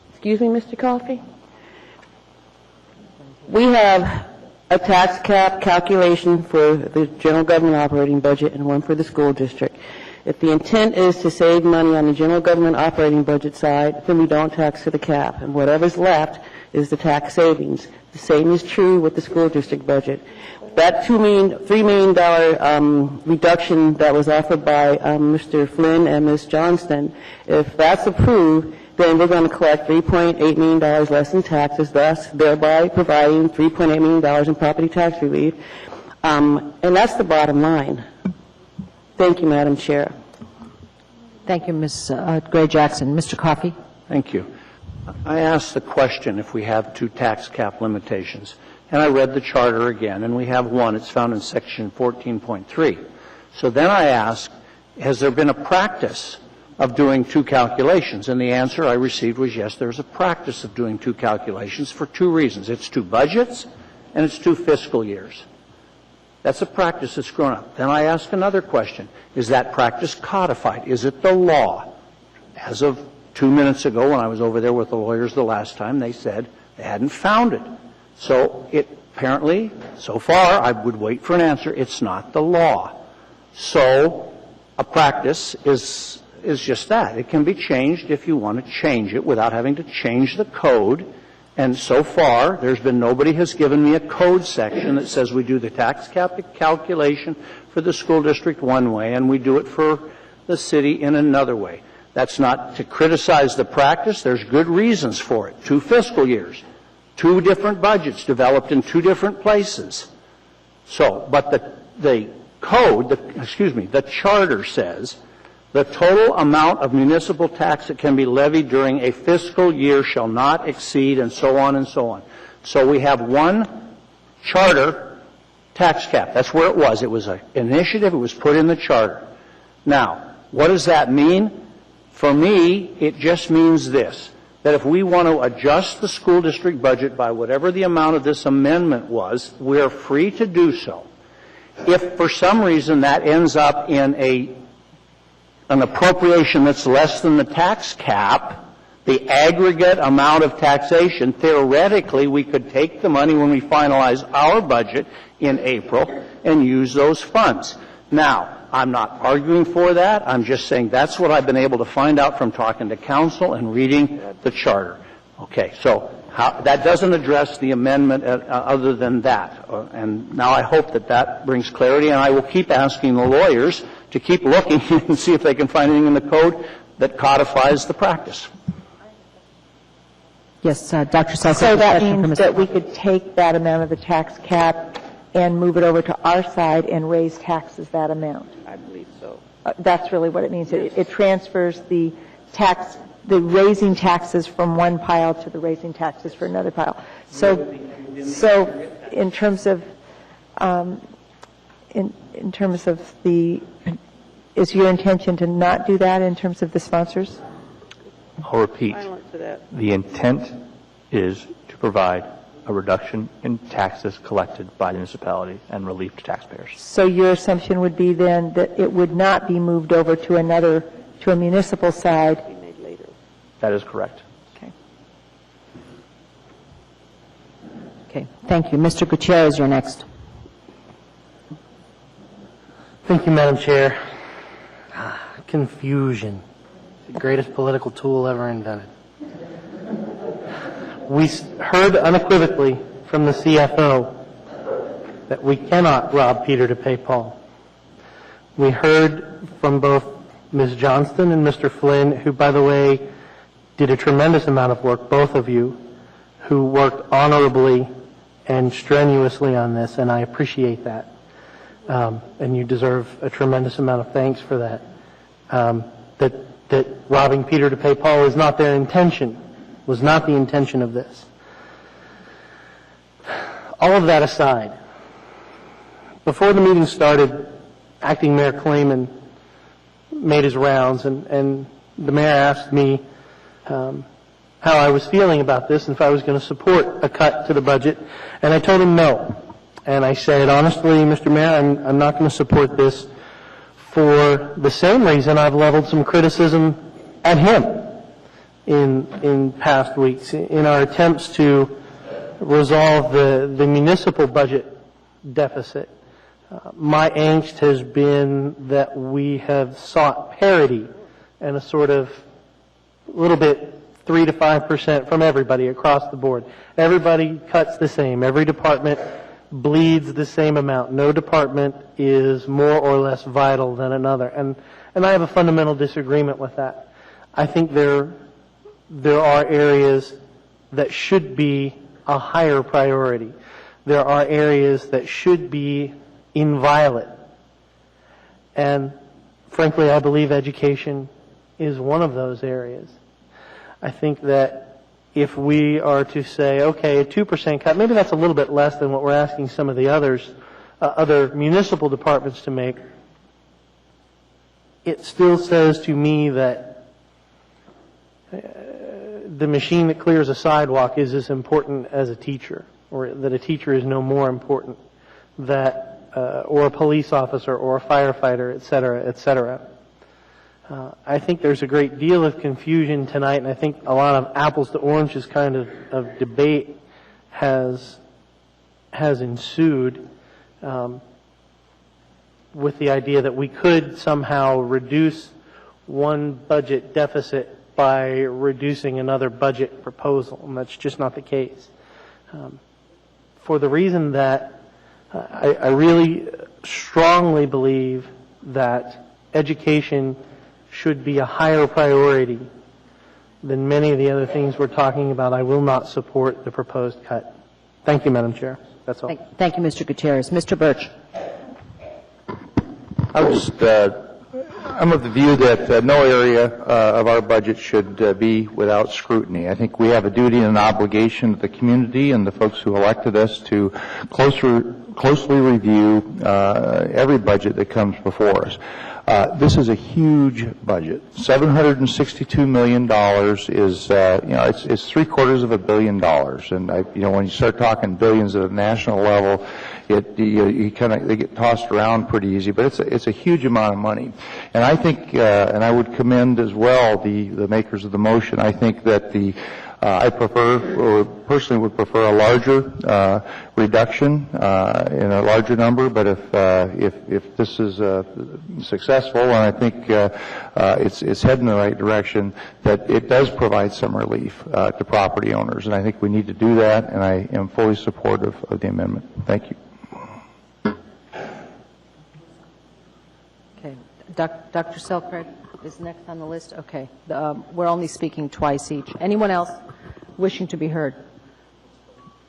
Excuse me, Mr. Coffey? We have a tax cap calculation for the general government operating budget and one for the school district. If the intent is to save money on the general government operating budget side, then we don't tax to the cap, and whatever's left is the tax savings. The same is true with the school district budget. That $3 million reduction that was offered by Mr. Flynn and Ms. Johnston, if that's approved, then we're going to collect $3.8 million less in taxes, thus thereby providing $3.8 million in property tax relief. And that's the bottom line. Thank you, Madam Chair. Thank you, Ms. Gray Jackson. Mr. Coffey? Thank you. I asked the question if we have 2 tax cap limitations, and I read the charter again, and we have one. It's found in section 14.3. So then I asked, has there been a practice of doing 2 calculations? And the answer I received was yes, there's a practice of doing 2 calculations for 2 reasons. It's 2 budgets, and it's 2 fiscal years. That's a practice that's grown up. Then I asked another question. Is that practice codified? Is it the law? As of 2 minutes ago, when I was over there with the lawyers the last time, they said they hadn't found it. So it apparently, so far, I would wait for an answer. It's not the law. So a practice is just that. It can be changed if you want to change it without having to change the code. And so far, there's been nobody has given me a code section that says we do the tax cap calculation for the school district one way and we do it for the city in another way. That's not to criticize the practice. There's good reasons for it. 2 fiscal years, 2 different budgets developed in 2 different places. So, but the code, the charter says the total amount of municipal tax that can be levied during a fiscal year shall not exceed, and so on and so on. So we have one charter tax cap. That's where it was. It was an initiative. It was put in the charter. Now, what does that mean? For me, it just means this, that if we want to adjust the school district budget by whatever the amount of this amendment was, we're free to do so. If for some reason that ends up in an appropriation that's less than the tax cap, the aggregate amount of taxation, theoretically we could take the money when we finalize our budget in April and use those funds. Now, I'm not arguing for that. I'm just saying that's what I've been able to find out from talking to council and reading the charter. Okay, so that doesn't address the amendment other than that. And now I hope that brings clarity, and I will keep asking the lawyers to keep looking and see if they can find anything in the code that codifies the practice. Yes, Dr. Selk. So that means that we could take that amount of the tax cap and move it over to our side and raise taxes that amount. I believe so. That's really what it means. It transfers the raising taxes from one pile to the raising taxes for another pile. So in terms of is your intention to not do that in terms of the sponsors? I'll repeat. The intent is to provide a reduction in taxes collected by the municipality and relief to taxpayers. So your assumption would be then that it would not be moved over to a municipal side? That is correct. Okay. Okay, thank you. Mr. Gutierrez, you're next. Thank you, Madam Chair. Confusion, the greatest political tool ever invented. We heard unequivocally from the CFO that we cannot rob Peter to pay Paul. We heard from both Ms. Johnston and Mr. Flynn, who, by the way, did a tremendous amount of work, both of you, who worked honorably and strenuously on this, and I appreciate that. And you deserve a tremendous amount of thanks for that. That robbing Peter to pay Paul is not their intention, was not the intention of this. All of that aside, before the meeting started, Acting Mayor Klayman made his rounds, and the mayor asked me how I was feeling about this and if I was going to support a cut to the budget, and I told him no. And I said, honestly, Mr. Mayor, I'm not going to support this for the same reason I've leveled some criticism at him in past weeks in our attempts to resolve the municipal budget deficit. My angst has been that we have sought parity and a sort of little bit 3 to 5% from everybody across the board. Everybody cuts the same. Every department bleeds the same amount. No department is more or less vital than another. And I have a fundamental disagreement with that. I think there are areas that should be a higher priority. There are areas that should be inviolate. And frankly, I believe education is one of those areas. I think that if we are to say, okay, a 2% cut, maybe that's a little bit less than what we're asking some of the other municipal departments to make, it still says to me that the machine that clears a sidewalk is as important as a teacher, or that a teacher is no more important, that or a police officer or a firefighter, et cetera, et cetera. I think there's a great deal of confusion tonight, and I think a lot of apples to oranges kind of debate has ensued with the idea that we could somehow reduce one budget deficit by reducing another budget proposal, and that's just not the case. For the reason that I really strongly believe that education should be a higher priority than many of the other things we're talking about, I will not support the proposed cut. Thank you, Madam Chair. That's all. Thank you, Mr. Gutierrez. Mr. Birch. I'm of the view that no area of our budget should be without scrutiny. I think we have a duty and an obligation to the community and the folks who elected us to closely review every budget that comes before us. This is a huge budget. $762 million is, it's $750 million. And when you start talking billions at a national level, they get tossed around pretty easy. But it's a huge amount of money. And I think, and I would commend as well the makers of the motion. I think that I prefer, or personally would prefer, a larger reduction in a larger number. But if this is successful, and I think it's heading in the right direction, that it does provide some relief to property owners, and I think we need to do that. And I am fully supportive of the amendment. Thank you. Okay, Dr. Selkirk is next on the list. Okay, we're only speaking twice each. Anyone else wishing to be heard?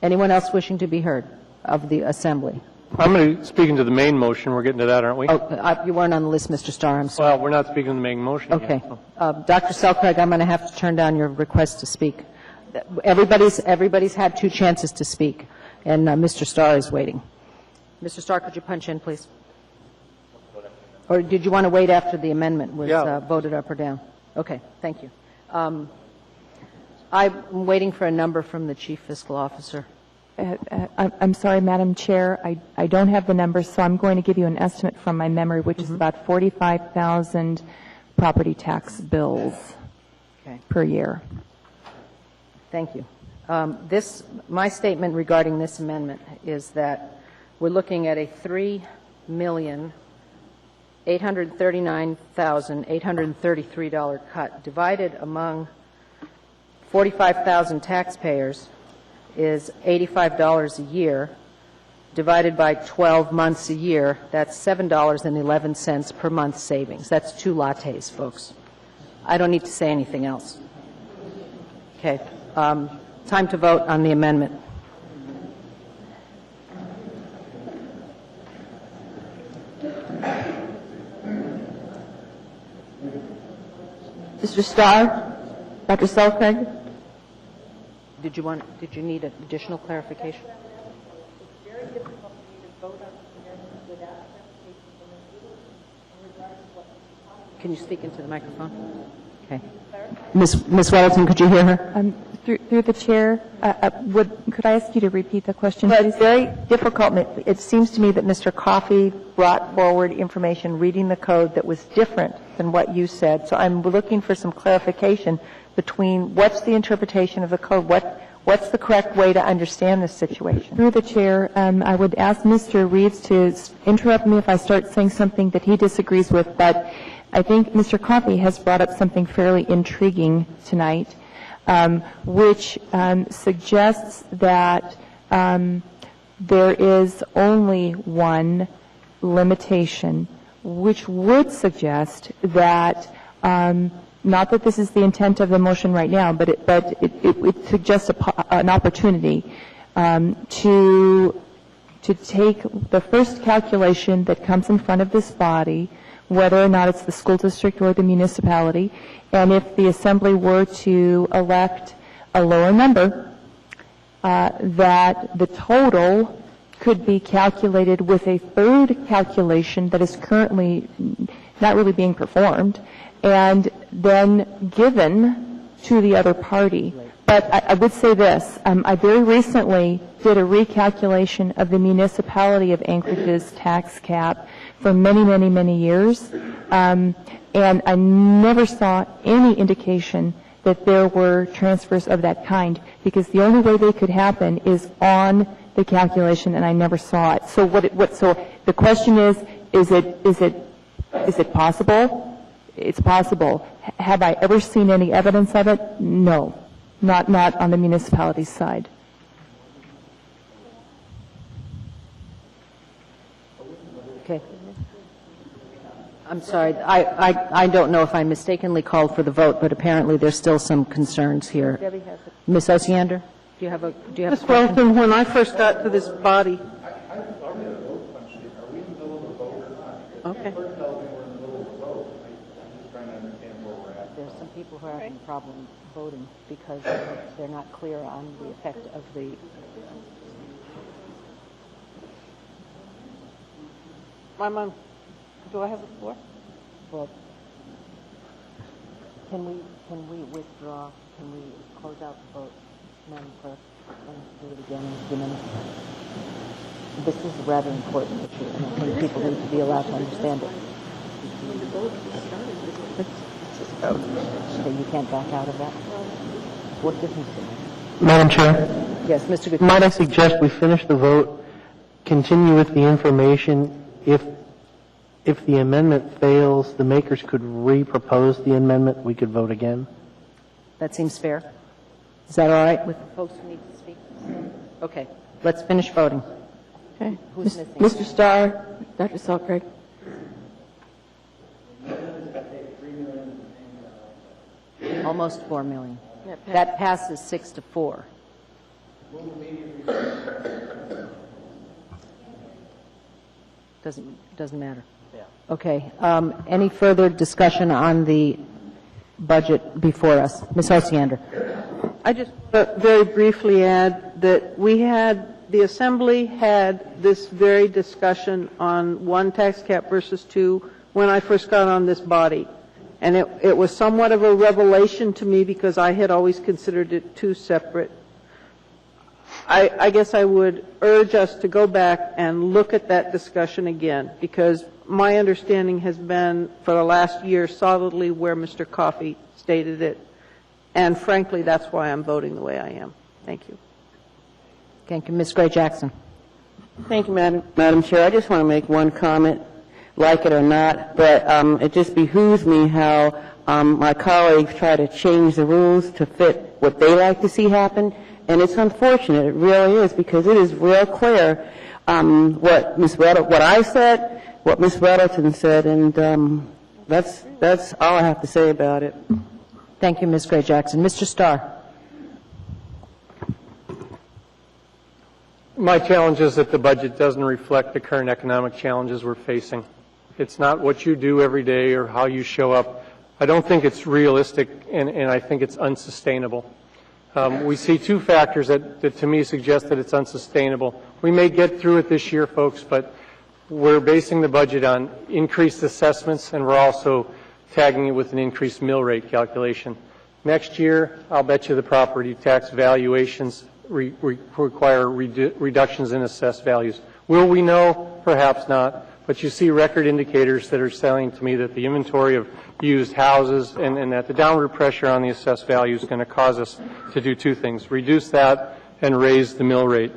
Anyone else wishing to be heard of the Assembly? I'm going to be speaking to the main motion. We're getting to that, aren't we? Oh, you weren't on the list, Mr. Starr. I'm sorry. Well, we're not speaking to the main motion Okay. yet, so. Dr. Selkirk, I'm going to have to turn down your request to speak. Everybody's had 2 chances to speak, and Mr. Starr is waiting. Mr. Starr, could you punch in, please? Or did you want to wait after the amendment was voted up or down? Okay, thank you. I'm waiting for a number from the Chief Fiscal Officer. I'm sorry, Madam Chair, I don't have the numbers, so I'm going to give you an estimate from my memory, which is about 45,000 property tax bills per year. Thank you. My statement regarding this amendment is that we're looking at a $3,839,833 cut divided among 45,000 taxpayers is $85 a year. Divided by 12 months a year, that's $7.11 per month savings. That's 2 lattes, folks. I don't need to say anything else. Okay. Time to vote on the amendment. Mr. Starr? Dr. Selkirk? Did you need additional clarification? Can you speak into the microphone? Okay. Ms. Weddleton, could you hear her? Through the chair, could I ask you to repeat the question? Well, it's very difficult. It seems to me that Mr. Coffey brought forward information reading the code that was different than what you said. So I'm looking for some clarification between what's the interpretation of the code, what's the correct way to understand this situation. Through the chair, I would ask Mr. Reeves to interrupt me if I start saying something that he disagrees with, but I think Mr. Coffey has brought up something fairly intriguing tonight, which suggests that there is only one limitation, which would suggest that, not that this is the intent of the motion right now, but it suggests an opportunity to take the first calculation that comes in front of this body, whether or not it's the school district or the municipality, and if the assembly were to elect a lower number, that the total could be calculated with a third calculation that is currently not really being performed, and then given to the other party. But I would say this. I very recently did a recalculation of the municipality of Anchorage's tax cap for many, many, many years, and I never saw any indication that there were transfers of that kind, because the only way they could happen is on the calculation, and I never saw it. So so the question is it possible? It's possible. Have I ever seen any evidence of it? No, not on the municipality side. Okay. I'm sorry. I don't know if I mistakenly called for the vote, but apparently there's still some concerns here. Ms. Osiander, do you have a Ms. Weldon, when I first got to this body. Okay. There's some people who are having a problem voting because they're not clear on the effect of the. Do I have the floor? Well, can we withdraw? Can we close out the vote, Madam Clerk, and do it again in a few minutes? This is a rather important issue, and I think people need to be allowed to understand it. So you can't back out of that? What difference does it make? Madam Chair? Yes, Mr. Gutierrez. Might I suggest we finish the vote, continue with the information. If the amendment fails, the makers could re-propose the amendment. We could vote again. That seems fair. Is that all right with the folks who need to speak? Okay. Let's finish voting. Okay. Who's missing? Mr. Starr, Dr. Selkirk. Almost 4 million. That passes 6-4. Doesn't matter. Okay. Any further discussion on the budget before us? Ms. Osiander. I just very briefly add that the Assembly had this very discussion on one tax cap versus two when I first got on this body. And it was somewhat of a revelation to me because I had always considered it two separate. I guess I would urge us to go back and look at that discussion again, because my understanding has been for the last year solidly where Mr. Coffey stated it. And frankly, that's why I'm voting the way I am. Thank you. Thank you. Ms. Gray-Jackson. Thank you, Madam Chair. I just want to make one comment, like it or not, but it just behooves me how my colleagues try to change the rules to fit what they like to see happen. And it's unfortunate, it really is, because it is real clear what I said, what Ms. Weddleton said, and that's all I have to say about it. Thank you, Ms. Gray-Jackson. Mr. Starr. My challenge is that the budget doesn't reflect the current economic challenges we're facing. It's not what you do every day or how you show up. I don't think it's realistic, and I think it's unsustainable. We see two factors that to me suggest that it's unsustainable. We may get through it this year, folks, but we're basing the budget on increased assessments, and we're also tagging it with an increased mill rate calculation. Next year, I'll bet you the property tax valuations require reductions in assessed values. Will we know? Perhaps not. But you see record indicators that are saying to me that the inventory of used houses and that the downward pressure on the assessed value is going to cause us to do two things: reduce that and raise the mill rate.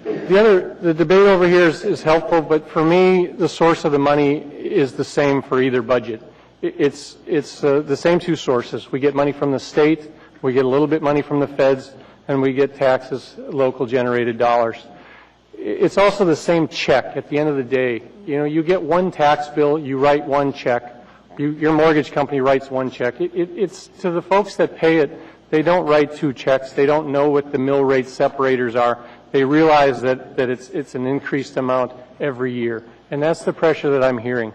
The debate over here is helpful, but for me, the source of the money is the same for either budget. It's the same two sources. We get money from the state, we get a little bit money from the feds, and we get taxes, local generated dollars. It's also the same check at the end of the day. You know, you get one tax bill, you write one check. Your mortgage company writes one check. It's to the folks that pay it, they don't write two checks. They don't know what the mill rate separators are. They realize that it's an increased amount every year. And that's the pressure that I'm hearing.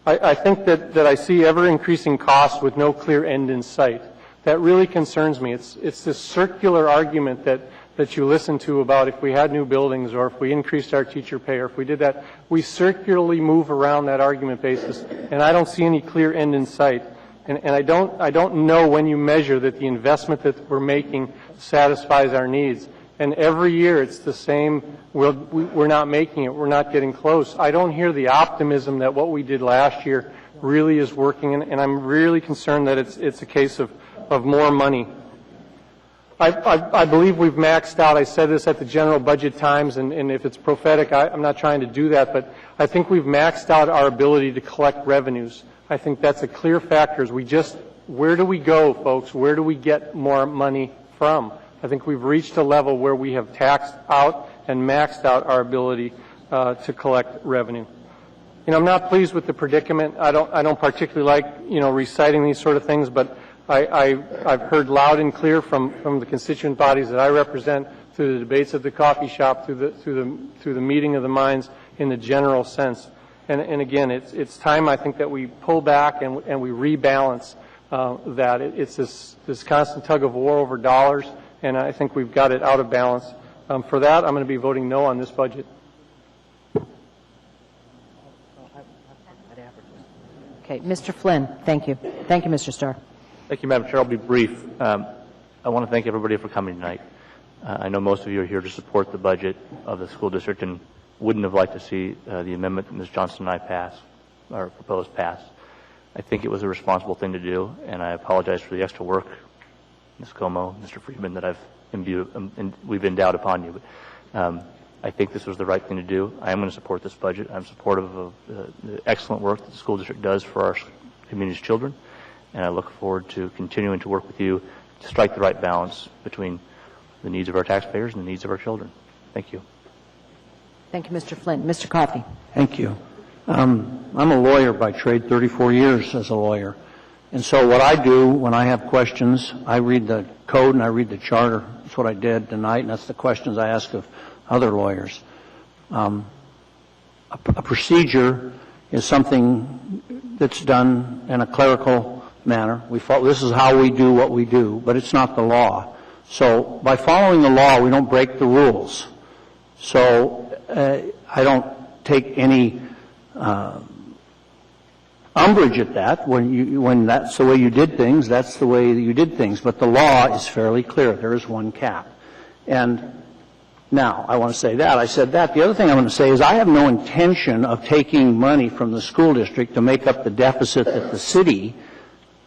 I think that I see ever-increasing costs with no clear end in sight. That really concerns me. It's this circular argument that you listen to about if we had new buildings or if we increased our teacher pay or if we did that. We circularly move around that argument basis, and I don't see any clear end in sight. And I don't know when you measure that the investment that we're making satisfies our needs. And every year it's the same, we're not making it, we're not getting close. I don't hear the optimism that what we did last year really is working, and I'm really concerned that it's a case of more money. I believe we've maxed out. I said this at the general budget times, and if it's prophetic, I'm not trying to do that, but I think we've maxed out our ability to collect revenues. I think that's a clear factor. Where do we go, folks? Where do we get more money from? I think we've reached a level where we have taxed out and maxed out our ability to collect revenue. You know, I'm not pleased with the predicament. I don't particularly like, reciting these sort of things, but I've heard loud and clear from the constituent bodies that I represent, through the debates at the coffee shop, through the meeting of the minds in the general sense. And again, it's time, I think, that we pull back and we rebalance that. It's this constant tug of war over dollars, and I think we've got it out of balance. For that, I'm going to be voting no on this budget. Okay, Mr. Flynn, thank you. Thank you, Mr. Starr. Thank you, Madam Chair. I'll be brief. I want to thank everybody for coming tonight. I know most of you are here to support the budget of the school district and wouldn't have liked to see the amendment that Ms. Johnston and I proposed pass. I think it was a responsible thing to do, and I apologize for the extra work, Ms. Como, Mr. Friedman, that we've endowed upon you. But I think this was the right thing to do. I am going to support this budget. I'm supportive of the excellent work that the school district does for our community's children, and I look forward to continuing to work with you to strike the right balance between the needs of our taxpayers and the needs of our children. Thank you. Thank you, Mr. Flynn. Mr. Coffey. Thank you. I'm a lawyer by trade, 34 years as a lawyer. And so what I do when I have questions, I read the code and I read the charter. That's what I did tonight, and that's the questions I ask of other lawyers. A procedure is something that's done in a clerical manner. This is how we do what we do, but it's not the law. So by following the law, we don't break the rules. So I don't take any umbrage at that. When that's the way you did things, that's the way that you did things. But the law is fairly clear. There is one cap. And now, I want to say that. I said that. The other thing I want to say is I have no intention of taking money from the school district to make up the deficit that the city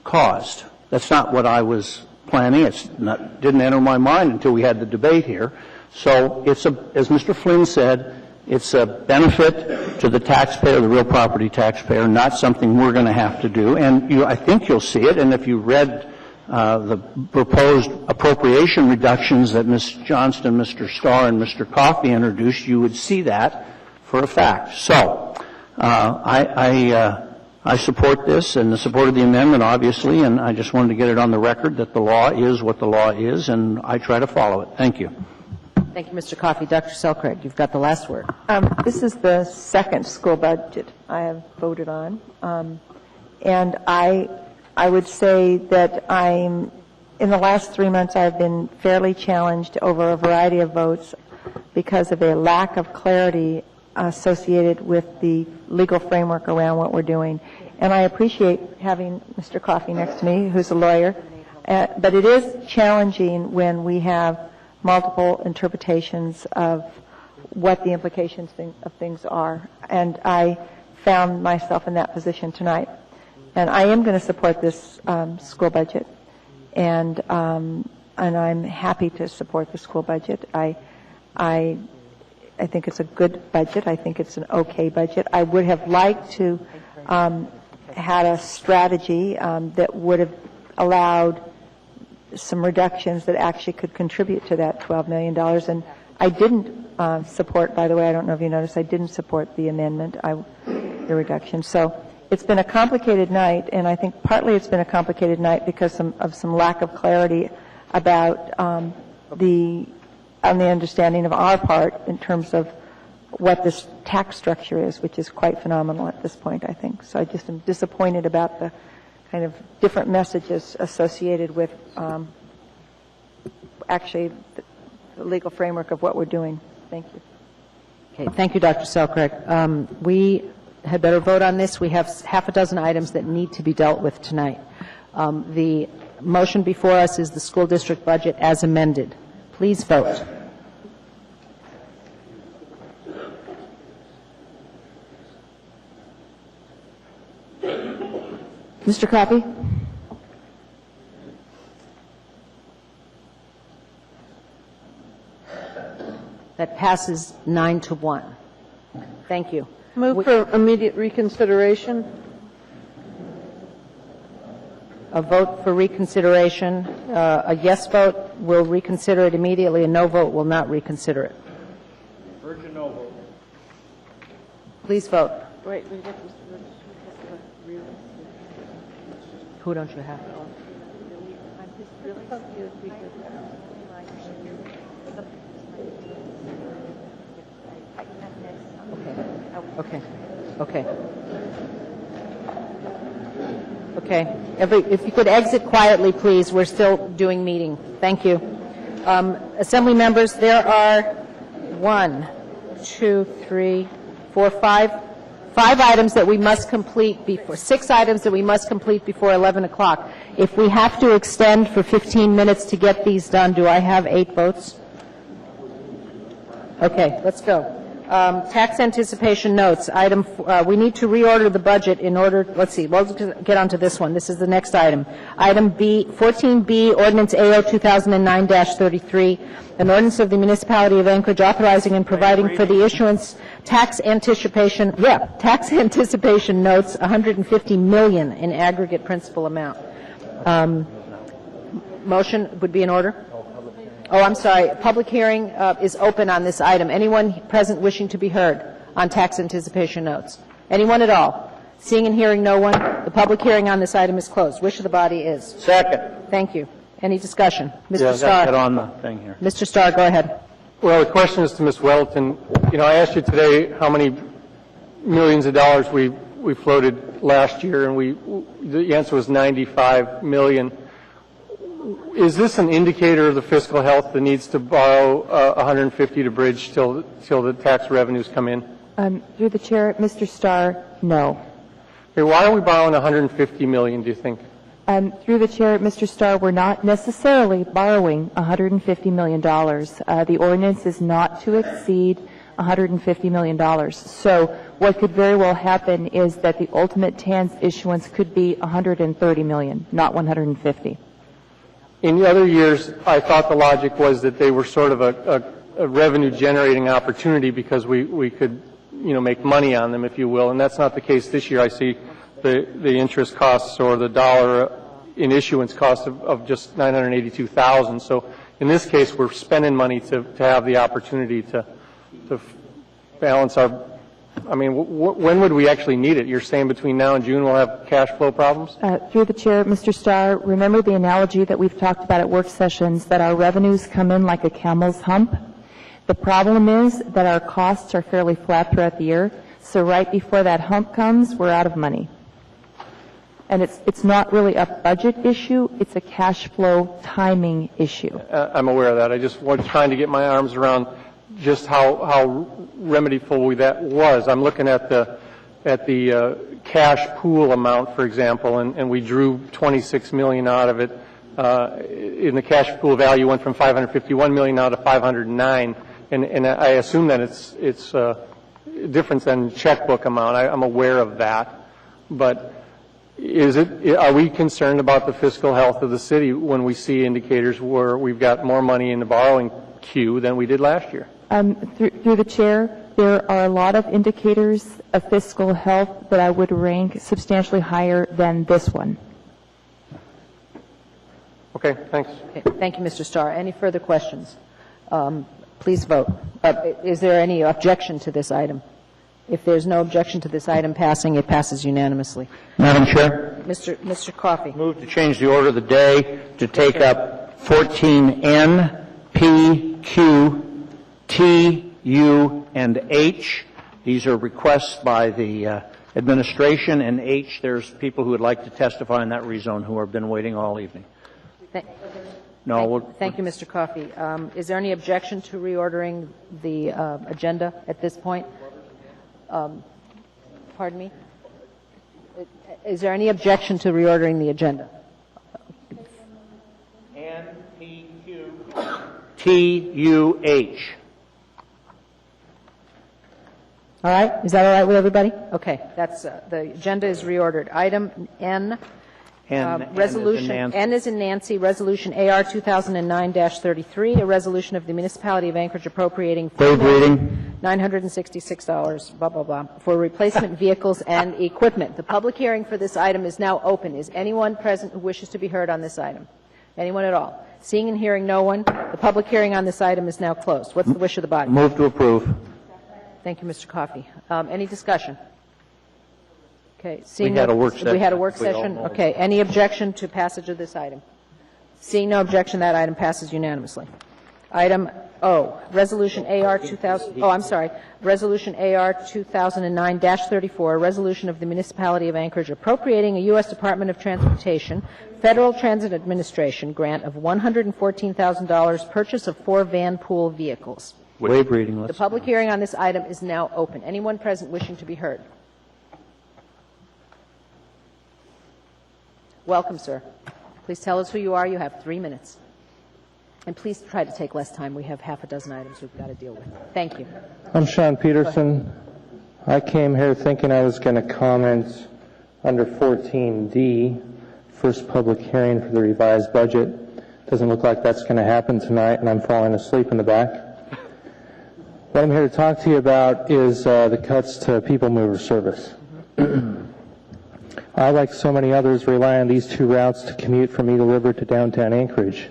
caused. That's not what I was planning. It didn't enter my mind until we had the debate here. So it's as Mr. Flynn said, it's a benefit to the taxpayer, the real property taxpayer, not something we're going to have to do. And I think you'll see it. And if you read the proposed appropriation reductions that Ms. Johnston, Mr. Starr, and Mr. Coffey introduced, you would see that for a fact. So I support this and supported the amendment, obviously, and I just wanted to get it on the record that the law is what the law is, and I try to follow it. Thank you. Thank you, Mr. Coffey. Dr. Selkirk, you've got the last word. This is the second school budget I have voted on, and I would say that in the last 3 months I've been fairly challenged over a variety of votes because of a lack of clarity associated with the legal framework around what we're doing. And I appreciate having Mr. Coffey next to me, who's a lawyer. But it is challenging when we have multiple interpretations of what the implications of things are. And I found myself in that position tonight. And I am going to support this school budget. And I'm happy to support the school budget. I think it's a good budget. I think it's an okay budget. I would have liked to had a strategy that would have allowed some reductions that actually could contribute to that $12 million. And I didn't support, by the way, I don't know if you noticed, I didn't support the amendment, the reduction. So it's been a complicated night, and I think partly it's been a complicated night because of some lack of clarity about the understanding of our part in terms of what this tax structure is, which is quite phenomenal at this point, I think. So I just am disappointed about the kind of different messages associated with actually the legal framework of what we're doing. Thank you. Okay, thank you, Dr. Selkirk. We had better vote on this. We have half a dozen items that need to be dealt with tonight. The motion before us is the school district budget as amended. Please vote. Mr. Coffey? That passes 9-1. Thank you. Move for immediate reconsideration. A vote for reconsideration. A yes vote will reconsider it immediately. A no vote will not reconsider it. Urge a no vote. Please vote. Wait, Who don't you have? Okay. If you could exit quietly, please. We're still doing meeting. Thank you. Assembly members, there are 5 items that we must complete before, 6 items that we must complete before 11 o'clock. If we have to extend for 15 minutes to get these done, do I have 8 votes? Okay, let's go. Tax anticipation notes. We need to reorder the budget in order, let's see, we'll get onto this one. This is the next item. Item B, 14B, Ordinance AO 2009-33, an ordinance of the Municipality of Anchorage authorizing and providing for the issuance tax anticipation notes, $150 million in aggregate principal amount. Motion would be in order? Oh, I'm sorry. Public hearing is open on this item. Anyone present wishing to be heard on tax anticipation notes? Anyone at all? Seeing and hearing no one, the public hearing on this item is closed. Wish of the body is? Second. Thank you. Any discussion? Mr. Yeah, Starr. get on the thing here. Mr. Starr, go ahead. Well, the question is to Ms. Welton. You know, I asked you today how many millions of dollars we floated last year, and the answer was 95 million. Is this an indicator of the fiscal health that needs to borrow 150 to bridge till the tax revenues come in? Through the chair, Mr. Starr, no. Okay, why are we borrowing 150 million, do you think? Through the chair, Mr. Starr, we're not necessarily borrowing $150 million. The ordinance is not to exceed $150 million. So what could very well happen is that the ultimate TANS issuance could be $130 million, not $150. In the other years, I thought the logic was that they were sort of a revenue-generating opportunity because we could, make money on them, if you will, and that's not the case this year. I see the interest costs or the dollar in issuance cost of just $982,000. So in this case, we're spending money to have the opportunity to balance our. I mean, when would we actually need it? You're saying between now and June we'll have cash flow problems? Through the chair, Mr. Starr, remember the analogy that we've talked about at work sessions, that our revenues come in like a camel's hump? The problem is that our costs are fairly flat throughout the year, so right before that hump comes, we're out of money. And it's not really a budget issue, it's a cash flow timing issue. I'm aware of that. I just was trying to get my arms around just how remedyful that was. I'm looking at the cash pool amount, for example, and we drew $26 million out of it. In the cash pool value went from $551 million now to $509, and I assume that it's difference than checkbook amount. I'm aware of that, but are we concerned about the fiscal health of the city when we see indicators where we've got more money in the borrowing queue than we did last year? Through the chair, there are a lot of indicators of fiscal health that I would rank substantially higher than this one. Okay, thanks. Okay, thank you, Mr. Starr. Any further questions? Please vote. Is there any objection to this item? If there's no objection to this item passing, it passes unanimously. Madam Chair? Mr. Coffey. Move to change the order of the day to take up 14N, P, Q, T, U, and H. These are requests by the administration, and H, there's people who would like to testify in that rezone who have been waiting all evening. Thank you, Mr. Coffey. Is there any objection to reordering the agenda at this point? Pardon me? Is there any objection to reordering the agenda? N, P, Q, T, U, H. All right. Is that all right with everybody? Okay. That's the agenda is reordered. Item N. Resolution N is in Nancy. Resolution AR 2009-33, a resolution of the Municipality of Anchorage appropriating $966, blah blah blah, for replacement vehicles and equipment. The public hearing for this item is now open. Is anyone present who wishes to be heard on this item? Anyone at all? Seeing and hearing no one, the public hearing on this item is now closed. What's the wish of the body? Move to approve. Thank you, Mr. Coffey. Any discussion? Okay. We had a work session. We had a work session. Okay. Any objection to passage of this item? Seeing no objection, that item passes unanimously. Item O, Resolution AR 2000. Oh, I'm sorry. Resolution AR 2009-34, a resolution of the Municipality of Anchorage appropriating a U.S. Department of Transportation Federal Transit Administration grant of $114,000 purchase of 4 van pool vehicles. Waive reading. The public hearing on this item is now open. Anyone present wishing to be heard? Welcome, sir. Please tell us who you are. You have 3 minutes. And please try to take less time. We have half a dozen items we've got to deal with. Thank you. I'm Sean Peterson. I came here thinking I was going to comment under 14D, first public hearing for the revised budget. Doesn't look like that's going to happen tonight, and I'm falling asleep in the back. What I'm here to talk to you about is the cuts to people mover service. I, like so many others, rely on these 2 routes to commute from Eagle River to downtown Anchorage.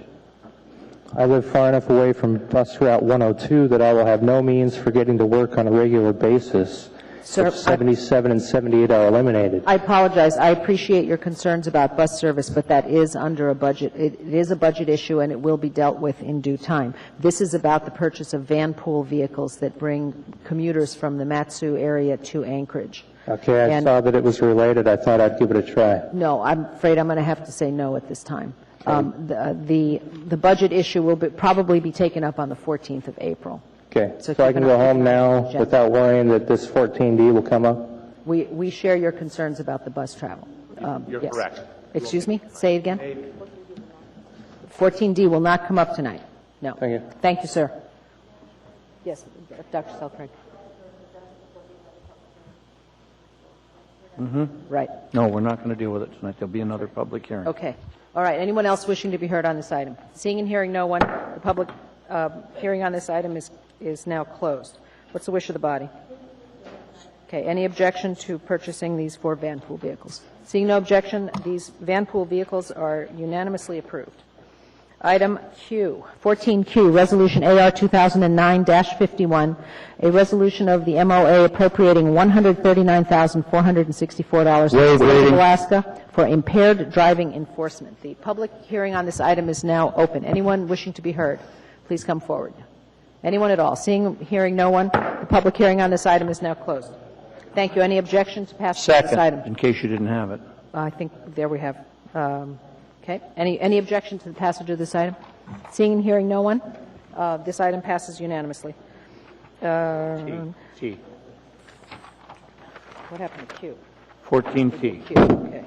I live far enough away from bus route 102 that I will have no means for getting to work on a regular basis. Sir, if 77 and 78 are eliminated. I apologize. I appreciate your concerns about bus service, but that is under a budget. It is a budget issue, and it will be dealt with in due time. This is about the purchase of van pool vehicles that bring commuters from the Mat-Su area to Anchorage. Okay, I saw that it was related. I thought I'd give it a try. No, I'm afraid I'm going to have to say no at this time. The budget issue will probably be taken up on the 14th of April. Okay, so I can go home now without worrying that this 14D will come up? We share your concerns about the bus travel. You're yes. correct. Excuse me? Say it again? 14D will not come up tonight. No. Thank you. Thank you, sir. Yes, Dr. Selkirk. Right. No, we're not going to deal with it tonight. There'll be another public hearing. Okay. All right. Anyone else wishing to be heard on this item? Seeing and hearing no one, the public hearing on this item is now closed. What's the wish of the body? Okay. Any objection to purchasing these 4 van pool vehicles? Seeing no objection, these van pool vehicles are unanimously approved. Item Q, 14Q, Resolution AR 2009-51, a resolution of the MOA appropriating $139,464 to the State of Alaska for impaired driving enforcement. The public hearing on this item is now open. Anyone wishing to be heard, please come forward. Anyone at all? Seeing, hearing no one, the public hearing on this item is now closed. Thank you. Any objection to pass this item? In case you didn't have it. I think there we have. Okay. Any objection to the passage of this item? Seeing and hearing no one, this item passes unanimously. T. What happened to Q? 14T. Okay.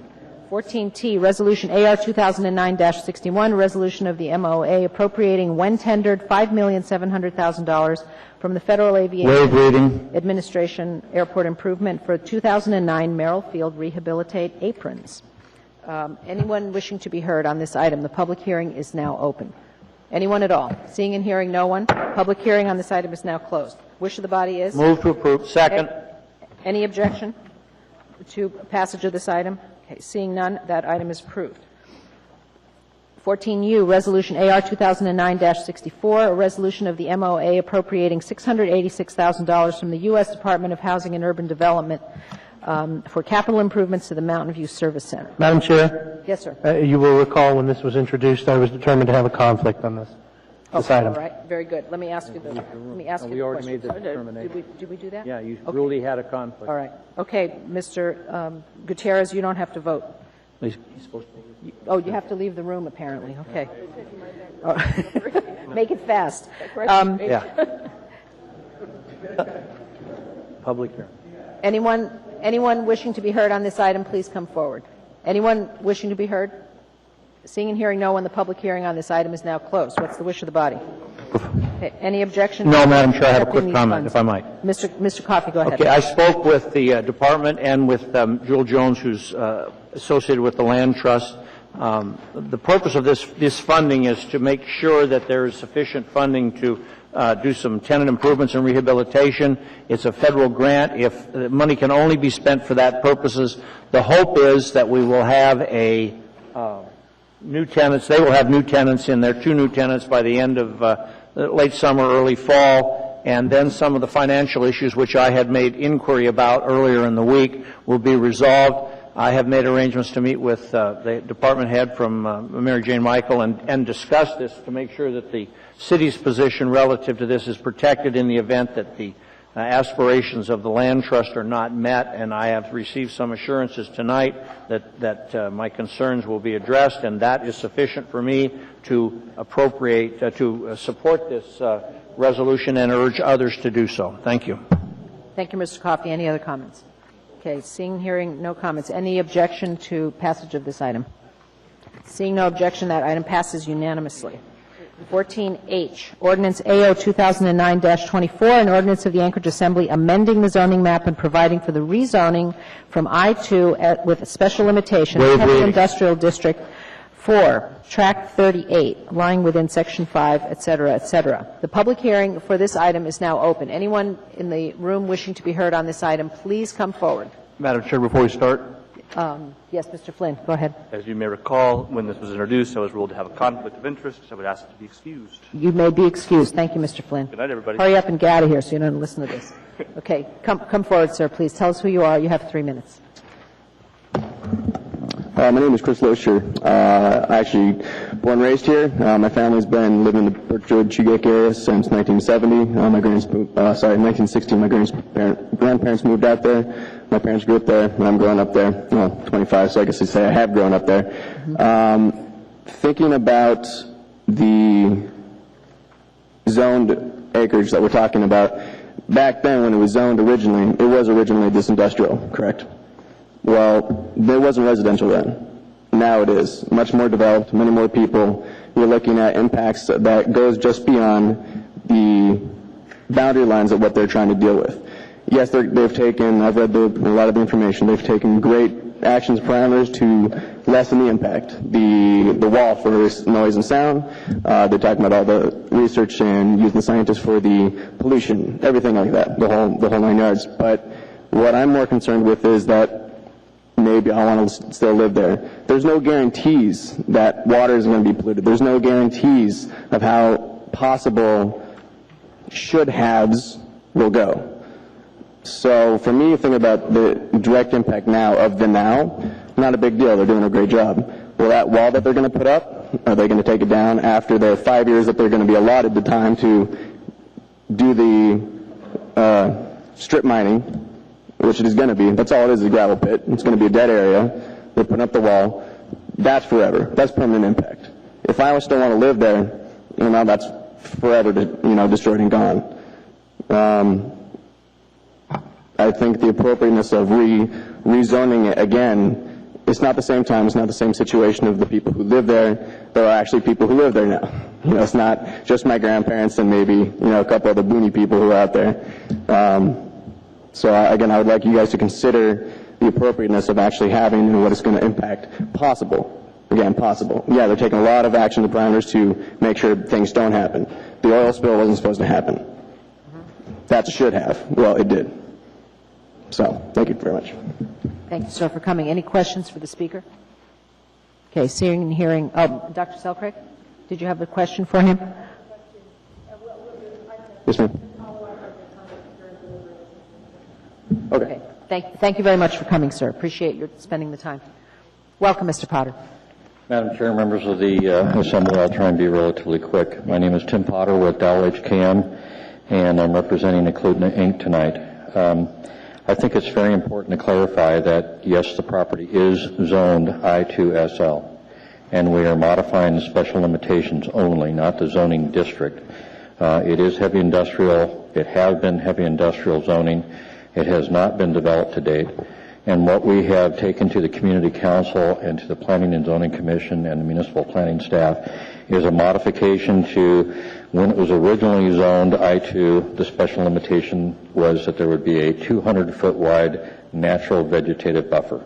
14T, Resolution AR 2009-61, resolution of the MOA appropriating when tendered $5,700,000 from the Federal Aviation Waive reading. Administration Airport Improvement for 2009 Merrill Field Rehabilitate aprons. Anyone wishing to be heard on this item? The public hearing is now open. Anyone at all? Seeing and hearing no one, public hearing on this item is now closed. Wish of the body is? Move to approve. Second. Any objection to passage of this item? Okay, seeing none, that item is approved. 14U, Resolution AR 2009-64, a resolution of the MOA appropriating $686,000 from the U.S. Department of Housing and Urban Development for capital improvements to the Mountain View Service Center. Madam Chair? Yes, sir. You will recall when this was introduced, I was determined to have a conflict on this item. All right, very good. Let me ask you the question. We already made the determination. Did we do that? Yeah, you Okay. really had a conflict. All right. Okay, Mr. Gutierrez, you don't have to vote. He's supposed to. Oh, you have to leave the room, apparently. Okay. Oh. Make it fast. Yeah. Public hearing. Anyone wishing to be heard on this item, please come forward. Anyone wishing to be heard? Seeing and hearing no one, the public hearing on this item is now closed. What's the wish of the body? Okay, any objection? No, Madam Chair, I have a quick Accepting these comment, funds? if I might. Mr. Coffey, go ahead. Okay, I spoke with the department and with Jewel Jones, who's associated with the Land Trust. The purpose of this funding is to make sure that there is sufficient funding to do some tenant improvements and rehabilitation. It's a federal grant. If the money can only be spent for that purposes, the hope is that we will have a new tenants. They will have new tenants in there, 2 new tenants by the end of late summer, early fall, and then some of the financial issues which I had made inquiry about earlier in the week will be resolved. I have made arrangements to meet with the department head from Mary Jane Michael and discuss this to make sure that the city's position relative to this is protected in the event that the aspirations of the Land Trust are not met, and I have received some assurances tonight that my concerns will be addressed, and that is sufficient for me to appropriate, to support this resolution and urge others to do so. Thank you. Thank you, Mr. Coffey. Any other comments? Okay, seeing, hearing, no comments. Any objection to passage of this item? Seeing no objection, that item passes unanimously. 14H, Ordinance AO 2009-24, an ordinance of the Anchorage Assembly amending the zoning map and providing for the rezoning from I-2 with special limitations, heavy industrial district 4, tract 38, lying within section 5, et cetera, et cetera. The public hearing for this item is now open. Anyone in the room wishing to be heard on this item, please come forward. Madam Chair, before we start, Yes, Mr. Flynn, go ahead. as you may recall, when this was introduced, I was ruled to have a conflict of interest, so I would ask it to be excused. You may be excused. Thank you, Mr. Flynn. Good night, everybody. Hurry up and get out of here so you don't listen to this. Okay, come forward, sir, please. Tell us who you are. You have 3 minutes. My name is Chris Loescher. Actually born and raised here. My family's been living in the Birchwood-Chugach area since 1970. 1960, my grandparents moved out there. My parents grew up there, and I'm growing up there. 25, so I guess you'd say I have grown up there. Thinking about the zoned acreage that we're talking about, back then when it was zoned originally, it was originally this industrial, correct? Well, there wasn't residential then. Now it is. Much more developed, many more people. You're looking at impacts that goes just beyond the boundary lines of what they're trying to deal with. Yes, they've taken, I've read a lot of the information, they've taken great actions, parameters to lessen the impact. The wall for noise and sound, they're talking about all the research and using scientists for the pollution, everything like that, the whole 9 yards. But what I'm more concerned with is that maybe I want to still live there. There's no guarantees that water is going to be polluted. There's no guarantees of how possible should-haves will go. So for me, think about the direct impact now of the now, not a big deal. They're doing a great job. Well, that wall that they're going to put up, are they going to take it down after the 5 years that they're going to be allotted the time to do the strip mining, which it is going to be. That's all it is, a gravel pit. It's going to be a dead area. They're putting up the wall. That's forever. That's permanent impact. If I still want to live there, that's forever, destroyed and gone. I think the appropriateness of rezoning it again, it's not the same time, it's not the same situation of the people who live there. There are actually people who live there now. It's not just my grandparents and maybe, a couple other boony people who are out there. So again, I would like you guys to consider the appropriateness of actually having and what it's going to impact. Possible. Again, possible. Yeah, they're taking a lot of action, the parameters, to make sure things don't happen. The oil spill wasn't supposed to happen. That should have. Well, it did. So, thank you very much. Thank you, sir, for coming. Any questions for the speaker? Okay, seeing and hearing. Oh, Dr. Selkirk, did you have a question for him? Yes, ma'am. Okay. Thank you very much for coming, sir. Appreciate your spending the time. Welcome, Mr. Potter. Madam Chair, members of the Assembly, I'll try and be relatively quick. My name is Tim Potter with Dowell HKM, and I'm representing Eklutna Inc. tonight. I think it's very important to clarify that, yes, the property is zoned I2SL, and we are modifying the special limitations only, not the zoning district. It is heavy industrial. It has been heavy industrial zoning. It has not been developed to date. And what we have taken to the Community Council and to the Planning and Zoning Commission and the municipal planning staff is a modification to when it was originally zoned I2, the special limitation was that there would be a 200-foot wide natural vegetative buffer.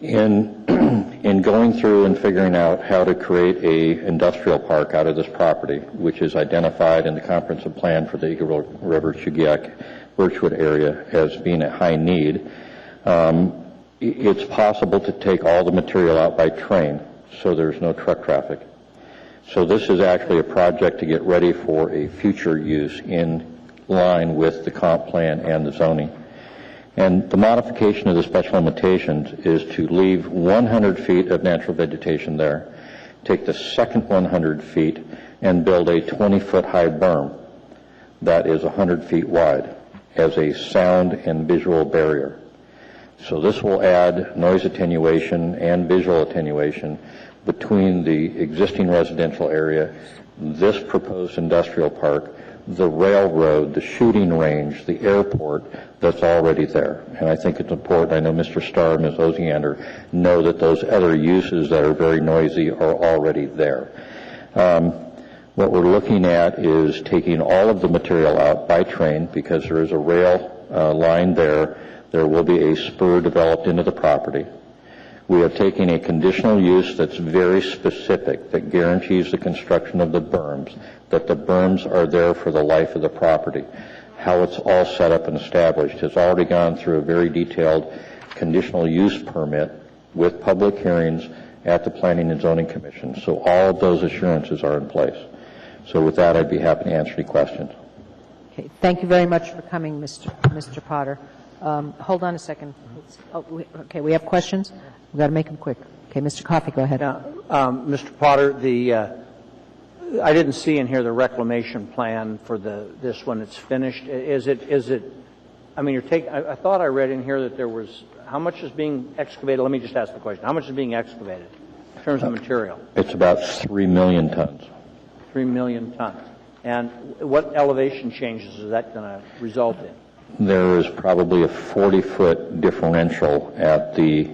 In going through and figuring out how to create a industrial park out of this property, which is identified in the comprehensive plan for the Eagle River Chugiak Birchwood area as being a high need, it's possible to take all the material out by train, so there's no truck traffic. So this is actually a project to get ready for a future use in line with the comp plan and the zoning. And the modification of the special limitations is to leave 100 feet of natural vegetation there, take the second 100 feet and build a 20-foot high berm that is 100 feet wide as a sound and visual barrier. So this will add noise attenuation and visual attenuation between the existing residential area, this proposed industrial park, the railroad, the shooting range, the airport that's already there. And I think it's important. I know Mr. Starr and Ms. Oziander know that those other uses that are very noisy are already there. What we're looking at is taking all of the material out by train because there is a rail line there. There will be a spur developed into the property. We are taking a conditional use that's very specific, that guarantees the construction of the berms, that the berms are there for the life of the property. How it's all set up and established has already gone through a very detailed conditional use permit with public hearings at the Planning and Zoning Commission. So all of those assurances are in place. So with that, I'd be happy to answer any questions. Okay. Thank you very much for coming, Mr. Potter. Hold on a second. Okay, we have questions? We've got to make them quick. Okay, Mr. Coffey, go ahead. Mr. Potter, I didn't see in here the reclamation plan for this when it's finished. Is it? I mean, I thought I read in here that there was. How much is being excavated? Let me just ask the question. How much is being excavated in terms of material? It's about 3 million tons. 3 million tons. And what elevation changes is that going to result in? There is probably a 40-foot differential at the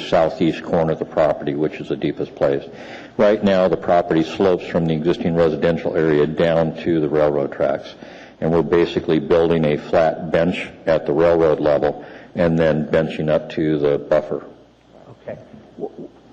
southeast corner of the property, which is the deepest place. Right now, the property slopes from the existing residential area down to the railroad tracks, and we're basically building a flat bench at the railroad level and then benching up to the buffer. Okay.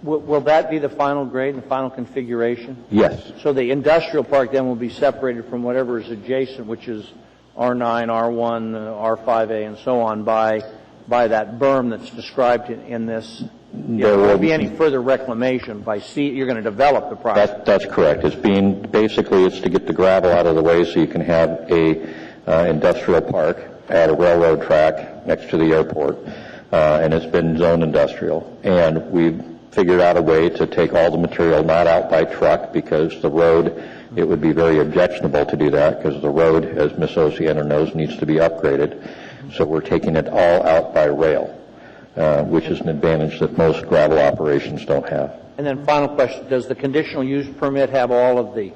Will that be the final grade, the final configuration? Yes. So the industrial park then will be separated from whatever is adjacent, which is R9, R1, R5A, and so on, by that berm that's described in this. There won't be any further reclamation by sea. You're going to develop the property. That's correct. It's to get the gravel out of the way so you can have a industrial park at a railroad track next to the airport, and it's been zoned industrial. And we've figured out a way to take all the material not out by truck because the road, it would be very objectionable to do that because the road, as Ms. Oziander knows, needs to be upgraded. So we're taking it all out by rail. which is an advantage that most gravel operations don't have. And then final question, does the conditional use permit have all of the,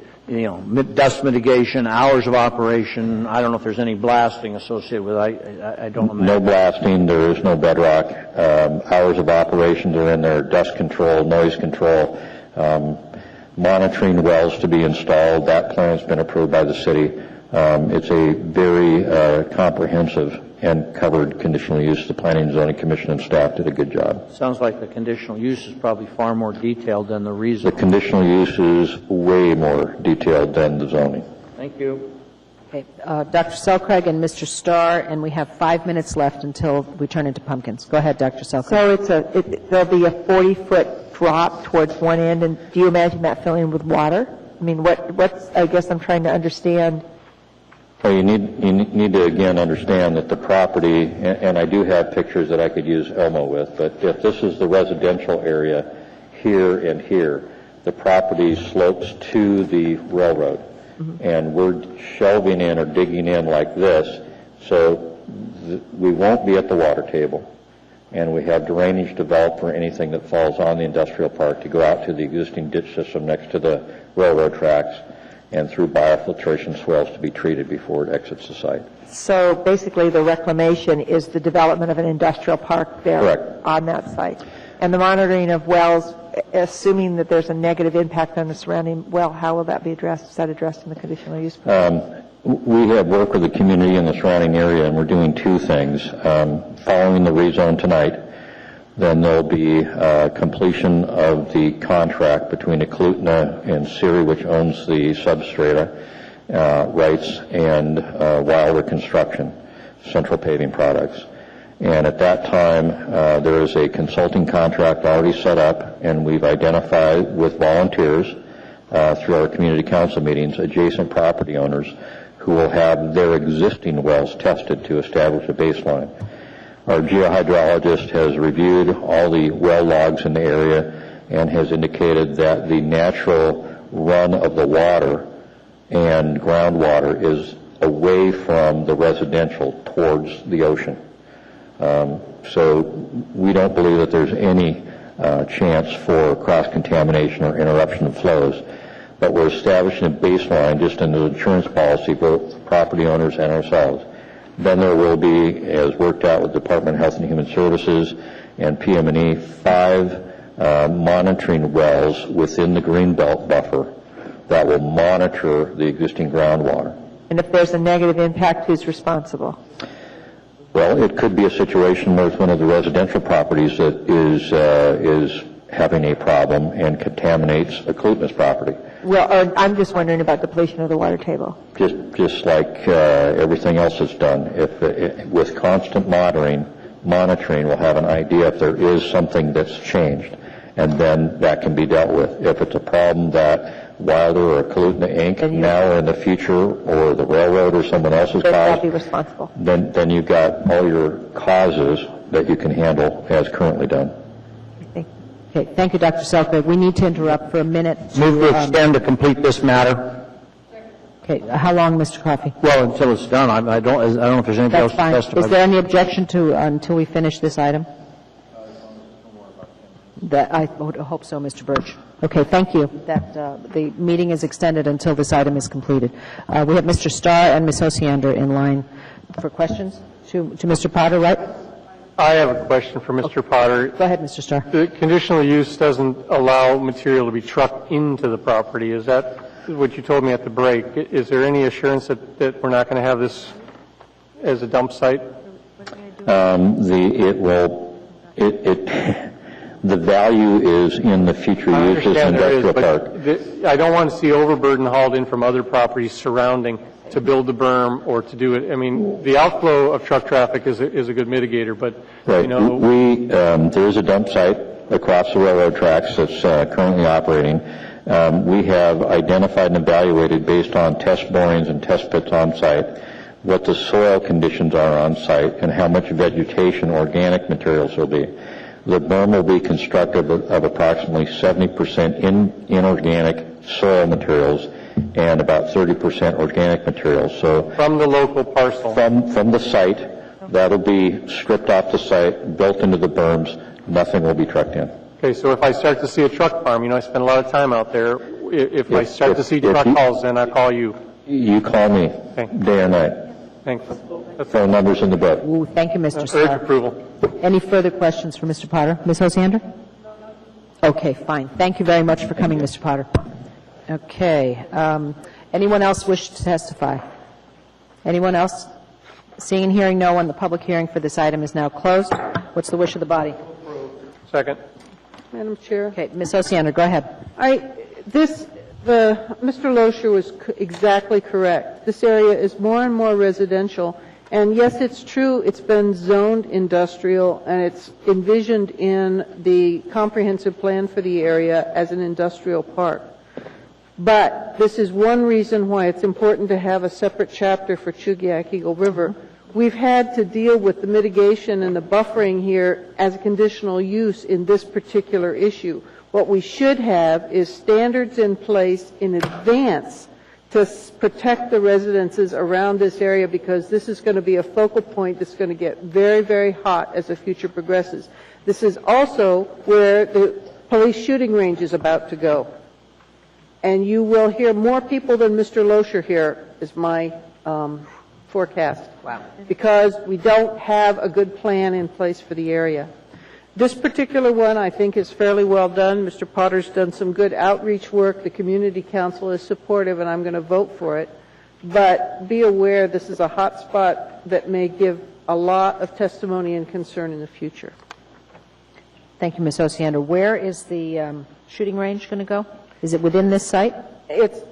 dust mitigation, hours of operation? I don't know if there's any blasting associated with it. I don't imagine. No blasting, there is no bedrock. Hours of operation are in there, dust control, noise control, monitoring wells to be installed. That plan's been approved by the city. It's a very comprehensive and covered conditional use. The Planning and Zoning Commission and staff did a good job. Sounds like the conditional use is probably far more detailed than the rezone. The conditional use is way more detailed than the zoning. Thank you. Okay, Dr. Selcraig and Mr. Starr, and we have 5 minutes left until we turn into pumpkins. Go ahead, Dr. Selcraig. So there'll be a 40-foot drop towards one end, and do you imagine that filling with water? I mean, what's, I guess I'm trying to understand. Well, you need to, again, understand that the property, and I do have pictures that I could use Elmo with, but if this is the residential area here and here, the property slopes to the railroad. And we're shelving in or digging in like this, so we won't be at the water table. And we have drainage developed for anything that falls on the industrial park to go out to the existing ditch system next to the railroad tracks and through biofiltration swales to be treated before it exits the site. So basically the reclamation is the development of an industrial park there. Correct. On that site. And the monitoring of wells, assuming that there's a negative impact on the surrounding well, how will that be addressed? Is that addressed in the conditional use plan? We have worked with the community in the surrounding area, and we're doing two things. Following the rezone tonight, then there'll be completion of the contract between Eklutna and Siri, which owns the substrata rights, and Wilder Construction, Central Paving Products. And at that time, there is a consulting contract already set up, and we've identified with volunteers through our community council meetings adjacent property owners who will have their existing wells tested to establish a baseline. Our geohydrologist has reviewed all the well logs in the area and has indicated that the natural run of the water and groundwater is away from the residential towards the ocean. So we don't believe that there's any chance for cross-contamination or interruption of flows. But we're establishing a baseline just in the insurance policy, both property owners and ourselves. Then there will be, as worked out with Department of Health and Human Services and PM&E, 5 monitoring wells within the Greenbelt buffer that will monitor the existing groundwater. And if there's a negative impact, who's responsible? Well, it could be a situation where it's one of the residential properties that is having a problem and contaminates Eklutna's property. Well, I'm just wondering about depletion of the water table. Just like everything else that's done. With constant monitoring, we'll have an idea if there is something that's changed, and then that can be dealt with. If it's a problem that Wilder or Eklutna Inc. now or in the future, or the railroad or someone else's caused, be responsible. Then you've got all your causes that you can handle as currently done. Okay, thank you, Dr. Selkirk. We need to interrupt for a minute. Move to extend to complete this matter. Okay, how long, Mr. Coffey? Well, until it's done. I don't know if there's anything else to testify. Is there any objection to until we finish this item? I would hope so, Mr. Birch. Okay, thank you. That the meeting is extended until this item is completed. We have Mr. Starr and Ms. Osiander in line for questions to Mr. Potter, right? I have a question for Mr. Potter. Go ahead, Mr. Starr. The conditional use doesn't allow material to be trucked into the property. Is that what you told me at the break? Is there any assurance that we're not going to have this as a dump site? The value is in the future use as an industrial park. I don't want to see overburden hauled in from other properties surrounding to build the berm or to do it. I mean, the outflow of truck traffic is a good mitigator, but, right. You know. There is a dump site across the railroad tracks that's currently operating. We have identified and evaluated based on test borings and test pits on site what the soil conditions are on site and how much vegetation, organic materials will be. The berm will be constructed of approximately 70% inorganic soil materials and about 30% organic materials. So from the local parcel, from the site, That'll be stripped off the site, built into the berms. Nothing will be trucked in. Okay, so if I start to see a truck farm, I spend a lot of time out there. If I start to see truck calls, then I call you. You call me day or night. Thanks. Phone number's in the book. Ooh, thank you, Mr. Urge Starr. approval. Any further questions for Mr. Potter? Ms. Osiander? Okay, fine. Thank you very much for coming, Mr. Potter. Okay. Anyone else wish to testify? Anyone else? Seeing and hearing no one, the public hearing for this item is now closed. What's the wish of the body? Second. Madam Chair. Okay, Ms. Osiander, go ahead. Mr. Loescher was exactly correct. This area is more and more residential, and yes, it's true, it's been zoned industrial, and it's envisioned in the comprehensive plan for the area as an industrial park. But this is one reason why it's important to have a separate chapter for Chugiak Eagle River. We've had to deal with the mitigation and the buffering here as a conditional use in this particular issue. What we should have is standards in place in advance to protect the residences around this area, because this is going to be a focal point that's going to get very, very hot as the future progresses. This is also where the police shooting range is about to go. And you will hear more people than Mr. Loescher here, is my forecast. Wow. Because we don't have a good plan in place for the area. This particular one, I think, is fairly well done. Mr. Potter's done some good outreach work. The community council is supportive, and I'm going to vote for it. But be aware, this is a hot spot that may give a lot of testimony and concern in the future. Thank you, Ms. Osiander. Where is the shooting range going to go? Is it within this site?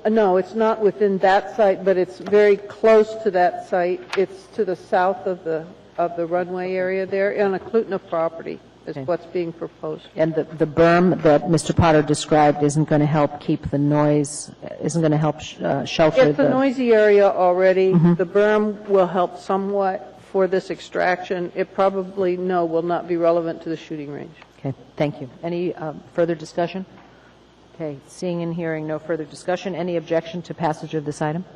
No, it's not within that site, but it's very close to that site. It's to the south of the runway area there, on a Klutna property is what's being proposed. And the berm that Mr. Potter described isn't going to help keep the noise, isn't going to help shelter It's a noisy area already. The berm will help somewhat for this extraction. It probably, will not be relevant to the shooting range. Okay, thank you. Any further discussion? Okay, seeing and hearing no further discussion. Any objection to passage of this item?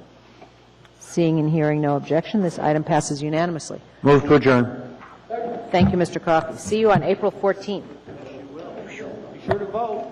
Seeing and hearing no objection, this item passes unanimously. Move to adjourn. Thank you, Mr. Coffey. See you on April 14th. Be sure to vote.